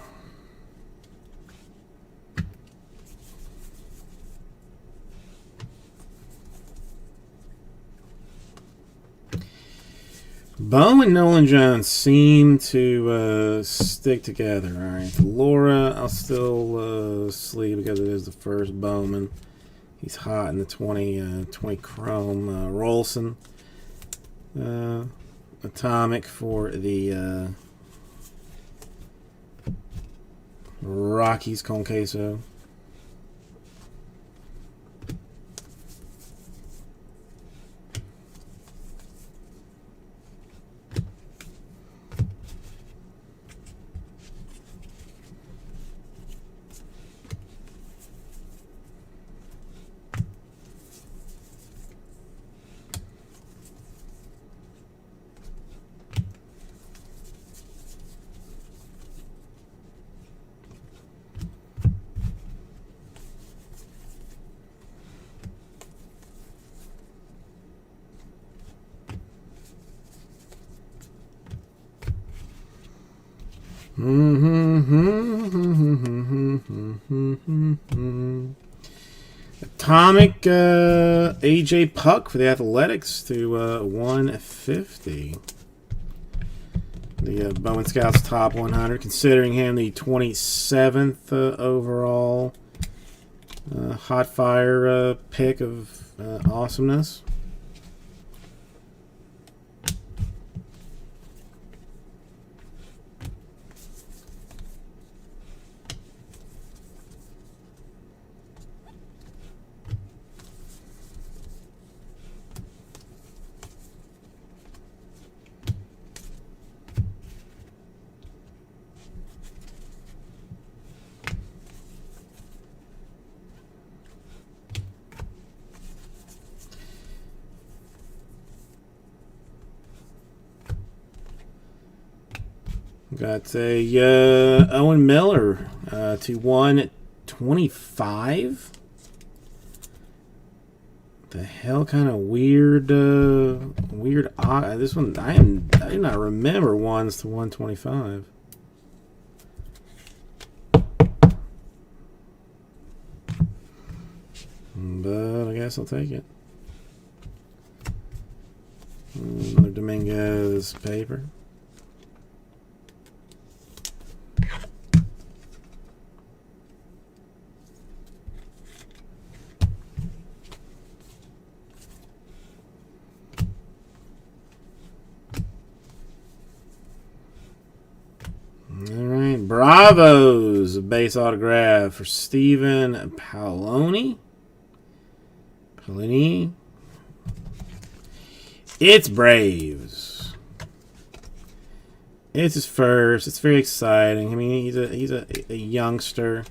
Bo and Nolan Jones seem to stick together. All right, Laura, I'll still sleeve because it is the first Bowman. He's hot in the 20 chrome. Rolson, atomic for the Rockies con queso. Atomic AJ Puck for the Athletics to 150. The Bowman Scouts top 100, considering him the 27th overall hot fire pick of awesomeness. Got a Owen Miller to 125. The hell kind of weird this one I do not remember ones to 125. But I guess I'll take it. Another Dominguez paper. Alright, Bravos, a base autograph for Stephen Paolini. It's Braves. It's his first. It's very exciting. I mean, he's a youngster,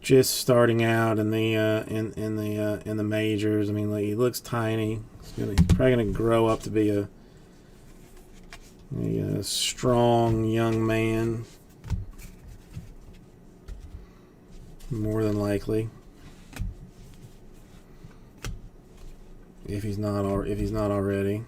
just starting out in the in the majors. I mean, like, he looks tiny. He's probably gonna grow up to be a strong young man, more than likely. If he's not already.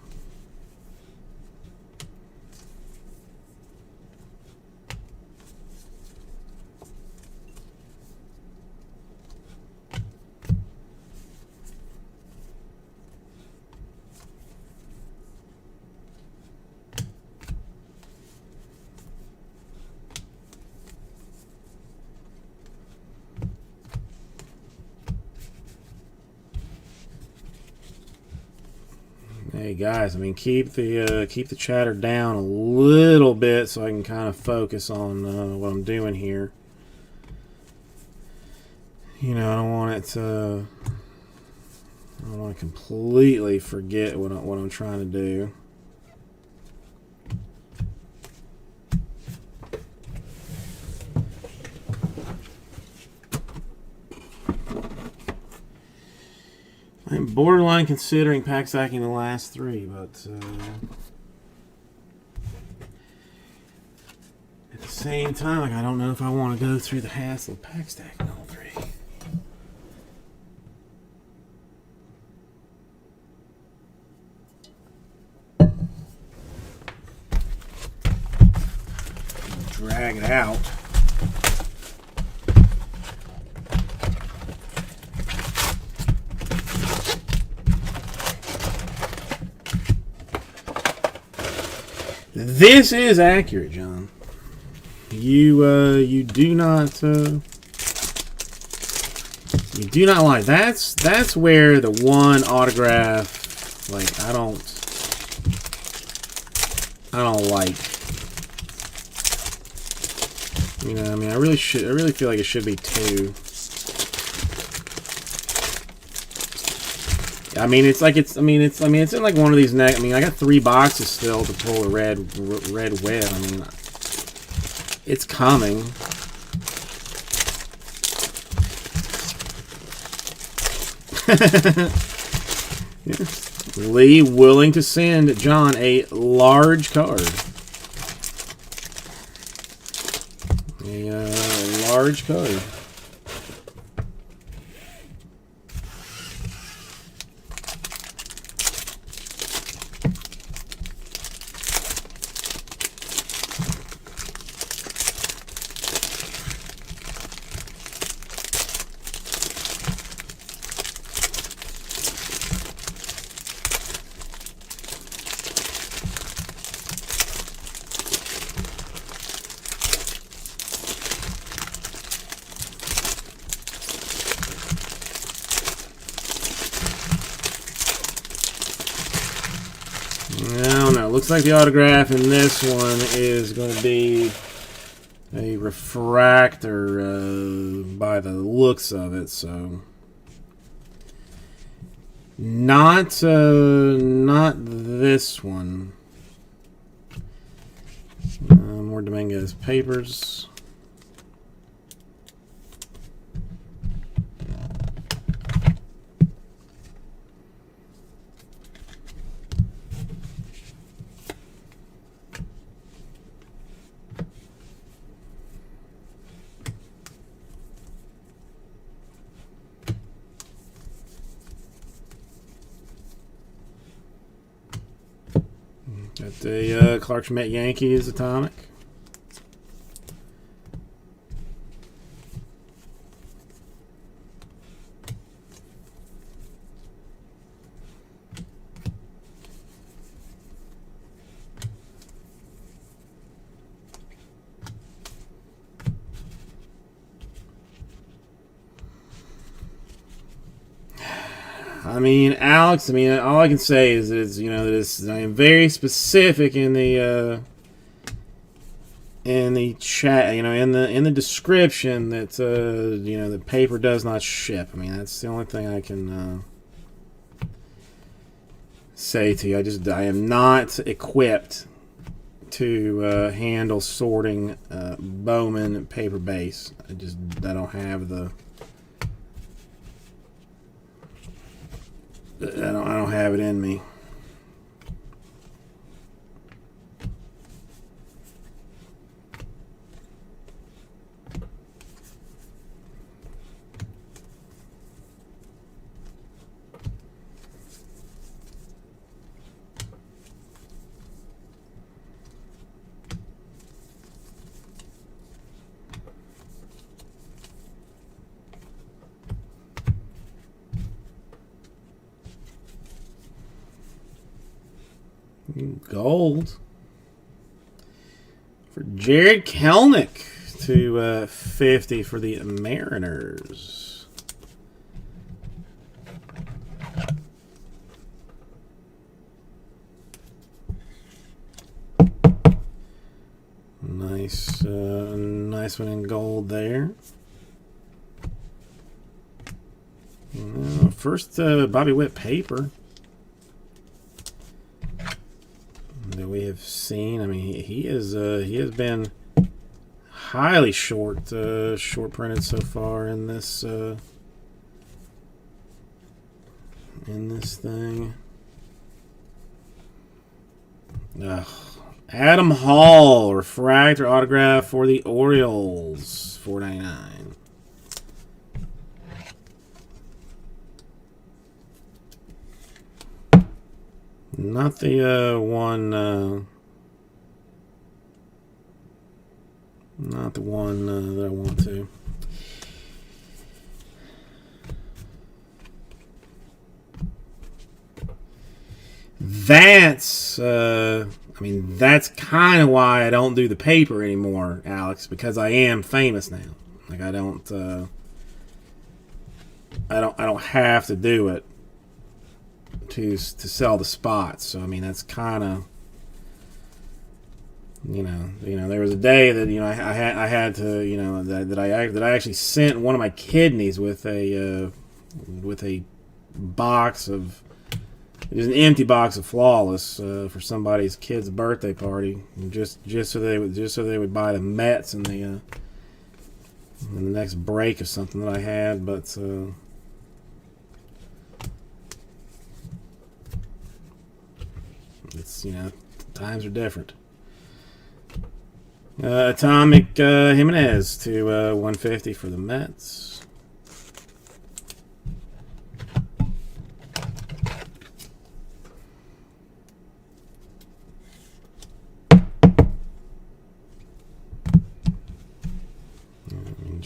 Hey guys, I mean, keep the chatter down a little bit so I can kind of focus on what I'm doing here. You know, I don't want to completely forget what I'm trying to do. I'm borderline considering pack stacking the last three, but at the same time, like, I don't know if I want to go through the hassle of pack stacking all three. Drag it out. This is accurate, John. You do not lie. That's where the one autograph, like, I don't like. You know, I mean, I really feel like it should be two. I mean, it's in like one of these I mean, I got 3 boxes still to pull a red web. I mean, it's coming. Yeah. Lee willing to send John a large card. A large card. Looks like the autograph in this one is going to be a refractor by the looks of it. So not this one. More Dominguez papers. Got the Clark's Met Yankees atomic. I mean, Alex. I mean, all I can say is that I am very specific in the chat. In the description that the paper does not ship. I mean, that's the only thing I can say to you. I am not equipped to handle sorting Bowman paper base. I don't have the. I don't have it in me. Gold for Jared Kelnick to 50 for the Mariners. Nice, nice one in gold there. First Bobby Witt paper that we have seen. I mean, he has been highly short printed so far in this thing. Adam Hall refractor autograph for the Orioles, $4.99. Not the one. Not the one that I want to. That's. I mean, that's kind of why I don't do the paper anymore, Alex, because I am famous now. Like I don't have to do it to sell the spots. So I mean, that's kind of, there was a day that I had to that I actually sent one of my kidneys with a box of. It was an empty box of Flawless for somebody's kid's birthday party, just so they would buy the Mets in the next break of something that I had, but it's times are different. Atomic Jimenez to 150 for the Mets.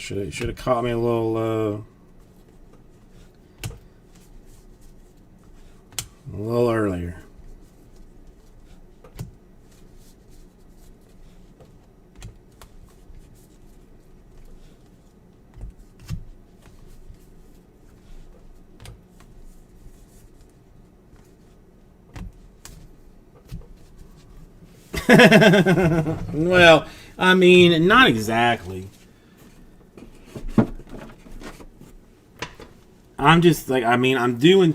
Should have caught me a little earlier. Well, I mean, not exactly. I'm just like, I mean, I'm doing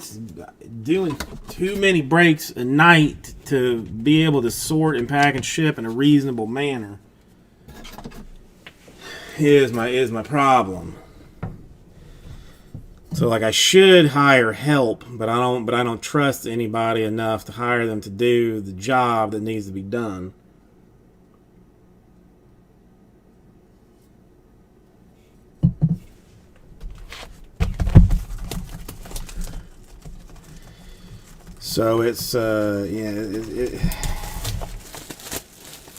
too many breaks a night to be able to sort and pack and ship in a reasonable manner. Is my problem. So like, I should hire help, but I don't trust anybody enough to hire them to do the job that needs to be done. So it's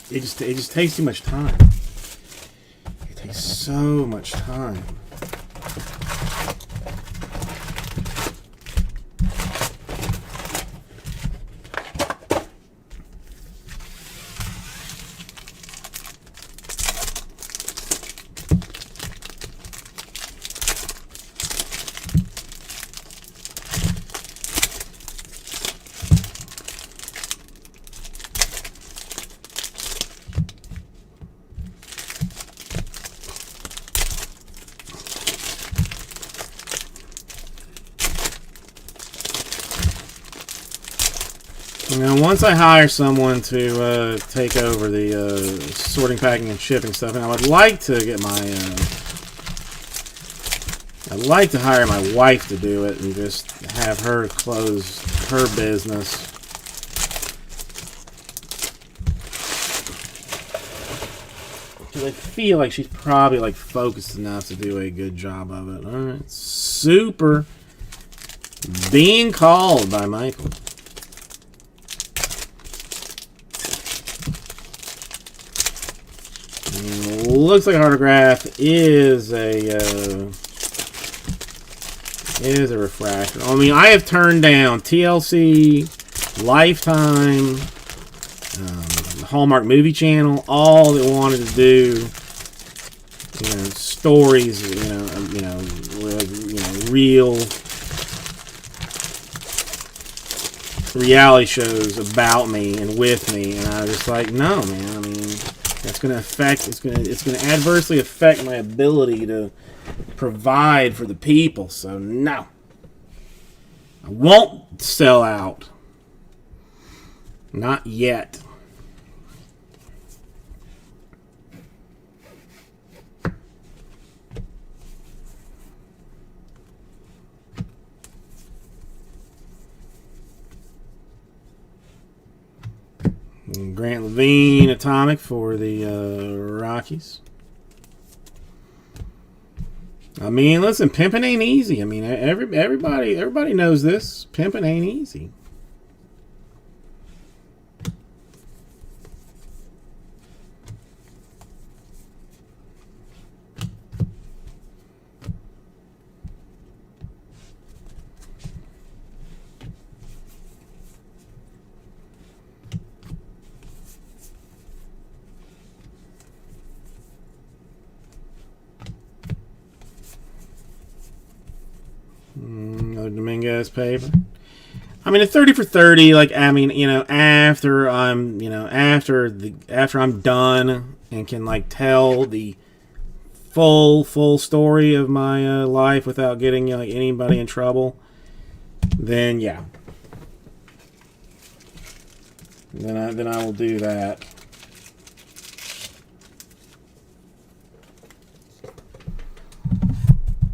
just takes too much time. It takes so much time. Now, once I hire someone to take over the sorting, packing, and shipping stuff, and I would like to get my, I'd like to hire my wife to do it and just have her close her business. Because I feel like she's probably like focused enough to do a good job of it. All right, super. Being called by Michael. Looks like Autograph is a refractor. I mean, I have turned down TLC, Lifetime, Hallmark Movie Channel, all that wanted to do, stories, real reality shows about me and with me, and I was just like, no, man. I mean, that's going to affect. It's going to adversely affect my ability to provide for the people. So no, I won't sell out. Not yet. Grant Levine Atomic for the Rockies. I mean, listen, pimping ain't easy. I mean, everybody knows this. Pimping ain't easy. Dominguez paper. I mean, a 30 for 30. Like, I mean, after I'm, after I'm done and can like tell the full story of my life without getting like anybody in trouble, then yeah, then I will do that.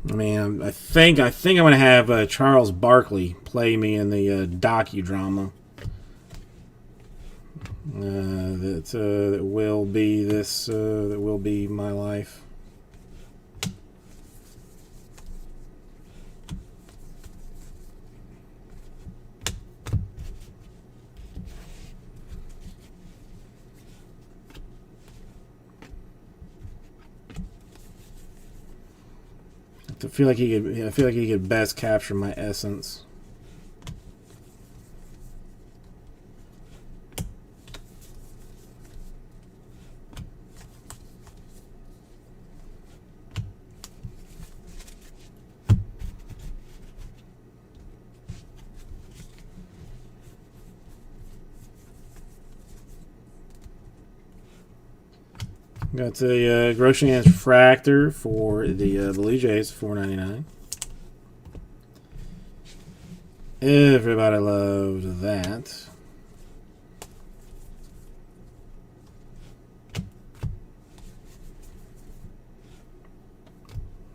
I mean, I think I'm gonna have Charles Barkley play me in the docudrama that will be this that will be my life. I feel like he could best capture my essence. Got a Groshans refractor for the Blue Jays, $4.99. Everybody loved that.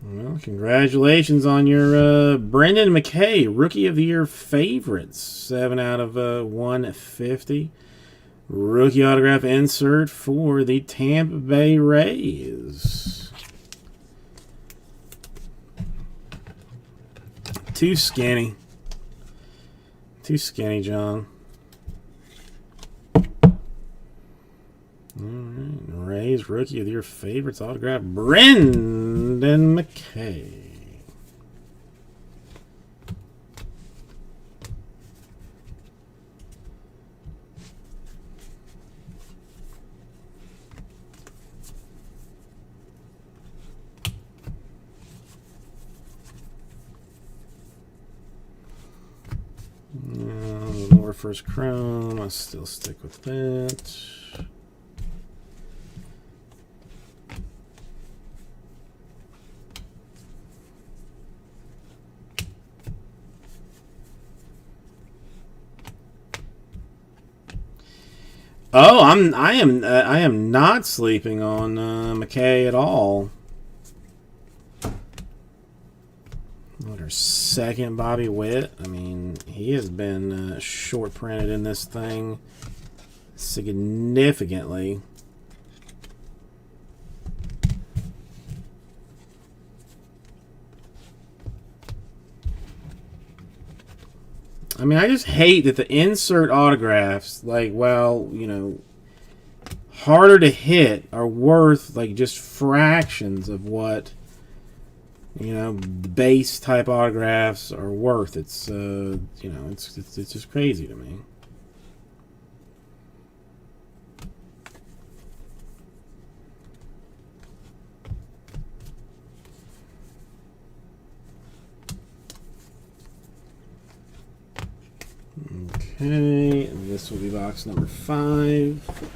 Well, congratulations on your Brendan McKay Rookie of the Year favorites. 7 out of 150. Rookie autograph insert for the Tampa Bay Rays. Too skinny. Too skinny, John. All right. Rays rookie of your favorites autograph, Brendan McKay. Lower first chrome. I'll still stick with that. Oh, I am not sleeping on McKay at all. What, our second Bobby Witt? I mean, he has been short printed in this thing significantly. I mean, I just hate that the insert autographs, like, well, you know, harder to hit are worth, like, just fractions of what, you know, base type autographs are worth. It's, you know, it's just crazy to me. Okay, and this will be box number 5.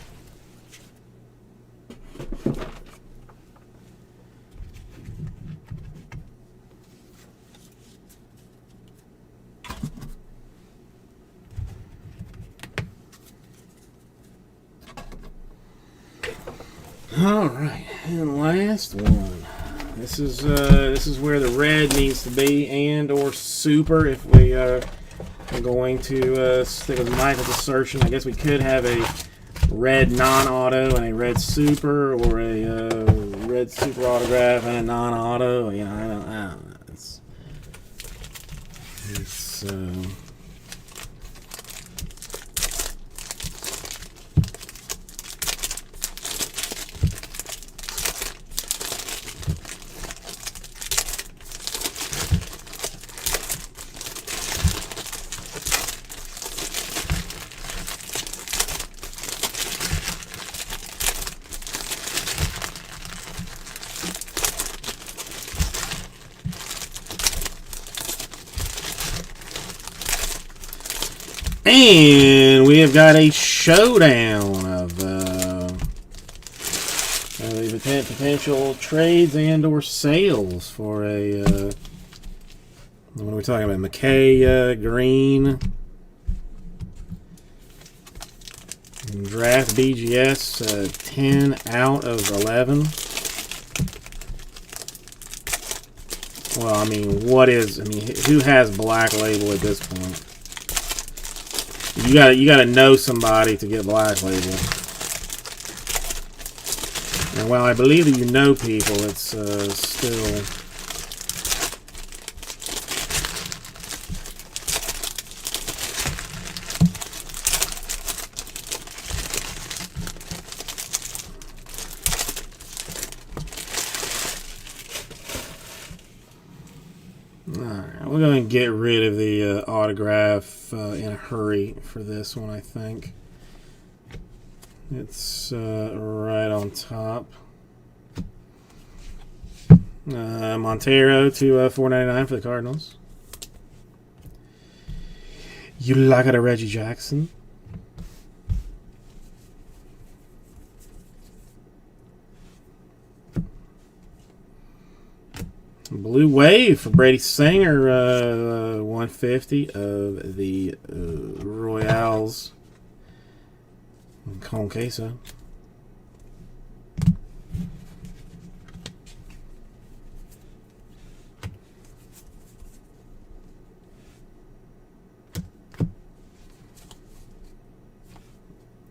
All right, and last one. This is where the red needs to be, and or super if we are going to stick with Michael's assertion. I guess we could have a red non-auto and a red super, or a red super autograph and a non-auto. You know, I don't know. It's and we have got a showdown of potential trades and or sales for a what are we talking about? McKay Green draft BGS 10 out of 11. Well, I mean, who has Black Label at this point? You gotta know somebody to get Black Label. And while I believe that you know people, it's still. Alright, we're going to get rid of the autograph in a hurry for this one, I think. It's right on top. Montero to $4.99 for the Cardinals. You like it, a Reggie Jackson. Blue Wave for Brady Singer, 150 of the Royals. Conquesa.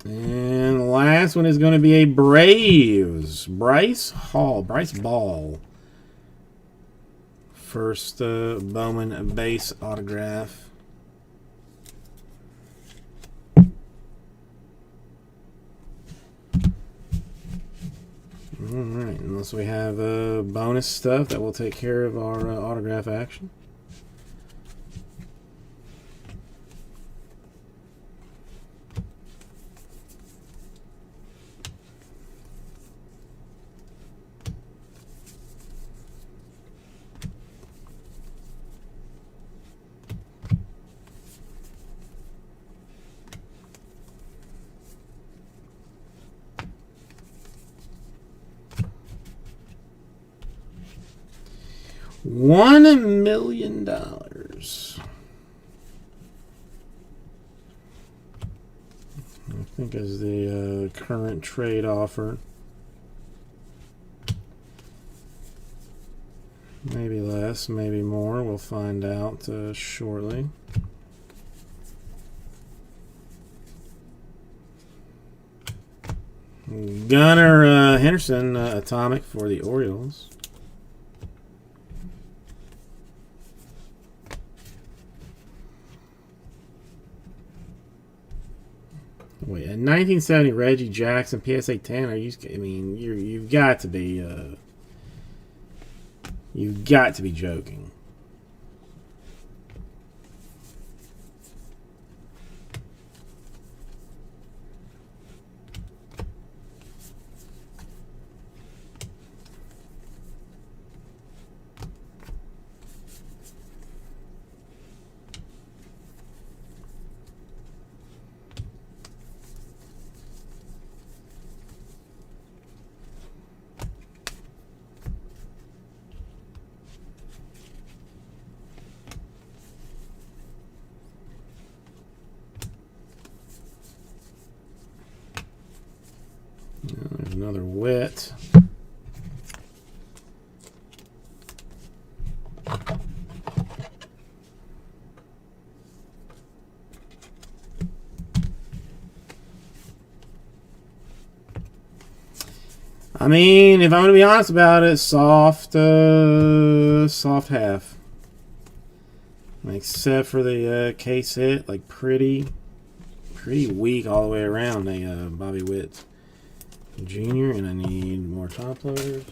And the last one is going to be a Braves. Bryce Ball. First Bowman base autograph. So we have bonus stuff that will take care of our autograph action. $1 million. I think is the current trade offer. Maybe less, maybe more. We'll find out shortly. Gunnar Henderson, atomic for the Orioles. Wait, a 1970 Reggie Jackson PSA 10. Are you? I mean, you've got to be. You've got to be joking. There's another wet. I mean, if I'm going to be honest about it, soft half. Except for the case hit, like pretty weak all the way around. Bobby Witt Jr. and I need more top loaders.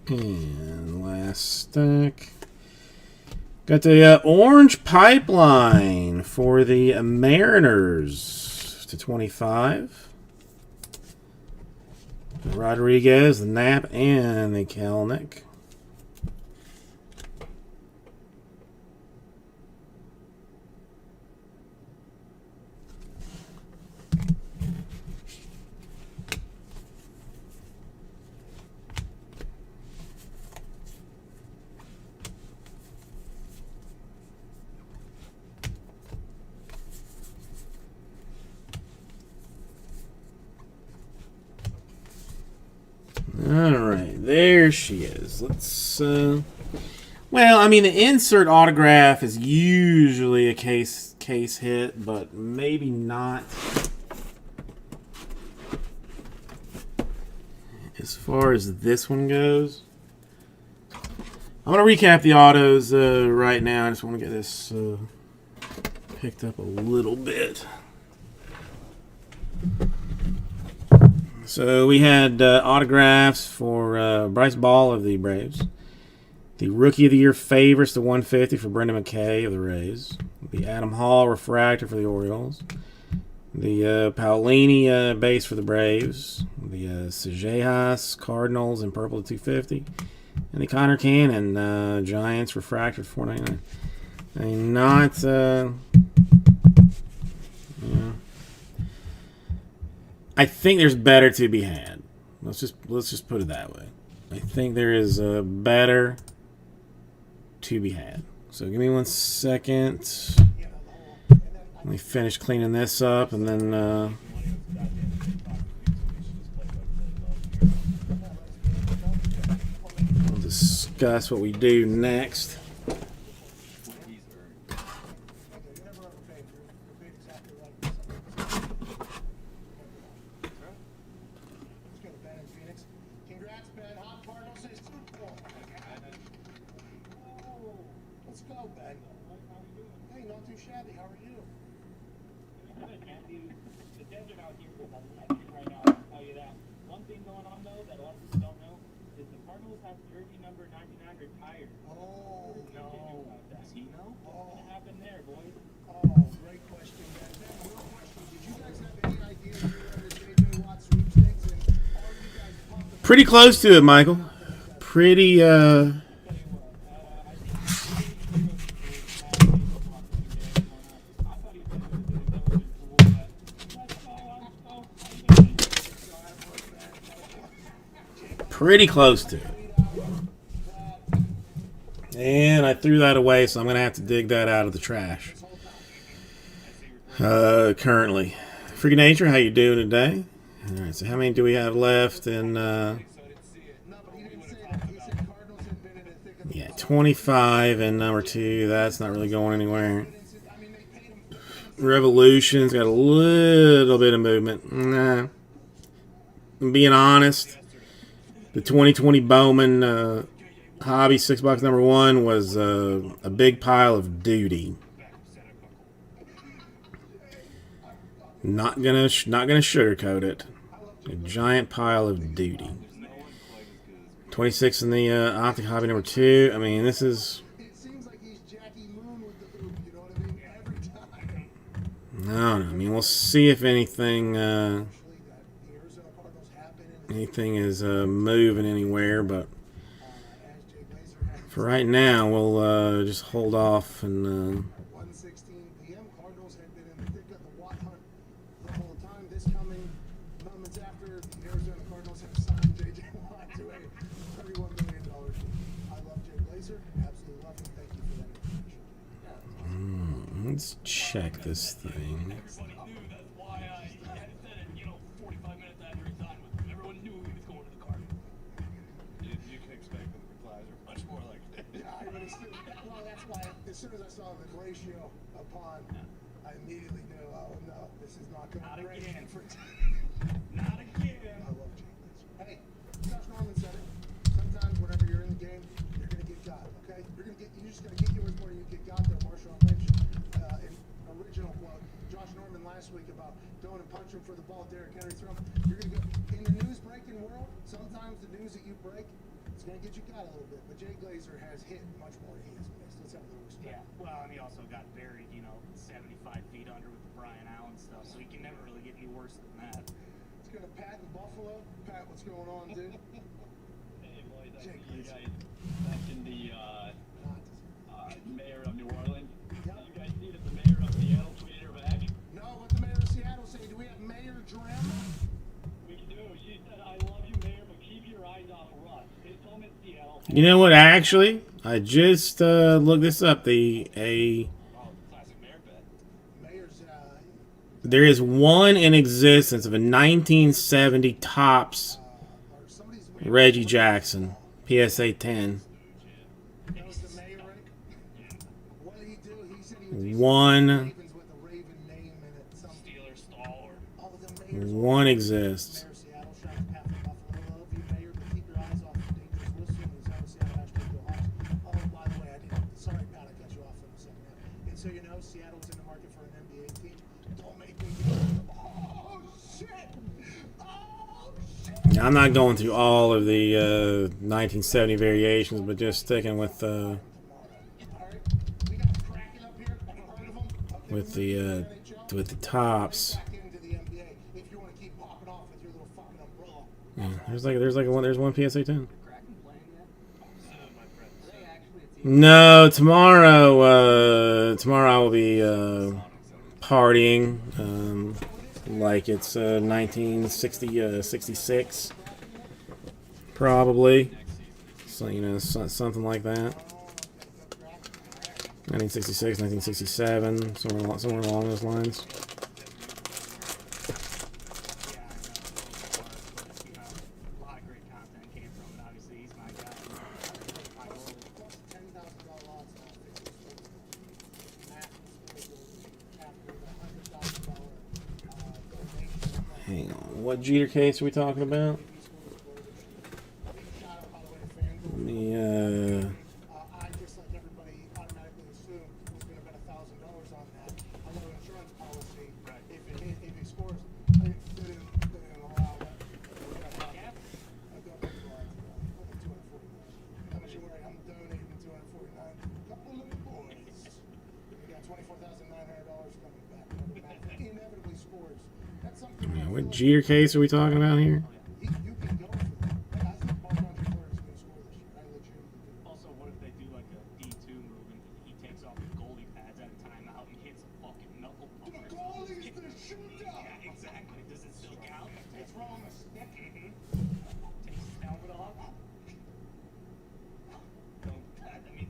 And last stack. Got the orange pipeline for the Mariners /25. The Rodriguez, the Knapp, and the Kelenic. Alright, there she is. Let's, well, I mean, the insert autograph is usually a case hit, but maybe not as far as this one goes. I'm going to recap the autos right now. I just want to get this picked up a little bit. So we had autographs for Bryce Ball of the Braves. The Rookie of the Year favorites, the 150 for Brendan McKay of the Rays. The Adam Hall refractor for the Orioles. The Paulini base for the Braves. The Sejejas Cardinals in purple at 250. And the Connor Cannon Giants refractor for $4.99. I mean, not... yeah. I think there's better to be had. Let's just put it that way. I think there is better to be had. So give me 1 second. Let me finish cleaning this up, and then we'll discuss what we do next. You're never overpaid. You're paid exactly right. go, Ben. Hey, not too shabby. How are you? Good, man. Dude, the desert out here is electric right now, I'll tell you that. One thing going on, though, that a lot of people don't know, is the Cardinals have jersey number 99 retired. Oh, no. Does he know? Oh. What happened there, boys? Oh, great question, Ben. Ben, real question. Did you guys have any idea you were in the J.J. Watt sweepstakes? And are you guys pumped about Pretty close to it, Michael. Pretty, pretty close to it. And I threw that away, so I'm going to have to dig that out of the trash. Currently. Freaking Nature, how you doing today? All right, so how many do we have left? And, No, but he didn't say that. He said Cardinals had been in the thick of the yeah, 25 and number 2. That's not really going anywhere. I mean, they paid him. Revolution's got a little bit of movement. Nah. I'm being honest. The 2020 Bowman Hobby $6 number 1 was a big pile of duty. Not gonna sugarcoat it. A giant pile of duty. 26 in the Optic Hobby number 2. I mean, this is. It seems like he's Jackie Moon with the hoop, you know what I mean? Every time. I don't know. I mean, we'll see if anything Actually, that the Arizona Cardinals have been in the anything is moving anywhere, but as Jay Glazer has for right now, we'll just hold off and. 1:16 p.m. Cardinals had been in the thick of the Watt hunt the whole time. This coming moments after the Arizona Cardinals have signed J.J. Watt to a $31 million deal. I love Jay Glazer. Absolutely love him. Thank you for that information. Let's check this thing. Everybody knew. That's why I had said it, 45 minutes after he signed with them. Everyone knew he was going to the Cardinals. You can expect them. The replies are much more like that. Yeah, I mean, well, that's why as soon as I saw the Glacio upon, I immediately knew, oh no, this is not going Not to great again. for Not again. I love Jay Glazer. Hey, Josh Norman said it. Sometimes whenever you're in the game, you're gonna get got. Okay, you're just gonna get yours more than you get got there. Marshawn Lynch, in original quote, Josh Norman last week about going and punching for the ball. Derrick Henry throw. You're gonna go in the news breaking world. Sometimes the news that you break, it's gonna get you got a little bit. But Jay Glazer has hit much more than he has missed. Let's have a little respect. Yeah, well, and he also got buried, 75 feet under with the Brian Allen stuff, so he can never really get any worse than that. Let's go to Pat in Buffalo. Pat, what's going on, dude? Hey boys, I Jake, see you please. guys mentioned the mayor of New Orleans. Did you guys see that the mayor of Seattle tweeted her back? No, what the mayor of Seattle say? Do we have mayor drama? We do. She said, "I love you, mayor, but keep your eyes off Russ. His home in Seattle." You know what? Actually, I just looked this up. Classic mayor bet. Mayor's, There is one in existence of a 1970 Topps or somebody's Reggie Jackson PSA 10. That was the mayor, Rick? What did he do? He said he would do One Ravens with a Raven name in it. Some Steelers stalwart. oh, the mayor's one exists. Mayor of Seattle, shout out to Pat from Buffalo. Love you, mayor, but keep your eyes off the dangerous whistle and Seattle hashtag go Hawks. Oh, by the way, I didn't. Sorry, Pat, I cut you off for a second there. And so you know, Seattle's in the market for an NBA team. Don't make me go. Oh shit! Oh shit! Now, I'm not going through all of the 1970 variations, but just sticking with All right, we got Kraken up here. Heard of them? Okay, with we the moved to NHL. with the tops. Back into the NBA if you want to keep popping off with your little fucking umbrella. Yeah, there's one PSA 10. Kraken playing yet? Are they actually a team? No, tomorrow I will be partying like it's 1966 probably. So something like that. 1966, 1967, somewhere along those lines. A lot of great content came from it. Obviously, he's my guy. My goal. Plus $10,000 odds now. Matt after the $100,000 donation. Hang on, what Jeter case are we talking about? Shout out, by the way, to FanDuel. The I just like everybody automatically coming back. Inevitably scores. That's something. What Jeter case are we talking about here? You can go for that. I think Mark-Andre Fleury is going to score this year. I legitimately do. Also, what if they do like a D2 move and he takes off his goalie pads at a timeout and hits a fucking knuckle The punch? goalie's the shooter. Yeah, exactly. Does it still count? It's wrong a stick. Takes his helmet off.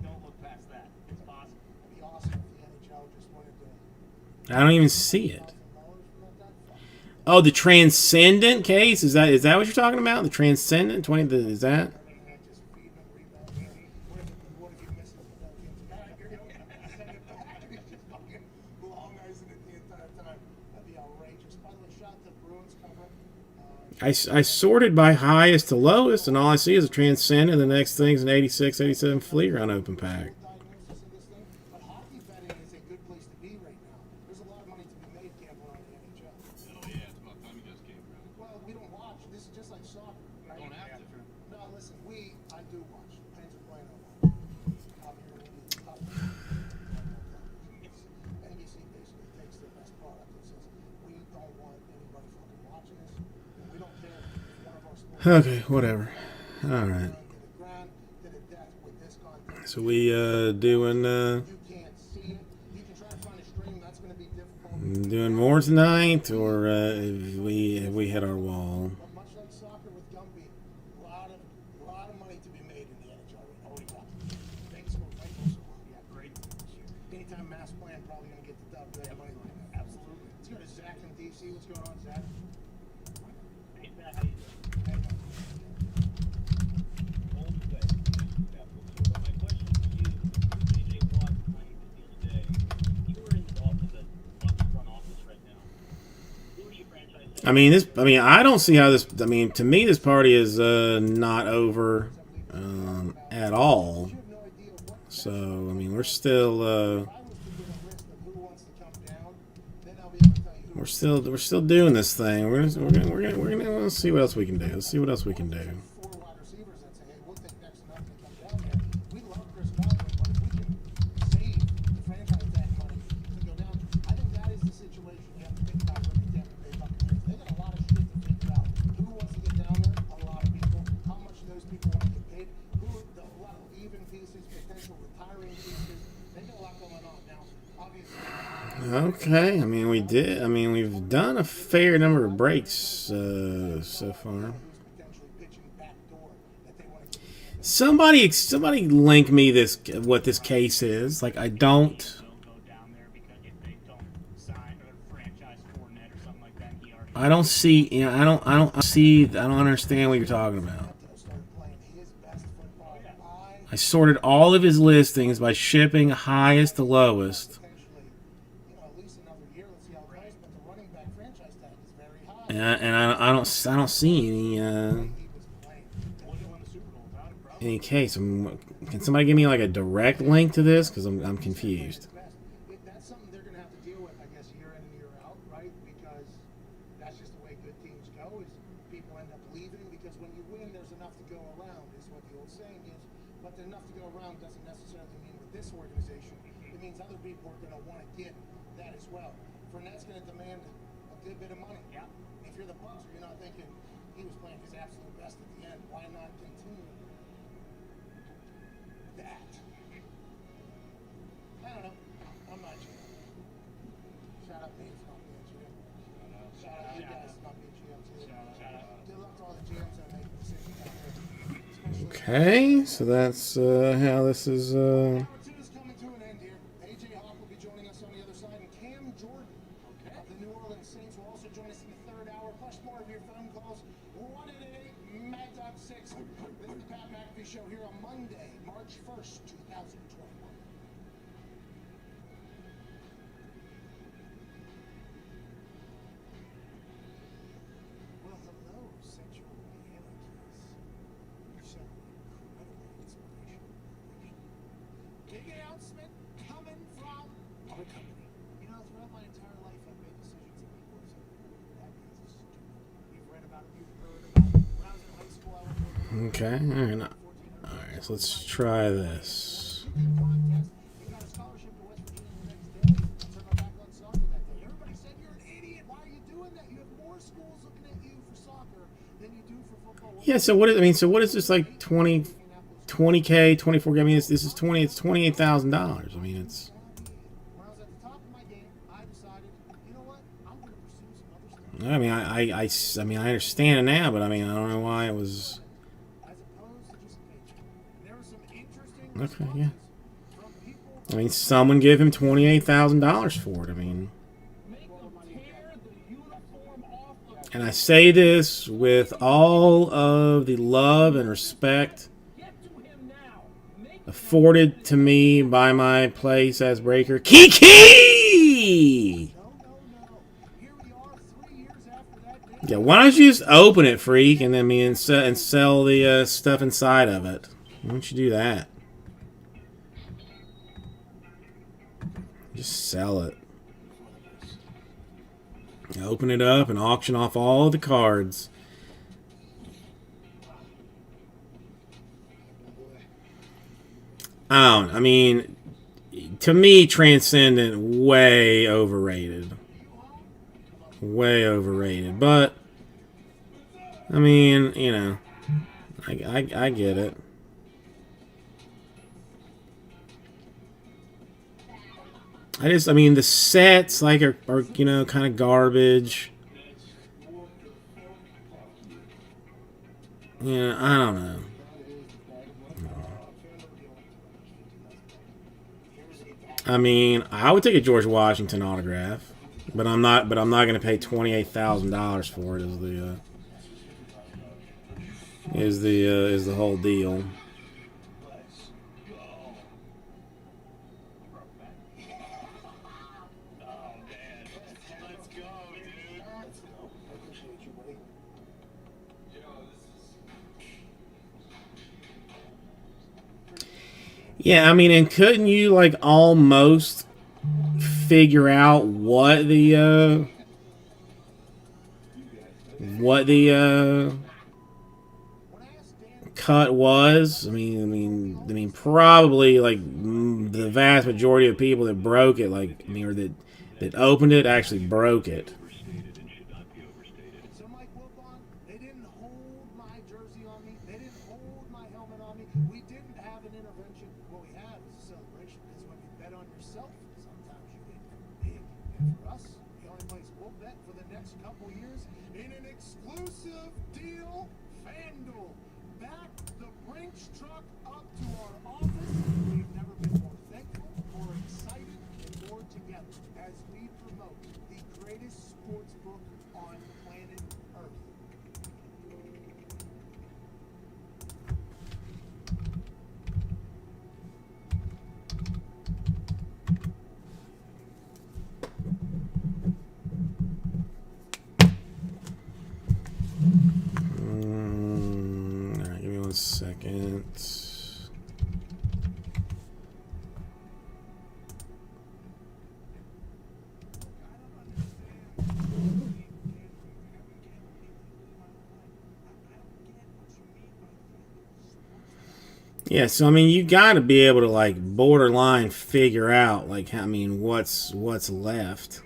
Don't look past that. It's possible. It'd be awesome if the NHL just wanted to. I don't even see it. $1,000 from that fuck. Oh, the Transcendent case? Is that what you're talking about? The Transcendent 20? Is that? Just feed them, rebound them. What if you miss it? Send it back. He's just fucking long icing it the entire time. That'd be outrageous. By the way, shout out to Bruins cover. I sorted by highest to lowest, and all I see is a Transcendent. The next thing's an 86, 87 Fleer on open pack. Diagnosis of this thing, but hockey betting is a good place to be right now. There's a lot of money to be made gambling on the NHL. Oh yeah, it's about time you guys came around. Well, we don't watch. This is just like soccer. Right? Don't have to. No, listen, I do watch. Pens are playing, I watch. I'm here in India. NBC basically takes their best product and says, we don't want anybody fucking watching this, and we don't care if one of our sports Okay, whatever. All right. did a grand, did a death with this content. So we doing You can't see it. You can try to find a stream. That's going to be difficult. doing more tonight, or have we hit our wall? But much like soccer with Gumby, a lot of money to be made in the NHL. Oh yeah, big score, yeah, great. Anytime Mass Plan probably going to get the dub. They have money like that. Absolutely. Let's go to Zach from DC. What's going on, Zach? Hey, Matt, how you doing? Old way. But my question to you, J.J. Watt playing the other day, you were involved with the Bucs front office right now. Who is your franchise? I don't see how this. I mean, to me, this party is not over at all. You have no idea what. So I mean, we're still If I was to get a list of who wants to come down, then I'll be able to tell you who. we're still doing this thing. We're gonna let's see what else we can do. Let's see what else we can do. 4 wide receivers that say, hey, we'll take next to nothing to come down there. We love Chris Godwin, but if we can save the franchise tag money to go down, I think that is the situation you have to think about with the Tampa Bay Buccaneers. They got a lot of shit to think about. Who wants to get down there? A lot of people. How much do those people want to get paid? A lot of leaving pieces, potential retiring pieces. They got a lot going on now. Obviously, Okay, I mean we've done a fair number of breaks so far. who's potentially pitching backdoor that they want to get. Somebody link me what this case is. Like I don't. Don't go down there because if they don't sign or franchise Fournette or something like that, he already. I don't see. You know, I don't understand what you're talking about. Started playing his best football by I sorted all of his listings by shipping highest to lowest, potentially, at least another year. Let's see how it goes. But the running back franchise tag is very high. and I don't see any He was playing. Would have won the Super Bowl without a problem. any case. Can somebody give me like a direct link to this? Because I'm confused. That's something they're going to have to deal with, I guess, year in and year out, right? Because that's just the way good teams go. Is people end up leaving because when you win, there's enough to go around, is what the old saying is. But enough to go around doesn't necessarily mean with this organization. It means other people are going to want to get that as well. Fournette's going to demand a good bit of money. Yeah. If you're the Bucs, you're not thinking he was playing his absolute best at the end. Why not continue that? I don't know. I'm not sure. Shout out Dave for not being GM. Shout out you guys for not being GM too. Shout out. Good luck to all the GMs that make decisions out there. Especially Okay, so that's how this is. Hour 2 is coming to an end here. AJ Hawk will be joining us on the other side, and Cam Jordan of the New Orleans Saints will also join us in the third hour, plus more of your phone calls. 1-888 Mad Dog 6. This is the Pat McAfee Show here on Monday, March 1st, 2021. Well, hello, sexual anarchists. You sound incredibly inspirational. Big announcement coming from our company. Throughout my entire life, I've made decisions that people have said, that is stupid. You've read about it, you've heard about it. When I was in high school, I went to a Okay, all right. So let's try this. contest. You got a scholarship to West Virginia the next day. Yeah. So what is? I mean, so what is this like 20K, 24K? I mean, this is it's $28,000. I mean, it's. When I was at the top of my game, I decided, you know what, I'm going to pursue some other stuff. I mean, I mean, I understand it now, but I mean, I don't know why it was. As opposed to just paycheck. And there were some interesting Okay, yeah. responses from people. I mean, someone give him $28,000 for it. I mean, Make them tear the uniform off of and I say this with all of the love and respect Get to him now. Make afforded to me by my place as breaker, Kiki. No. Here we are 3 years after that day. Yeah, why don't you just open it, freak, and then and sell the stuff inside of it? Why don't you do that? Just sell it. Open it up and auction off all the cards. I mean, to me, Transcendent, way overrated. Way overrated. But, I mean, you know, I get it. I mean, the sets, like, are you know, kind of garbage. Yeah, I don't know. I mean, I would take a George Washington autograph, but I'm not going to pay $28,000 for it. Is the whole deal? Let's go, dude. I appreciate you, buddy. Yeah, I mean, and couldn't you like almost figure out what the cut was? I mean, probably like the vast majority of people that broke it, like, I mean, or that opened it, actually broke it. So Mike Wilbon, they didn't hold my jersey on me. They didn't hold my helmet on me. We didn't have an intervention. What we have is a celebration. Because when you bet on yourself, sometimes you get big. And for us, the only place we'll bet for the next couple years in an exclusive deal, FanDuel. Back the Brinks truck up to our office. We've never been more thankful, more excited, and more together as we promote the greatest sports book on planet Earth. All right, give me 1 second. Yeah, so I mean, you got to be able to like borderline figure out like, I mean, what's left.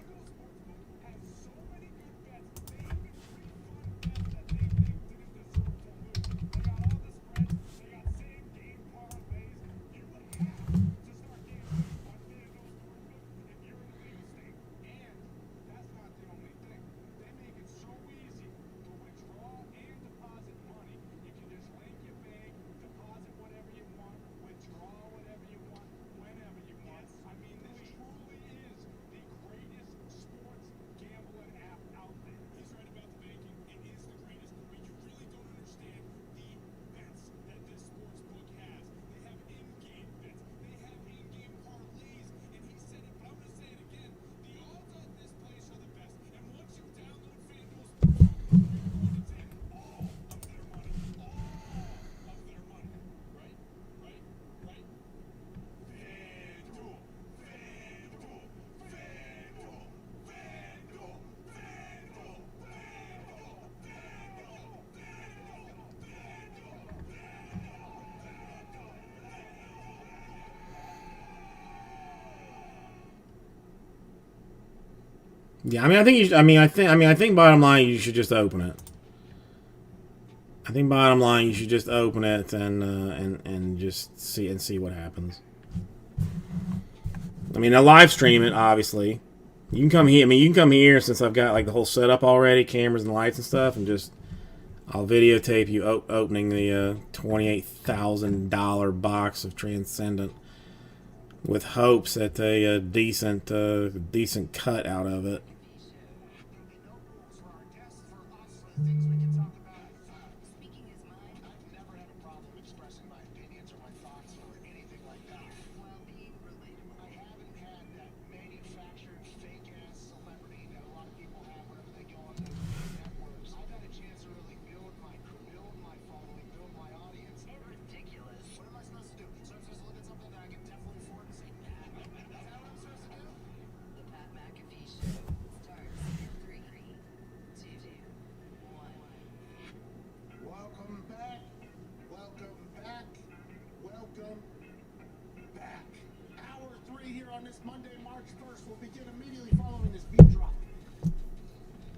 Yeah, I mean, I think bottom line, you should just open it. I think bottom line, you should just open it and just see what happens. I mean, I'll live stream it, obviously. You can come here. I mean, you can come here since I've got like the whole setup already, cameras and lights and stuff, and just I'll videotape you opening the $28,000 box of Transcendent with hopes at a decent cut out of it. Speaking his mind, I've never had a problem expressing my opinions or my thoughts or anything like that. While being relatable, I haven't had that manufactured fake-ass celebrity that a lot of people have whenever they go on those networks. I've had a chance to really build my following, build my audience. Ridiculous. What am I supposed to do? So I'm supposed to look at something that I can definitely afford and say, nah, is that what I'm supposed to do? The Pat McAfee Show starts in 3, 2, 1. Welcome back. Welcome back. Welcome back. Hour 3 here on this Monday, March 1st. Will begin immediately following this beat drop.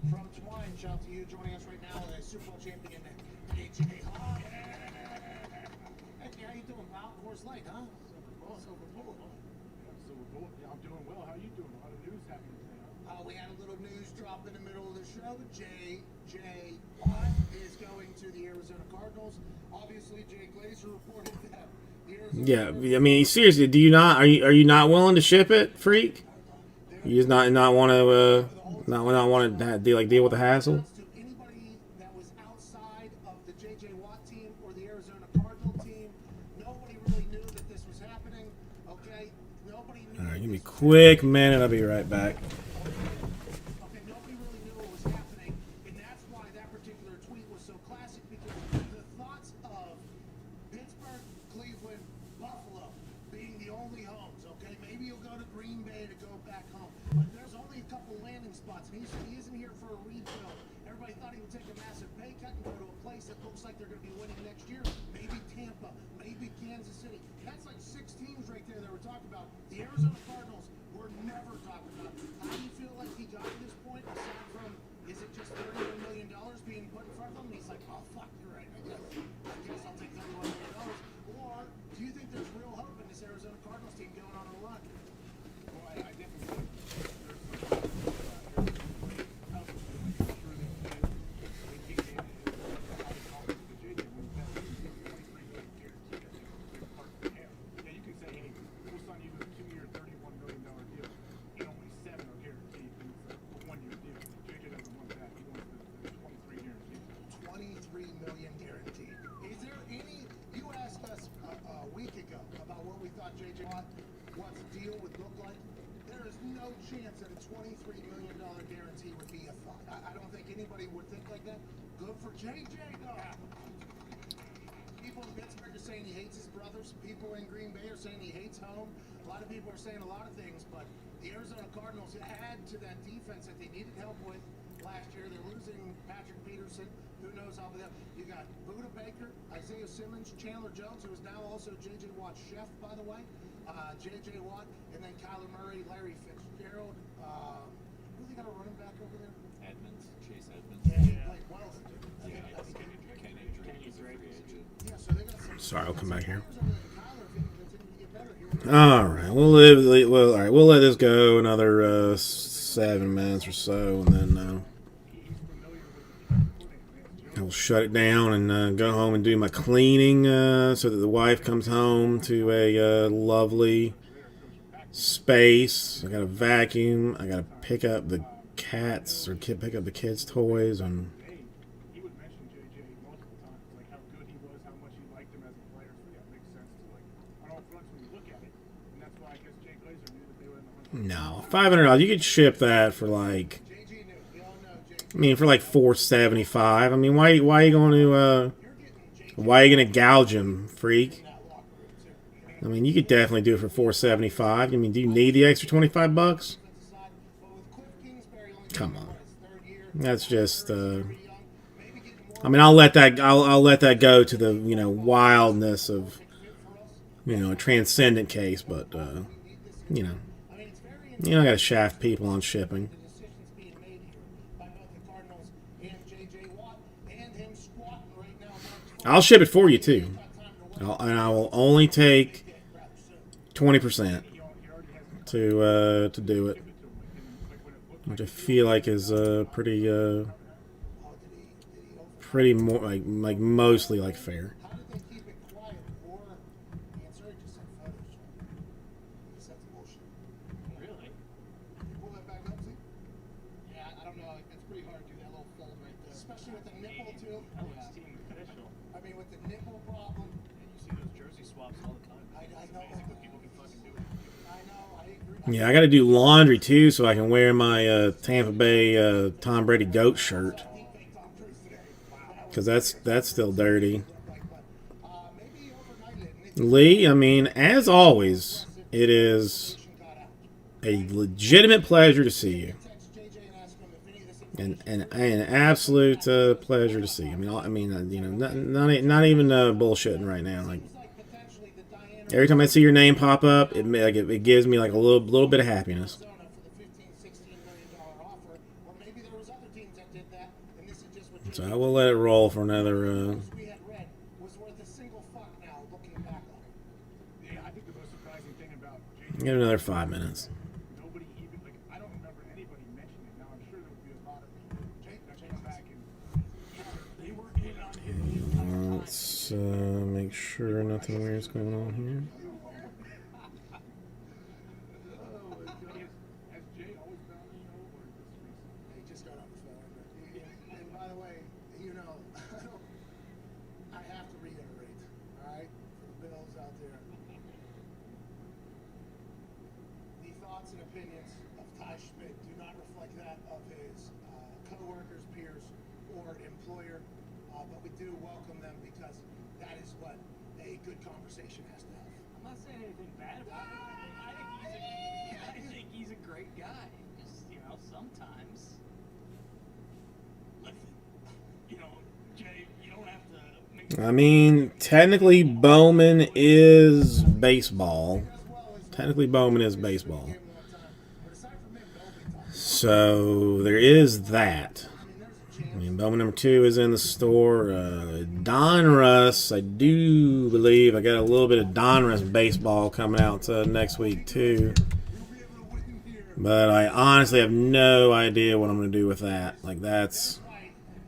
From Twine, shout out to you joining us right now, the Super Bowl champion, AJ Hawk. Hey, how you doing, pal? Coors Light, huh? Silver Bullet. Silver Bullet. Yeah, I'm doing well. How you doing? A lot of news happening today, huh? We had a little news drop in the middle of the show. J.J. Watt is going to the Arizona Cardinals. Obviously, Jay Glazer reported that the Arizona Yeah, I mean, seriously, do you not are you not willing to ship it, freak? You just not want to not want to deal with the hassle. to anybody that was outside of the J.J. Watt team or the Arizona Cardinal team, nobody really knew that this was happening. Okay, nobody knew. All right, give me a quick minute. I'll be right back. Okay, nobody really knew what was happening, and that's why that particular tweet was so classic, because the thoughts of Pittsburgh, Cleveland, Buffalo being the only homes, okay? Maybe you'll go to Green Bay to go back home, but there's only a couple landing spots, and he isn't here for a rebuild. Everybody thought he would take a massive pay cut and go to a place that looks like they're going to be winning next year. Maybe Tampa, maybe Kansas City. That's like 6 teams right there that we're talking about. The Arizona Cardinals were never talked about. How do you feel like he got to this point, aside from, is it just $31 million being put in front of him? And he's like, oh, fuck, you're right. I guess I'll take $31 million. Or do you think there's real hope in this Arizona Cardinals team going on a run? Well, I definitely think there's yeah, you can say, hey, we'll sign you to a 2-year, $31 million deal, and only 7 are guaranteed, and it's a 1-year deal. JJ doesn't want that. He wants the 23 guaranteed. $23 million guaranteed. Is there any? You asked us a week ago about what we thought J.J. Watt's deal would look like. There is no chance that a $23 million guarantee would be a thought. I don't think anybody would think like that. Good for J.J. though. People in Pittsburgh are saying he hates his brothers. People in Green Bay are saying he hates home. A lot of people are saying a lot of things, but the Arizona Cardinals add to that defense that they needed help with last year. They're losing Patrick Peterson. Who knows how that? You got Buda Baker, Isaiah Simmons, Chandler Jones, who is now also J.J. Watt's chef, by the way. J.J. Watt, and then Kyler Murray, Larry Fitzgerald. Who they got a running back over there? Chase Edmonds. Yeah, he played well. Kenny Drake. Yeah, so they got some. Sorry, I'll come back here. Kyler, if he can continue to get better here. All right, we'll let this go another 7 minutes or so, and then I'll shut it down and go home and do my cleaning, so that the wife comes home to a lovely space. I got to vacuum. I got to pick up the cats or pick up the kids' toys, and He would mention JJ multiple times, like how good he was, how much he liked him as a player. So yeah, it makes sense to like on all fronts when you look at it, and that's why I guess Jay Glazer knew that they were in the hunt. no, $500. You could ship that for like, JG knew. We all know JG. I mean, for like $475. I mean, why are you going to You're getting JG why are you going to gouge him, freak? in that locker room too. I mean, you could definitely do it for $475. I mean, do you need the extra $25? Defensive side, but with Cliff Kingsbury only Come being, on. what, his 3rd year, That's just. pretty young, maybe getting more I mean, I'll let that go to the wildness of fit for us. a transcendent case, but you know, I mean, it's very you don't got to shaft people on shipping. the decisions being made here by both the Cardinals and J.J. Watt, and him squatting right now I'll ship it for you too, and I will only take 20% to do it, which I feel like is pretty more like mostly like fair. How did they keep it quiet or answer? It just said Photoshop. He said it's bullshit. Really? You pull that back up, see? Yeah, I don't know. It's pretty hard to do that little fold right there. Especially with the nipple too. That looks team official. I mean, with the nipple problem. And you see those jersey swaps all the time. I It's know. amazing what people can fucking do. I know. I agree. Yeah, I got to do laundry too, so I can wear my Tampa Bay Tom Brady goat shirt, because that's still dirty. Maybe overnight it. Lee, I mean, as always, it is a legitimate pleasure to see you, Text JJ and ask him if any of this and an absolute pleasure to see you. I mean, you know, not even bullshitting right now. Like potentially the Diana every time I see your name pop up, it gives me like a little bit of happiness. Arizona for the $15-16 million offer, or maybe there was other teams that did that, and this is just what So I will let it roll for another. we had read was worth a single fuck now, looking back on it. Yeah, I think the most surprising thing about Get another 5 minutes. nobody even like I don't remember anybody mentioning it. Now I'm sure there would be a lot of people that come back and They were in on it. Let's make sure nothing weird's going on here. has Jay always been on the show or just recently? He just got off the phone. And by the way, you know, I have to reiterate, all right, for the Bills out there, the thoughts and opinions of Ty Schmidt do not reflect that of his co-workers, peers, or employer, but we do welcome them because that is what a good conversation has to have. I'm not saying anything bad about it. I think he's a great guy. Just, you know, sometimes. Listen, you know, Jay, you don't have to make I mean, technically Bowman is baseball. Technically Bowman is baseball. So there is that. I mean, Bowman number 2 is in the store. Donruss, I do believe I got a little bit of Donruss baseball coming out next week too. But I honestly have no idea what I'm going to do with that. Like, that's I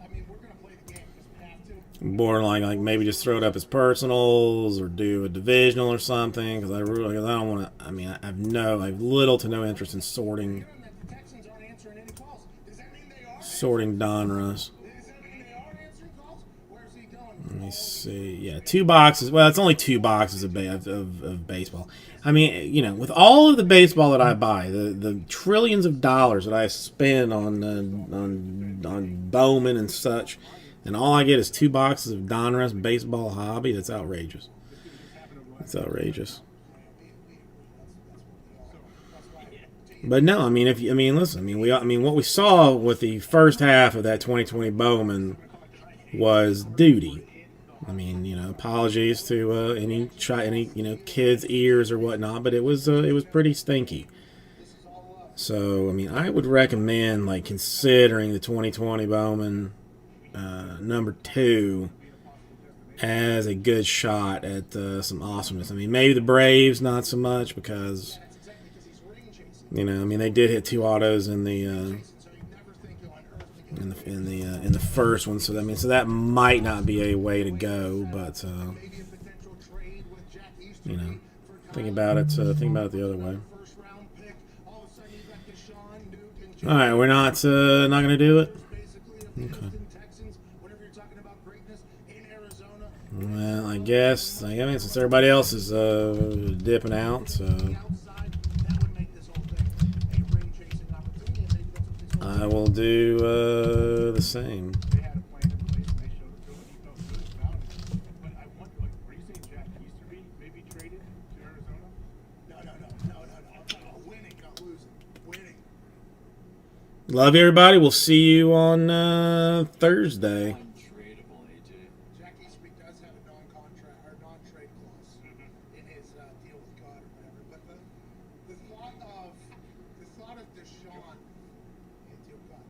mean, we're going to play the game because we have to. borderline, like maybe just throw it up as personals or do a divisional or something. Because I don't want to. I mean, I have little to no interest in sorting The Texans aren't answering any calls. Does that mean they are? Donruss. Does that mean they are answering calls? Where's he going? Let me see. Yeah, 2 boxes. Well, it's only 2 boxes of baseball. I mean, you know, with all of the baseball that I buy, the trillions of dollars that I spend on Bowman and such, and all I get is 2 boxes of Donruss baseball hobby. That's outrageous. That's outrageous. But no, I mean, listen, what we saw with the first half of that 2020 Bowman was duty. I mean, you know, apologies to any kids' ears or whatnot, but it was pretty stinky. So, I mean, I would recommend like considering the 2020 Bowman number 2 as a good shot at some awesomeness. I mean, maybe the Braves not so much because, you know, I mean, they did hit 2 autos in the in the first one, so that might not be a way to go, but you know, think about it the other way. All right, we're not gonna do it. Okay. Well, I guess since everybody else is dipping out, so I will do the same. They had a plan in place and they showed it to him. He felt good about it. But I wonder, like, were you saying Jack Easterby maybe traded to Arizona? No. I'm talking about winning, not losing. Winning. Love you, everybody. We'll see you on Thursday. Untradeable, AJ. Jack Easterby does have a non-contract or non-trade clause in his deal with God or whatever. But the thought of Deshaun